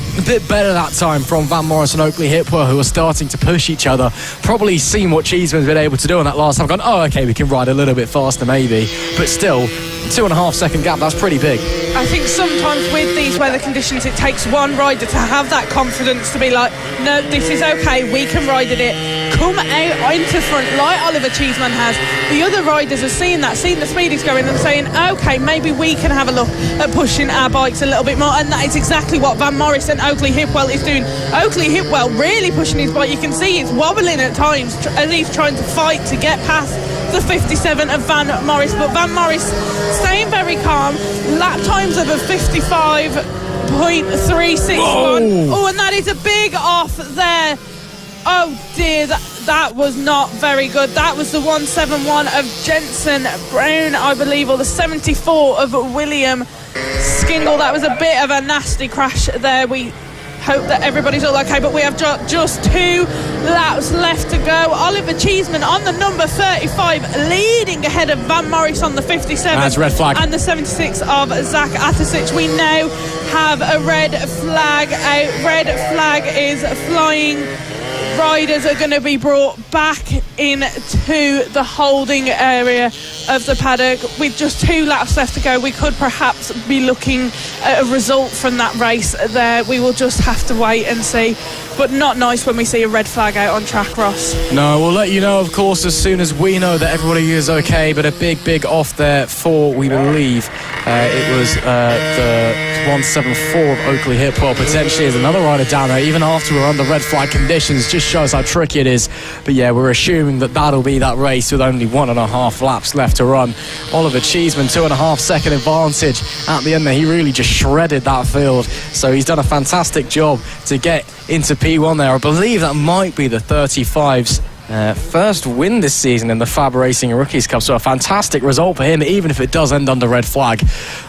better that time from Van Morris and Oakley Hipwell, who are starting to push each other. Probably seen what Cheeseman's been able to do on that last time. Gone, oh, okay, we can ride a little bit faster maybe, but still 2.5 second gap, that's pretty big. I think sometimes with these weather conditions it takes one rider to have that confidence to be like, no, this is okay, we can ride at it, come out into front like Oliver Cheeseman has. The other riders are seeing that, seeing the speed he's going and saying, okay, maybe we can have a look at pushing our bikes a little bit more, and that is exactly what Van Morris and Oakley Hipwell is doing. Oakley Hipwell really pushing his bike. You can see it's wobbling at times as he's trying to fight to get past the 57 of Van Morris, but Van Morris staying very calm. Lap times of a 55.361. Oh, and that is a big off there. Oh dear, that was not very good. That was the 171 of Jensen Brown, I believe, or the 74 of William Skingle. That was a bit of a nasty crash there. We hope that everybody's all okay, but we have just 2 laps left to go. Oliver Cheeseman on the number 35, leading ahead of Van Morris on the 57. That's red flag. And the 76 of Zach Attersic. We now have a red flag out. Red flag is flying. Riders are going to be brought back into the holding area of the paddock. With just 2 laps left to go, we could perhaps be looking at a result from that race there. We will just have to wait and see. But not nice when we see a red flag out on track, Ross. No, we'll let you know, of course, as soon as we know that everybody is okay. But a big off there for, we believe, it was the 174 of Oakley Hipwell. Potentially is another rider down there, even after we're under red flag conditions. Just shows how tricky it is. But yeah, we're assuming that that'll be that race with only 1.5 laps left to run. Oliver Cheeseman, 2.5 second advantage at the end there. He really just shredded that field. So he's done a fantastic job to get into P1 there. I believe that might be the 35's first win this season in the FAB-Racing Rookies Cup, so a fantastic result for him, even if it does end under red flag.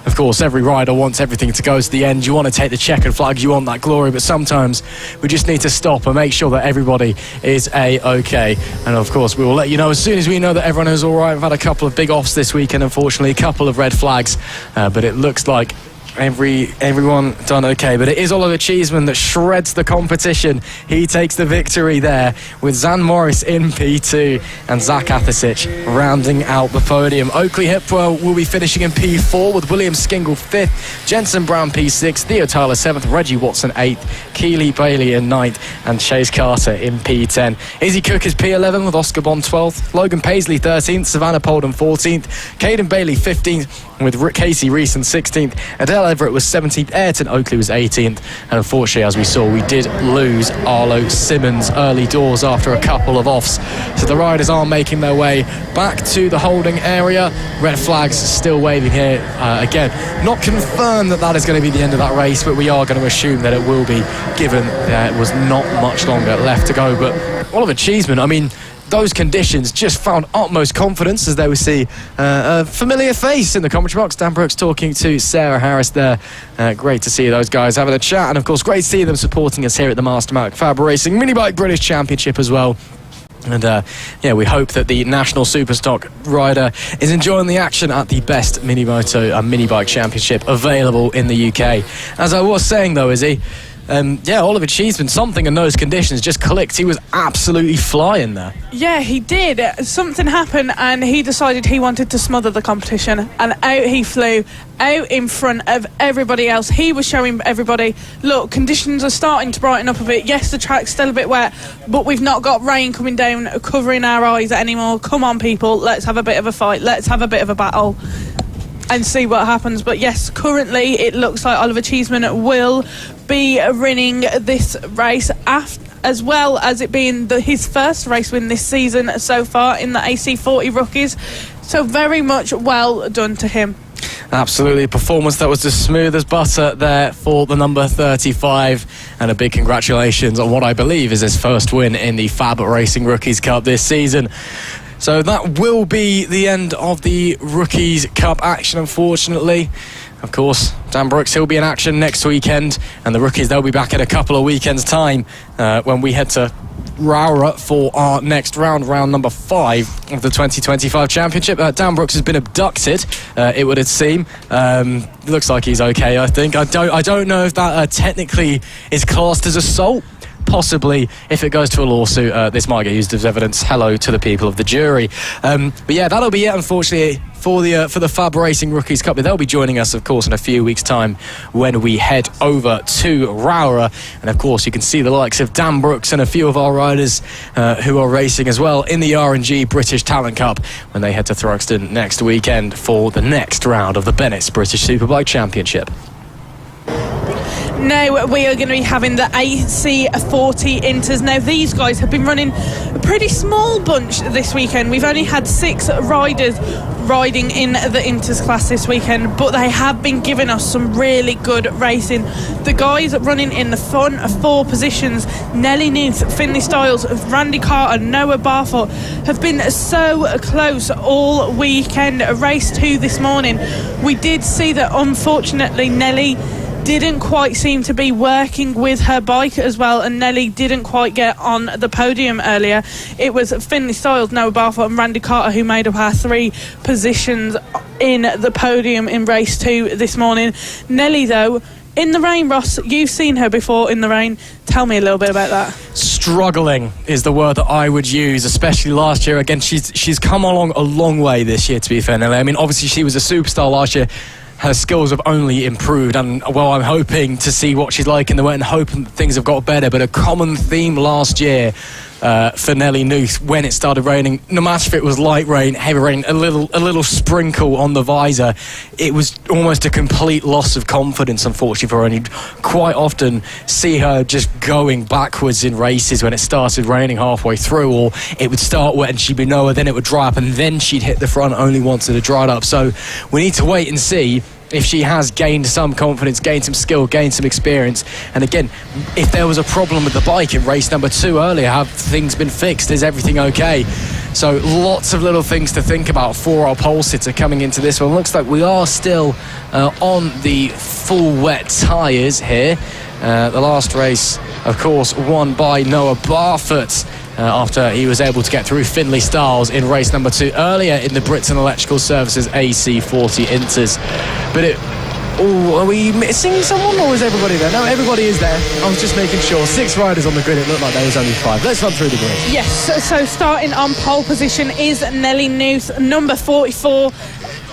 Of course, every rider wants everything to go to the end. You want to take the checkered flags, you want that glory, but sometimes we just need to stop and make sure that everybody is A-OK. And of course, we will let you know as soon as we know that everyone is all right. We've had a couple of big offs this weekend, unfortunately, a couple of red flags, but it looks like everyone done okay. But it is Oliver Cheeseman that shreds the competition. He takes the victory there with Zan Morris in P2 and Zach Athersic rounding out the podium. Oakley Hipwell will be finishing in P4 with William Skingle 5th, Jensen Brown P6, Theo Tyler 7th, Reggie Watson 8th, Keely Bailey in 9th, and Chase Carter in P10. Izzy Cook is P11 with Oscar Bond 12th, Logan Paisley 13th, Savannah Polden 14th, Caden Bailey 15th, with Casey Reeson 16th, Adele Everett was 17th, Ayrton Oakley was 18th, and unfortunately, as we saw, we did lose Arlo Simmons early doors after a couple of offs. So the riders are making their way back to the holding area. Red flags still waving here. Again, not confirmed that is going to be the end of that race, but we are going to assume that it will be, given there was not much longer left to go. But Oliver Cheeseman, I mean, those conditions just found utmost confidence as they would see a familiar face in the commentary box. Dan Brooks talking to Sarah Harris there. Great to see those guys having a chat, and of course great to see them supporting us here at the Mastermark FAB-Racing Minibike British Championship as well. And yeah, we hope that the National Superstock rider is enjoying the action at the best minimoto and minibike championship available in the UK. As I was saying though, Izzy, yeah, Oliver Cheeseman, something in those conditions just clicked. He was absolutely flying there. Yeah, he did. Something happened and he decided he wanted to smother the competition, and out he flew, out in front of everybody else. He was showing everybody, look, conditions are starting to brighten up a bit. Yes, the track's still a bit wet, but we've not got rain coming down covering our eyes anymore. Come on, people, let's have a bit of a fight. Let's have a bit of a battle. and see what happens. But yes, currently it looks like Oliver Cheeseman will be winning this race as well as it being his first race win this season so far in the AC40 Rookies. So very much well done to him. Absolutely, a performance that was as smooth as butter there for the number 35, and a big congratulations on what I believe is his first win in the FAB-Racing Rookies Cup this season. So that will be the end of the Rookies Cup action, unfortunately. Of course, Dan Brooks, he'll be in action next weekend, and the Rookies, they'll be back in a couple of weekends' time when we head to Rowra for our next round number 5 of the 2025 Championship. Dan Brooks has been abducted, it would seem. Looks like he's okay, I think. I don't know if that technically is classed as assault. Possibly, if it goes to a lawsuit, this might get used as evidence. Hello to the people of the jury. But yeah, that'll be it, unfortunately, for the FAB-Racing Rookies Cup. They'll be joining us, of course, in a few weeks' time when we head over to Rowra. And of course, you can see the likes of Dan Brooks and a few of our riders who are racing as well in the R&G British Talent Cup when they head to Thruxton next weekend for the next round of the Bennett's British Superbike Championship. Now we are going to be having the AC40 Inters. Now these guys have been running a pretty small bunch this weekend. We've only had 6 riders riding in the Inters class this weekend, but they have been giving us some really good racing. The guys running in the front 4 positions, Nelly Newth, Finley Styles, Randy Carter, Noah Barfoot, have been so close all weekend. Race 2 this morning, we did see that unfortunately Nelly didn't quite seem to be working with her bike as well, and Nelly didn't quite get on the podium earlier. It was Finley Styles, Noah Barfoot and Randy Carter who made up our 3 positions in the podium in race 2 this morning. Nelly, though, in the rain, Ross, you've seen her before in the rain. Tell me a little bit about that. Struggling is the word that I would use, especially last year. Again, she's come along a long way this year, to be fair, Nelly. I mean, obviously she was a superstar last year. Her skills have only improved, and well, I'm hoping to see what she's like in the wet and hoping that things have got better. But a common theme last year for Nelly Newth when it started raining, no matter if it was light rain, heavy rain, a little sprinkle on the visor, it was almost a complete loss of confidence, unfortunately, for her. And you'd quite often see her just going backwards in races when it started raining halfway through, or it would start wet and she'd be nowhere, then it would dry up, and then she'd hit the front only once it had dried up. So we need to wait and see if she has gained some confidence, gained some skill, gained some experience. And again, if there was a problem with the bike in race number 2 earlier, have things been fixed? Is everything okay? So lots of little things to think about for our pole sitter coming into this one. Looks like we are still on the full wet tyres here. The last race, of course, won by Noah Barfoot after he was able to get through Finley Styles in race number 2 earlier in the Britain Electrical Services AC40 Inters. But are we missing someone, or is everybody there? No, everybody is there. I was just making sure. 6 riders on the grid. It looked like there was only 5. Let's run through the grid. Yes, so starting on pole position is Nelly Newth, number 44.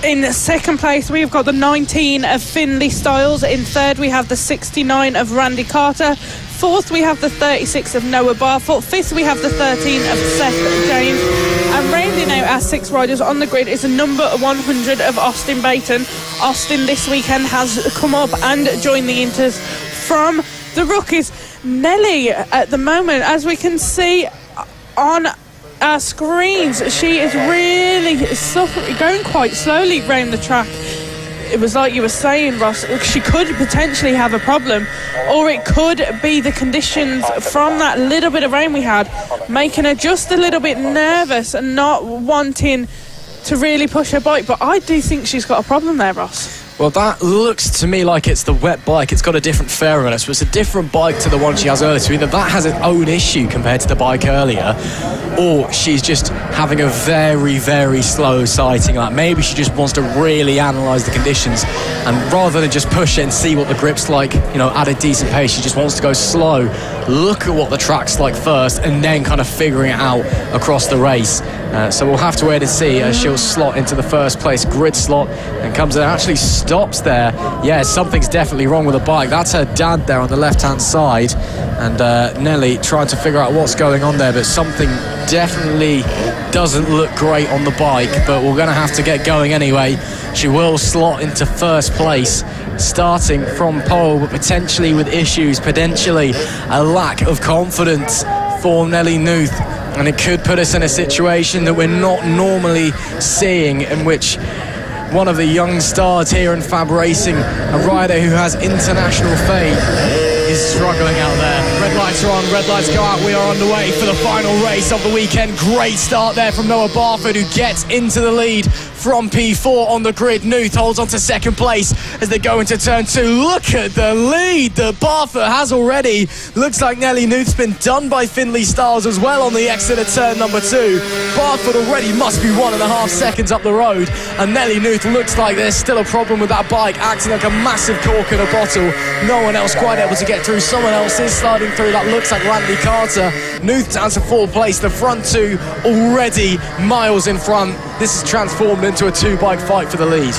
In second place, we've got the 19 of Finley Styles. In third, we have the 69 of Randy Carter. Fourth, we have the 36 of Noah Barfoot. Fifth, we have the 13 of Seth James. And rounding out our 6 riders on the grid is the number 100 of Austin Bayton. Austin this weekend has come up and joined the Inters from the Rookies. Nelly, at the moment, as we can see on our screens, she is really suffering, going quite slowly round the track. It was like you were saying, Ross, she could potentially have a problem, or it could be the conditions from that little bit of rain we had making her just a little bit nervous and not wanting to really push her bike. But I do think she's got a problem there, Ross. Well, that looks to me like it's the wet bike. It's got a different fairing on it, so it's a different bike to the one she has earlier. So either that has its own issue compared to the bike earlier, or she's just having a very, very slow sighting. Like maybe she just wants to really analyse the conditions, and rather than just push it and see what the grip's like, at a decent pace, she just wants to go slow, look at what the track's like first, and then kind of figuring it out across the race. So we'll have to wait and see as she'll slot into the first place grid slot and comes in and actually stops there. Yeah, something's definitely wrong with the bike. That's her dad there on the left-hand side, and Nelly trying to figure out what's going on there, but something definitely doesn't look great on the bike. But we're going to have to get going anyway she will slot into first place, starting from pole, but potentially with issues, potentially a lack of confidence for Nelly Knuth. And it could put us in a situation that we're not normally seeing, in which one of the young stars here in FAB-Racing, a rider who has international fame, is struggling out there. Red lights are on, red lights go out. We are on the way for the final race of the weekend. Great start there from Noah Barford, who gets into the lead from P4 on the grid. Knuth holds on to second place as they go into turn 2. Look at the lead that Barford has already. Looks like Nelly Knuth's been done by Finley Styles as well on the exit of turn number 2. Barford already must be 1.5 seconds up the road, and Nelly Knuth looks like there's still a problem with that bike, acting like a massive cork in a bottle. No one else quite able to get through. Someone else is sliding through. That looks like Randy Carter. Knuth down to 4th place. The front 2 already miles in front. This is transformed into a 2-bike fight for the lead.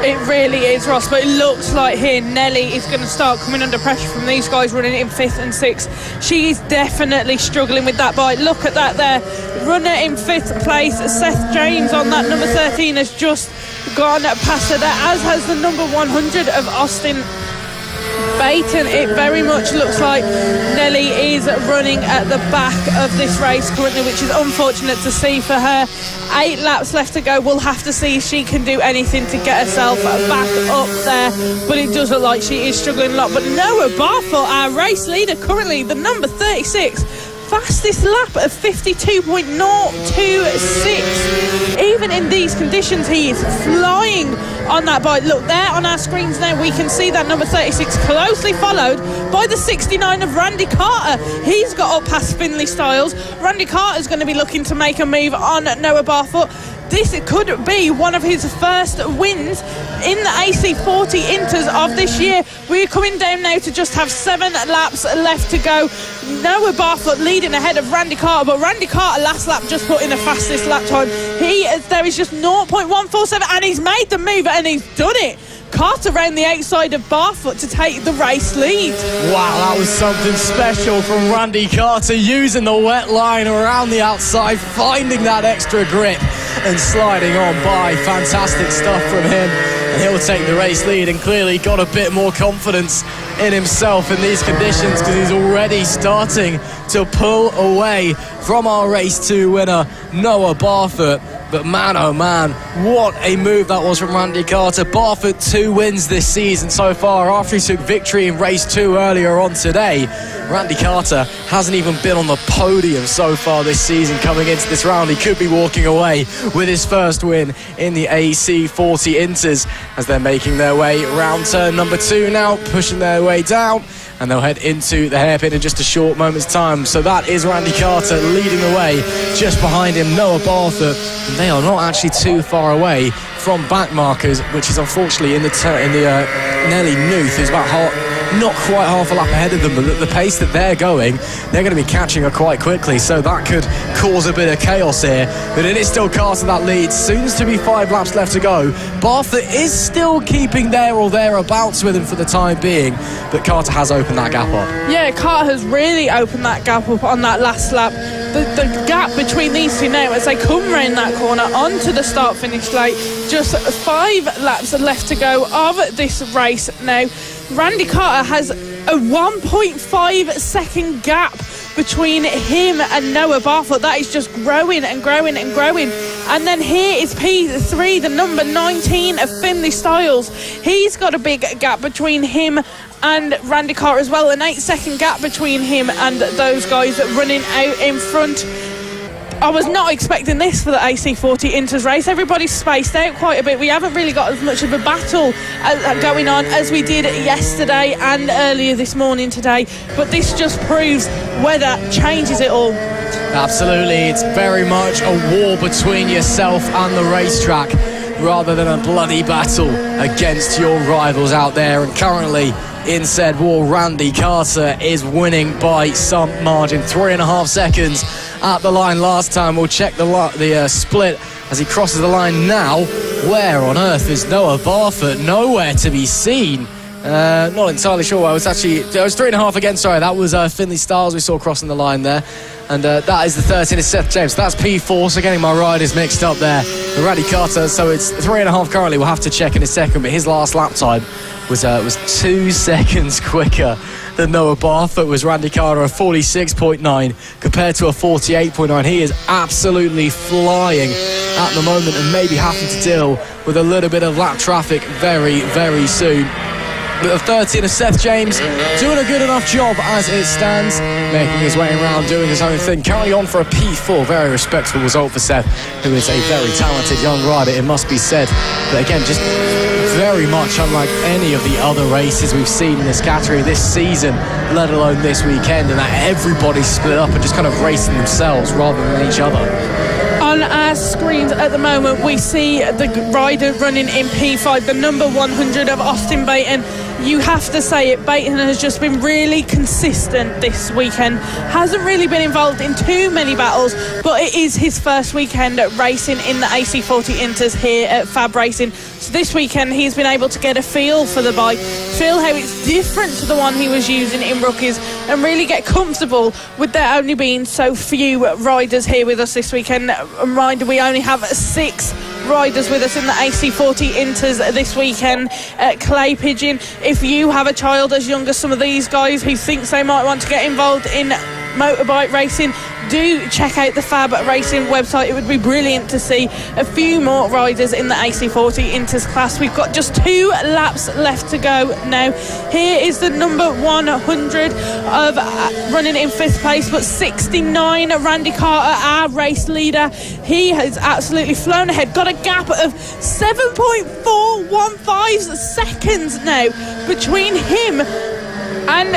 It really is, Ross, but it looks like here Nelly is going to start coming under pressure from these guys running in 5th and 6th. She is definitely struggling with that bike. Look at that there. Runner in 5th place, Seth James on that number 13 has just gone past her there, as has the number 100 of Austin Baton. It very much looks like Nelly is running at the back of this race currently, which is unfortunate to see for her. 8 laps left to go. We'll have to see if she can do anything to get herself back up there, but it does look like she is struggling a lot. But Noah Barfoot, our race leader currently, the number 36, fastest lap of 52.026. Even in these conditions, he is flying on that bike. Look there on our screens now, we can see that number 36 closely followed by the 69 of Randy Carter. He's got up past Finley Styles. Randy Carter's going to be looking to make a move on Noah Barfoot. This could be one of his first wins in the AC40 Inters of this year. We're coming down now to just have 7 laps left to go. Noah Barfoot leading ahead of Randy Carter, but Randy Carter last lap just put in the fastest lap time. There is just 0.147, and he's made the move and he's done it. Carter round the outside of Barfoot to take the race lead. Wow, that was something special from Randy Carter, using the wet line around the outside, finding that extra grip and sliding on by. Fantastic stuff from him, and he'll take the race lead, and clearly got a bit more confidence in himself in these conditions, because he's already starting to pull away from our race 2 winner, Noah Barfoot. But man, oh man, what a move that was from Randy Carter. Barfoot 2 wins this season so far, after he took victory in race 2 earlier on today. Randy Carter hasn't even been on the podium so far this season. Coming into this round, he could be walking away with his first win in the AC40 Inters, as they're making their way round turn number 2 now, pushing their way down, and they'll head into the hairpin in just a short moment's time. So that is Randy Carter leading the way. Just behind him, Noah Barfoot, and they are not actually too far away from back markers, which is unfortunately in the Nelly Knuth is about not quite half a lap ahead of them, but the pace that they're going, they're going to be catching her quite quickly, so that could cause a bit of chaos here. But it is still Carter that leads. Soon to be 5 laps left to go. Barfoot is still keeping there or thereabouts with him for the time being, but Carter has opened that gap up. Yeah, Carter has really opened that gap up on that last lap. The gap between these two now, as they come round that corner onto the start-finish lane, just 5 laps left to go of this race now. Randy Carter has a 1.5 second gap between him and Noah Barfoot. That is just growing and growing and growing. And then here is P3, the number 19 of Finley Styles. He's got a big gap between him and Randy Carter as well, an 8-second gap between him and those guys running out in front. I was not expecting this for the AC40 Inters race. Everybody's spaced out quite a bit. We haven't really got as much of a battle going on as we did yesterday and earlier this morning today. But this just proves weather changes it all. Absolutely, it's very much a war between yourself and the racetrack, rather than a bloody battle against your rivals out there. And currently, in said war, Randy Carter is winning by some margin, 3.5 seconds at the line last time. We'll check the split as he crosses the line now. Where on earth is Noah Barfoot? Nowhere to be seen. Not entirely sure. It was 3.5 again. Sorry, that was Finley Styles we saw crossing the line there. And that is the 13 is Seth James. That's P4, so getting my riders mixed up there. The Randy Carter, so it's 3.5 currently. We'll have to check in a second, but his last lap time was 2 seconds quicker than Noah Barfoot. Was Randy Carter, a 46.9 compared to a 48.9. He is absolutely flying at the moment and maybe having to deal with a little bit of lap traffic very, very soon. But the 13 of Seth James doing a good enough job as it stands, making his way around, doing his own thing, currently on for a P4. Very respectable result for Seth, who is a very talented young rider, it must be said. But again, just very much unlike any of the other races we've seen in this category this season, let alone this weekend, and that everybody's split up and just kind of racing themselves rather than each other. On our screens at the moment, we see the rider running in P5, the number 100 of Austin Baton. You have to say it, Baton has just been really consistent this weekend. Hasn't really been involved in too many battles, but it is his first weekend racing in the AC40 Inters here at FAB-Racing. So this weekend he's been able to get a feel for the bike, feel how it's different to the one he was using in rookies, and really get comfortable with there only being so few riders here with us this weekend. A reminder, we only have 6 riders with us in the AC40 Inters this weekend. Clay Pigeon, if you have a child as young as some of these guys who thinks they might want to get involved in motorbike racing, do check out the FAB-Racing website. It would be brilliant to see a few more riders in the AC40 Inters class. We've got just 2 laps left to go now. Here is the number 100 of running in 5th place, but 69, Randy Carter, our race leader. He has absolutely flown ahead, got a gap of 7.415 seconds now between him and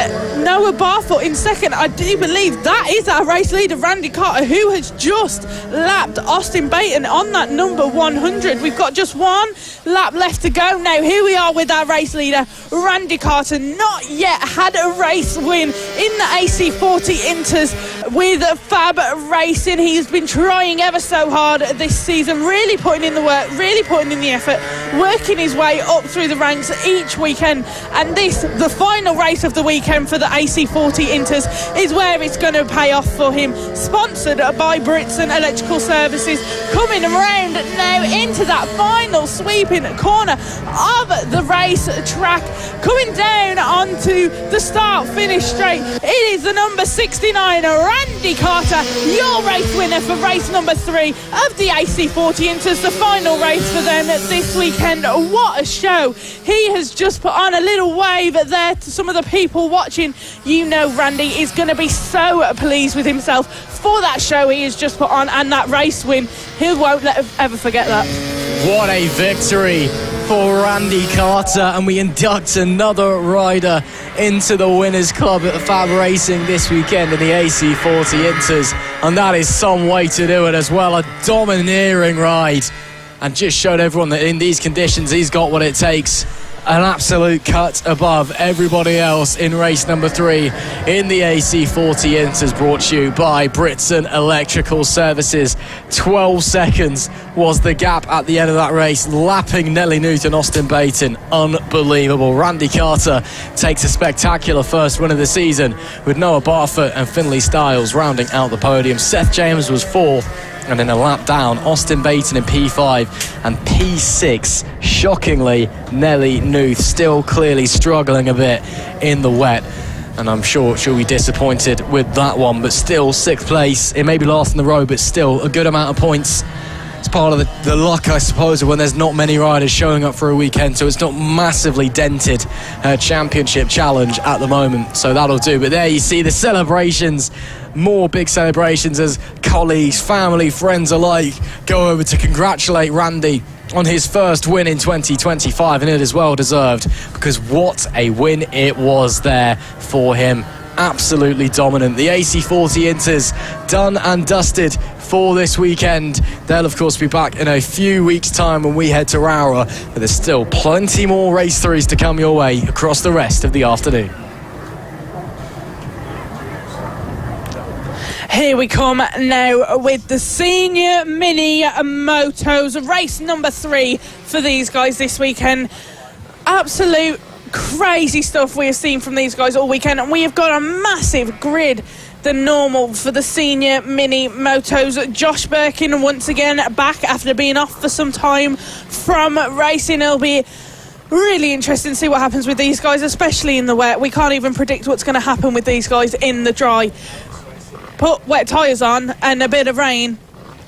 Noah Barfoot in second. I do believe that is our race leader, Randy Carter, who has just lapped Austin Baton on that number 100. We've got just 1 lap left to go now. Here we are with our race leader, Randy Carter, not yet had a race win in the AC40 Inters with FAB-Racing. He's been trying ever so hard this season, really putting in the work, really putting in the effort, working his way up through the ranks each weekend. And this, the final race of the weekend for the AC40 Inters, is where it's going to pay off for him. Sponsored by Britson Electrical Services. Coming around now into that final sweeping corner of the race track, coming down onto the start-finish straight. It is the number 69, Randy Carter, your race winner for race number 3 of the AC40 Inters, the final race for them this weekend. What a show. He has just put on a little wave there to some of the people watching. You know Randy is going to be so pleased with himself for that show he has just put on and that race win. He won't ever forget that. What a victory for Randy Carter, and we induct another rider into the Winners Club at FAB-Racing this weekend in the AC40 Inters, and that is some way to do it as well. A domineering ride, and just showed everyone that in these conditions he's got what it takes. An absolute cut above everybody else in race number 3 in the AC40 Inters, brought to you by Britson Electrical Services. 12 seconds was the gap at the end of that race, lapping Nelly Newton, Austin Baton. Unbelievable. Randy Carter takes a spectacular first win of the season, with Noah Barfoot and Finley Styles rounding out the podium. Seth James was 4th, and in a lap down, Austin Baton in P5, and P6, shockingly, Nelly Newth, still clearly struggling a bit in the wet, and I'm sure she'll be disappointed with that one, but still 6th place. It may be last in the row, but still a good amount of points. It's part of the luck, I suppose, when there's not many riders showing up for a weekend, so it's not massively dented her championship challenge at the moment, so that'll do. But there you see the celebrations, more big celebrations as colleagues, family, friends alike go over to congratulate Randy on his first win in 2025, and it is well deserved, because what a win it was there for him. Absolutely dominant. The AC40 Inters done and dusted for this weekend. They'll of course be back in a few weeks' time when we head to Roura, but there's still plenty more race 3s to come your way across the rest of the afternoon. Here we come now with the senior mini motos, race number 3 for these guys this weekend. Absolute crazy stuff we have seen from these guys all weekend, and we have got a massive grid than normal for the senior mini motos. Josh Birkin once again back after being off for some time from racing. It'll be really interesting to see what happens with these guys, especially in the wet. We can't even predict what's going to happen with these guys in the dry. Put wet tyres on and a bit of rain,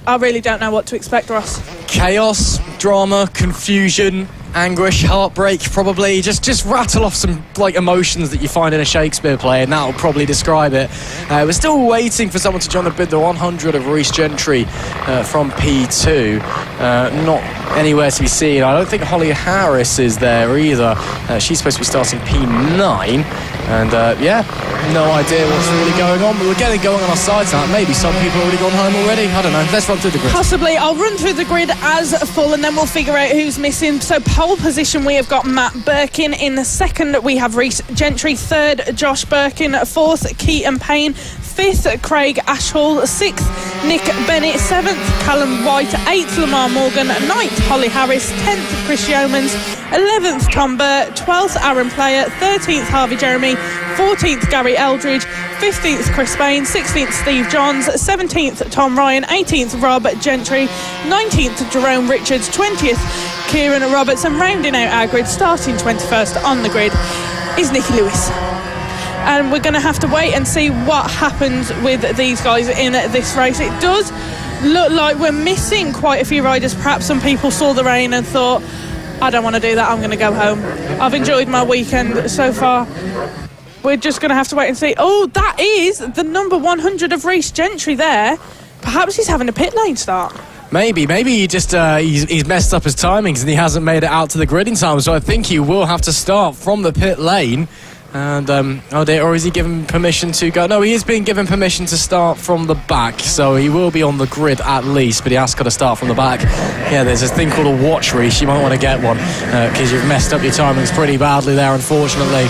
I really don't know what to expect, Ross. Chaos, drama, confusion, anguish, heartbreak, probably. Just rattle off some emotions that you find in a Shakespeare play, and that'll probably describe it. We're still waiting for someone to join the bid, the 100 of Reece Gentry from P2. Not anywhere to be seen. I don't think Holly Harris is there either. She's supposed to be starting P9. And no idea what's really going on, but we're getting going on our sides now. Maybe some people have already gone home already. I don't know. Let's run through the grid. Possibly. I'll run through the grid as full, and then we'll figure out who's missing. So pole position, we have got Matt Birkin. In the second, we have Reece Gentry. Third, Josh Birkin. Fourth, Keaton Payne. Fifth, Craig Ashall. Sixth, Nick Bennett. Seventh, Callum White. Eighth, Lamar Morgan. Ninth, Holly Harris. 10th, Chris Yeomans. 11th, Tom Burr. 12th, Aaron Player. 13th, Harvey Jeremy. 14th, Gary Eldridge. 15th, Chris Bain. 16th, Steve Johns. 17th, Tom Ryan. 18th, Rob Gentry. 19th, Jerome Richards. 20th, Kieran Roberts. And rounding out our grid, starting 21st on the grid, is Nicky Lewis. And we're going to have to wait and see what happens with these guys in this race. It does look like we're missing quite a few riders. Perhaps some people saw the rain and thought, I don't want to do that, I'm going to go home. I've enjoyed my weekend so far. We're just going to have to wait and see. Oh, that is the number 100 of Reece Gentry there. Perhaps he's having a pit lane start. Maybe he just he's messed up his timings and he hasn't made it out to the grid in time, so I think he will have to start from the pit lane. And or is he given permission to go? No, he is being given permission to start from the back, so he will be on the grid at least, but he has got to start from the back. Yeah, there's this thing called a watch, Reece. You might want to get one because you've messed up your timings pretty badly there, unfortunately.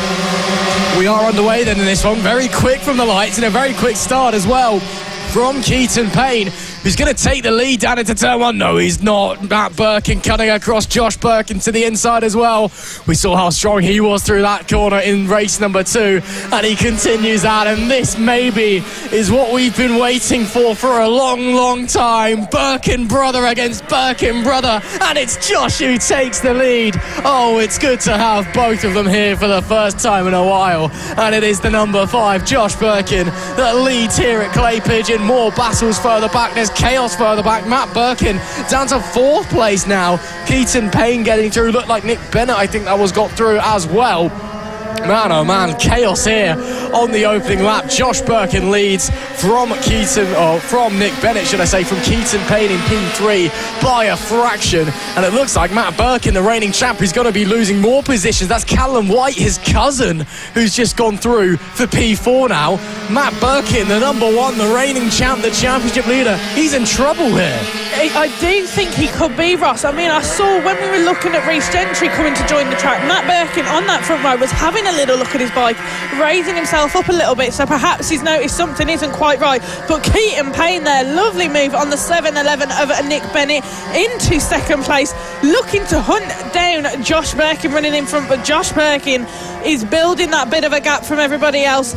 We are underway then in this one, very quick from the lights and a very quick start as well from Keaton Payne, who's going to take the lead down into turn one. No, he's not. Matt Birkin cutting across Josh Birkin to the inside as well. We saw how strong he was through that corner in race number 2, and he continues that, and this maybe is what we've been waiting for a long time. Birkin brother against Birkin brother, and it's Josh who takes the lead. Oh, it's good to have both of them here for the first time in a while, and it is the number 5, Josh Birkin, that leads here at Clay Pigeon. More battles further back. There's chaos further back. Matt Birkin down to 4th place now. Keaton Payne getting through. Looked like Nick Bennett, I think that was got through as well. Man, oh man, chaos here on the opening lap. Josh Birkin leads from Nick Bennett, should I say, from Keaton Payne in P3 by a fraction. And it looks like Matt Birkin, the reigning champ, is going to be losing more positions. That's Callum White, his cousin, who's just gone through for P4 now. Matt Birkin, the number 1, the reigning champ, the championship leader, he's in trouble here. I do think he could be, Ross. I mean, I saw when we were looking at Reece Gentry coming to join the track, Matt Birkin on that front row was having a little look at his bike, raising himself up a little bit, so perhaps he's noticed something isn't quite right. But Keaton Payne there, lovely move on the 7-11 of Nick Bennett into 2nd place, looking to hunt down Josh Birkin running in front, but Josh Birkin is building that bit of a gap from everybody else.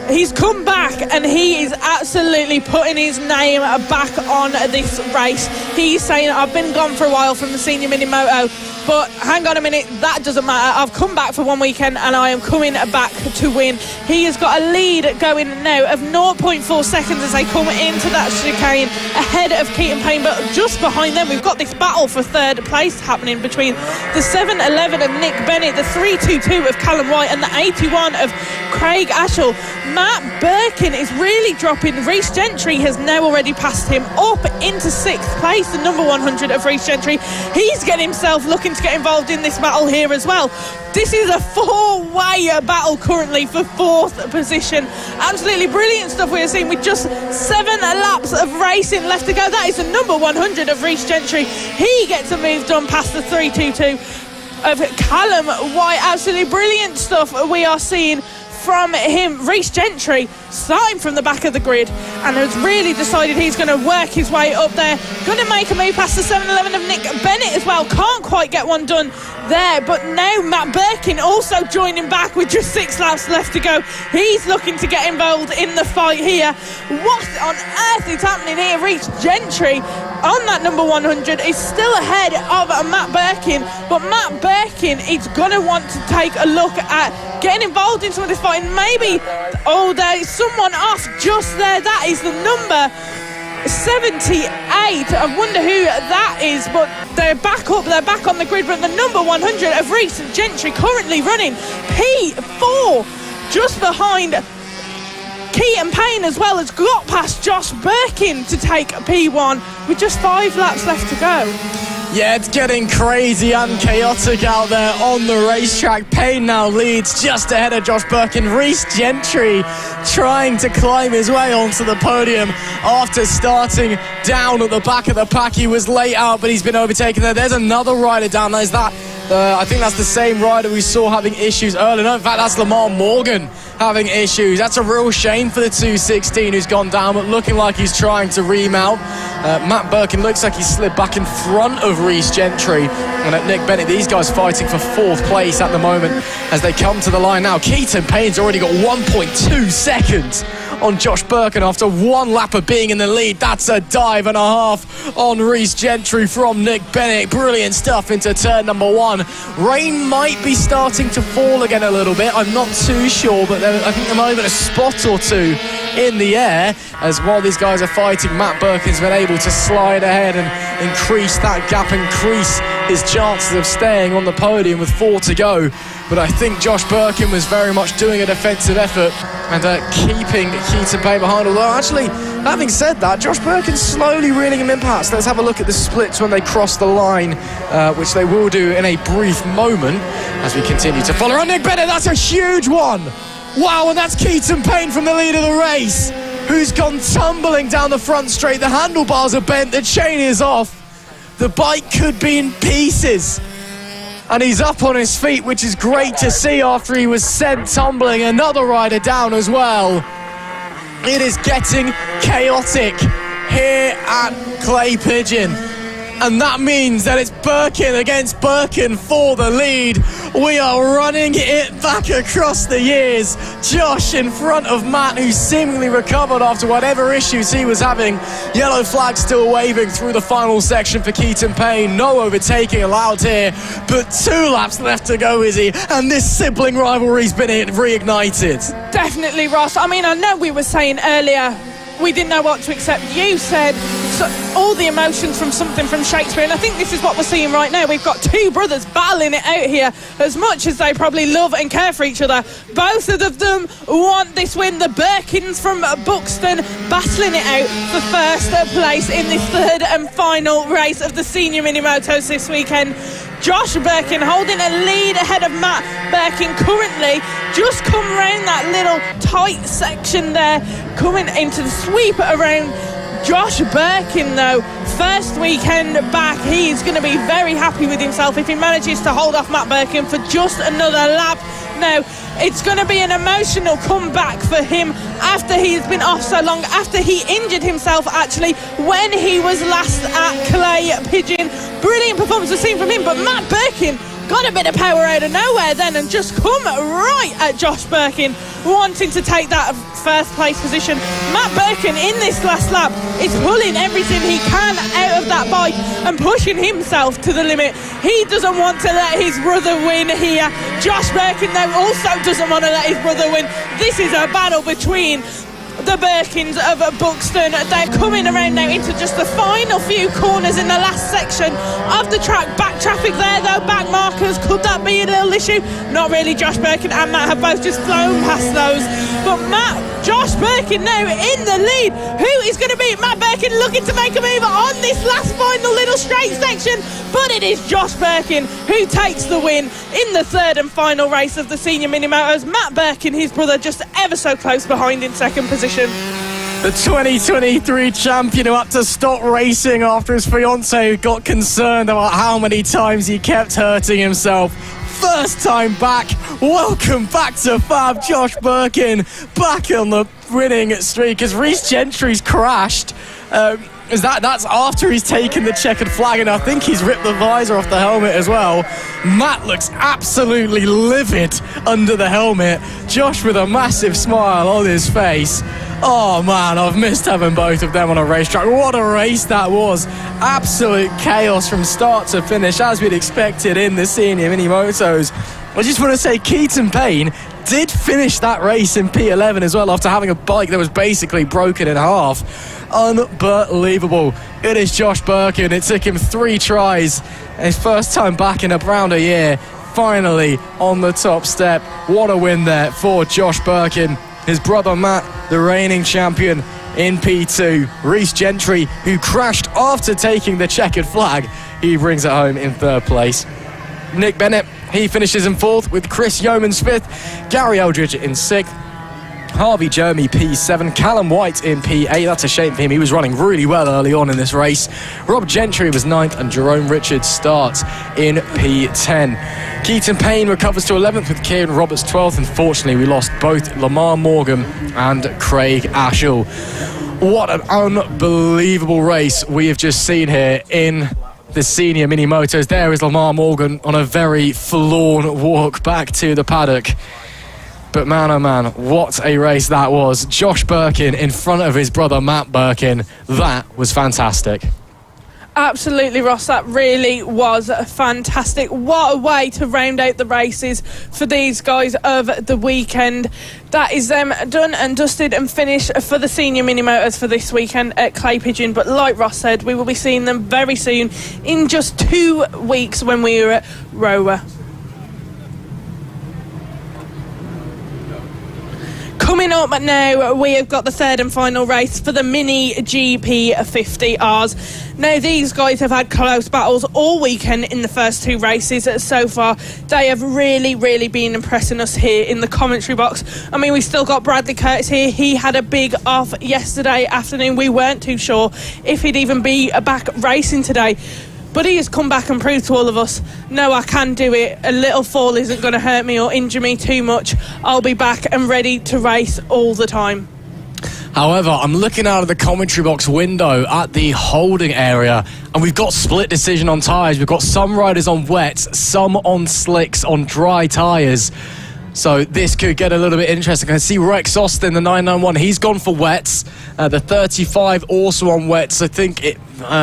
He's come back and he is absolutely putting his name back on this race. He's saying, I've been gone for a while from the senior mini moto, but hang on a minute, that doesn't matter. I've come back for one weekend and I am coming back to win. He has got a lead going now of 0.4 seconds as they come into that chicane ahead of Keaton Payne, but just behind them we've got this battle for 3rd place happening between the 7-11 of Nick Bennett, the 3-2-2 of Callum White and the 81 of Craig Ashall. Matt Birkin is really dropping. Reece Gentry has now already passed him up into 6th place, the number 100 of Reece Gentry. He's getting himself looking to get involved in this battle here as well. This is a 4-way battle currently for 4th position. Absolutely brilliant stuff we're seeing with just 7 laps of racing left to go. That is the number 100 of Reece Gentry. He gets a move done past the 3-2-2 of Callum White. Absolutely brilliant stuff we are seeing from him. Reece Gentry starting from the back of the grid, and has really decided he's going to work his way up there. Going to make a move past the 711 of Nick Bennett as well. Can't quite get one done there, but now Matt Birkin also joining back with just 6 laps left to go. He's looking to get involved in the fight here. What on earth is happening here? Reece Gentry on that number 100 is still ahead of Matt Birkin, but Matt Birkin is going to want to take a look at getting involved in some of this fight. And maybe, there's someone off just there. That is the number 78. I wonder who that is, but they're back up, they're back on the grid. But the number 100 of Reece Gentry currently running P4, just behind Keaton Payne, as well as got past Josh Birkin to take P1 with just 5 laps left to go. Yeah, it's getting crazy and chaotic out there on the racetrack. Payne now leads just ahead of Josh Birkin. Reece Gentry trying to climb his way onto the podium after starting down at the back of the pack. He was late out, but he's been overtaken there. There's another rider down there. Is that I think that's the same rider we saw having issues earlier. No, in fact, that's Lamar Morgan having issues. That's a real shame for the 216 who's gone down, but looking like he's trying to remount. Matt Birkin looks like he slid back in front of Reece Gentry, and at Nick Bennett, these guys fighting for 4th place at the moment as they come to the line now. Keaton Payne's already got 1.2 seconds on Josh Birkin after 1 lap of being in the lead. That's a dive and a half on Reece Gentry from Nick Bennett. Brilliant stuff into turn number 1. Rain might be starting to fall again a little bit. I'm not too sure, but I think there might have been a spot or two in the air, as while these guys are fighting, Matt Birkin's been able to slide ahead and increase that gap, increase his chances of staying on the podium with 4 to go. But I think Josh Birkin was very much doing a defensive effort and keeping Keaton Payne behind. Although, actually, having said that, Josh Birkin's slowly reeling him in past. Let's have a look at the splits when they cross the line, which they will do in a brief moment as we continue to follow on Nick Bennett. That's a huge one. Wow, and that's Keaton Payne from the lead of the race, who's gone tumbling down the front straight. The handlebars are bent, the chain is off. The bike could be in pieces. And he's up on his feet, which is great to see after he was sent tumbling. Another rider down as well. It is getting chaotic here at Clay Pigeon. And that means that it's Birkin against Birkin for the lead. We are running it back across the years. Josh in front of Matt, who seemingly recovered after whatever issues he was having. Yellow flag still waving through the final section for Keaton Payne. No overtaking allowed here, but 2 laps left to go, Izzy, and this sibling rivalry's been reignited. Definitely, Ross. I mean, I know we were saying earlier we didn't know what to accept. You said all the emotions from something from Shakespeare, and I think this is what we're seeing right now. We've got 2 brothers battling it out here. As much as they probably love and care for each other, both of them want this win. The Birkins from Buxton battling it out for 1st place in this 3rd and final race of the senior mini-motos this weekend. Josh Birkin holding a lead ahead of Matt Birkin, currently just come around that little tight section there, coming into the sweep around. Josh Birkin, though, first weekend back, he's going to be very happy with himself if he manages to hold off Matt Birkin for just another lap. Now, it's going to be an emotional comeback for him after he's been off so long, after he injured himself, actually, when he was last at Clay Pigeon. Brilliant performance was seen from him, but Matt Birkin got a bit of power out of nowhere then and just come right at Josh Birkin, wanting to take that 1st place position. Matt Birkin in this last lap is pulling everything he can out of that bike and pushing himself to the limit. He doesn't want to let his brother win here. Josh Birkin, though, also doesn't want to let his brother win. This is a battle between the Birkins of Buxton. They're coming around now into just the final few corners in the last section of the track. Back traffic there, though, back markers. Could that be a little issue? Not really. Josh Birkin and Matt have both just flown past those. But Josh Birkin now in the lead. Who is going to beat Matt Birkin, looking to make a move on this last final little straight section? But it is Josh Birkin who takes the win in the 3rd and final race of the senior mini-motos. Matt Birkin, his brother, just ever so close behind in 2nd position. The 2023 champion who had to stop racing after his fiancée got concerned about how many times he kept hurting himself. First time back, Welcome back to Fab. Josh Birkin back on the winning streak as Rhys Gentry's crashed. That's after he's taken the checkered flag, and I think he's ripped the visor off the helmet as well. Matt looks absolutely livid under the helmet. Josh with a massive smile on his face. Oh man, I've missed having both of them on a racetrack. What a race that was. Absolute chaos from start to finish, as we'd expected in the senior mini motos. I just want to say Keaton Payne did finish that race in P11 as well, after having a bike that was basically broken in half. Unbelievable. It is Josh Birkin. It took him 3 tries. His first time back in around a year. Finally on the top step. What a win there for Josh Birkin. His brother Matt, the reigning champion in P2. Rhys Gentry, who crashed after taking the checkered flag, he brings it home in 3rd place. Nick Bennett, he finishes in 4th, with Chris Yeomans 5th, Gary Eldridge in 6th, Harvey Jeremy P7, Callum White in P8. That's a shame for him. He was running really well early on in this race. Rob Gentry was 9th, and Jerome Richards starts in P10. Keaton Payne recovers to 11th, with Kieran Roberts 12th. Unfortunately, we lost both Lamar Morgan and Craig Ashall. What an unbelievable race we have just seen here in the senior mini motos. There is Lamar Morgan on a very forlorn walk back to the paddock. But man, oh man, what a race that was. Josh Birkin in front of his brother Matt Birkin. That was fantastic. Absolutely, Ross. That really was fantastic. What a way to round out the races for these guys of the weekend. That is them done and dusted and finished for the senior mini motors for this weekend at Clay Pigeon. But like Ross said, we will be seeing them very soon, in just 2 weeks, when we are at Rower. Coming up now, we have got the 3rd and final race for the Mini GP50Rs. Now, these guys have had close battles all weekend in the first 2 races so far. They have really, really been impressing us here in the commentary box. I mean, we still got Bradley Curtis here. He had a big off yesterday afternoon. We weren't too sure if he'd even be back racing today. But he has come back and proved to all of us, no, I can do it. A little fall isn't going to hurt me or injure me too much. I'll be back and ready to race all the time. However, I'm looking out of the commentary box window at the holding area, and we've got split decision on tyres. We've got some riders on wets, some on slicks, on dry tyres. So this could get a little bit interesting. I can see Rex Austin, the 991, he's gone for wets. The 35 also on wets. I think it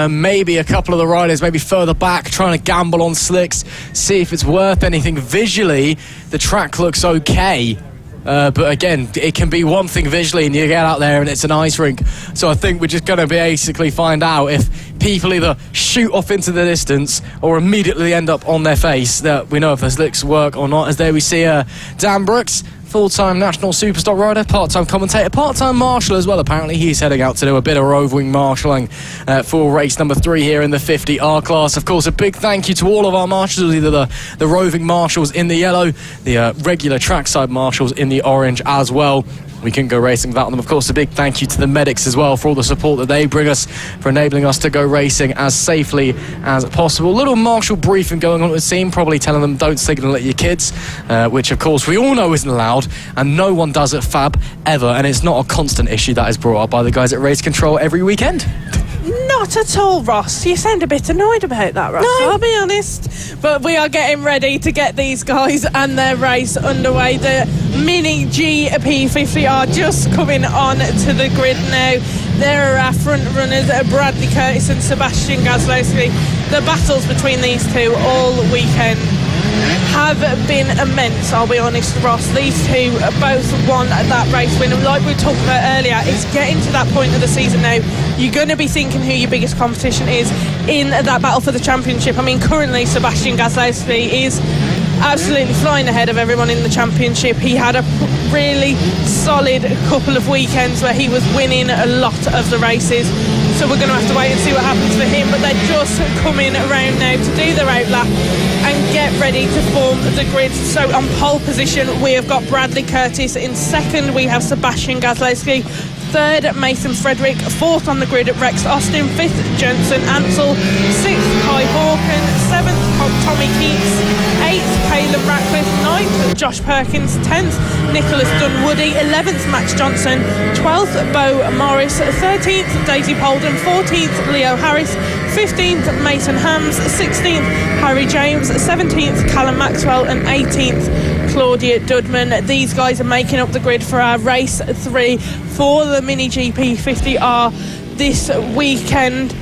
maybe a couple of the riders maybe further back trying to gamble on slicks, see if it's worth anything. Visually, the track looks okay. But again, it can be one thing visually and you get out there and it's an ice rink. So I think we're just going to basically find out if people either shoot off into the distance or immediately end up on their face, that we know if the slicks work or not. As there we see Dan Brooks, full-time national superstock rider, part-time commentator, part-time marshal as well. Apparently he's heading out to do a bit of roving marshalling for race number 3 here in the 50R class. Of course, a big thank you to all of our marshals, either the roving marshals in the yellow, the regular trackside marshals in the orange as well. We couldn't go racing without them. Of course, a big thank you to the medics as well for all the support that they bring us, for enabling us to go racing as safely as possible. Little marshal briefing going on at the scene, probably telling them don't signal at your kids, which of course we all know isn't allowed, and no one does at FAB ever, and it's not a constant issue that is brought up by the guys at Race Control every weekend. Not at all, Ross. You sound a bit annoyed about that, Ross. No. I'll be honest. But we are getting ready to get these guys and their race underway. The Mini GP50R just coming on to the grid now. There are our front runners, Bradley Curtis and Sebastian Gazlowski. The battles between these two all weekend have been immense, I'll be honest, Ross. These two both won that race win, and like we talked about earlier, it's getting to that point of the season now. You're going to be thinking who your biggest competition is in that battle for the championship. I mean, currently Sebastian Gazlowski is absolutely flying ahead of everyone in the championship. He had a really solid couple of weekends where he was winning a lot of the races, so we're going to have to wait and see what happens for him. But they're just coming around now to do their outlap and get ready to form the grid. So on pole position we have got Bradley Curtis. In second we have Sebastian Gazlowski. Third, Mason Frederick. Fourth on the grid, Rex Austin. Fifth, Jensen Ansell. Sixth, Kai Hawken. Seventh, Tommy Keats. Eighth, Caleb Ratcliffe. Ninth, Josh Perkins. 10th, Nicholas Dunwoody. 11th, Max Johnson. 12th, Bo Morris. 13th, Daisy Polden. 14th, Leo Harris. 15th, Mason Hams. 16th, Harry James. 17th, Callum Maxwell. And 18th, Claudia Dudman. These guys are making up the grid for our race 3 for the Mini GP 50R this weekend.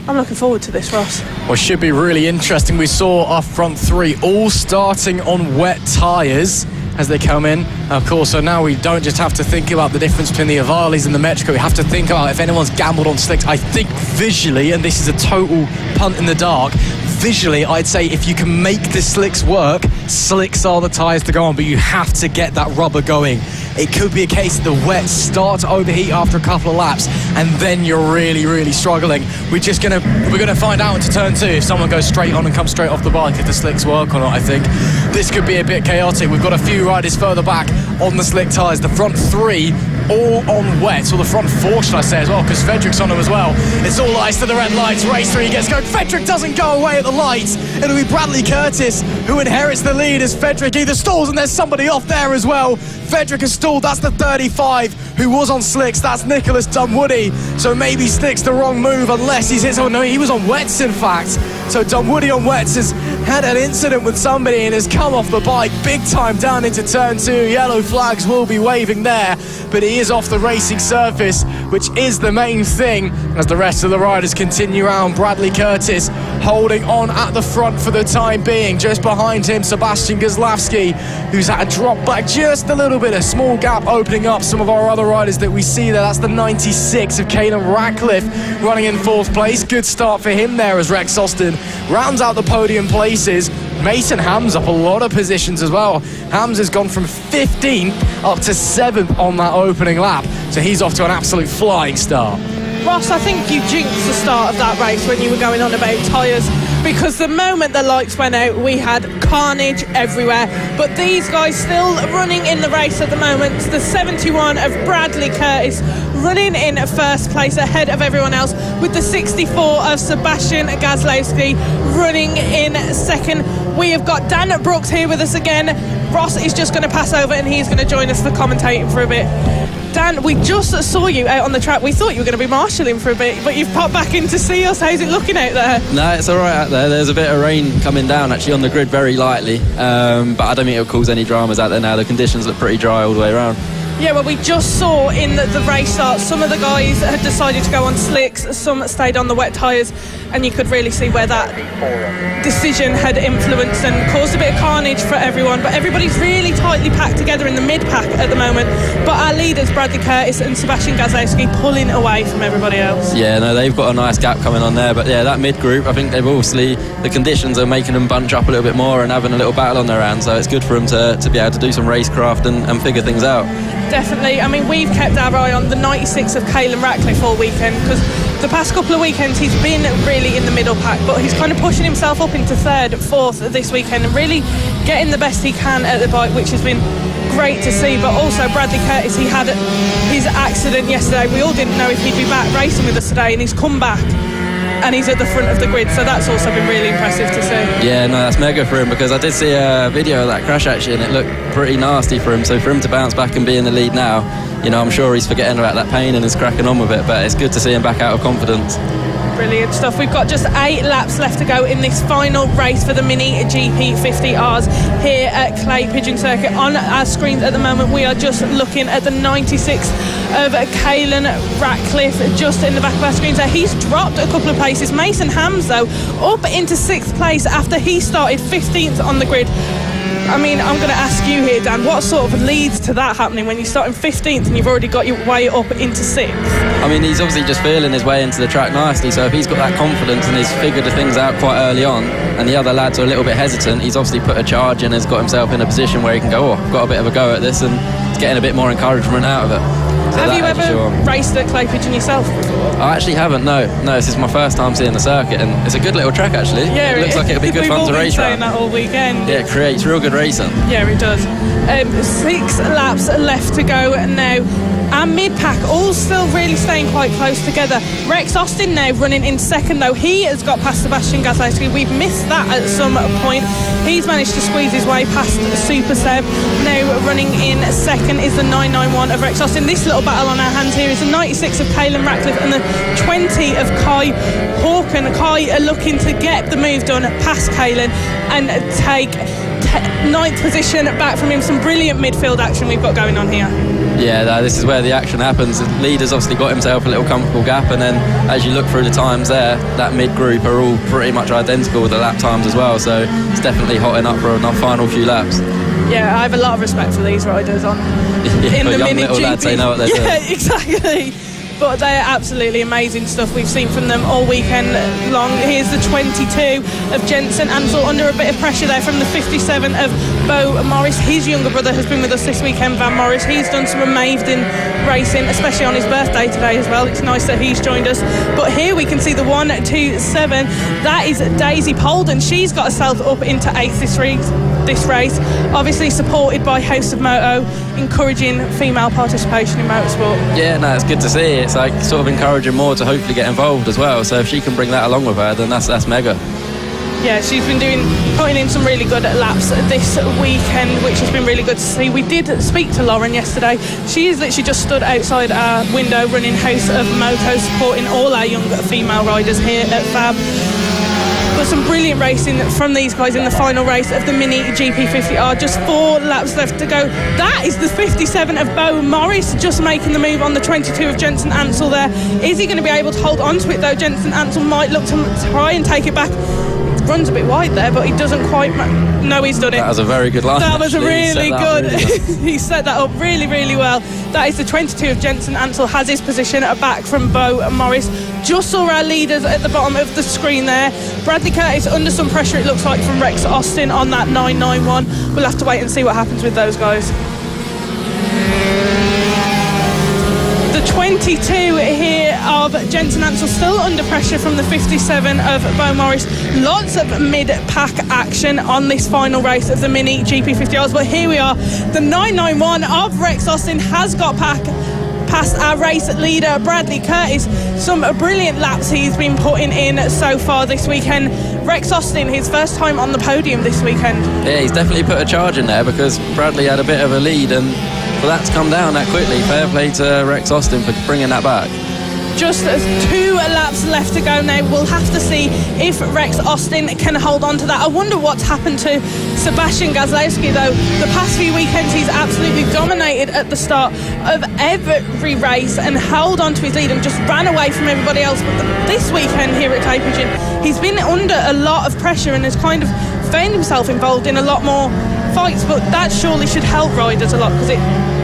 I'm looking forward to this, Ross. Well, should be really interesting. We saw our front 3 all starting on wet tyres as they come in. Of course, so now we don't just have to think about the difference between the Avalis and the Metrico. We have to think about if anyone's gambled on slicks. I think visually, and this is a total punt in the dark, visually, I'd say if you can make the slicks work, slicks are the tyres to go on, but you have to get that rubber going. It could be a case that the wets start to overheat after a couple of laps, and then you're really struggling. We're gonna find out into turn 2 if someone goes straight on and comes straight off the bike, if the slicks work or not. I think this could be a bit chaotic. We've got a few riders further back on the slick tyres. The front 3 all on wet, or the front 4 should I say as well, because Frederick's on them as well. It's all ice to the red lights. Race 3 gets going. Frederick doesn't go away at the lights. It'll be Bradley Curtis who inherits the lead as Frederick either stalls, and there's somebody off there as well. Frederick has stalled. That's the 35 who was on slicks. That's Nicholas Dunwoody. So maybe slicks the wrong move unless he's hit someone. No, he was on wets in fact. So Dunwoody on wets has had an incident with somebody and has come off the bike big time down into turn 2. Yellow flags will be waving there, but he is off the racing surface, which is the main thing as the rest of the riders continue around. Bradley Curtis holding on at the front for the time being. Just behind him, Sebastian Goslavsky, who's had a drop back just a little bit, a small gap opening up some of our other riders that we see there. That's the 96 of Caelan Ratcliffe running in 4th place. Good start for him there as Rex Austin rounds out the podium places. Mason Hams up a lot of positions as well. Hams has gone from 15th up to 7th on that opening lap, so he's off to an absolute flying start. Ross, I think you jinxed the start of that race when you were going on about tyres, because the moment the lights went out, we had carnage everywhere. But these guys still running in the race at the moment. The 71 of Bradley Curtis running in 1st place ahead of everyone else, with the 64 of Sebastian Gazlowski running in 2nd. We have got Dan Brooks here with us again. Ross is just going to pass over and he's going to join us for commentating for a bit. Dan, we just saw you out on the track. We thought you were going to be marshalling for a bit, but you've popped back in to see us. How's it looking out there? No, it's all right out there. There's a bit of rain coming down actually on the grid very lightly, but I don't think it'll cause any dramas out there now. The conditions look pretty dry all the way around. Yeah, well, we just saw in the race start, some of the guys had decided to go on slicks, some stayed on the wet tyres, and you could really see where that decision had influenced and caused a bit of carnage for everyone. But everybody's really tightly packed together in the mid-pack at the moment. But our leaders, Bradley Curtis and Sebastian Gazowski, pulling away from everybody else. Yeah, no, they've got a nice gap coming on there. But yeah, that mid-group, I think they've obviously, the conditions are making them bunch up a little bit more and having a little battle on their hands. So it's good for them to be able to do some racecraft and figure things out. Definitely. I mean, we've kept our eye on the 96 of Caelan Ratcliffe all weekend, because the past couple of weekends he's been really in the middle pack, but he's kind of pushing himself up into 3rd, 4th this weekend and really getting the best he can at the bike, which has been great to see. But also Bradley Curtis, he had his accident yesterday. We all didn't know if he'd be back racing with us today, and he's come back and he's at the front of the grid, so that's also been really impressive to see. Yeah, no, that's mega for him, because I did see a video of that crash actually, and it looked pretty nasty for him. So for him to bounce back and be in the lead now, you know, I'm sure he's forgetting about that pain and is cracking on with it, but it's good to see him back out of confidence. Brilliant stuff. We've got just 8 laps left to go in this final race for the Mini GP 50Rs here at Clay Pigeon Circuit. On our screens at the moment, we are just looking at the 96 of Caelan Ratcliffe just in the back of our screens there. He's dropped a couple of places. Mason Hams, though, up into 6th place after he started 15th on the grid. I mean, I'm going to ask you here, Dan, what sort of leads to that happening when you start in 15th and you've already got your way up into 6th? I mean, he's obviously just feeling his way into the track nicely, so if he's got that confidence and he's figured the things out quite early on, and the other lads are a little bit hesitant, he's obviously put a charge and has got himself in a position where he can go, I've got a bit of a go at this, and he's getting a bit more encouragement out of it. Have you ever raced at Clay Pigeon yourself before? I actually haven't, no. This is my first time seeing the circuit, and it's a good little track actually. Yeah, it looks like it'll be good fun to race around. We've all been saying that all weekend. Yeah, it creates real good racing. Yeah, it does. 6 laps left to go now. And mid-pack all still really staying quite close together. Rex Austin now running in second, though. He has got past Sebastian Gazowski. We've missed that at some point. He's managed to squeeze his way past Super Seb. Now running in second is the 991 of Rex Austin. This little battle on our hands here is the 96 of Caelan Ratcliffe and the 20 of Kai Hawken. Kai are looking to get the move done past Caelan and take 9th position back from him. Some brilliant midfield action we've got going on here. Yeah, this is where the action happens. The leader's obviously got himself a little comfortable gap, and then as you look through the times there, that mid group are all pretty much identical with the lap times as well, so it's definitely hotting up for a final few laps. Yeah, I have a lot of respect for these riders in the young mini little GP. lads, they know what they're doing. Yeah, exactly. But they are absolutely amazing stuff we've seen from them all weekend long. Here's the 22 of Jensen Ansel under a bit of pressure there from the 57 of Bo Morris. His younger brother has been with us this weekend, Van Morris. He's done some amazing racing, especially on his birthday today as well. It's nice that he's joined us. But here we can see the 127. That is Daisy Polden. She's got herself up into 8th this race, obviously supported by House of Moto, encouraging female participation in motorsport. Yeah, no, it's good to see. It's like sort of encouraging more to hopefully get involved as well. So if she can bring that along with her, then that's mega. Yeah, she's been putting in some really good laps this weekend, which has been really good to see. We did speak to Lauren yesterday. She is literally just stood outside our window running House of Moto, supporting all our young female riders here at FAB. But some brilliant racing from these guys in the final race of the Mini GP50R. Just 4 laps left to go. That is the 57 of Bo Morris just making the move on the 22 of Jensen Ansel there. Is he going to be able to hold on to it though? Jensen Ansel might look to try and take it back. Runs a bit wide there, but he doesn't quite no, he's done it. That was a very good line. That was actually. really good. He set that up really, really well. That is the 22 of Jensen Ansel, has his position back from Bo Morris. Just saw our leaders at the bottom of the screen there. Bradley Curtis under some pressure, it looks like, from Rex Austin on that 991. We'll have to wait and see what happens with those guys. The 22 here of Jensen Ansel still under pressure from the 57 of Bo Morris. Lots of mid-pack action on this final race of the Mini GP50Rs, but here we are. The 991 of Rex Austin has got past our race leader Bradley Curtis. Some brilliant laps he's been putting in so far this weekend. Rex Austin, his first time on the podium this weekend. Yeah, he's definitely put a charge in there because Bradley had a bit of a lead, and for that to come down that quickly, fair play to Rex Austin for bringing that back. Just 2 laps left to go now. We'll have to see if Rex Austin can hold on to that. I wonder what's happened to Sebastian Gazowski though. The past few weekends he's absolutely dominated at the start of every race and held on to his lead and just ran away from everybody else. But this weekend here at Clay Pigeon, he's been under a lot of pressure and has kind of found himself involved in a lot more fights, but that surely should help riders a lot because it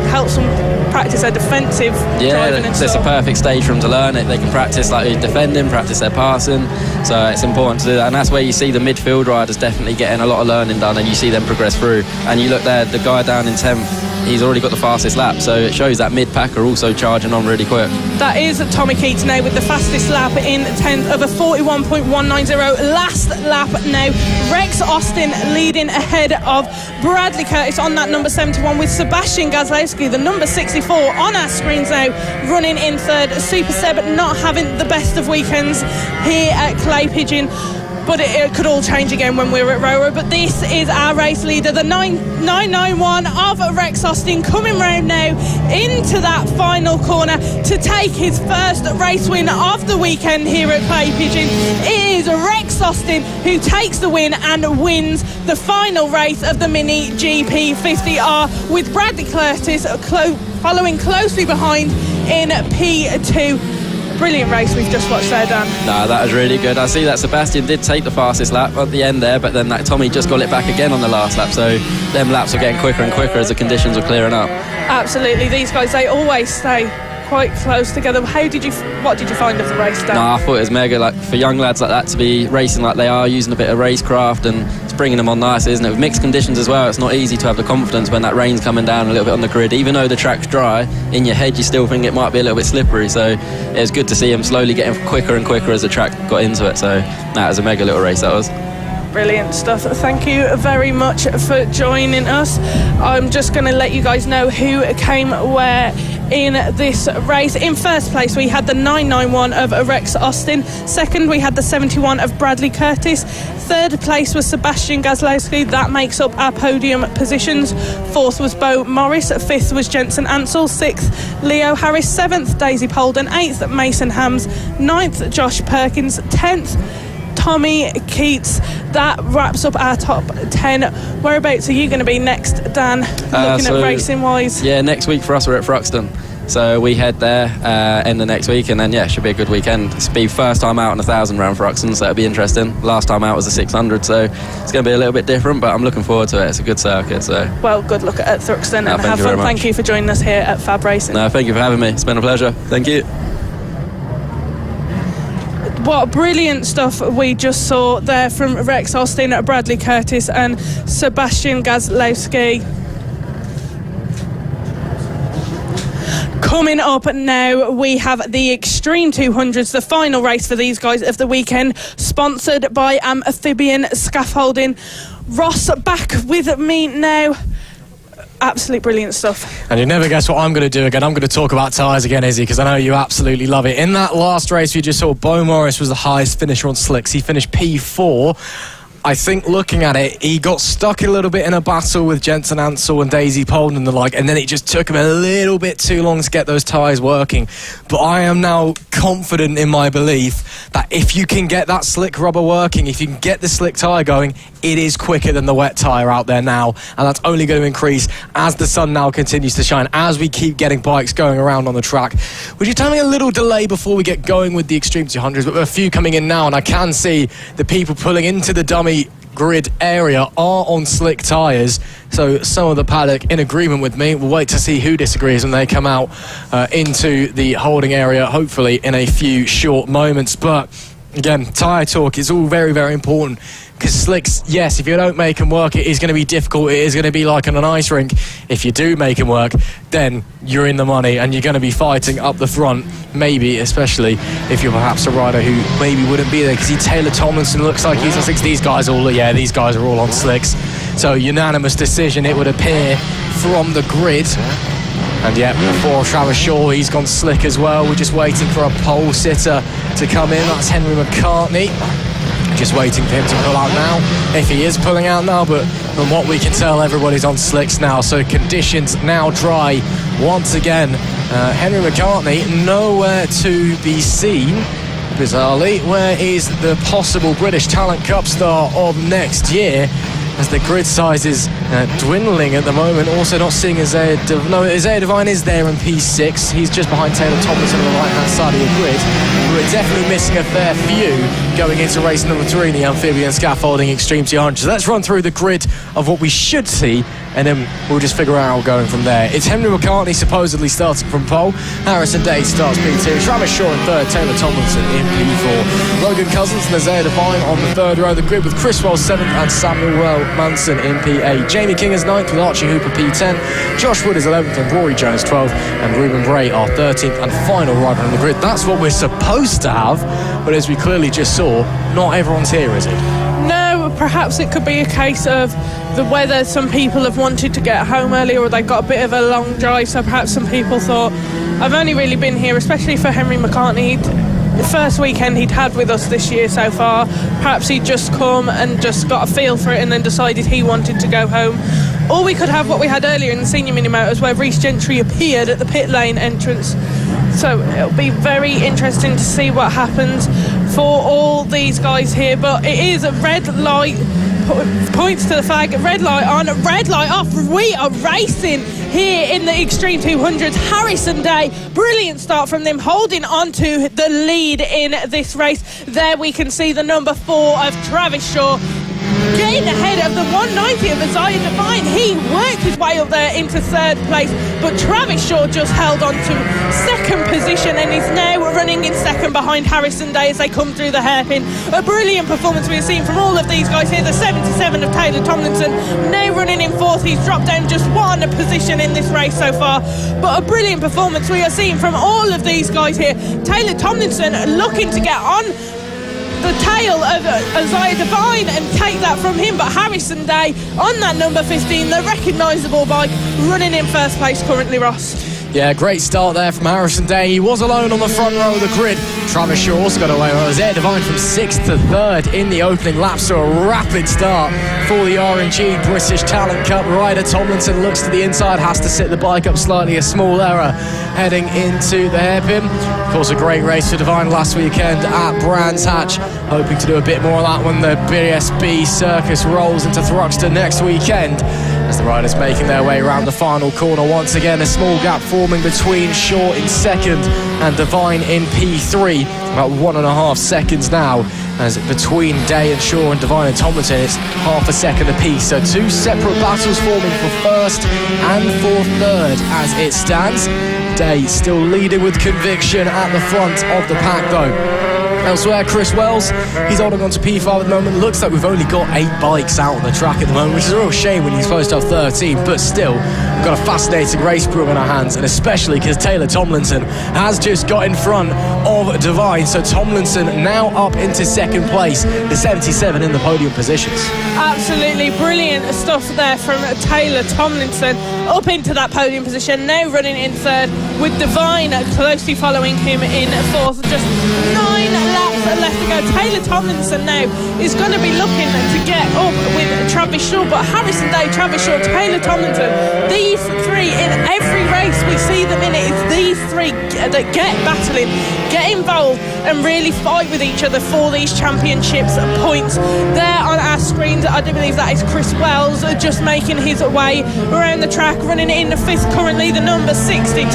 helps them practice their defensive driving and stuff. It's a perfect stage for them to learn it. They can practice like defending, practice their passing, so it's important to do that, and that's where you see the midfield riders definitely getting a lot of learning done, and you see them progress through. And you look there, the guy down in 10th, he's already got the fastest lap, so it shows that mid-pack are also charging on really quick. That is Tommy Keats now with the fastest lap in 10th of a 41.190. Last lap now, Rex Austin leading ahead of Bradley Curtis on that number 71 with Sebastian Gazowski, the number 64 on our screens now, running in 3rd. Super Seb not having the best of weekends here at Clay Pigeon, but it could all change again when we're at Roro. But this is our race leader, the 991 of Rex Austin, coming round now into that final corner to take his first race win of the weekend here at Clay Pigeon. It is Rex Austin who takes the win and wins the final race of the Mini GP50R, with Bradley Curtis following closely behind in P2. Brilliant race we've just watched there, Dan. No, that was really good. I see that Sebastian did take the fastest lap at the end there, but then that Tommy just got it back again on the last lap, so them laps were getting quicker and quicker as the conditions were clearing up. Absolutely, these guys, they always stay quite close together. What did you find of the race, Dan? No, I thought it was mega, like for young lads like that to be racing like they are, using a bit of racecraft, and it's bringing them on nicely, isn't it? With mixed conditions as well, it's not easy to have the confidence when that rain's coming down a little bit on the grid. Even though the track's dry, in your head you still think it might be a little bit slippery. So it was good to see him slowly getting quicker and quicker as the track got into it. So that was a mega little race, that was. Brilliant stuff. Thank you very much for joining us. I'm just going to let you guys know who came where in this race. In first place, we had the 991 of Rex Austin. Second, we had the 71 of Bradley Curtis. Third place was Sebastian Gazlowski. That makes up our podium positions. Fourth was Bo Morris. Fifth was Jensen Ansell. Sixth, Leo Harris. Seventh, Daisy Polden. Eighth, Mason Hams. Ninth, Josh Perkins. 10th, Tommy Keats. That wraps up our top 10. Whereabouts are you going to be next, Dan, looking at racing wise? Yeah, next week for us we're at Thruxton, so we head there end of next week, and then yeah, should be a good weekend. It's be first time out in 1,000 round Thruxton, so it'll be interesting. Last time out was a 600, so it's going to be a little bit different, but I'm looking forward to it. It's a good circuit. So well, good luck at Thruxton and have fun. Thank you for joining us here at FAB-Racing. No, thank you for having me. It's been a pleasure. Thank you. What brilliant stuff we just saw there from Rex Austin, Bradley Curtis and Sebastian Gazlowski. Coming up now, we have the Extreme 200s, the final race for these guys of the weekend, sponsored by Amphibian Scaffolding. Ross, back with me now. Absolutely brilliant stuff. And you never guess what I'm going to do again. I'm going to talk about tyres again, Izzy, because I know you absolutely love it. In that last race we just saw, Bo Morris was the highest finisher on slicks. He finished P4. I think looking at it, he got stuck a little bit in a battle with Jensen Ansell and Daisy Polden and the like, and then it just took him a little bit too long to get those tyres working. But I am now confident in my belief that if you can get that slick rubber working, if you can get the slick tyre going, it is quicker than the wet tyre out there now, and that's only going to increase as the sun now continues to shine, as we keep getting bikes going around on the track. Would you tell me a little delay before we get going with the Extreme 200s, but a few coming in now, and I can see the people pulling into the dummy grid area are on slick tyres, so some of the paddock in agreement with me. We'll wait to see who disagrees when they come out into the holding area, hopefully in a few short moments. But again, tyre talk is all very, very important, because slicks, yes, if you don't make them work, it is going to be difficult. It is going to be like on an ice rink. If you do make them work, then you're in the money and you're going to be fighting up the front, maybe, especially if you're perhaps a rider who maybe wouldn't be there. Because Taylor Tomlinson looks like he's on slicks. These guys are all on slicks. So unanimous decision, it would appear, from the grid. And yet, before Travis Shaw, he's gone slick as well. We're just waiting for a pole sitter to come in. That's Henry McCartney. Just waiting for him to pull out now, if he is pulling out now, but from what we can tell, everybody's on slicks now, so conditions now dry once again. Henry McCartney nowhere to be seen, bizarrely. Where is the possible British Talent Cup star of next year, as the grid size is dwindling at the moment? Also not seeing Isaiah Devine is there in P6. He's just behind Taylor Tomlinson on the right-hand side of the grid. We're definitely missing a fair few going into race number 3 in the Amphibian Scaffolding Extreme 200. So let's run through the grid of what we should see, and then we'll just figure out how we're going from there. It's Henry McCartney supposedly starting from pole. Harrison Day starts P2. Travis Shaw in third. Taylor Tomlinson in P4. Logan Cousins and Isaiah Devine on the third row of the grid, with Chris Wells 7th and Samuel Manson in P8. Jamie King is 9th with Archie Hooper P10. Josh Wood is 11th and Rory Jones 12th. And Ruben Bray our 13th and final rider on the grid. That's what we're supposed to have, but as we clearly just saw, not everyone's here, is it? No, perhaps it could be a case of the weather. Some people have wanted to get home early, or they got a bit of a long drive, so perhaps some people thought, I've only really been here, especially for Henry McCartney, the first weekend he'd had with us this year so far. Perhaps he'd just come and just got a feel for it and then decided he wanted to go home. Or we could have what we had earlier in the senior mini motors, where Reece Gentry appeared at the pit lane entrance. So it'll be very interesting to see what happens for all these guys here. But it is a red light, points to the flag, red light on, red light off. We are racing here in the Extreme 200s. Harrison Day, brilliant start from them, holding on to the lead in this race. There we can see the number 4 of Travis Shaw in ahead of the 190 of Isaiah Devine. He worked his way up there into third place, but Travis Shaw just held on to second position and is now running in second behind Harrison Day as they come through the hairpin. A brilliant performance we've seen from all of these guys here. The 77 of Taylor Tomlinson now running in fourth. He's dropped down just one position in this race so far, but a brilliant performance we are seeing from all of these guys here. Taylor Tomlinson looking to get on the tail of Isaiah Devine and take that from him, but Harrison Day on that number 15, the recognisable bike, running in first place currently, Ross. Yeah, great start there from Harrison Day. He was alone on the front row of the grid. Travis Shaw also got away with Isaiah Devine from 6th to 3rd in the opening lap, so a rapid start for the R&G British Talent Cup rider. Tomlinson looks to the inside, has to sit the bike up slightly, a small error heading into the hairpin. Of course, a great race for Devine last weekend at Brands Hatch, hoping to do a bit more of that when the BSB Circus rolls into Thruxton next weekend. As the riders making their way around the final corner, once again a small gap forming between Shaw in second and Devine in P3, about 1.5 seconds now, as between Day and Shaw and Devine and Tomlinson it's half a second apiece, so two separate battles forming for first and for third as it stands. Day still leading with conviction at the front of the pack though. Elsewhere, Chris Wells, he's holding on to P5 at the moment. Looks like we've only got 8 bikes out on the track at the moment, which is a real shame when you're supposed to have 13, but still, we've got a fascinating race brew in our hands, and especially because Taylor Tomlinson has just got in front of Devine, so Tomlinson now up into second place, the 77 in the podium positions. Absolutely brilliant stuff there from Taylor Tomlinson, up into that podium position, now running in third, with Devine closely following him in fourth. Just 9 laps left to go. Taylor Tomlinson now is going to be looking to get up with Travis Shaw, but Harrison Day, Travis Shaw, Taylor Tomlinson, these three in every race we see them in it, it's these three that get battling, get involved and really fight with each other for these championships points. There on our screens, I do believe that is Chris Wells just making his way around the track, running in the fifth currently, the number 62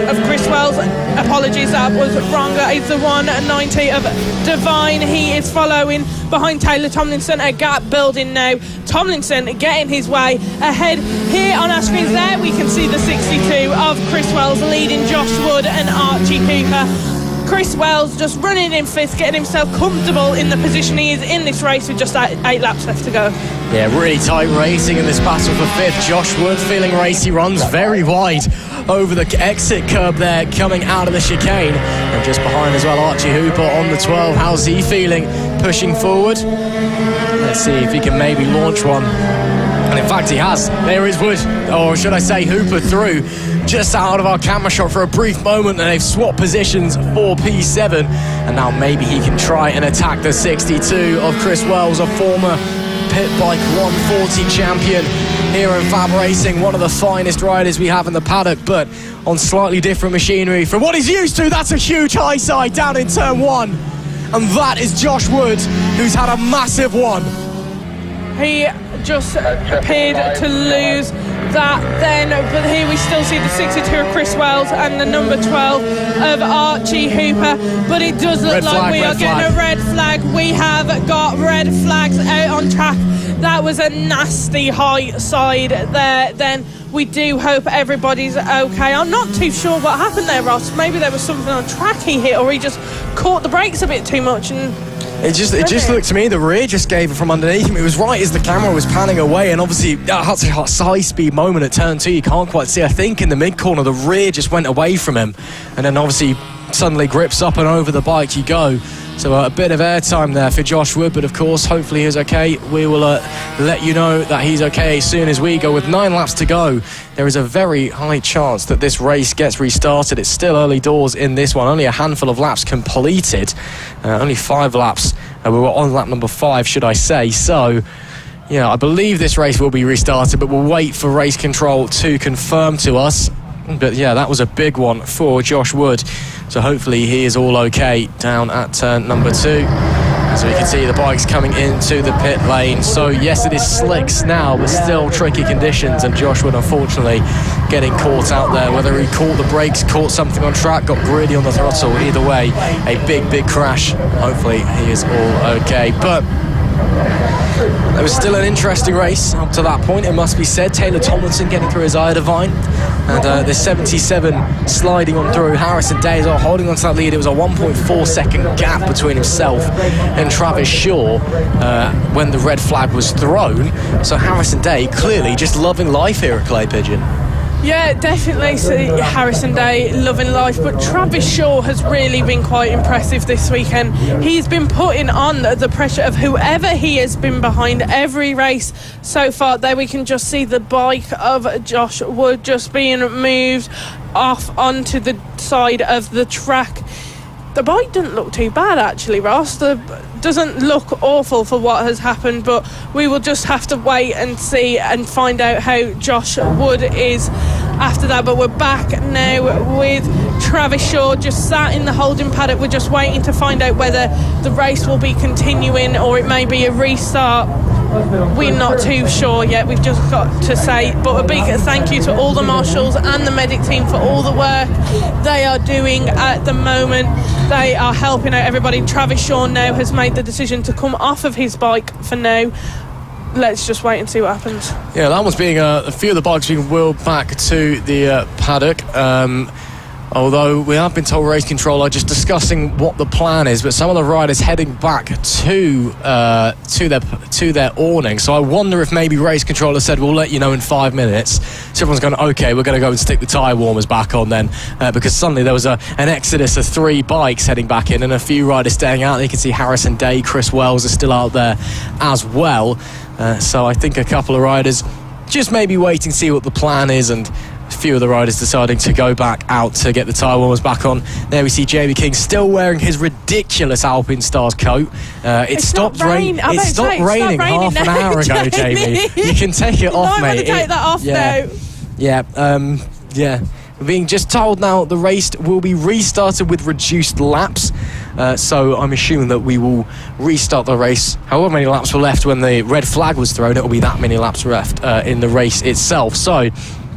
of Chris Wells. Apologies, that was wrong. It's the 190 of Devine. He is following behind Taylor Tomlinson, a gap building now. Tomlinson getting his way ahead. Here on our screens there we can see the 62 of Chris Wells leading Josh Wood and Archie Hooper. Chris Wells just running in fifth, getting himself comfortable in the position he is in this race with just 8 laps left to go. Yeah, really tight racing in this battle for fifth. Josh Wood feeling racy, runs very wide over the exit curb there coming out of the chicane, and just behind as well Archie Hooper on the 12. How's he feeling pushing forward? Let's see if he can maybe launch one, and in fact he has. There is Wood, or should I say Hooper, through just out of our camera shot for a brief moment, and they've swapped positions for P7, and now maybe he can try and attack the 62 of Chris Wells, a former Pit Bike 140 champion here in FAB-Racing, one of the finest riders we have in the paddock, but on slightly different machinery from what he's used to. That's a huge high side down in turn 1, and that is Josh Wood, who's had a massive one. He just appeared to lose that then, but here we still see the 62 of Chris Wells and the number 12 of Archie Hooper, but it does look like we are getting a red flag. We have got red flags out on track. That was a nasty high side there. Then we do hope everybody's okay. I'm not too sure what happened there, Ross. Maybe there was something on track he hit, or he just caught the brakes a bit too much and It just looked to me, the rear just gave it from underneath him. It was right as the camera was panning away, and obviously that's a high speed moment at turn 2. You can't quite see. I think in the mid corner the rear just went away from him, and then obviously suddenly grips up and over the bike you go. So a bit of airtime there for Josh Wood, but of course hopefully he's okay. We will let you know that he's okay as soon as we go. With 9 laps to go, there is a very high chance that this race gets restarted. It's still early doors in this one, only a handful of laps completed, only 5 laps. We were on lap number 5, should I say. So yeah, I believe this race will be restarted, but we'll wait for race control to confirm to us. But yeah, that was a big one for Josh Wood, so hopefully he is all okay down at turn number 2. As we can see, the bike's coming into the pit lane. So yes, it is slicks now, but still tricky conditions, and Josh Wood unfortunately getting caught out there. Whether he caught the brakes, caught something on track, got greedy on the throttle, either way, a big crash. Hopefully he is all okay. But It was still an interesting race up to that point, it must be said. Taylor Tomlinson getting through his Iodine, and the 77 sliding on through. Harrison Day is holding on to that lead. It was a 1.4 second gap between himself and Travis Shaw when the red flag was thrown. So Harrison Day clearly just loving life here at Clay Pigeon. Yeah, definitely see Harrison Day loving life, but Travis Shaw has really been quite impressive this weekend. He's been putting on the pressure of whoever he has been behind every race so far. There we can just see the bike of Josh Wood just being moved off onto the side of the track. The bike doesn't look too bad actually, Ross. Doesn't look awful for what has happened, but we will just have to wait and see and find out how Josh Wood is after that. But we're back now with Travis Shaw just sat in the holding paddock. We're just waiting to find out whether the race will be continuing or it may be a restart. We're not too sure yet. We've just got to say, but a big thank you to all the marshals and the medic team for all the work they are doing at the moment. They are helping out everybody. Travis Shaw now has made the decision to come off of his bike for now. Let's just wait and see what happens. Yeah, that was being a few of the bikes being wheeled back to the paddock. Although we have been told race control are just discussing what the plan is, but some of the riders heading back to their awning. So I wonder if maybe race control has said, we'll let you know in 5 minutes. So everyone's going, okay, we're going to go and stick the tyre warmers back on then, because suddenly there was an exodus of 3 bikes heading back in and a few riders staying out. You can see Harrison Day, Chris Wells are still out there as well. So I think a couple of riders just maybe waiting to see what the plan is, and a few of the riders deciding to go back out to get the tyre warmers back on. There we see Jamie King still wearing his ridiculous Alpine Stars coat. It stopped raining half an hour ago, Jamie. You can take it off, mate. Take that off now. Yeah. We're being just told now the race will be restarted with reduced laps. So I'm assuming that we will restart the race. However many laps were left when the red flag was thrown, it will be that many laps left in the race itself. So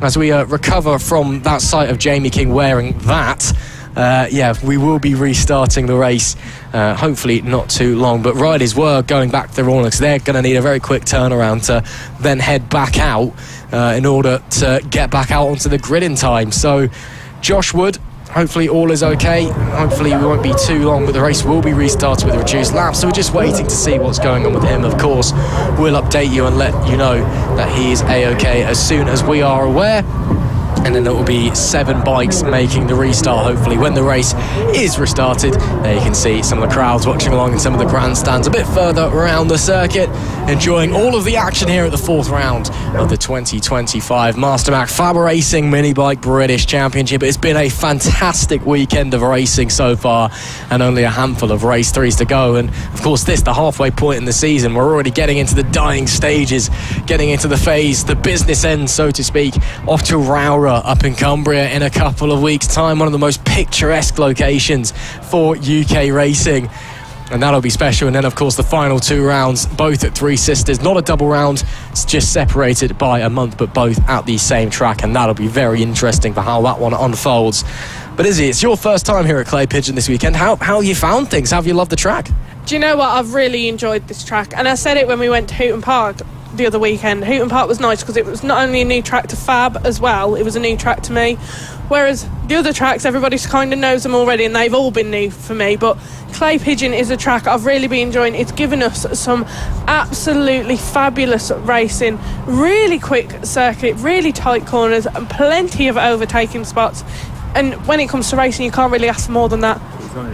as we recover from that sight of Jamie King wearing that, we will be restarting the race, hopefully not too long. But riders were going back to their awnings. They're going to need a very quick turnaround to then head back out in order to get back out onto the grid in time. So Josh Wood, hopefully all is okay. Hopefully we won't be too long, but the race will be restarted with reduced laps. So we're just waiting to see what's going on with him. Of course, we'll update you and let you know that he is A-OK as soon as we are aware. And then there will be 7 bikes making the restart, hopefully, when the race is restarted. There you can see some of the crowds watching along in some of the grandstands a bit further around the circuit, enjoying all of the action here at the 4th round of the 2025 Mastermac FAB-Racing Minibike British Championship. It's been a fantastic weekend of racing so far, and only a handful of race 3s to go. And of course, this, the halfway point in the season, we're already getting into the dying stages, getting into the phase, the business end, so to speak, off to Rowra up in Cumbria in a couple of weeks' time, one of the most picturesque locations for UK racing, and that'll be special. And then of course the final 2 rounds, both at Three Sisters, not a double round, it's just separated by a month, but both at the same track, and that'll be very interesting for how that one unfolds. But Izzy, it's your first time here at Clay Pigeon this weekend. How have you found things? How have you loved the track? Do you know what? I've really enjoyed this track, and I said it when we went to Houghton Park the other weekend. Houghton Park was nice because it was not only a new track to Fab as well, it was a new track to me, whereas the other tracks everybody kind of knows them already and they've all been new for me. But Clay Pigeon is a track I've really been enjoying. It's given us some absolutely fabulous racing, really quick circuit, really tight corners and plenty of overtaking spots, and when it comes to racing you can't really ask for more than that.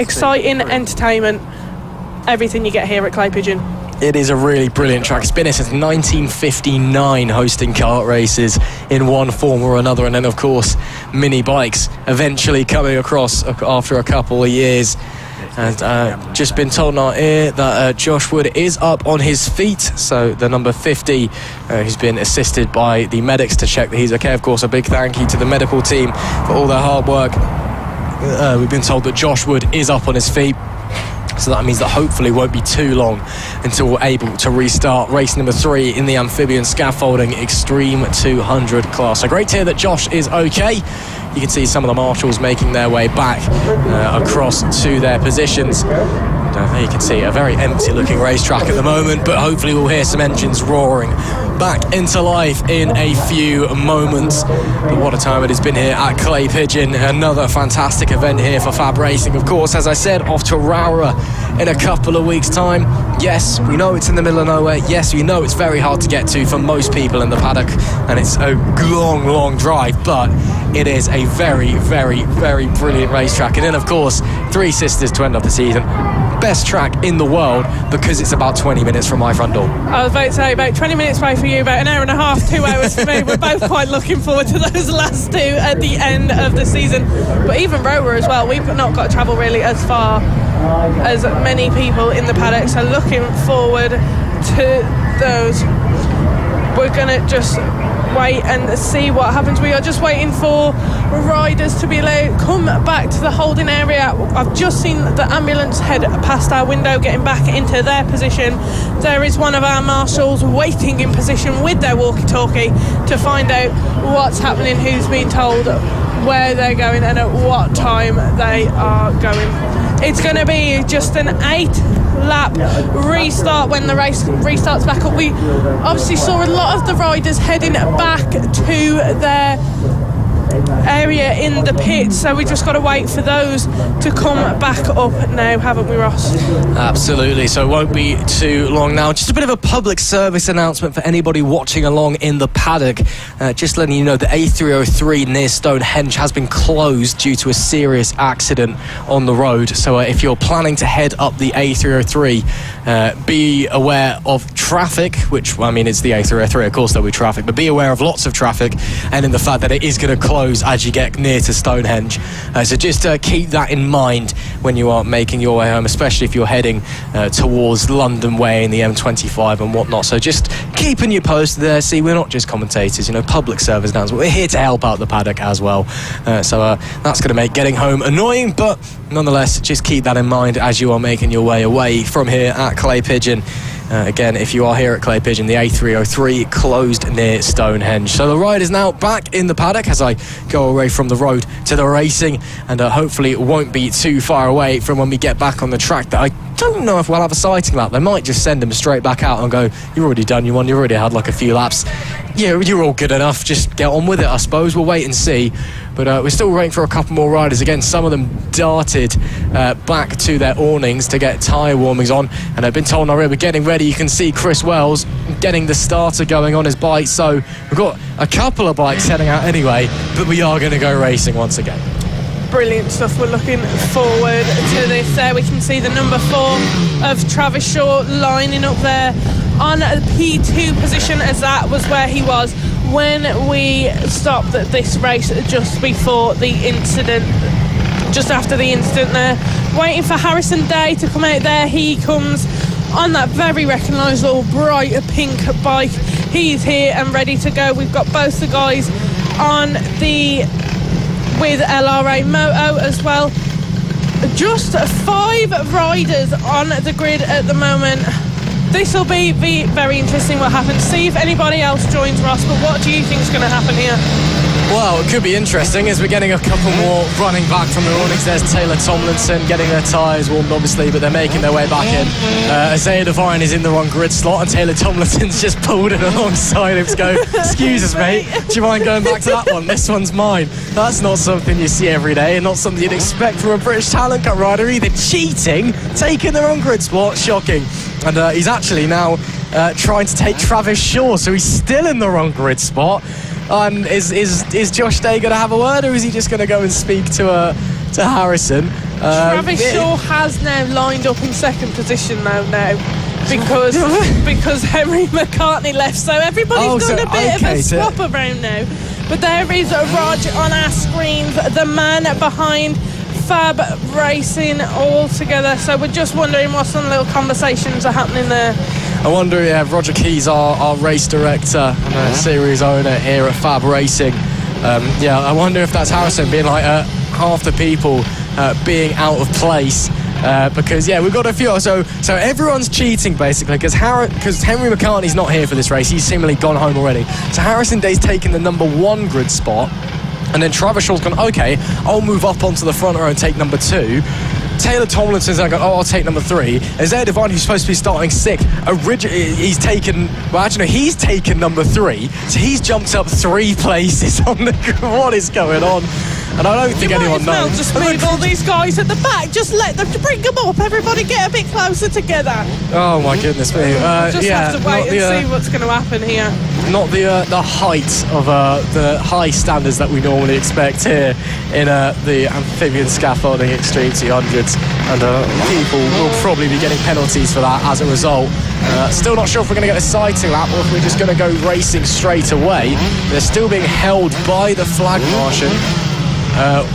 Exciting entertainment, everything you get here at Clay Pigeon. It is a really brilliant track. It's been here since 1959, hosting kart races in one form or another. And then, of course, Minibikes eventually coming across after a couple of years. And just been told in our ear that Josh Wood is up on his feet. So the number 50, who's been assisted by the medics to check that he's okay. Of course, a big thank you to the medical team for all their hard work. We've been told that Josh Wood is up on his feet. So that means that hopefully it won't be too long until we're able to restart race number 3 in the amphibian scaffolding Extreme 200 class. So great to hear that Josh is okay. You can see some of the marshals making their way back across to their positions. There you can see a very empty looking racetrack at the moment, but hopefully we'll hear some engines roaring back into life in a few moments. But what a time it has been here at Clay Pigeon. Another fantastic event here for FAB-Racing. Of course, as I said, off to Rowra in a couple of weeks' time. Yes, we know it's in the middle of nowhere. Yes, we know it's very hard to get to for most people in the paddock, and it's a long drive, but it is a very, very, very brilliant racetrack. And then, of course, Three Sisters to end up the season. Best track in the world because it's about 20 minutes from my front door. I was about to say about 20 minutes away for you, about an hour and a half, 2 hours for me. We're both quite looking forward to those last two at the end of the season. But even Rowra as well, we've not got to travel really as far as many people in the paddock, so looking forward to those. We're going to just wait and see what happens. We are just waiting for riders to be allowed to come back to the holding area. I've just seen the ambulance head past our window getting back into their position. There is one of our marshals waiting in position with their walkie-talkie to find out what's happening, who's been told where they're going and at what time they are going. It's going to be just an 8-lap restart when the race restarts back up. We obviously saw a lot of the riders heading back to their area in the pit, so we just got to wait for those to come back up now, haven't we, Ross? Absolutely, so it won't be too long now. Just a bit of a public service announcement for anybody watching along in the paddock. Just letting you know the A303 near Stonehenge has been closed due to a serious accident on the road. So if you're planning to head up the A303, be aware of traffic, which, I mean, it's the A303, of course there'll be traffic, but be aware of lots of traffic and in the fact that it is going to close as you get near to Stonehenge. So just keep that in mind when you are making your way home, especially if you're heading towards London Way and the M25 and whatnot. So just keeping you posted there. See, we're not just commentators, public service announcements. We're here to help out the paddock as well. So that's going to make getting home annoying, but nonetheless, just keep that in mind as you are making your way away from here at Clay Pigeon. Again, if you are here at Clay Pigeon, the A303 closed near Stonehenge. So the ride is now back in the paddock as I go away from the road to the racing, and hopefully it won't be too far away from when we get back on the track. That I don't know if we'll have a sighting lap. They might just send them straight back out and go, you've already done your one, you've already had like a few laps. Yeah, you're all good enough, just get on with it, I suppose. We'll wait and see. But we're still waiting for a couple more riders. Again, some of them darted back to their awnings to get tyre warmings on, and I've been told now we're getting ready. You can see Chris Wells getting the starter going on his bike. So we've got a couple of bikes heading out anyway, but we are going to go racing once again. Brilliant stuff. We're looking forward to this. There we can see the number 4 of Travis Shaw lining up there on a P2 position, as that was where he was when we stopped this race just before the incident, just after the incident there. Waiting for Harrison Day to come out there. He comes on that very recognisable bright pink bike. He's here and ready to go. We've got both the guys on with LRA Moto as well. Just 5 riders on the grid at the moment. This will be very interesting what happens. See if anybody else joins Ross, but what do you think is going to happen here? Well, it could be interesting as we're getting a couple more running back from the awnings. There's Taylor Tomlinson getting their tyres warmed, obviously, but they're making their way back in. Isaiah Devine is in the wrong grid slot, and Taylor Tomlinson's just pulled in alongside him to go, excuse us, mate, do you mind going back to that one? This one's mine. That's not something you see every day, and not something you'd expect from a British Talent Cup rider either. Cheating, taking the wrong grid spot, shocking. And he's actually now trying to take Travis Shaw, so he's still in the wrong grid spot. And is Josh Day going to have a word, or is he just going to go and speak to Harrison? Travis Shaw has now lined up in second position now because Henry McCartney left, so everybody's done a bit of a swap around now. But there is Rog on our screens, the man behind FAB-Racing all together. So we're just wondering what some little conversations are happening there. I wonder, Roger Keys, our race director and series owner here at FAB-Racing. I wonder if that's Harrison being like half the people being out of place. Because we've got a few. So everyone's cheating basically because Henry McCartney's not here for this race. He's seemingly gone home already. So Harrison Day's taken the number 1 grid spot, and then Travis Shaw's gone, okay, I'll move up onto the front row and take number 2. Taylor Tomlinson's going, I'll take number 3. Isaiah Devine, who's supposed to be starting 6th, he's taken number 3, so he's jumped up 3 places on the what is going on? And I don't think anyone knows. Just move all these guys at the back. Just let them bring them up. Everybody get a bit closer together. Oh my goodness me! Have to wait and see what's going to happen here. Not the height of the high standards that we normally expect here in the amphibian scaffolding Extreme 200s, and people will probably be getting penalties for that as a result. Still not sure if we're going to get a sighting lap or if we're just going to go racing straight away. They're still being held by the flag marshal.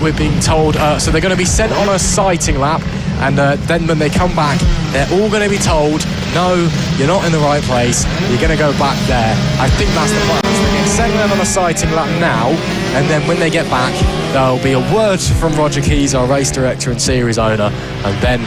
We're being told, so they're going to be sent on a sighting lap, and then when they come back, they're all going to be told, no, you're not in the right place, you're going to go back there. I think that's the plan. So they're getting sent on a sighting lap now, and then when they get back, there'll be a word from Roger Keys, our race director and series owner, and then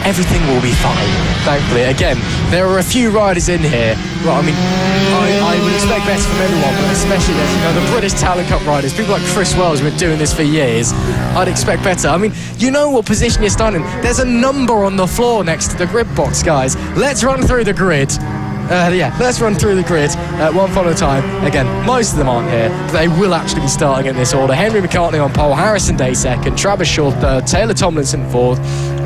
everything will be fine, thankfully. Again, there are a few riders in here. Well, I mean, I would expect better from everyone, but especially the British Talent Cup riders, people like Chris Wells who've been doing this for years. I'd expect better. I mean, you know what position you're starting. There's a number on the floor next to the grid box, guys. Let's run through the grid. Let's run through the grid one follow time. Again, most of them aren't here, but they will actually be starting in this order. Henry McCartney on pole, Harrison Day 2nd, Travis Shaw 3rd, Taylor Tomlinson 4th,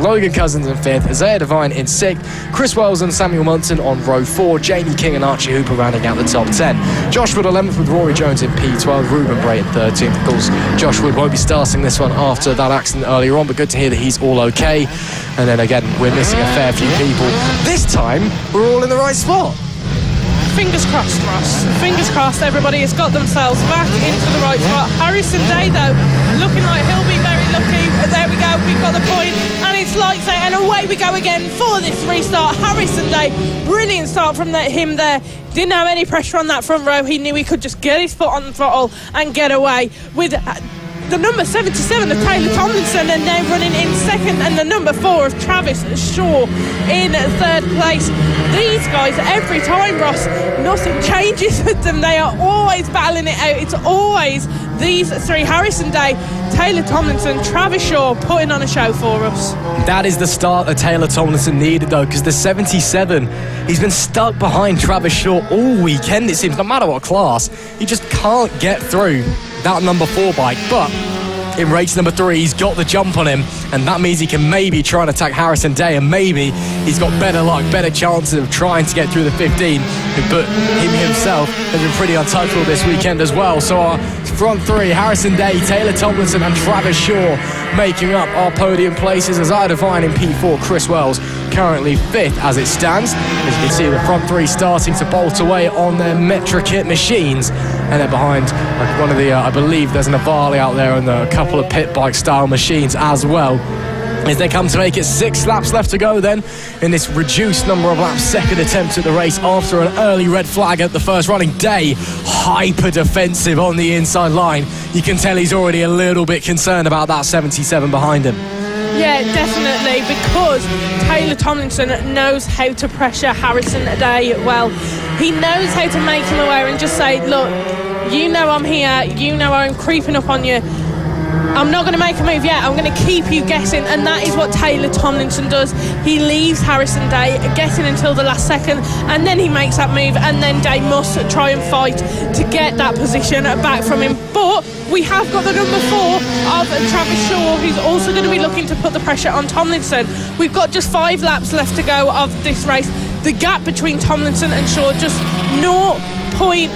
Logan Cousins in 5th, Isaiah Devine in 6th, Chris Wells and Samuel Munson on row 4, Jamie King and Archie Hooper rounding out the top 10. Josh Wood 11th with Rory Jones in P12, Ruben Bray in 13th. Of course, Josh Wood won't be starting this one after that accident earlier on, but good to hear that he's all okay. And then again, we're missing a fair few people. This time, we're all in the right spot. Fingers crossed, Ross. Fingers crossed everybody has got themselves back into the right spot. Harrison Day, though, looking like he'll be very lucky. There we go, we've got the point, and it's lights out, and away we go again for this restart. Harrison Day, brilliant start from him there. Didn't have any pressure on that front row. He knew he could just get his foot on the throttle and get away with the number 77 of Taylor Tomlinson, and now running in 2nd, and the number 4 of Travis Shaw in 3rd place. These guys, every time, Ross, nothing changes with them. They are always battling it out. It's always these 3, Harrison Day, Taylor Tomlinson, Travis Shaw, putting on a show for us. That is the start that Taylor Tomlinson needed, though, because the 77, he's been stuck behind Travis Shaw all weekend, it seems. No matter what class, he just can't get through that number 4 bike. But in race number 3, he's got the jump on him, and that means he can maybe try and attack Harrison Day, and maybe he's got better luck, better chances of trying to get through the 15. But him himself has been pretty untouchable this weekend as well. So our front 3, Harrison Day, Taylor Tomlinson and Travis Shaw making up our podium places. Isaiah Devine in P4, Chris Wells currently 5th as it stands. As you can see, the front 3 starting to bolt away on their Metra Kit machines, and they're behind one of the I believe there's an Avali out there and a couple of pit bike style machines as well, as they come to make it 6 laps left to go then in this reduced number of laps. 2nd attempt at the race after an early red flag at the first running. Day hyper defensive on the inside line. You can tell he's already a little bit concerned about that 77 behind him. Yeah, definitely, because Taylor Tomlinson knows how to pressure Harrison Day well. He knows how to make him aware and just say, look, you know I'm here, you know I'm creeping up on you. I'm not going to make a move yet, I'm going to keep you guessing, and that is what Taylor Tomlinson does. He leaves Harrison Day guessing until the last second, and then he makes that move, and then Day must try and fight to get that position back from him. But we have got the number 4 of Travis Shaw, who's also going to be looking to put the pressure on Tomlinson. We've got just 5 laps left to go of this race. The gap between Tomlinson and Shaw just 0.2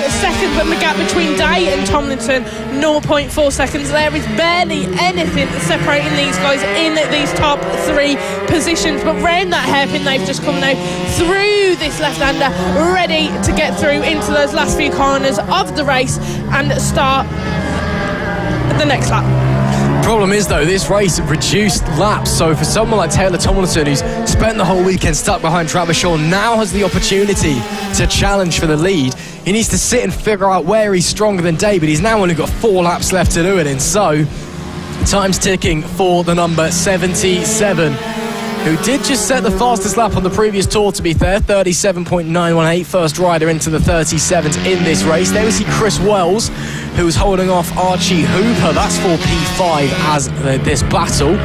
seconds, but the gap between Day and Tomlinson 0.4 seconds. There is barely anything separating these guys in these top 3 positions, but round that hairpin they've just come now through this left-hander, ready to get through into those last few corners of the race and start the next lap. Problem is, though, this race reduced laps, so for someone like Taylor Tomlinson, who's spent the whole weekend stuck behind Travis Shaw, now has the opportunity to challenge for the lead. He needs to sit and figure out where he's stronger than Day, but he's now only got 4 laps left to do it in. So time's ticking for the number 77, who did just set the fastest lap on the previous tour, to be fair, 37.918, first rider into the 37s in this race. There we see Chris Wells, who's holding off Archie Hooper. That's for P5 as this battle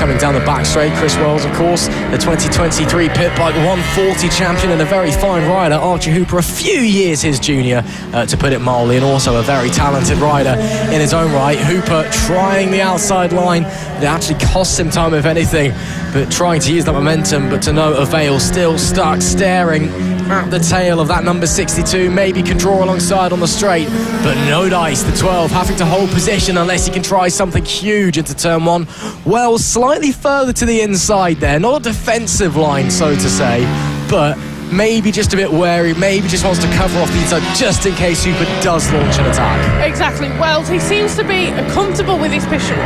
coming down the back straight. Chris Wells, of course, the 2023 Pit Bike 140 champion and a very fine rider. Archie Hooper, a few years his junior, to put it mildly, and also a very talented rider in his own right. Hooper trying the outside line. It actually costs him time, if anything, but trying to use that momentum, but to no avail. Still stuck staring at the tail of that number 62. Maybe can draw alongside on the straight, but no dice. The 12 having to hold position unless he can try something huge into turn one. Well, slightly further to the inside there. Not a defensive line, so to say, but maybe just a bit wary, maybe just wants to cover off the inside just in case Hooper does launch an attack. Exactly. Wells, he seems to be comfortable with his position,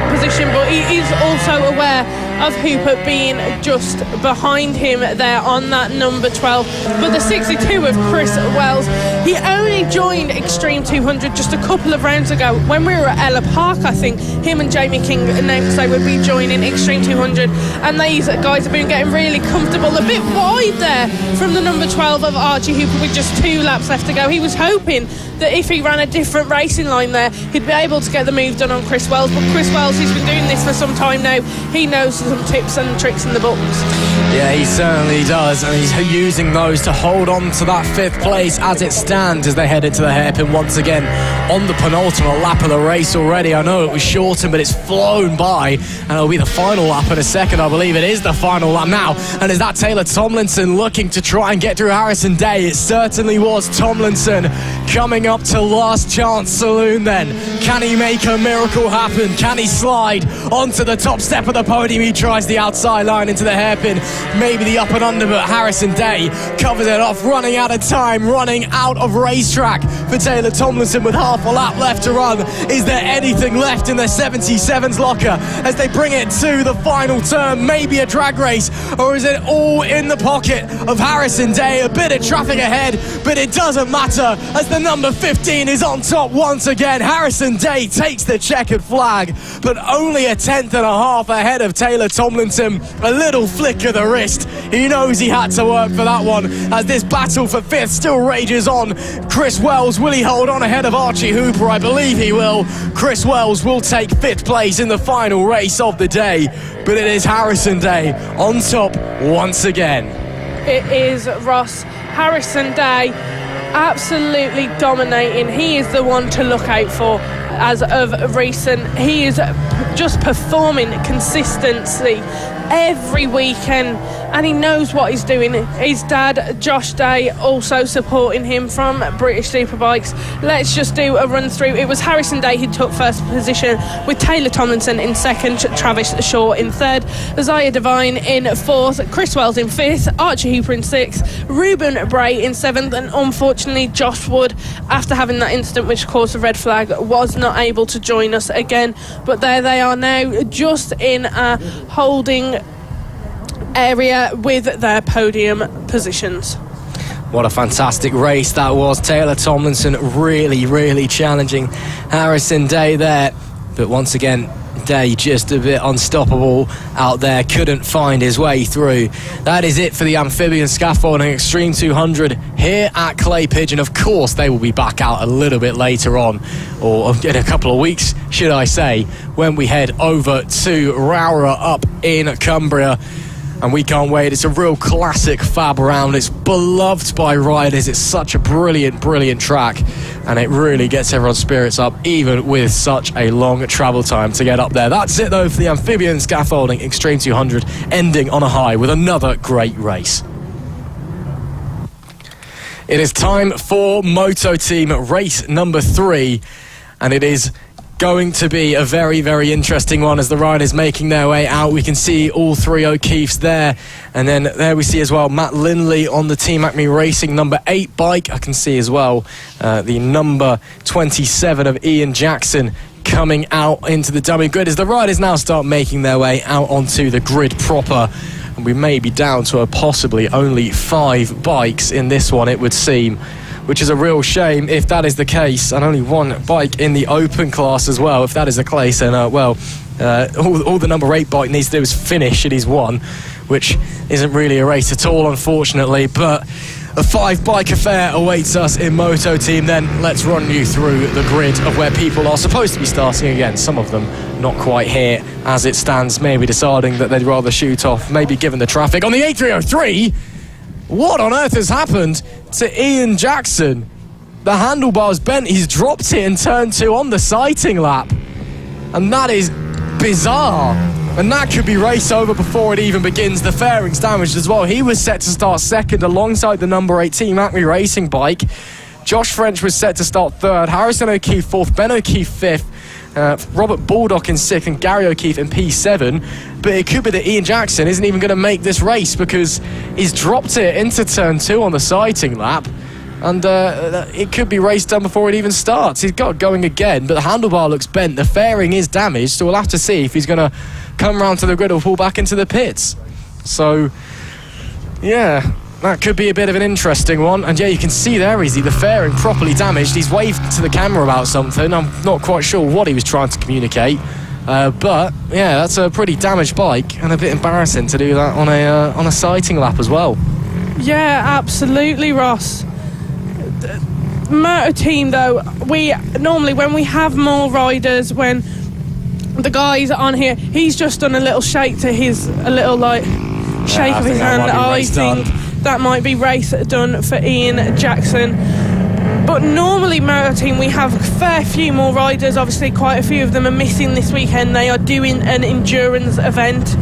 but he is also aware of Hooper being just behind him there on that number 12. But the 62 of Chris Wells, he only joined Extreme 200 just a couple of rounds ago when we were at Ella Park. I think him and Jamie King announced they would be joining Extreme 200, and these guys have been getting really comfortable, a bit wide there from the number 12 of Archie Hooper with just 2 laps left to go. He was hoping that if he ran a different racing line there, he'd be able to get the move done on Chris Wells. But Chris Wells, he's been doing this for some time now. He knows some tips and tricks in the books. Yeah, he certainly does, and he's using those to hold on to that 5th place as it stands as they head into the hairpin once again on the penultimate lap of the race already. I know it was shortened, but it's flown by, and it'll be the final lap in a second. I believe it is the final lap now, and is that Taylor Tomlinson looking to try and get through Harrison Day? It certainly was Tomlinson coming up to last chance saloon then. Can he make a miracle happen? Can he slide onto the top step of the podium? He tries the outside line into the hairpin, maybe the up and under, but Harrison Day covers it off, running out of time, running out of racetrack for Taylor Tomlinson with half a lap left to run. Is there anything left in the 77's locker as they bring it to the final turn? Maybe a drag race, or is it all in the pocket of Harrison Day? A bit of traffic ahead, but it doesn't matter as the number 15 is on top once again. Harrison Day takes the checkered flag, but only a 10th and a half ahead of Taylor Tomlinson. A little flick of the wrist. He knows he had to work for that one as this battle for 5th still rages on. Chris Wells, will he hold on ahead of Archie Hooper? I believe he will. Chris Wells will take 5th place in the final race of the day, but it is Harrison Day on top once again. It is Ross. Harrison Day absolutely dominating. He is the one to look out for as of recent. He is just performing consistency every weekend, and he knows what he's doing. His dad, Josh Day, also supporting him from British Superbikes. Let's just do a run through. It was Harrison Day who took 1st position, with Taylor Tomlinson in 2nd, Travis Shaw in 3rd, Isaiah Devine in 4th, Chris Wells in 5th, Archie Hooper in 6th, Ruben Bray in 7th, and unfortunately Josh Wood, after having that incident which caused a red flag, was not able to join us again. But there they are now, just in a holding area with their podium positions. What a fantastic race that was. Taylor Tomlinson really challenging Harrison Day there, but once again Day just a bit unstoppable out there, couldn't find his way through. That is it for the Amphibian Scaffolding Extreme 200 here at Clay Pigeon. Of course they will be back out a little bit later on, or in a couple of weeks should I say, when we head over to Rowra up in Cumbria. And we can't wait. It's a real classic fab round. It's beloved by riders. It's such a brilliant track, and it really gets everyone's spirits up, even with such a long travel time to get up there. That's it though for the Amphibian Scaffolding Extreme 200, ending on a high with another great race. It is time for Moto Team race number 3, and it is going to be a very interesting one as the riders making their way out. We can see all 3 O'Keefes there, and then there we see as well Matt Lindley on the Team Acme Racing number 8 bike. I can see as well the number 27 of Ian Jackson coming out into the dummy grid as the riders now start making their way out onto the grid proper. And we may be down to a possibly only 5 bikes in this one, it would seem, which is a real shame if that is the case, and only 1 bike in the open class as well. If that is the case, then all the number 8 bike needs to do is finish at his 1, which isn't really a race at all, unfortunately. But A 5-bike affair awaits us in Moto Team. Then let's run you through the grid of where people are supposed to be starting again. Some of them not quite here as it stands, maybe deciding that they'd rather shoot off, maybe given the traffic. On the A303, what on earth has happened to Ian Jackson? The handlebar's bent, he's dropped it in turn 2 on the sighting lap. And that is bizarre. And that could be race over before it even begins. The fairing's damaged as well. He was set to start second alongside the number 8 Team Acme Racing bike. Josh French was set to start third. Harrison O'Keefe fourth. Ben O'Keefe fifth. Robert Baldock in sixth and Gary O'Keefe in P7. But it could be that Ian Jackson isn't even going to make this race because he's dropped it into turn 2 on the sighting lap. And it could be race done before it even starts. He's got going again, but the handlebar looks bent. The fairing is damaged, so we'll have to see if he's going to come round to the grid or pull back into the pits. So, yeah, that could be a bit of an interesting one. And yeah, you can see there, Izzy, the fairing properly damaged. He's waved to the camera about something. I'm not quite sure what he was trying to communicate. But yeah, that's a pretty damaged bike and a bit embarrassing to do that on a sighting lap as well. Yeah, absolutely, Ross. Motor Team, though, we normally, when we have more riders, when the guy's on here, he's just done a little shake to shake of his hand. I think that might be race done for Ian Jackson. But normally, Motor Team, we have a fair few more riders. Obviously, quite a few of them are missing this weekend. They are doing an endurance event.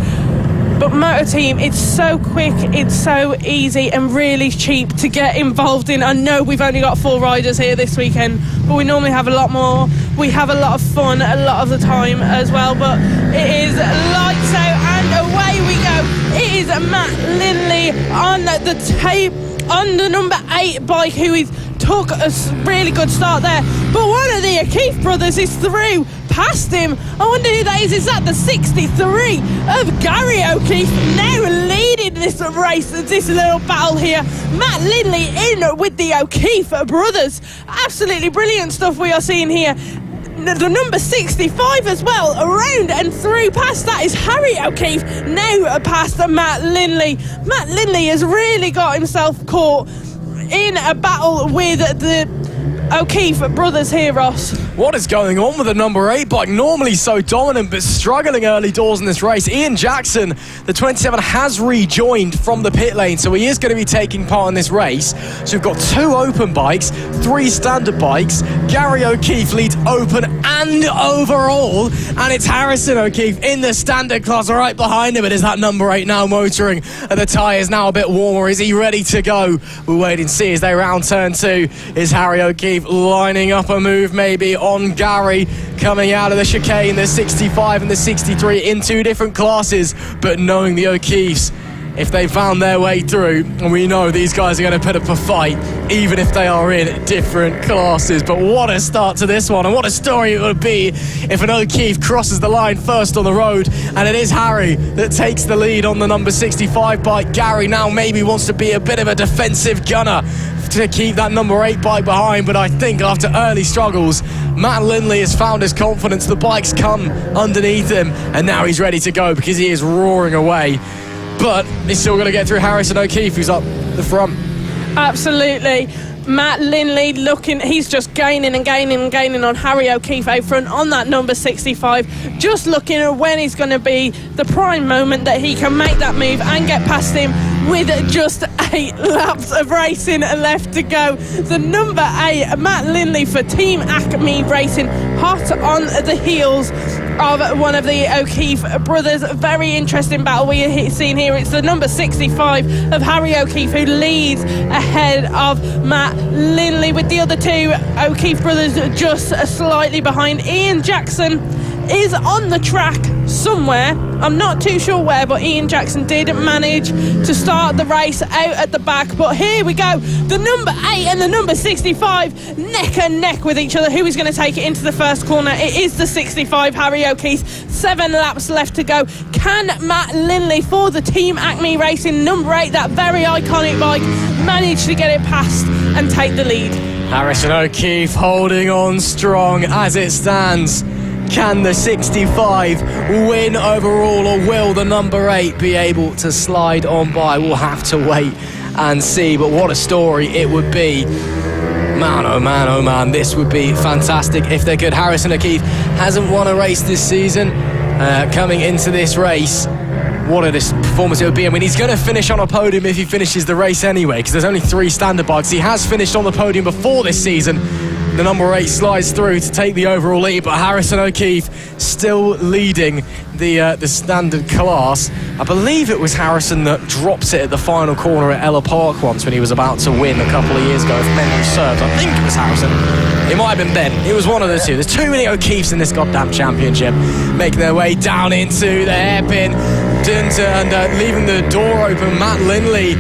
But Motor Team, it's so quick, it's so easy and really cheap to get involved in. I know we've only got 4 riders here this weekend, but we normally have a lot more. We have a lot of fun a lot of the time as well. But it is lights out and away we go. It is Matt Lindley on the tape, on the number 8 bike, who took a really good start there. But one of the O'Keefe brothers is through past him. I wonder who that is. Is that the 63 of Gary O'Keefe, now leading this race, this little battle here? Matt Lindley in with the O'Keefe brothers. Absolutely brilliant stuff we are seeing here. The number 65 as well, around and through past that is Harry O'Keefe, now past Matt Lindley. Matt Lindley has really got himself caught in a battle with the O'Keefe brothers here, Ross. What is going on with the number 8 bike? Normally so dominant, but struggling early doors in this race. Ian Jackson, the 27, has rejoined from the pit lane, so he is going to be taking part in this race. So we've got 2 open bikes, 3 standard bikes. Gary O'Keefe leads open and overall, and it's Harrison O'Keefe in the standard class right behind him. It is that number 8 now motoring, and the tyre is now a bit warmer. Is he ready to go? We'll wait and see as they round turn 2. Is Harry O'Keefe lining up a move maybe on Gary, coming out of the chicane, the 65 and the 63 in 2 different classes, but knowing the O'Keefes, if they found their way through, and we know these guys are going to put up a fight even if they are in different classes. But what a start to this one, and what a story it would be if an O'Keefe crosses the line first on the road, and it is Harry that takes the lead on the number 65 bike. Gary now maybe wants to be a bit of a defensive gunner to keep that number 8 bike behind, but I think after early struggles, Matt Lindley has found his confidence. The bike's come underneath him, and now he's ready to go because he is roaring away. But he's still going to get through Harrison O'Keefe, who's up the front. Absolutely. Matt Lindley he's just gaining and gaining and gaining on Harry O'Keefe out front on that number 65, just looking at when he's going to be the prime moment that he can make that move and get past him with just 8 laps of racing left to go. The number 8, Matt Lindley for Team Acme Racing, hot on the heels of one of the O'Keefe brothers. Very interesting battle we are seeing here. It's the number 65 of Harry O'Keefe who leads ahead of Matt Lindley, with the other 2 O'Keefe brothers just slightly behind. Ian Jackson is on the track somewhere, I'm not too sure where, but Ian Jackson did manage to start the race out at the back. But here we go, the number 8 and the number 65 neck and neck with each other. Who is going to take it into the first corner? It is the 65, Harry O'Keefe. 7 laps left to go. Can Matt Lindley for the Team Acme Racing number 8, that very iconic bike, manage to get it past and take the lead? Harrison O'Keefe holding on strong as it stands. Can the 65 win overall, or will the number 8 be able to slide on by? We'll have to wait and see. But what a story it would be. Man, oh man, oh man, this would be fantastic if they could. Harrison O'Keefe hasn't won a race this season. Coming into this race, what a performance it would be. I mean, he's going to finish on a podium if he finishes the race anyway, because there's only 3 standard bikes. He has finished on the podium before this season. The number 8 slides through to take the overall lead, but Harrison O'Keefe still leading the standard class. I believe it was Harrison that dropped it at the final corner at Ella Park once when he was about to win a couple of years ago, if memory serves. I think it was Harrison. It might have been Ben. It was one of the two. There's too many O'Keefes in this goddamn championship, making their way down into the hairpin and leaving the door open. Matt Lindley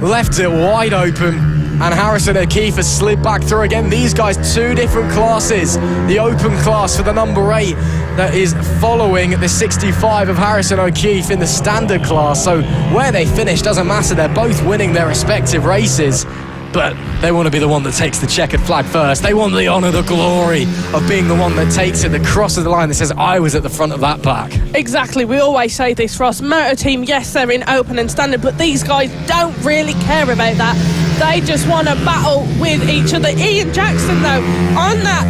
left it wide open, and Harrison O'Keefe has slid back through again. These guys, 2 different classes. The open class for the number 8 that is following the 65 of Harrison O'Keefe in the standard class. So where they finish doesn't matter. They're both winning their respective races, but they want to be the one that takes the checkered flag first. They want the honour, the glory of being the one that takes it, the cross of the line that says, I was at the front of that pack. Exactly, we always say this, Ross. Motor team, yes, they're in open and standard, but these guys don't really care about that. They just want to battle with each other. Ian Jackson, though, on that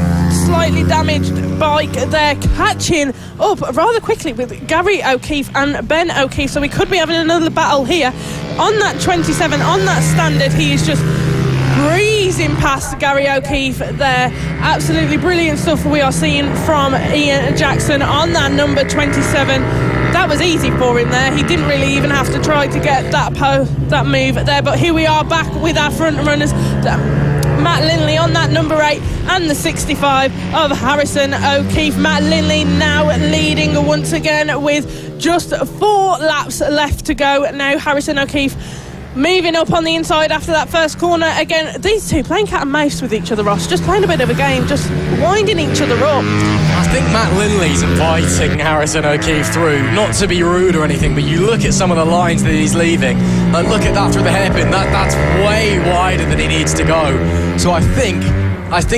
slightly damaged bike, they're catching up rather quickly with Gary O'Keefe and Ben O'Keefe, so we could be having another battle here. On that 27, on that standard, he is just breezing past Gary O'Keefe there. Absolutely brilliant stuff we are seeing from Ian Jackson on that number 27. That was easy for him there. He didn't really even have to try to get that move there. But here we are back with our front runners. Matt Lindley on that number 8 and the 65 of Harrison O'Keefe. Matt Lindley now leading once again with just 4 laps left to go. Now Harrison O'Keefe moving up on the inside after that first corner. Again, these two playing cat and mouse with each other, Ross, just playing a bit of a game, just winding each other up. I think Matt Lindley's inviting Harrison O'Keefe through, not to be rude or anything, but you look at some of the lines that he's leaving, and look at that through the hairpin, that's way wider than he needs to go. So I think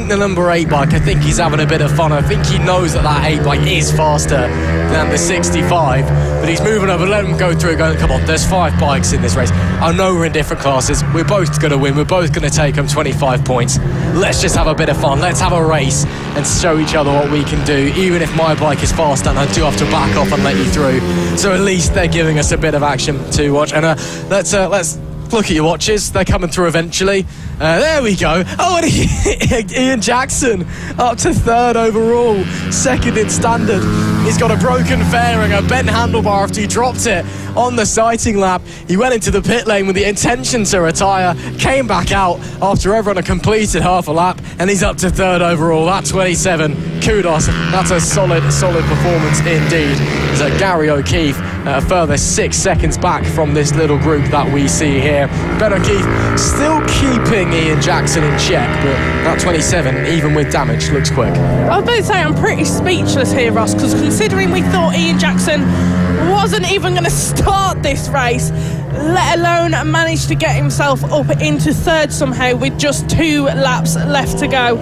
the number 8 bike, I think he's having a bit of fun. I think he knows that 8 bike is faster than the 65, but he's moving over, let him go through, going, come on, there's 5 bikes in this race. I know we're in different classes, we're both going to win, we're both going to take home 25 points. Let's just have a bit of fun, let's have a race and show each other what we can do, even if my bike is faster and I do have to back off and let you through. So at least they're giving us a bit of action to watch. And let's look at your watches, they're coming through eventually. There we go. Oh, and Ian Jackson up to 3rd overall, 2nd in standard. He's got a broken fairing, a bent handlebar after he dropped it on the sighting lap. He went into the pit lane with the intention to retire, came back out after everyone had completed half a lap, and he's up to 3rd overall. That's 27. Kudos. That's a solid performance indeed. There's Gary O'Keefe a further 6 seconds back from this little group that we see here. Ben O'Keefe still keeping Ian Jackson in check, but that 27, even with damage, looks quick. I was about to say, I'm pretty speechless here, Ross, because considering we thought Ian Jackson wasn't even going to start this race, let alone manage to get himself up into 3rd somehow with just 2 laps left to go.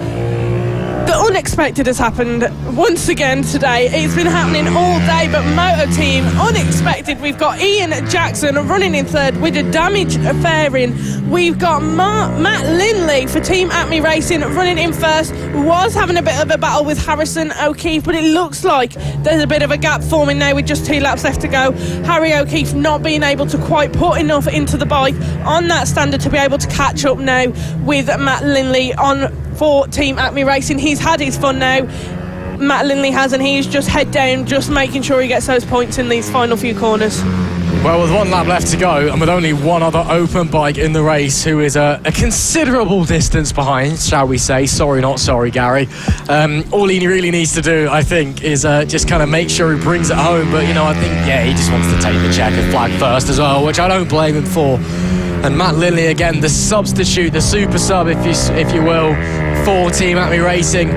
The unexpected has happened once again today. It's been happening all day, but Moto Team, unexpected. We've got Ian Jackson running in 3rd with a damaged fairing. We've got Matt Lindley for Team Acme Racing running in 1st. Was having a bit of a battle with Harrison O'Keefe, but it looks like there's a bit of a gap forming now with just 2 laps left to go. Harry O'Keefe not being able to quite put enough into the bike on that standard to be able to catch up now with Matt Lindley for Team Acme Racing. He's had his fun now, Matt Lindley has, and he's just head down, just making sure he gets those points in these final few corners. Well, with 1 lap left to go, and with only 1 other open bike in the race, who is a considerable distance behind, shall we say. Sorry, not sorry, Gary. All he really needs to do, I think, is just kind of make sure he brings it home. But, I think, he just wants to take the checkered flag first as well, which I don't blame him for. And Matt Lindley, again, the substitute, the super sub, if you will, for Team Acme Racing,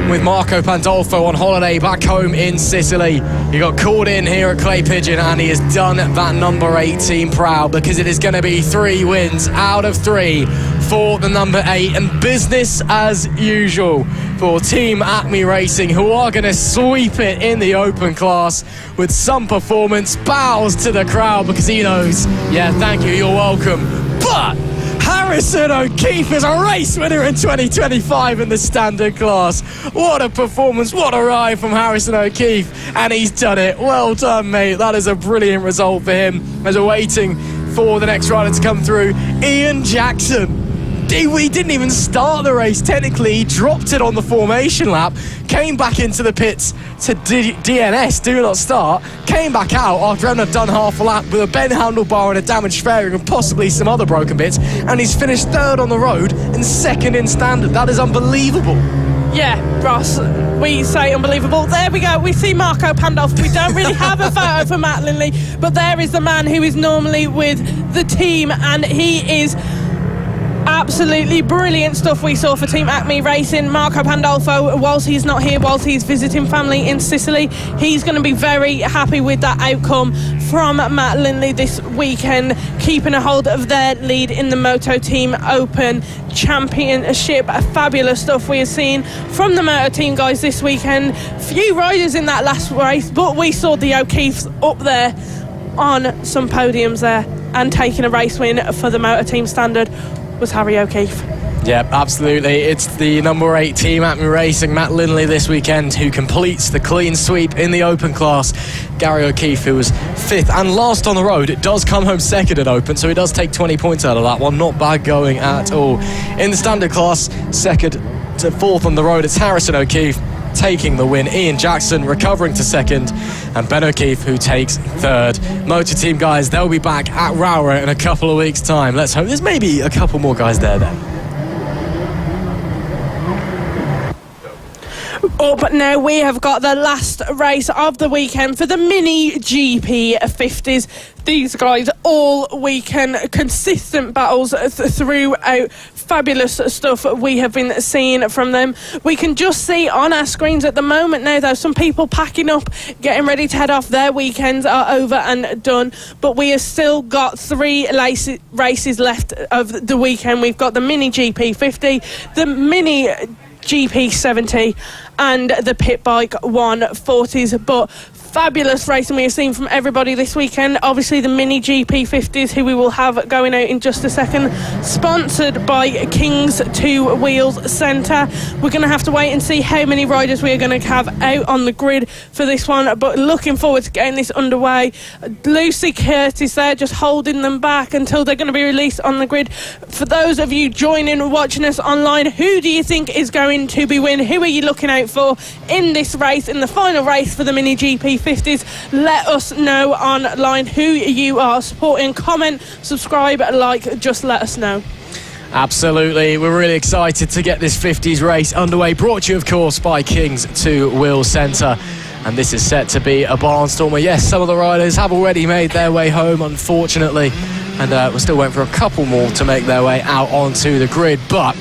with Marco Pandolfo on holiday back home in Sicily. He got called in here at Clay Pigeon, and he has done that number 8 team proud, because it is going to be 3 wins out of 3 for the number 8, and business as usual for Team Acme Racing, who are going to sweep it in the open class with some performance. Bows to the crowd because he knows, thank you, you're welcome, but But Harrison O'Keefe is a race winner in 2025 in the standard class. What a performance, what a ride from Harrison O'Keefe, and he's done it. Well done, mate. That is a brilliant result for him. As we're waiting for the next rider to come through, Ian Jackson. We didn't even start the race. Technically, he dropped it on the formation lap, came back into the pits to DNS, do not start, came back out after having done half a lap with a bent handlebar and a damaged fairing and possibly some other broken bits, and he's finished third on the road and second in standard. That is unbelievable. Yeah, Ross, we say unbelievable. There we go. We see Marco Pandolf. We don't really have a photo for Matt Lindley, but there is the man who is normally with the team, and he is absolutely brilliant stuff we saw for Team Acme Racing. Marco Pandolfo, whilst he's not here, whilst he's visiting family in Sicily, he's going to be very happy with that outcome from Matt Lindley this weekend, keeping a hold of their lead in the Moto Team Open Championship. Fabulous stuff we have seen from the Moto Team guys this weekend. Few riders in that last race, but we saw the O'Keefes up there on some podiums there, and taking a race win for the Moto Team Standard was Harry O'Keefe. Yeah, absolutely. It's the number 8 Team Acme Racing, Matt Lindley, this weekend, who completes the clean sweep in the Open class. Gary O'Keefe, who was 5th and last on the road, it does come home 2nd at Open, so he does take 20 points out of that one. Not bad going at all. In the standard class, 2nd to 4th on the road, it's Harrison O'Keefe taking the win. Ian Jackson recovering to 2nd, and Ben O'Keefe, who takes 3rd. Motor Team guys, they'll be back at Rowra in a couple of weeks' time. Let's hope there's maybe a couple more guys there then. But now we have got the last race of the weekend for the Mini GP 50s. These guys all weekend, consistent battles throughout. Fabulous stuff we have been seeing from them. We can just see on our screens at the moment now, though, some people packing up, getting ready to head off. Their weekends are over and done, but we have still got 3 races left of the weekend. We've got the Mini GP 50, the Mini GP 70 and the Pit Bike 140s, but fabulous racing we have seen from everybody this weekend. Obviously the Mini GP 50s, who we will have going out in just a second, sponsored by King's Two Wheels Centre. We're going to have to wait and see how many riders we are going to have out on the grid for this one, but looking forward to getting this underway. Lucy Curtis there just holding them back until they're going to be released on the grid. For those of you joining, watching us online, who do you think is going to be win? Who are you looking out for in this race, in the final race for the Mini GP 50s? Let us know online who you are supporting. Comment, subscribe, like, just let us know. Absolutely, we're really excited to get this 50s race underway, brought to you of course by King's Two Wheel Centre, and this is set to be a barnstormer. Yes, some of the riders have already made their way home, unfortunately, and we're still waiting for a couple more to make their way out onto the grid, but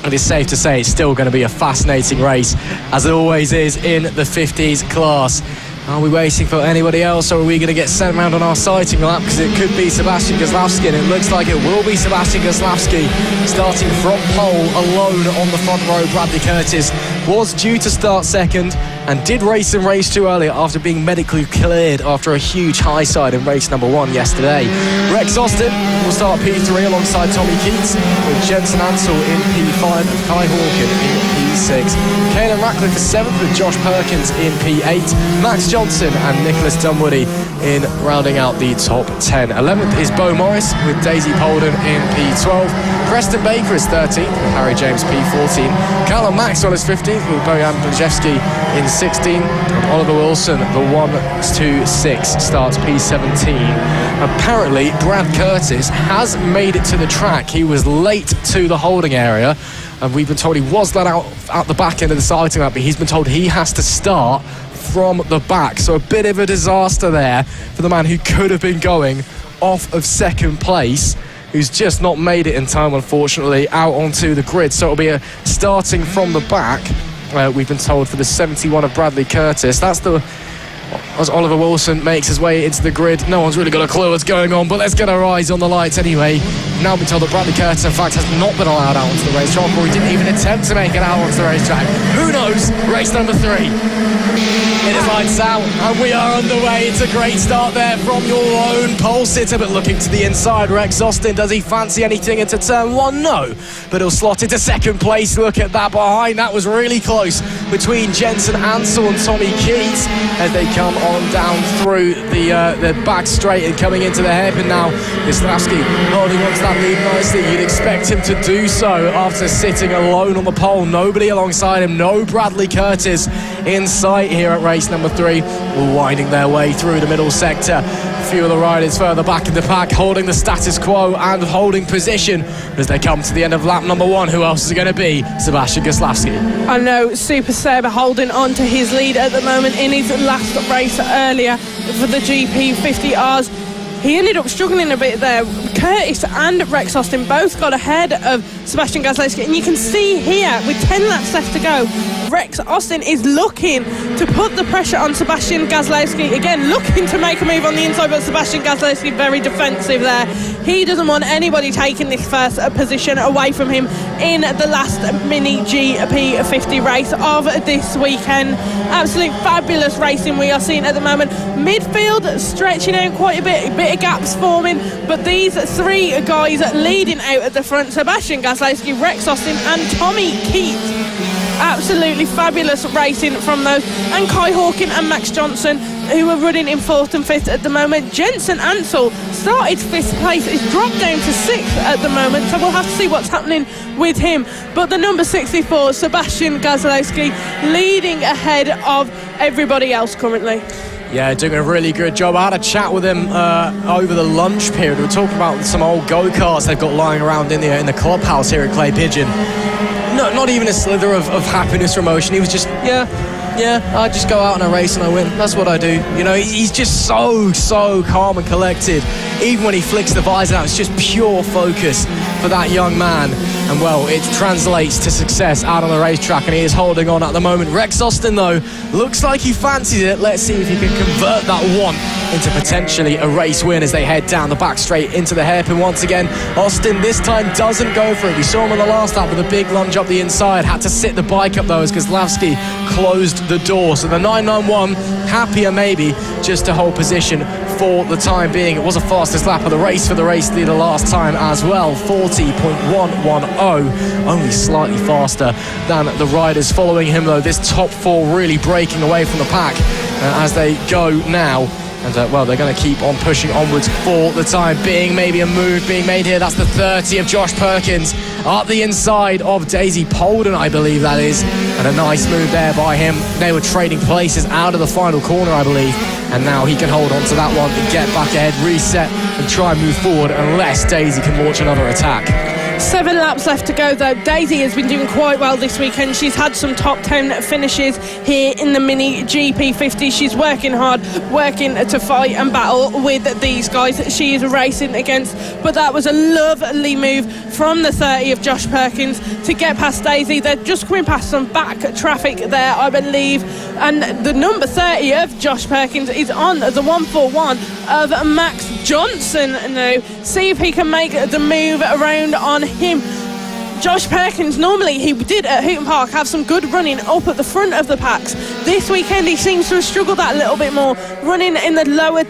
it is safe to say it's still going to be a fascinating race, as it always is in the 50s class. Are we waiting for anybody else, or are we going to get sent round on our sighting lap? Because it could be Sebastian Goslavsky, and it looks like it will be Sebastian Goslavsky starting from pole alone on the front row. Bradley Curtis was due to start 2nd and did race in race 2 earlier after being medically cleared after a huge high side in race number 1 yesterday. Rex Austin will start P3 alongside Tommy Keats, with Jensen Ansell in P5 and Kai Hawken in P6. Caelan Ratcliffe is 7th with Josh Perkins in P8. Max Johnson and Nicholas Dunwoody in rounding out the top 10. 11th is Beau Morris with Daisy Polden in P12. Preston Baker is 13th with Harry James P14. Callum Maxwell is 15th with Bojan Blazewski in 16. And Oliver Wilson, the 1-2-6, starts P17. Apparently, Brad Curtis has made it to the track. He was late to the holding area, and we've been told he was let out at the back end of the sighting lap, but he's been told he has to start from the back. So a bit of a disaster there for the man who could have been going off of 2nd place, who's just not made it in time, unfortunately, out onto the grid. So it'll be a starting from the back, we've been told, for the 71 of Bradley Curtis. That's the as Oliver Wilson makes his way into the grid. No one's really got a clue what's going on, but let's get our eyes on the lights anyway. Now we're told that Bradley Curtis, in fact, has not been allowed out onto the racetrack, or he didn't even attempt to make it out onto the racetrack. Who knows? Race number 3. It is lights out, and we are underway. It's a great start there from your own pole sitter, but looking to the inside, Rex Austin, does he fancy anything into turn 1? No, but he'll slot into second place. Look at that behind. That was really close between Jensen Ansel and Tommy Keats as they come on down through the back straight and coming into the hairpin now. Wisławski holding on to that lead nicely. You'd expect him to do so after sitting alone on the pole. Nobody alongside him. No Bradley Curtis in sight here at race number 3. Winding their way through the middle sector. A few of the riders further back in the pack holding the status quo and holding position as they come to the end of lap number 1. Who else is it going to be? Sebastian Wisławski. I know Super Seb holding on to his lead at the moment in his last race earlier for the GP50Rs. He ended up struggling a bit there. Curtis and Rex Austin both got ahead of Sebastian Wisławski, and you can see here with 10 laps left to go, Rex Austin is looking to put the pressure on Sebastian Wisławski again, looking to make a move on the inside, but Sebastian Wisławski very defensive there. He doesn't want anybody taking this first position away from him in the last mini GP50 race of this weekend. Absolute fabulous racing we are seeing at the moment. Midfield stretching out quite a bit of gaps forming, but these 3 guys leading out at the front, Sebastian Wisławski, Rex Austin and Tommy Keats. Absolutely fabulous racing from those, and Kai Hawkin and Max Johnson, who are running in 4th and 5th at the moment. Jensen Ansel started 5th place, he's dropped down to 6th at the moment, so we'll have to see what's happening with him. But the number 64, Sebastian Wisławski, leading ahead of everybody else currently. Yeah, doing a really good job. I had a chat with him over the lunch period. We were talking about some old go-karts they've got lying around in the clubhouse here at Clay Pigeon. No, not even a slither of happiness or emotion. He was just, yeah, I just go out on a race and I win. That's what I do. You know, he's just so calm and collected. Even when he flicks the visor out, it's just pure focus for that young man. And well, it translates to success out on the racetrack, and he is holding on at the moment. Rex Austin, though, looks like he fancies it. Let's see if he can convert that one into potentially a race win as they head down the back straight into the hairpin once again. Austin this time doesn't go for it. We saw him on the last lap with a big lunge up the inside. Had to sit the bike up though as Wisławski closed the door. So the 991 happier maybe just to hold position for the time being. It was the fastest lap of the race for the race leader last time as well, 40.110, only slightly faster than the riders following him though. This top 4 really breaking away from the pack as they go now. And well, they're going to keep on pushing onwards for the time being. Maybe a move being made here. That's the 30 of Josh Perkins up the inside of Daisy Polden, I believe that is. And a nice move there by him. They were trading places out of the final corner, I believe. And now he can hold on to that one and get back ahead, reset and try and move forward unless Daisy can launch another attack. 7 laps left to go though. Daisy has been doing quite well this weekend. She's had some top 10 finishes here in the mini GP50. She's working hard, working to fight and battle with these guys that she is racing against. But that was a lovely move from the 30 of Josh Perkins to get past Daisy. They're just coming past some back traffic there, I believe. And the number 30 of Josh Perkins is on the 141 of Max Johnson now. See if he can make the move around on him. Josh Perkins, normally he did at Hooton Park have some good running up at the front of the packs. This weekend he seems to have struggled that a little bit more, running in the lower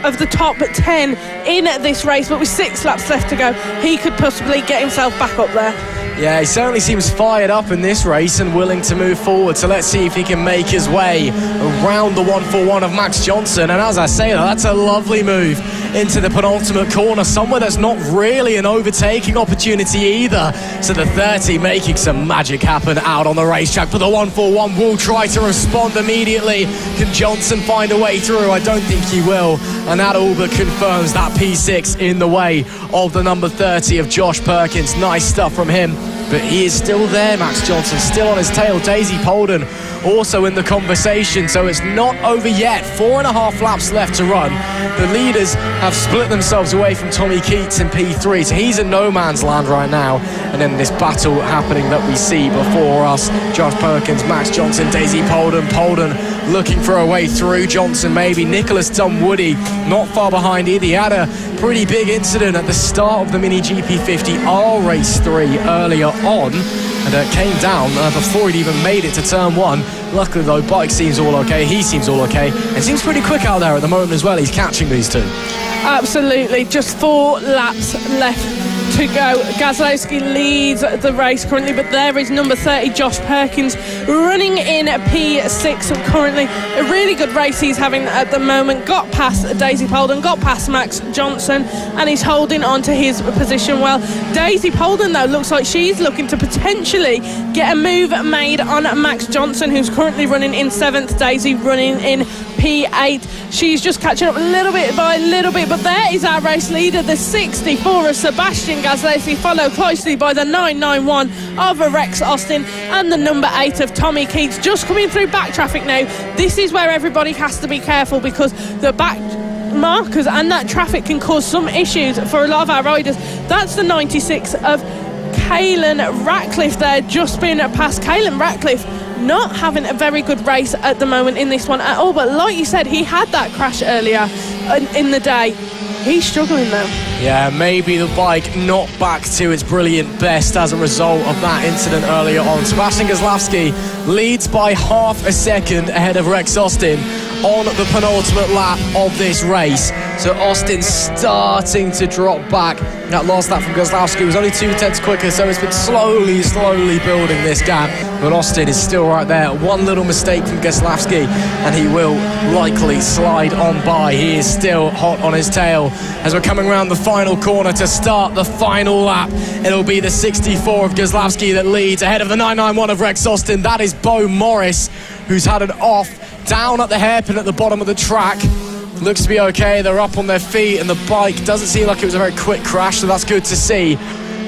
of the top 10 in this race, but with 6 laps left to go, he could possibly get himself back up there. Yeah, he certainly seems fired up in this race and willing to move forward. So let's see if he can make his way around the 141 of Max Johnson. And as I say, that's a lovely move into the penultimate corner, somewhere that's not really an overtaking opportunity either. So the 30 making some magic happen out on the racetrack, but the 141 will try to respond immediately. Can Johnson find a way through? I don't think he will. And that all but confirms that P6 in the way of the number 30 of Josh Perkins. Nice stuff from him. But he is still there, Max Johnson, still on his tail. Daisy Polden also in the conversation, so it's not over yet. 4.5 laps left to run. The leaders have split themselves away from Tommy Keats in P3, so he's in no man's land right now. And then this battle happening that we see before us. Josh Perkins, Max Johnson, Daisy Polden. Polden looking for a way through. Johnson maybe. Nicholas Dunwoody not far behind either. He had a pretty big incident at the start of the Mini GP50 R Race 3 earlier on, and came down before he'd even made it to turn 1. Luckily though, bike seems all okay, he seems all okay, and seems pretty quick out there at the moment as well. He's catching these two. Absolutely, just 4 laps left to go. Gazlowski leads the race currently, but there is number 30 Josh Perkins running in P6 currently. A really good race he's having at the moment. Got past Daisy Polden, got past Max Johnson, and he's holding on to his position well. Daisy Polden though looks like she's looking to potentially get a move made on Max Johnson, who's currently running in 7th. Daisy running in P8. She's just catching up little bit by little bit, but there is our race leader, the 64 of Sebastian Gazlowski, followed closely by the 991 of Rex Austin and the number 8 of Tommy Keats. Just coming through back traffic now. This is where everybody has to be careful, because the back markers and that traffic can cause some issues for a lot of our riders. That's the 96 of Caelan Ratcliffe there, just been past. Caelan Ratcliffe not having a very good race at the moment in this one at all, but like you said, he had that crash earlier in the day. He's struggling though. Yeah, maybe the bike not back to its brilliant best as a result of that incident earlier on. Sebastian Gazlowski leads by half a second ahead of Rex Austin on the penultimate lap of this race. So Austin starting to drop back. That last lap from Gazlowski was only 2 tenths quicker, so it's been slowly building this gap. But Austin is still right there. One little mistake from Gazlowski and he will likely slide on by. He is still hot on his tail as we're coming around the final corner to start the final lap. It'll be the 64 of Gazlowski that leads ahead of the 991 of Rex Austin. That is Bo Morris, who's had an off down at the hairpin at the bottom of the track. Looks to be okay. They're up on their feet and the bike doesn't seem like it was a very quick crash, so that's good to see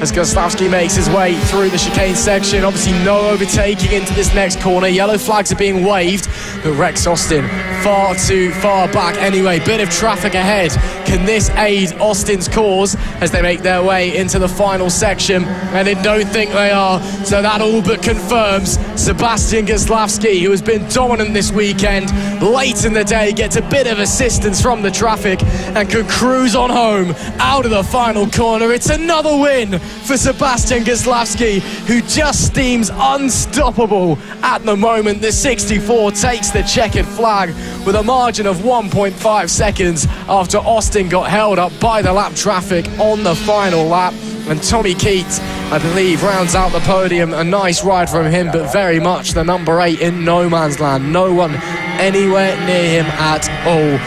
as Gazlowski makes his way through the chicane section. Obviously no overtaking into this next corner. Yellow flags are being waved, but Rex Austin far too far back anyway. Bit of traffic ahead. Can this aid Austin's cause as they make their way into the final section? And I don't think they are, so that all but confirms Sebastian Gazlowski, who has been dominant this weekend, late in the day gets a bit of assistance from the traffic and could cruise on home out of the final corner. It's another win for Sebastian Gazlowski, who just seems unstoppable at the moment. The 64 takes the checkered flag with a margin of 1.5 seconds after Austin got held up by the lap traffic on the final lap. And Tommy Keats, I believe, rounds out the podium. A nice ride from him, but very much the number 8 in no man's land. No one anywhere near him at all.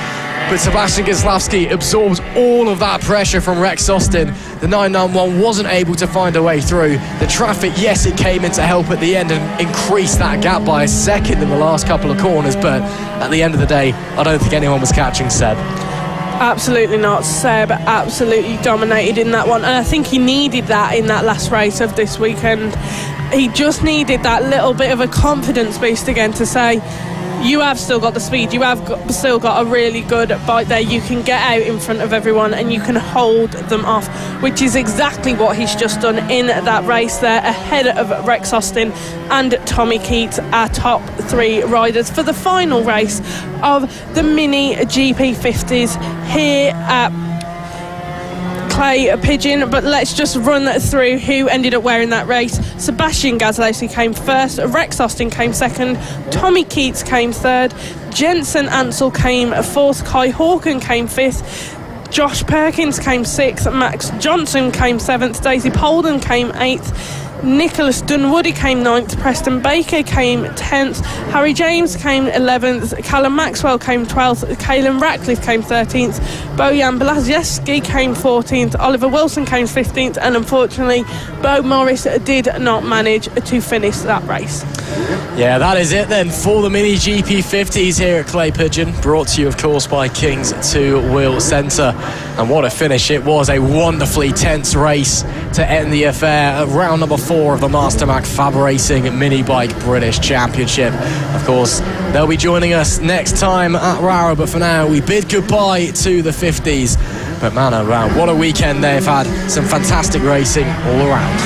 But Sebastian Gazlowski absorbs all of that pressure from Rex Austin. The 991 wasn't able to find a way through. The traffic, yes, it came in to help at the end and increase that gap by a second in the last couple of corners, but at the end of the day, I don't think anyone was catching Seb. Absolutely not. Seb absolutely dominated in that one, and I think he needed that in that last race of this weekend. He just needed that little bit of a confidence boost again to say, you have still got the speed, you have still got a really good bike there, you can get out in front of everyone and you can hold them off, which is exactly what he's just done in that race there, ahead of Rex Austin and Tommy Keats, our top 3 riders for the final race of the Mini GP50s here at Pigeon. But let's just run through who ended up wearing that race. Sebastian Gazlowski came first, Rex Austin came second, Tommy Keats came third, Jensen Ansell came fourth, Kai Hawken came fifth, Josh Perkins came sixth, Max Johnson came seventh, Daisy Polden came 8th, Nicholas Dunwoody came 9th, Preston Baker came 10th, Harry James came 11th, Callum Maxwell came 12th, Caelan Ratcliffe came 13th, Bojan Blazieski came 14th, Oliver Wilson came 15th, and unfortunately Bo Morris did not manage to finish that race. Yeah, that is it then for the Mini GP50s here at Clay Pigeon, brought to you of course by King's Two Wheel Centre. And what a finish it was, a wonderfully tense race to end the affair at round number 4 of the Mastermac FAB-Racing Minibike British Championship. Of course, they'll be joining us next time at Rara, but for now we bid goodbye to the 50s. But man, oh man, what a weekend they've had. Some fantastic racing all around.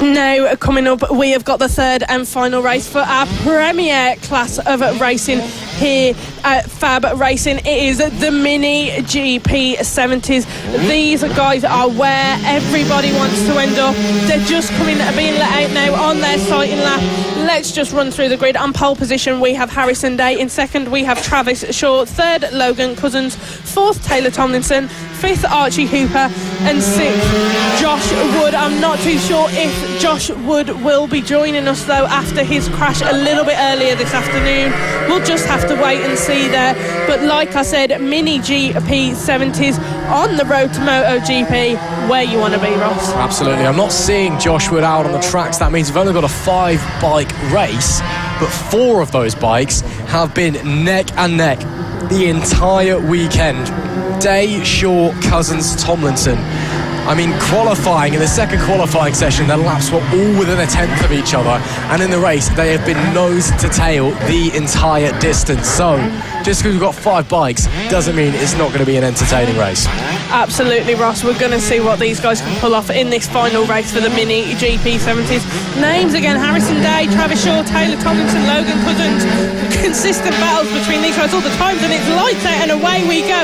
Now, coming up, we have got the third and final race for our premier class of racing here at FAB-Racing. It is the Mini GP 70s. These guys are where everybody wants to end up. They're just being let out now on their sighting lap. Let's just run through the grid. On pole position, we have Harrison Day. In second, we have Travis Shaw. Third, Logan Cousins. Fourth, Taylor Tomlinson. Fifth, Archie Hooper. And sixth, Josh Wood. I'm not too sure if Josh Wood will be joining us, though, after his crash a little bit earlier this afternoon. We'll just have to wait and see there. But like I said, Mini GP 70s on the road to MotoGP, where you want to be, Ross. Absolutely. I'm not seeing Josh Wood out on the tracks. That means we've only got a 5-bike race, but 4 of those bikes have been neck and neck the entire weekend. Day, Shaw, Cousins, Tomlinson. I mean, qualifying, in the second qualifying session, their laps were all within a tenth of each other, and in the race, they have been nose to tail the entire distance. So, just because we've got 5 bikes doesn't mean it's not going to be an entertaining race. Absolutely, Ross. We're going to see what these guys can pull off in this final race for the Mini GP 70s. Names again: Harrison Day, Travis Shaw, Taylor Tomlinson, Logan Cousins. Consistent battles between these guys all the time, and it's lights out and away we go.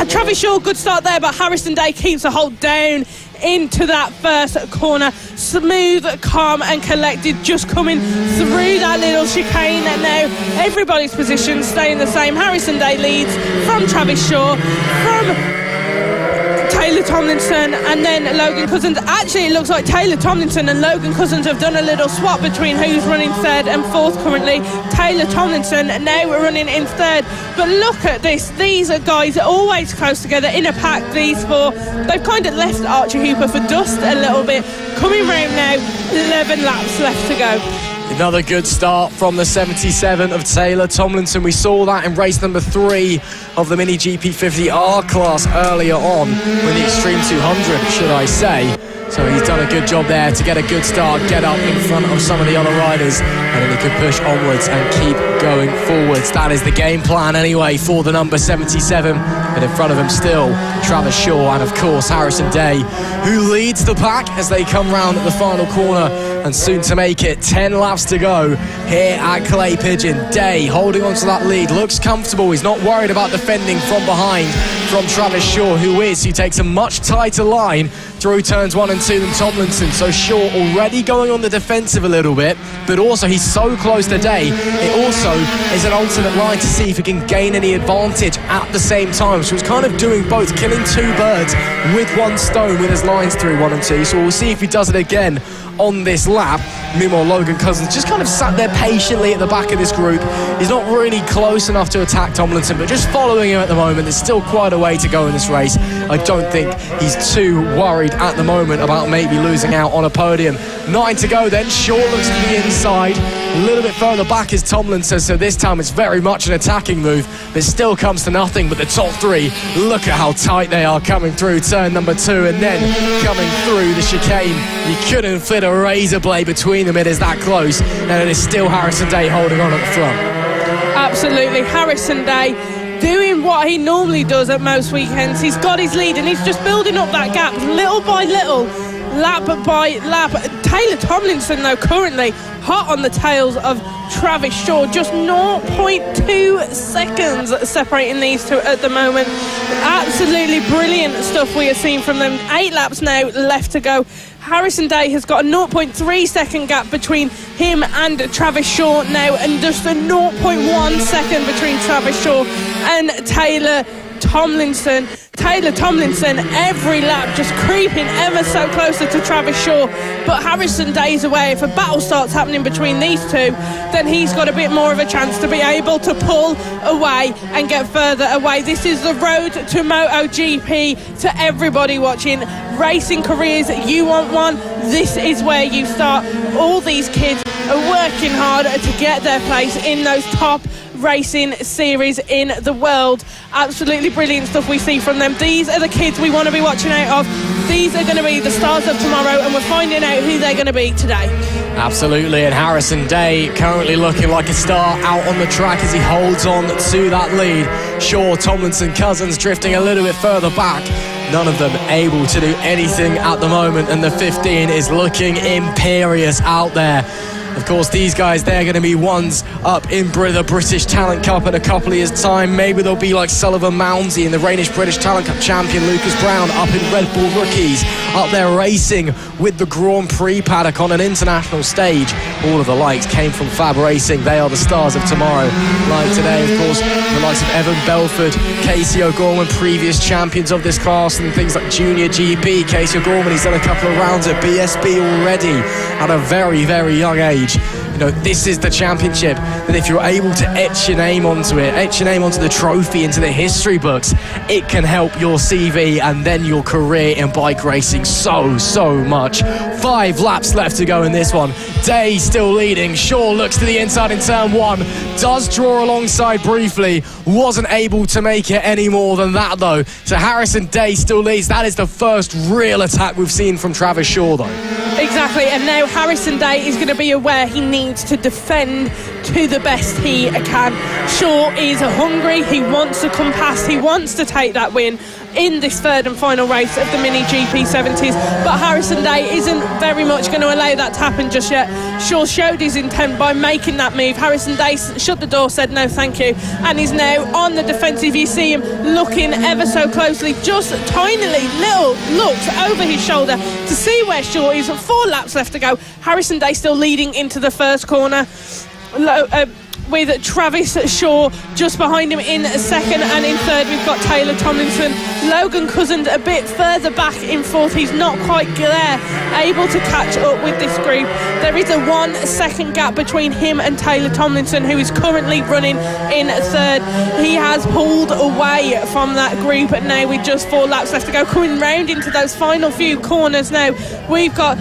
Travis Shaw, good start there, but Harrison Day keeps a hold down into that first corner. Smooth, calm and collected, just coming through that little chicane. And now everybody's position staying the same. Harrison Day leads from Travis Shaw, from Taylor Tomlinson, and then Logan Cousins. Actually, it looks like Taylor Tomlinson and Logan Cousins have done a little swap between who's running third and fourth currently. Taylor Tomlinson now running in third. But look at this. These are guys always close together in a pack, these 4. They've kind of left Archie Hooper for dust a little bit. Coming round now, 11 laps left to go. Another good start from the 77 of Taylor Tomlinson. We saw that in race number 3 of the Mini GP 50R class earlier on, with the Extreme 200, should I say. So he's done a good job there to get a good start, get up in front of some of the other riders, and then he can push onwards and keep going forwards. That is the game plan anyway for the number 77. But in front of him still, Travis Shaw and of course Harrison Day, who leads the pack as they come round at the final corner. And soon to make it, 10 laps to go here at Clay Pigeon. Day holding on to that lead, looks comfortable. He's not worried about defending from behind from Travis Shaw, who takes a much tighter line through turns 1 and 2 than Tomlinson. So Shaw already going on the defensive a little bit, but also he's so close to Day. It also is an alternate line to see if he can gain any advantage at the same time. So he's kind of doing both, killing 2 birds with 1 stone with his lines through 1 and 2. So we'll see if he does it again on this lap. Meanwhile, Logan Cousins just kind of sat there patiently at the back of this group. He's not really close enough to attack Tomlinson, but just following him at the moment. There's still quite a way to go in this race. I don't think he's too worried at the moment about maybe losing out on a podium. 9 to go then. Shaw looks to the inside. A little bit further back is Tomlinson, so this time it's very much an attacking move. But still comes to nothing, but the top 3, look at how tight they are coming through turn number 2 and then coming through the chicane. You couldn't fit a razor blade between them. It is that close, and it is still Harrison Day holding on at the front. Absolutely, Harrison Day doing what he normally does at most weekends. He's got his lead and he's just building up that gap little by little, lap by lap. Taylor Tomlinson, though, currently hot on the tails of Travis Shaw, just 0.2 seconds separating these 2 at the moment. Absolutely brilliant stuff we are seeing from them. 8 laps now left to go. Harrison Day has got a 0.3 second gap between him and Travis Shaw now, and just a 0.1 second between Travis Shaw and Taylor Tomlinson. Taylor Tomlinson every lap just creeping ever so closer to Travis Shaw, but Harrison Day's away. If a battle starts happening between these 2, then he's got a bit more of a chance to be able to pull away and get further away. This is the road to MotoGP. To everybody watching racing careers, you want one, this is where you start. All these kids are working hard to get their place in those top racing series in the world. Absolutely brilliant stuff we see from them. These are the kids we want to be watching out of. These are going to be the stars of tomorrow, and we're finding out who they're going to be today. Absolutely, and Harrison Day currently looking like a star out on the track as he holds on to that lead. Shaw, Tomlinson, Cousins drifting a little bit further back. none of them able to do anything at the moment, and the 15 is looking imperious out there. Of course, these guys, they're going to be ones up in the British Talent Cup in a couple of years' time. Maybe they'll be like Sullivan Mounsey and the Rhenish British Talent Cup champion Lucas Brown up in Red Bull Rookies, up there racing with the Grand Prix paddock on an international stage. All of the likes came from FAB-Racing. They are the stars of tomorrow. Like today, of course, the likes of Evan Belford, Casey O'Gorman, previous champions of this class, and things like Junior GP. Casey O'Gorman, he's done a couple of rounds at BSB already at a very, very young age. You know, this is the championship that if you're able to etch your name onto it, etch your name onto the trophy, into the history books, it can help your CV and then your career in bike racing so much. 5 laps left to go in this one. Day still leading. Shaw looks to the inside in turn 1, does draw alongside briefly, wasn't able to make it any more than that though. So Harrison Day still leads. That is the first real attack we've seen from Travis Shaw though. Exactly, and now Harrison Day is going to be aware he needs to defend to the best he can. Shaw is hungry, he wants to come past, he wants to take that win in this third and final race of the Mini GP70s, but Harrison Day isn't very much going to allow that to happen just yet. Shaw showed his intent by making that move. Harrison Day shut the door, said no thank you, and he's now on the defensive. You see him looking ever so closely, just tinily little looks over his shoulder to see where Shaw is. 4 laps left to go. Harrison Day still leading into the first corner, with Travis Shaw just behind him in second, and in third we've got Taylor Tomlinson. Logan Cousins a bit further back in fourth. He's not quite there, able to catch up with this group. There is a 1 second gap between him and Taylor Tomlinson, who is currently running in third. He has pulled away from that group now with just 4 laps left to go. Coming round into those final few corners now, we've got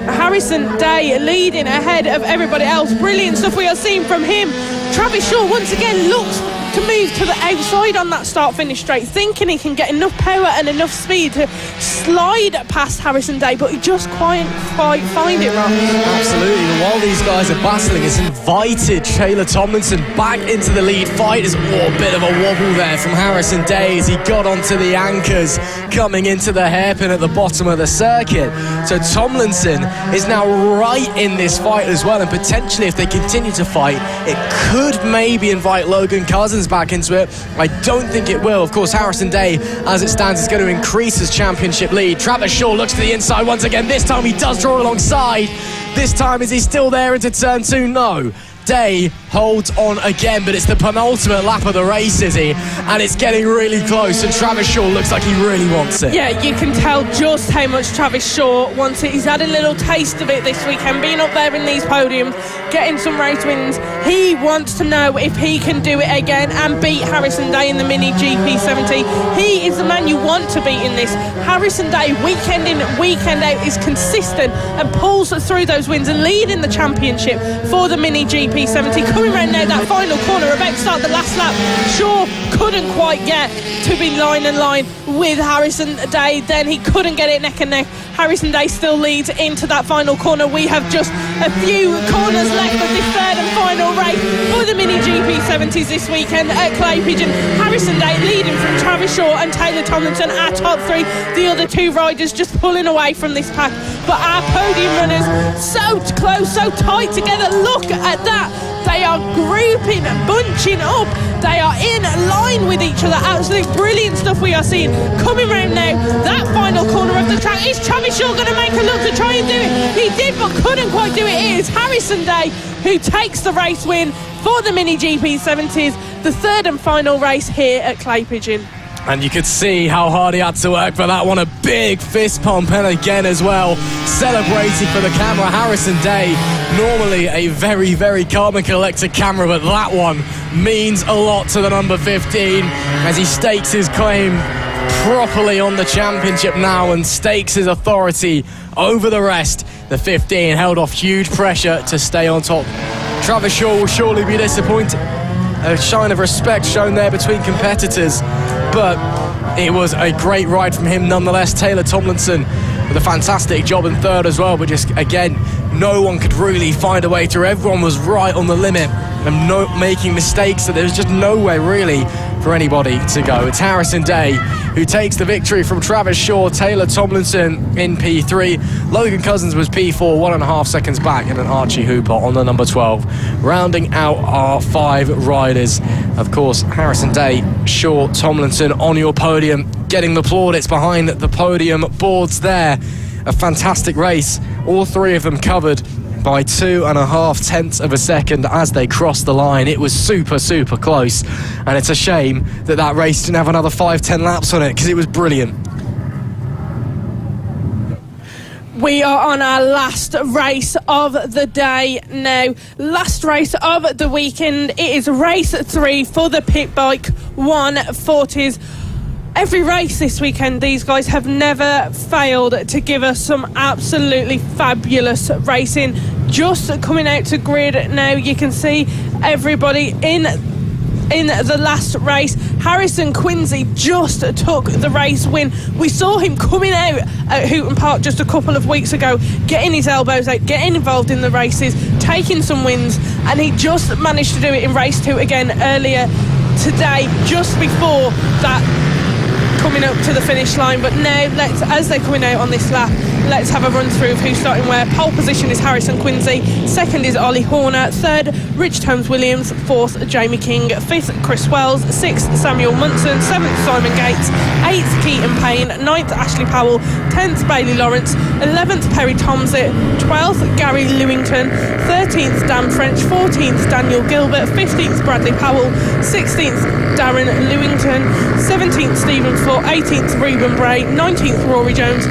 Harrison Day leading ahead of everybody else. Brilliant stuff we are seeing from him. Travis Shaw once again looks to move to the outside on that start-finish straight, thinking he can get enough power and enough speed to slide past Harrison Day, but he just can't quite find it, Rob. Absolutely, and while these guys are battling, it's invited Taylor Tomlinson back into the lead fight. Is a bit of a wobble there from Harrison Day as he got onto the anchors coming into the hairpin at the bottom of the circuit. So Tomlinson is now right in this fight as well, and potentially if they continue to fight, it could maybe invite Logan Cousins back into it. I don't think it will. Of course, Harrison Day, as it stands, is going to increase his championship lead. Travis Shaw looks to the inside once again. This time he does draw alongside. This time, is he still there into turn 2? No. Day holds on again, but it's the penultimate lap of the race, is he? And it's getting really close, and Travis Shaw looks like he really wants it. Yeah, you can tell just how much Travis Shaw wants it. He's had a little taste of it this weekend, being up there in these podiums, getting some race wins. He wants to know if he can do it again and beat Harrison Day in the Mini GP70. He is the man you want to beat in this. Harrison Day, weekend in, weekend out, is consistent and pulls through those wins and leading the championship for the Mini GP70. Coming round now, that final corner, about to start the last lap. Shaw couldn't quite get to be line and line with Harrison Day, then he couldn't get it neck and neck. Harrison Day still leads into that final corner. We have just a few corners left of this third and final race for the Mini GP70s this weekend at Clay Pigeon. Harrison Day leading from Travis Shaw and Taylor Tomlinson, our top 3. The other 2 riders just pulling away from this pack, but our podium runners so close, so tight together. Look at that. They are grouping, bunching up. They are in line with each other. Absolutely brilliant stuff we are seeing. Coming round now, that final corner of the track. Is Travis Shaw going to make a look to try and do it? He did, but couldn't quite do it. It is Harrison Day who takes the race win for the Mini GP70s, the third and final race here at Clay Pigeon. And you could see how hard he had to work for that one. A big fist pump, and again as well, celebrating for the camera. Harrison Day, normally a very, very calm and collected camera, but that one means a lot to the number 15 as he stakes his claim properly on the championship now and stakes his authority over the rest. The 15 held off huge pressure to stay on top. Travis Shaw will surely be disappointed. A shine of respect shown there between competitors, but it was a great ride from him nonetheless. Taylor Tomlinson with a fantastic job in third as well, but just again, no one could really find a way through. Everyone was right on the limit and making mistakes, so there was just nowhere really for anybody to go. It's Harrison Day who takes the victory from Travis Shaw, Taylor Tomlinson in P3. Logan Cousins was P4, 1.5 seconds back, and an Archie Hooper on the number 12. Rounding out our 5 riders, of course, Harrison Day, Shaw, Tomlinson on your podium, getting the plaudits behind the podium boards there. A fantastic race, all 3 of them covered by 2.5 tenths of a second as they crossed the line. It was super close, and it's a shame that race didn't have another 5-10 laps on it, because it was brilliant. We are on our last race of the day now. Last race of the weekend. It is race 3 for the Pit Bike 140s. Every race this weekend, these guys have never failed to give us some absolutely fabulous racing. Just coming out to grid now, you can see everybody in the last race. Harrison Quincy just took the race win. We saw him coming out at Hooton Park just a couple of weeks ago, getting his elbows out, getting involved in the races, taking some wins, and he just managed to do it in race 2 again earlier today, just before that coming up to the finish line. But now, as they're coming out on this lap, let's have a run through of who's starting where. Pole position is Harrison Quincy, second is Ollie Horner, third Richard Holmes-Williams, fourth Jamie King, fifth Chris Wells, sixth Samuel Munson, seventh Simon Gates, eighth Keaton Payne, ninth Ashley Powell, 10th Bailey Lawrence, 11th Perry Tomsit, 12th Gary Lewington, 13th Dan French, 14th Daniel Gilbert, 15th Bradley Powell, 16th Darren Lewington, 17th Stephen Foot, 18th Reuben Bray, 19th Rory Jones,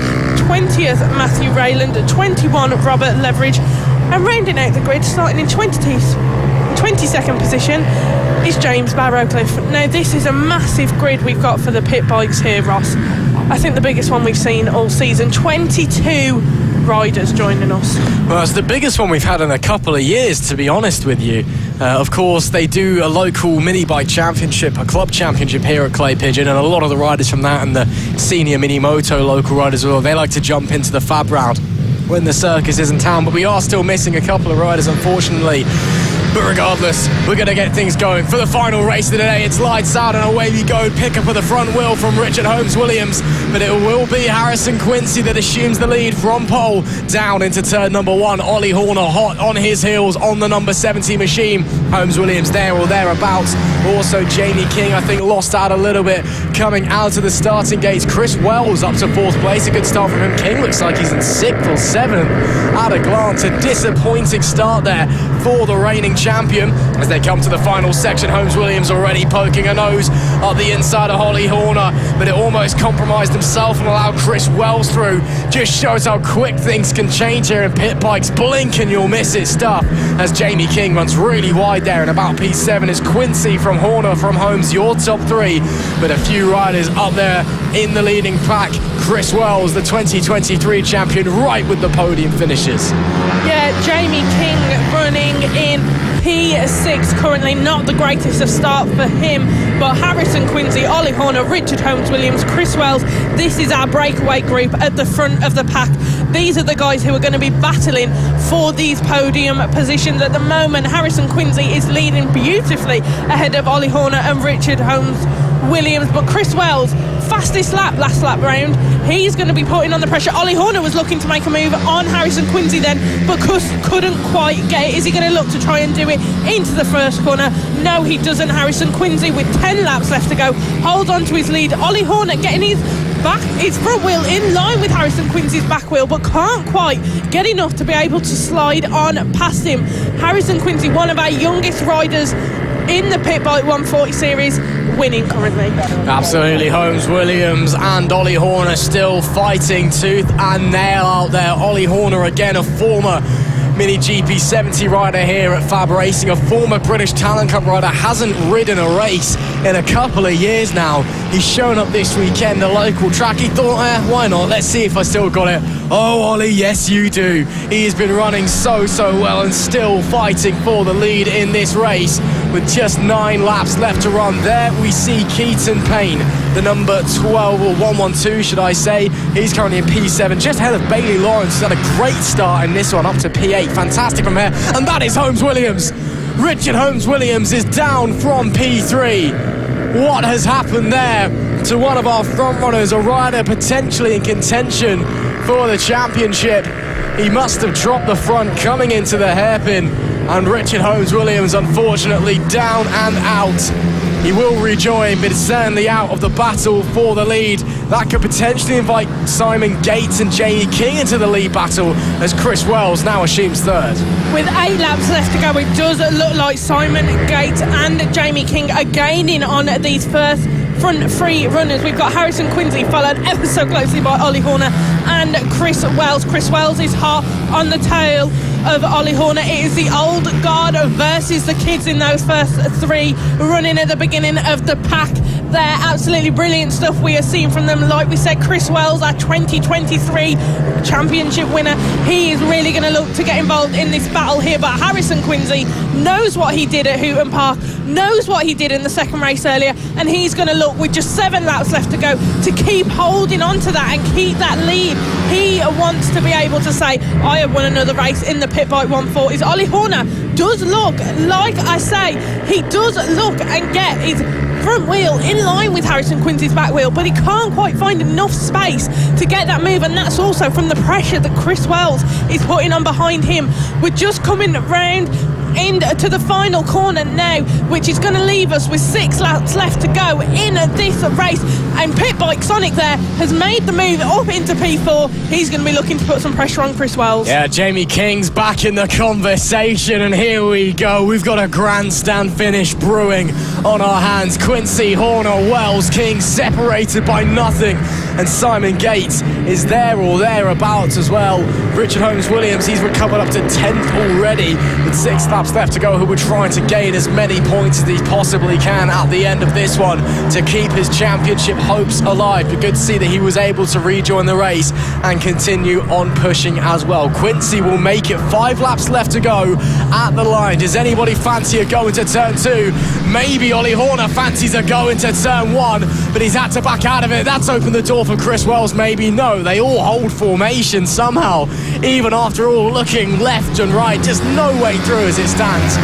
20th Matthew Rayland, 21 Robert Leverage, and rounding out the grid, starting in 22nd position, is James Barrowcliffe. Now, this is a massive grid we've got for the pit bikes here, Ross. I think the biggest one we've seen all season. 22 riders joining us. Well, it's the biggest one we've had in a couple of years, to be honest with you. Of course, they do a local mini-bike championship, a club championship here at Clay Pigeon, and a lot of the riders from that and the senior mini-moto local riders, well, they like to jump into the FAB round when the circus is in town, but we are still missing a couple of riders, unfortunately. But regardless, we're going to get things going for the final race of the day. It's lights out and away we go. Pick up of the front wheel from Richard Holmes-Williams, but it will be Harrison Quincy that assumes the lead from pole down into turn number 1. Ollie Horner hot on his heels on the number 70 machine. Holmes-Williams there or thereabouts. Also Jamie King, I think, lost out a little bit coming out of the starting gates. Chris Wells up to 4th place. A good start from him. King looks like he's in 6th or 7th at a glance. A disappointing start there for the reigning champion as they come to the final section. Holmes-Williams already poking a nose at the inside of Ollie Horner, but it almost compromised himself and allowed Chris Wells through. Just shows how quick things can change here in pit bikes. Blink and you'll miss it stuff as Jamie King runs really wide there, and about P7 is Quincy from Horner from Holmes, your top 3, but a few riders up there in the leading pack. Chris Wells, the 2023 champion, right with the podium finishes. Yeah, Jamie King running in P6 currently, not the greatest of start for him, but Harrison Quincy, Ollie Horner, Richard Holmes-Williams, Chris Wells, this is our breakaway group at the front of the pack. These are the guys who are going to be battling for these podium positions. At the moment, Harrison Quincy is leading beautifully ahead of Ollie Horner and Richard Holmes-Williams, but Chris Wells, fastest lap last lap round, he's going to be putting on the pressure. Ollie Horner was looking to make a move on Harrison Quincy then, but couldn't quite get it. Is he going to look to try and do it into the first corner? No, he doesn't. Harrison Quincy with 10 laps left to go hold on to his lead. Ollie Horner getting his front wheel in line with Harrison Quincy's back wheel, but can't quite get enough to be able to slide on past him. Harrison Quincy, one of our youngest riders in the Pit Bike 140 series, winning currently. Absolutely. Holmes-Williams and Ollie Horner still fighting tooth and nail out there. Ollie Horner, again, a former Mini GP70 rider here at FAB-Racing, a former British Talent Cup rider, hasn't ridden a race in a couple of years now. He's shown up this weekend, the local track. He thought, why not? Let's see if I still got it. Oh, Ollie, yes you do. He has been running so well and still fighting for the lead in this race with just 9 laps left to run. There we see Keaton Payne, the number 12, or 112 should I say. He's currently in P7, just ahead of Bailey Lawrence, who's had a great start in this one, up to P8. Fantastic from here, and that is Holmes-Williams. Richard Holmes-Williams is down from P3. What has happened there to one of our front runners, a rider potentially in contention for the championship. He must have dropped the front coming into the hairpin, and Richard Holmes-Williams unfortunately down and out. He will rejoin, but is certainly out of the battle for the lead. That could potentially invite Simon Gates and Jamie King into the lead battle, as Chris Wells now assumes third. With 8 laps left to go, it does look like Simon Gates and Jamie King are gaining on these first front 3 runners. We've got Harrison Quincy followed ever so closely by Ollie Horner and Chris Wells. Chris Wells is hot on the tail of Ollie Horner. It is the old guard versus the kids in those first 3 running at the beginning of the pack. They're absolutely brilliant stuff we are seeing from them. Like we said, Chris Wells, our 2023 championship winner, he is really going to look to get involved in this battle here. But Harrison Quincy knows what he did at Houghton Park, knows what he did in the second race earlier, and he's going to look, with just 7 laps left to go, to keep holding on to that and keep that lead. He wants to be able to say, I have won another race in the pit bike 140s. Ollie Horner does look, like I say, he does look and get his front wheel in line with Harrison Quincy's back wheel, but he can't quite find enough space to get that move, and that's also from the pressure that Chris Wells is putting on behind him. We're just coming round into the final corner now, which is going to leave us with 6 laps left to go in this race, and Pit Bike Sonic there has made the move up into P4. He's going to be looking to put some pressure on Chris Wells. Yeah, Jamie King's back in the conversation, and here we go. We've got a grandstand finish brewing on our hands. Quincy, Horner, Wells, King separated by nothing, and Simon Gates is there or thereabouts as well. Richard Holmes-Williams, he's recovered up to 10th already with 6 laps left to go, who will try to gain as many points as he possibly can at the end of this one to keep his championship hopes alive. But good to see that he was able to rejoin the race and continue on pushing as well. Quincy will make it, 5 laps left to go at the line. Does anybody fancy a go into turn 2? Maybe Ollie Horner fancies a go into turn 1, but he's had to back out of it. That's opened the door for Chris Wells. Maybe no, they all hold formation somehow, even after all looking left and right. Just no way through as it stands.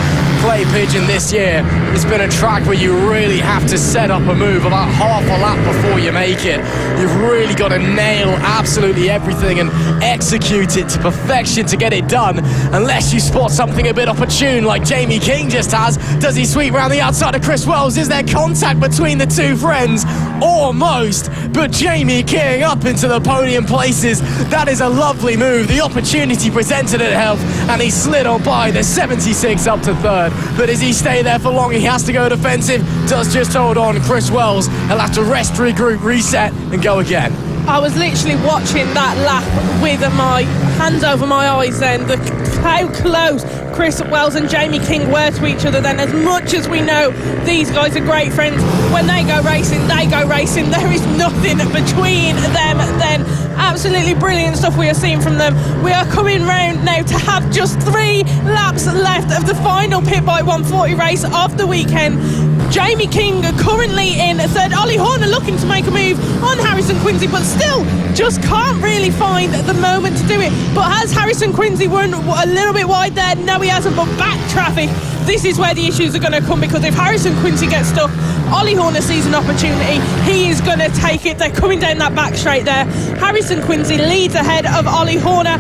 Clay Pigeon this year, it's been a track where you really have to set up a move about half a lap before you make it. You've really got to nail absolutely everything and execute it to perfection to get it done, unless you spot something a bit opportune like Jamie King just has. Does he sweep round the outside of Chris Wells? Is there contact between the two friends? Almost, but Jamie King up into the podium places. That is a lovely move. The opportunity presented itself, and he slid on by the 76 up to third. But does he stay there for long? He has to go defensive. Does just hold on. Chris Wells, he'll have to rest, regroup, reset, and go again. I was literally watching that lap with my hands over my eyes then. How close Chris Wells and Jamie King were to each other then. As much as we know these guys are great friends, when they go racing, they go racing. There is nothing between them then. Absolutely brilliant stuff we are seeing from them. We are coming round now to have just 3 laps left of the final Pit Bike 140 race of the weekend. Jamie King currently in third. Ollie Horner looking to make a move on Harrison Quincy, but still just can't really find the moment to do it. But has Harrison Quincy run a little bit wide there? No, he hasn't, but back traffic. This is where the issues are going to come, because if Harrison Quincy gets stuck, Ollie Horner sees an opportunity. He is going to take it. They're coming down that back straight there. Harrison Quincy leads ahead of Ollie Horner.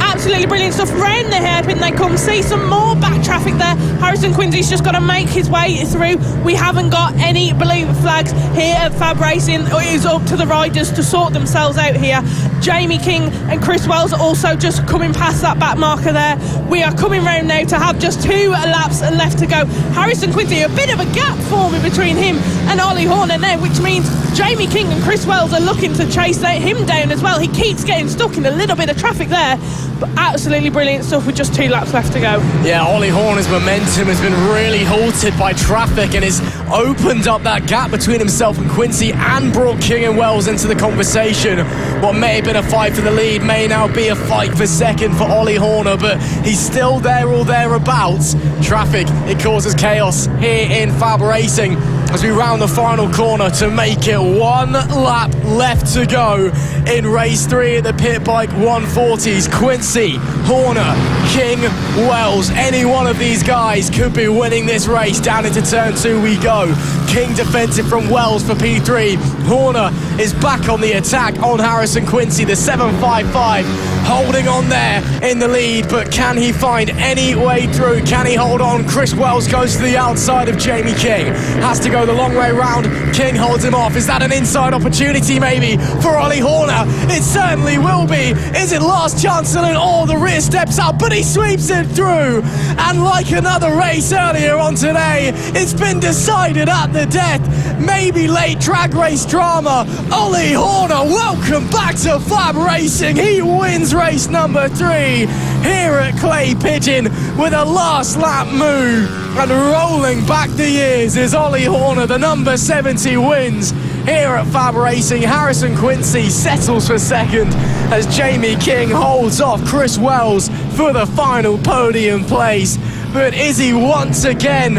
Absolutely brilliant stuff. Round the hairpin they come. See some more back traffic there. Harrison Quincy's just got to make his way through. We haven't got any blue flags here at FAB-Racing. It is up to the riders to sort themselves out here. Jamie King and Chris Wells are also just coming past that back marker there. We are coming round now to have just 2 laps left to go. Harrison Quincy, a bit of a gap forming between him and Ollie Horner now, which means Jamie King and Chris Wells are looking to chase him down as well. He keeps getting stuck in a little bit of traffic there, but absolutely brilliant stuff with just 2 laps left to go. Yeah, Ollie Horner's momentum has been really halted by traffic and has opened up that gap between himself and Quincy and brought King and Wells into the conversation. What may have been a fight for the lead may now be a fight for second for Ollie Horner, but he's still there or thereabouts. Traffic, it causes chaos here in FAB Racing. as we round the final corner to make it one lap left to go in race 3 at the Pit Bike 140s. Quincy, Horner, King, Wells, any one of these guys could be winning this race. Down into turn 2 we go. King defends it from Wells for P3. Horner is back on the attack on Harrison Quincy, the 755 holding on there in the lead, but can he find any way through? Can he hold on? Chris Wells goes to the outside of Jamie King, has to go the long way round. King holds him off. Is that an inside opportunity maybe for Ollie Horner? It certainly will be. Is it last chance? Oh, the rear steps up, but he sweeps it through, and like another race earlier on today, it's been decided at the death. Maybe late drag race drama. Ollie Horner, welcome back to FAB-Racing. He wins race number 3 here at Clay Pigeon with a last lap move, and rolling back the years is Ollie Horner. The number 70 wins here at FAB-Racing. Harrison Quincy settles for second as Jamie King holds off Chris Wells for the final podium place. But is he once again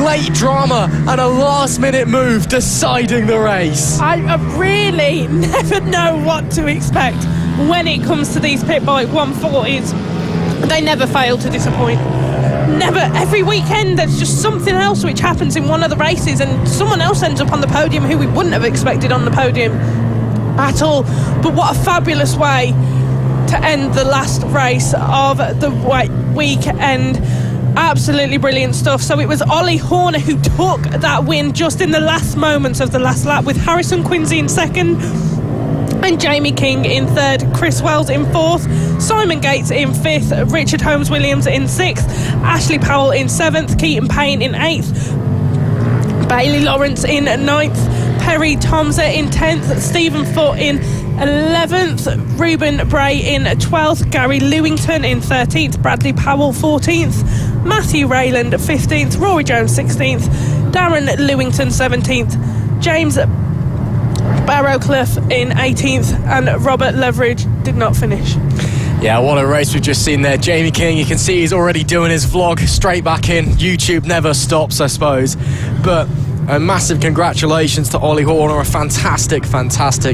late drama and a last minute move deciding the race? I really never know what to expect when it comes to these Pit Bike 140s. They never fail to disappoint. Never. Every weekend there's just something else which happens in one of the races and someone else ends up on the podium who we wouldn't have expected on the podium at all. But what a fabulous way to end the last race of the weekend. Absolutely brilliant stuff. So it was Ollie Horner who took that win just in the last moments of the last lap, with Harrison Quincy in second and Jamie King in third, Chris Wells in fourth, Simon Gates in fifth, Richard Holmes-Williams in sixth, Ashley Powell in seventh, Keaton Payne in eighth, Bailey Lawrence in ninth, Perry Tomza in 10th, Stephen Foote in 11th, Ruben Bray in 12th, Gary Lewington in 13th, Bradley Powell 14th, Matthew Rayland 15th, Rory Jones 16th, Darren Lewington 17th, James Barrowcliff in 18th, and Robert Leveridge did not finish. Yeah, what a race we've just seen there. Jamie King, you can see he's already doing his vlog straight back in. YouTube never stops, I suppose. But a massive congratulations to Ollie Horner. A fantastic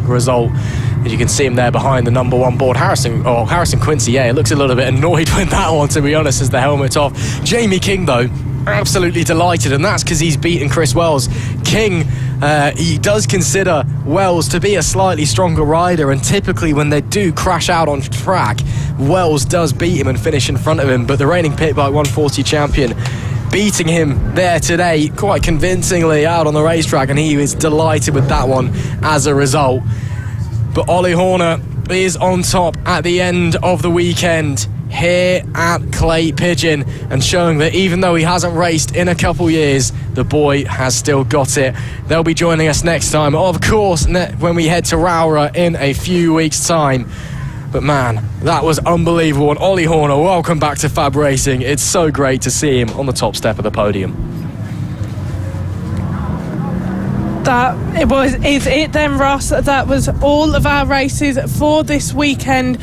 result. As you can see him there behind the number 1 board. Harrison Quincy, yeah, he looks a little bit annoyed with that one, to be honest, as the helmet's off. Jamie King, though, absolutely delighted, and that's because he's beaten Chris Wells. King, he does consider Wells to be a slightly stronger rider, and typically when they do crash out on track, Wells does beat him and finish in front of him. But the reigning Pit Bike 140 champion beating him there today quite convincingly out on the racetrack, and he was delighted with that one as a result. But Ollie Horner is on top at the end of the weekend here at Clay Pigeon, and showing that even though he hasn't raced in a couple years, the boy has still got it. They'll be joining us next time, of course, when we head to Rowra in a few weeks' time. But man, that was unbelievable. And Ollie Horner, welcome back to FAB-Racing. It's so great to see him on the top step of the podium. Is it then, Ross? That was all of our races for this weekend,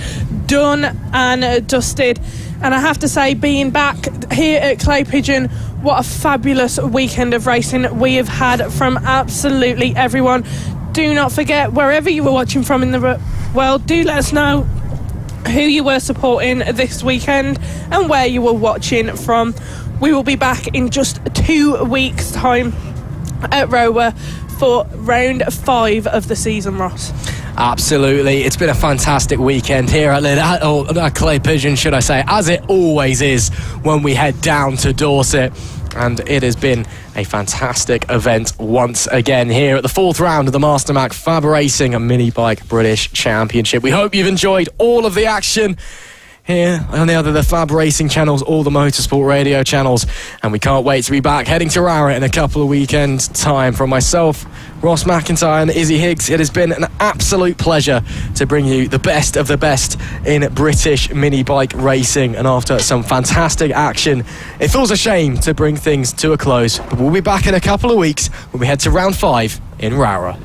done and dusted. And I have to say, being back here at Clay Pigeon, what a fabulous weekend of racing we have had from absolutely everyone. Do not forget, wherever you were watching from in the world, do let us know who you were supporting this weekend and where you were watching from. We will be back in just 2 weeks' time at Rowra for round 5 of the season, Ross. Absolutely. It's been a fantastic weekend here at Clay Pigeon, should I say, as it always is when we head down to Dorset. And it has been a fantastic event once again here at the 4th round of the Mastermac FAB-Racing and Minibike British Championship. We hope you've enjoyed all of the action here on the FAB-Racing channels, all the motorsport radio channels, and we can't wait to be back heading to Rowra in a couple of weekends' time. From myself, Ross McIntyre, and Izzy Higgs, it has been an absolute pleasure to bring you the best of the best in British mini bike racing. And after some fantastic action, it feels a shame to bring things to a close, but we'll be back in a couple of weeks when we head to round 5 in Rowra.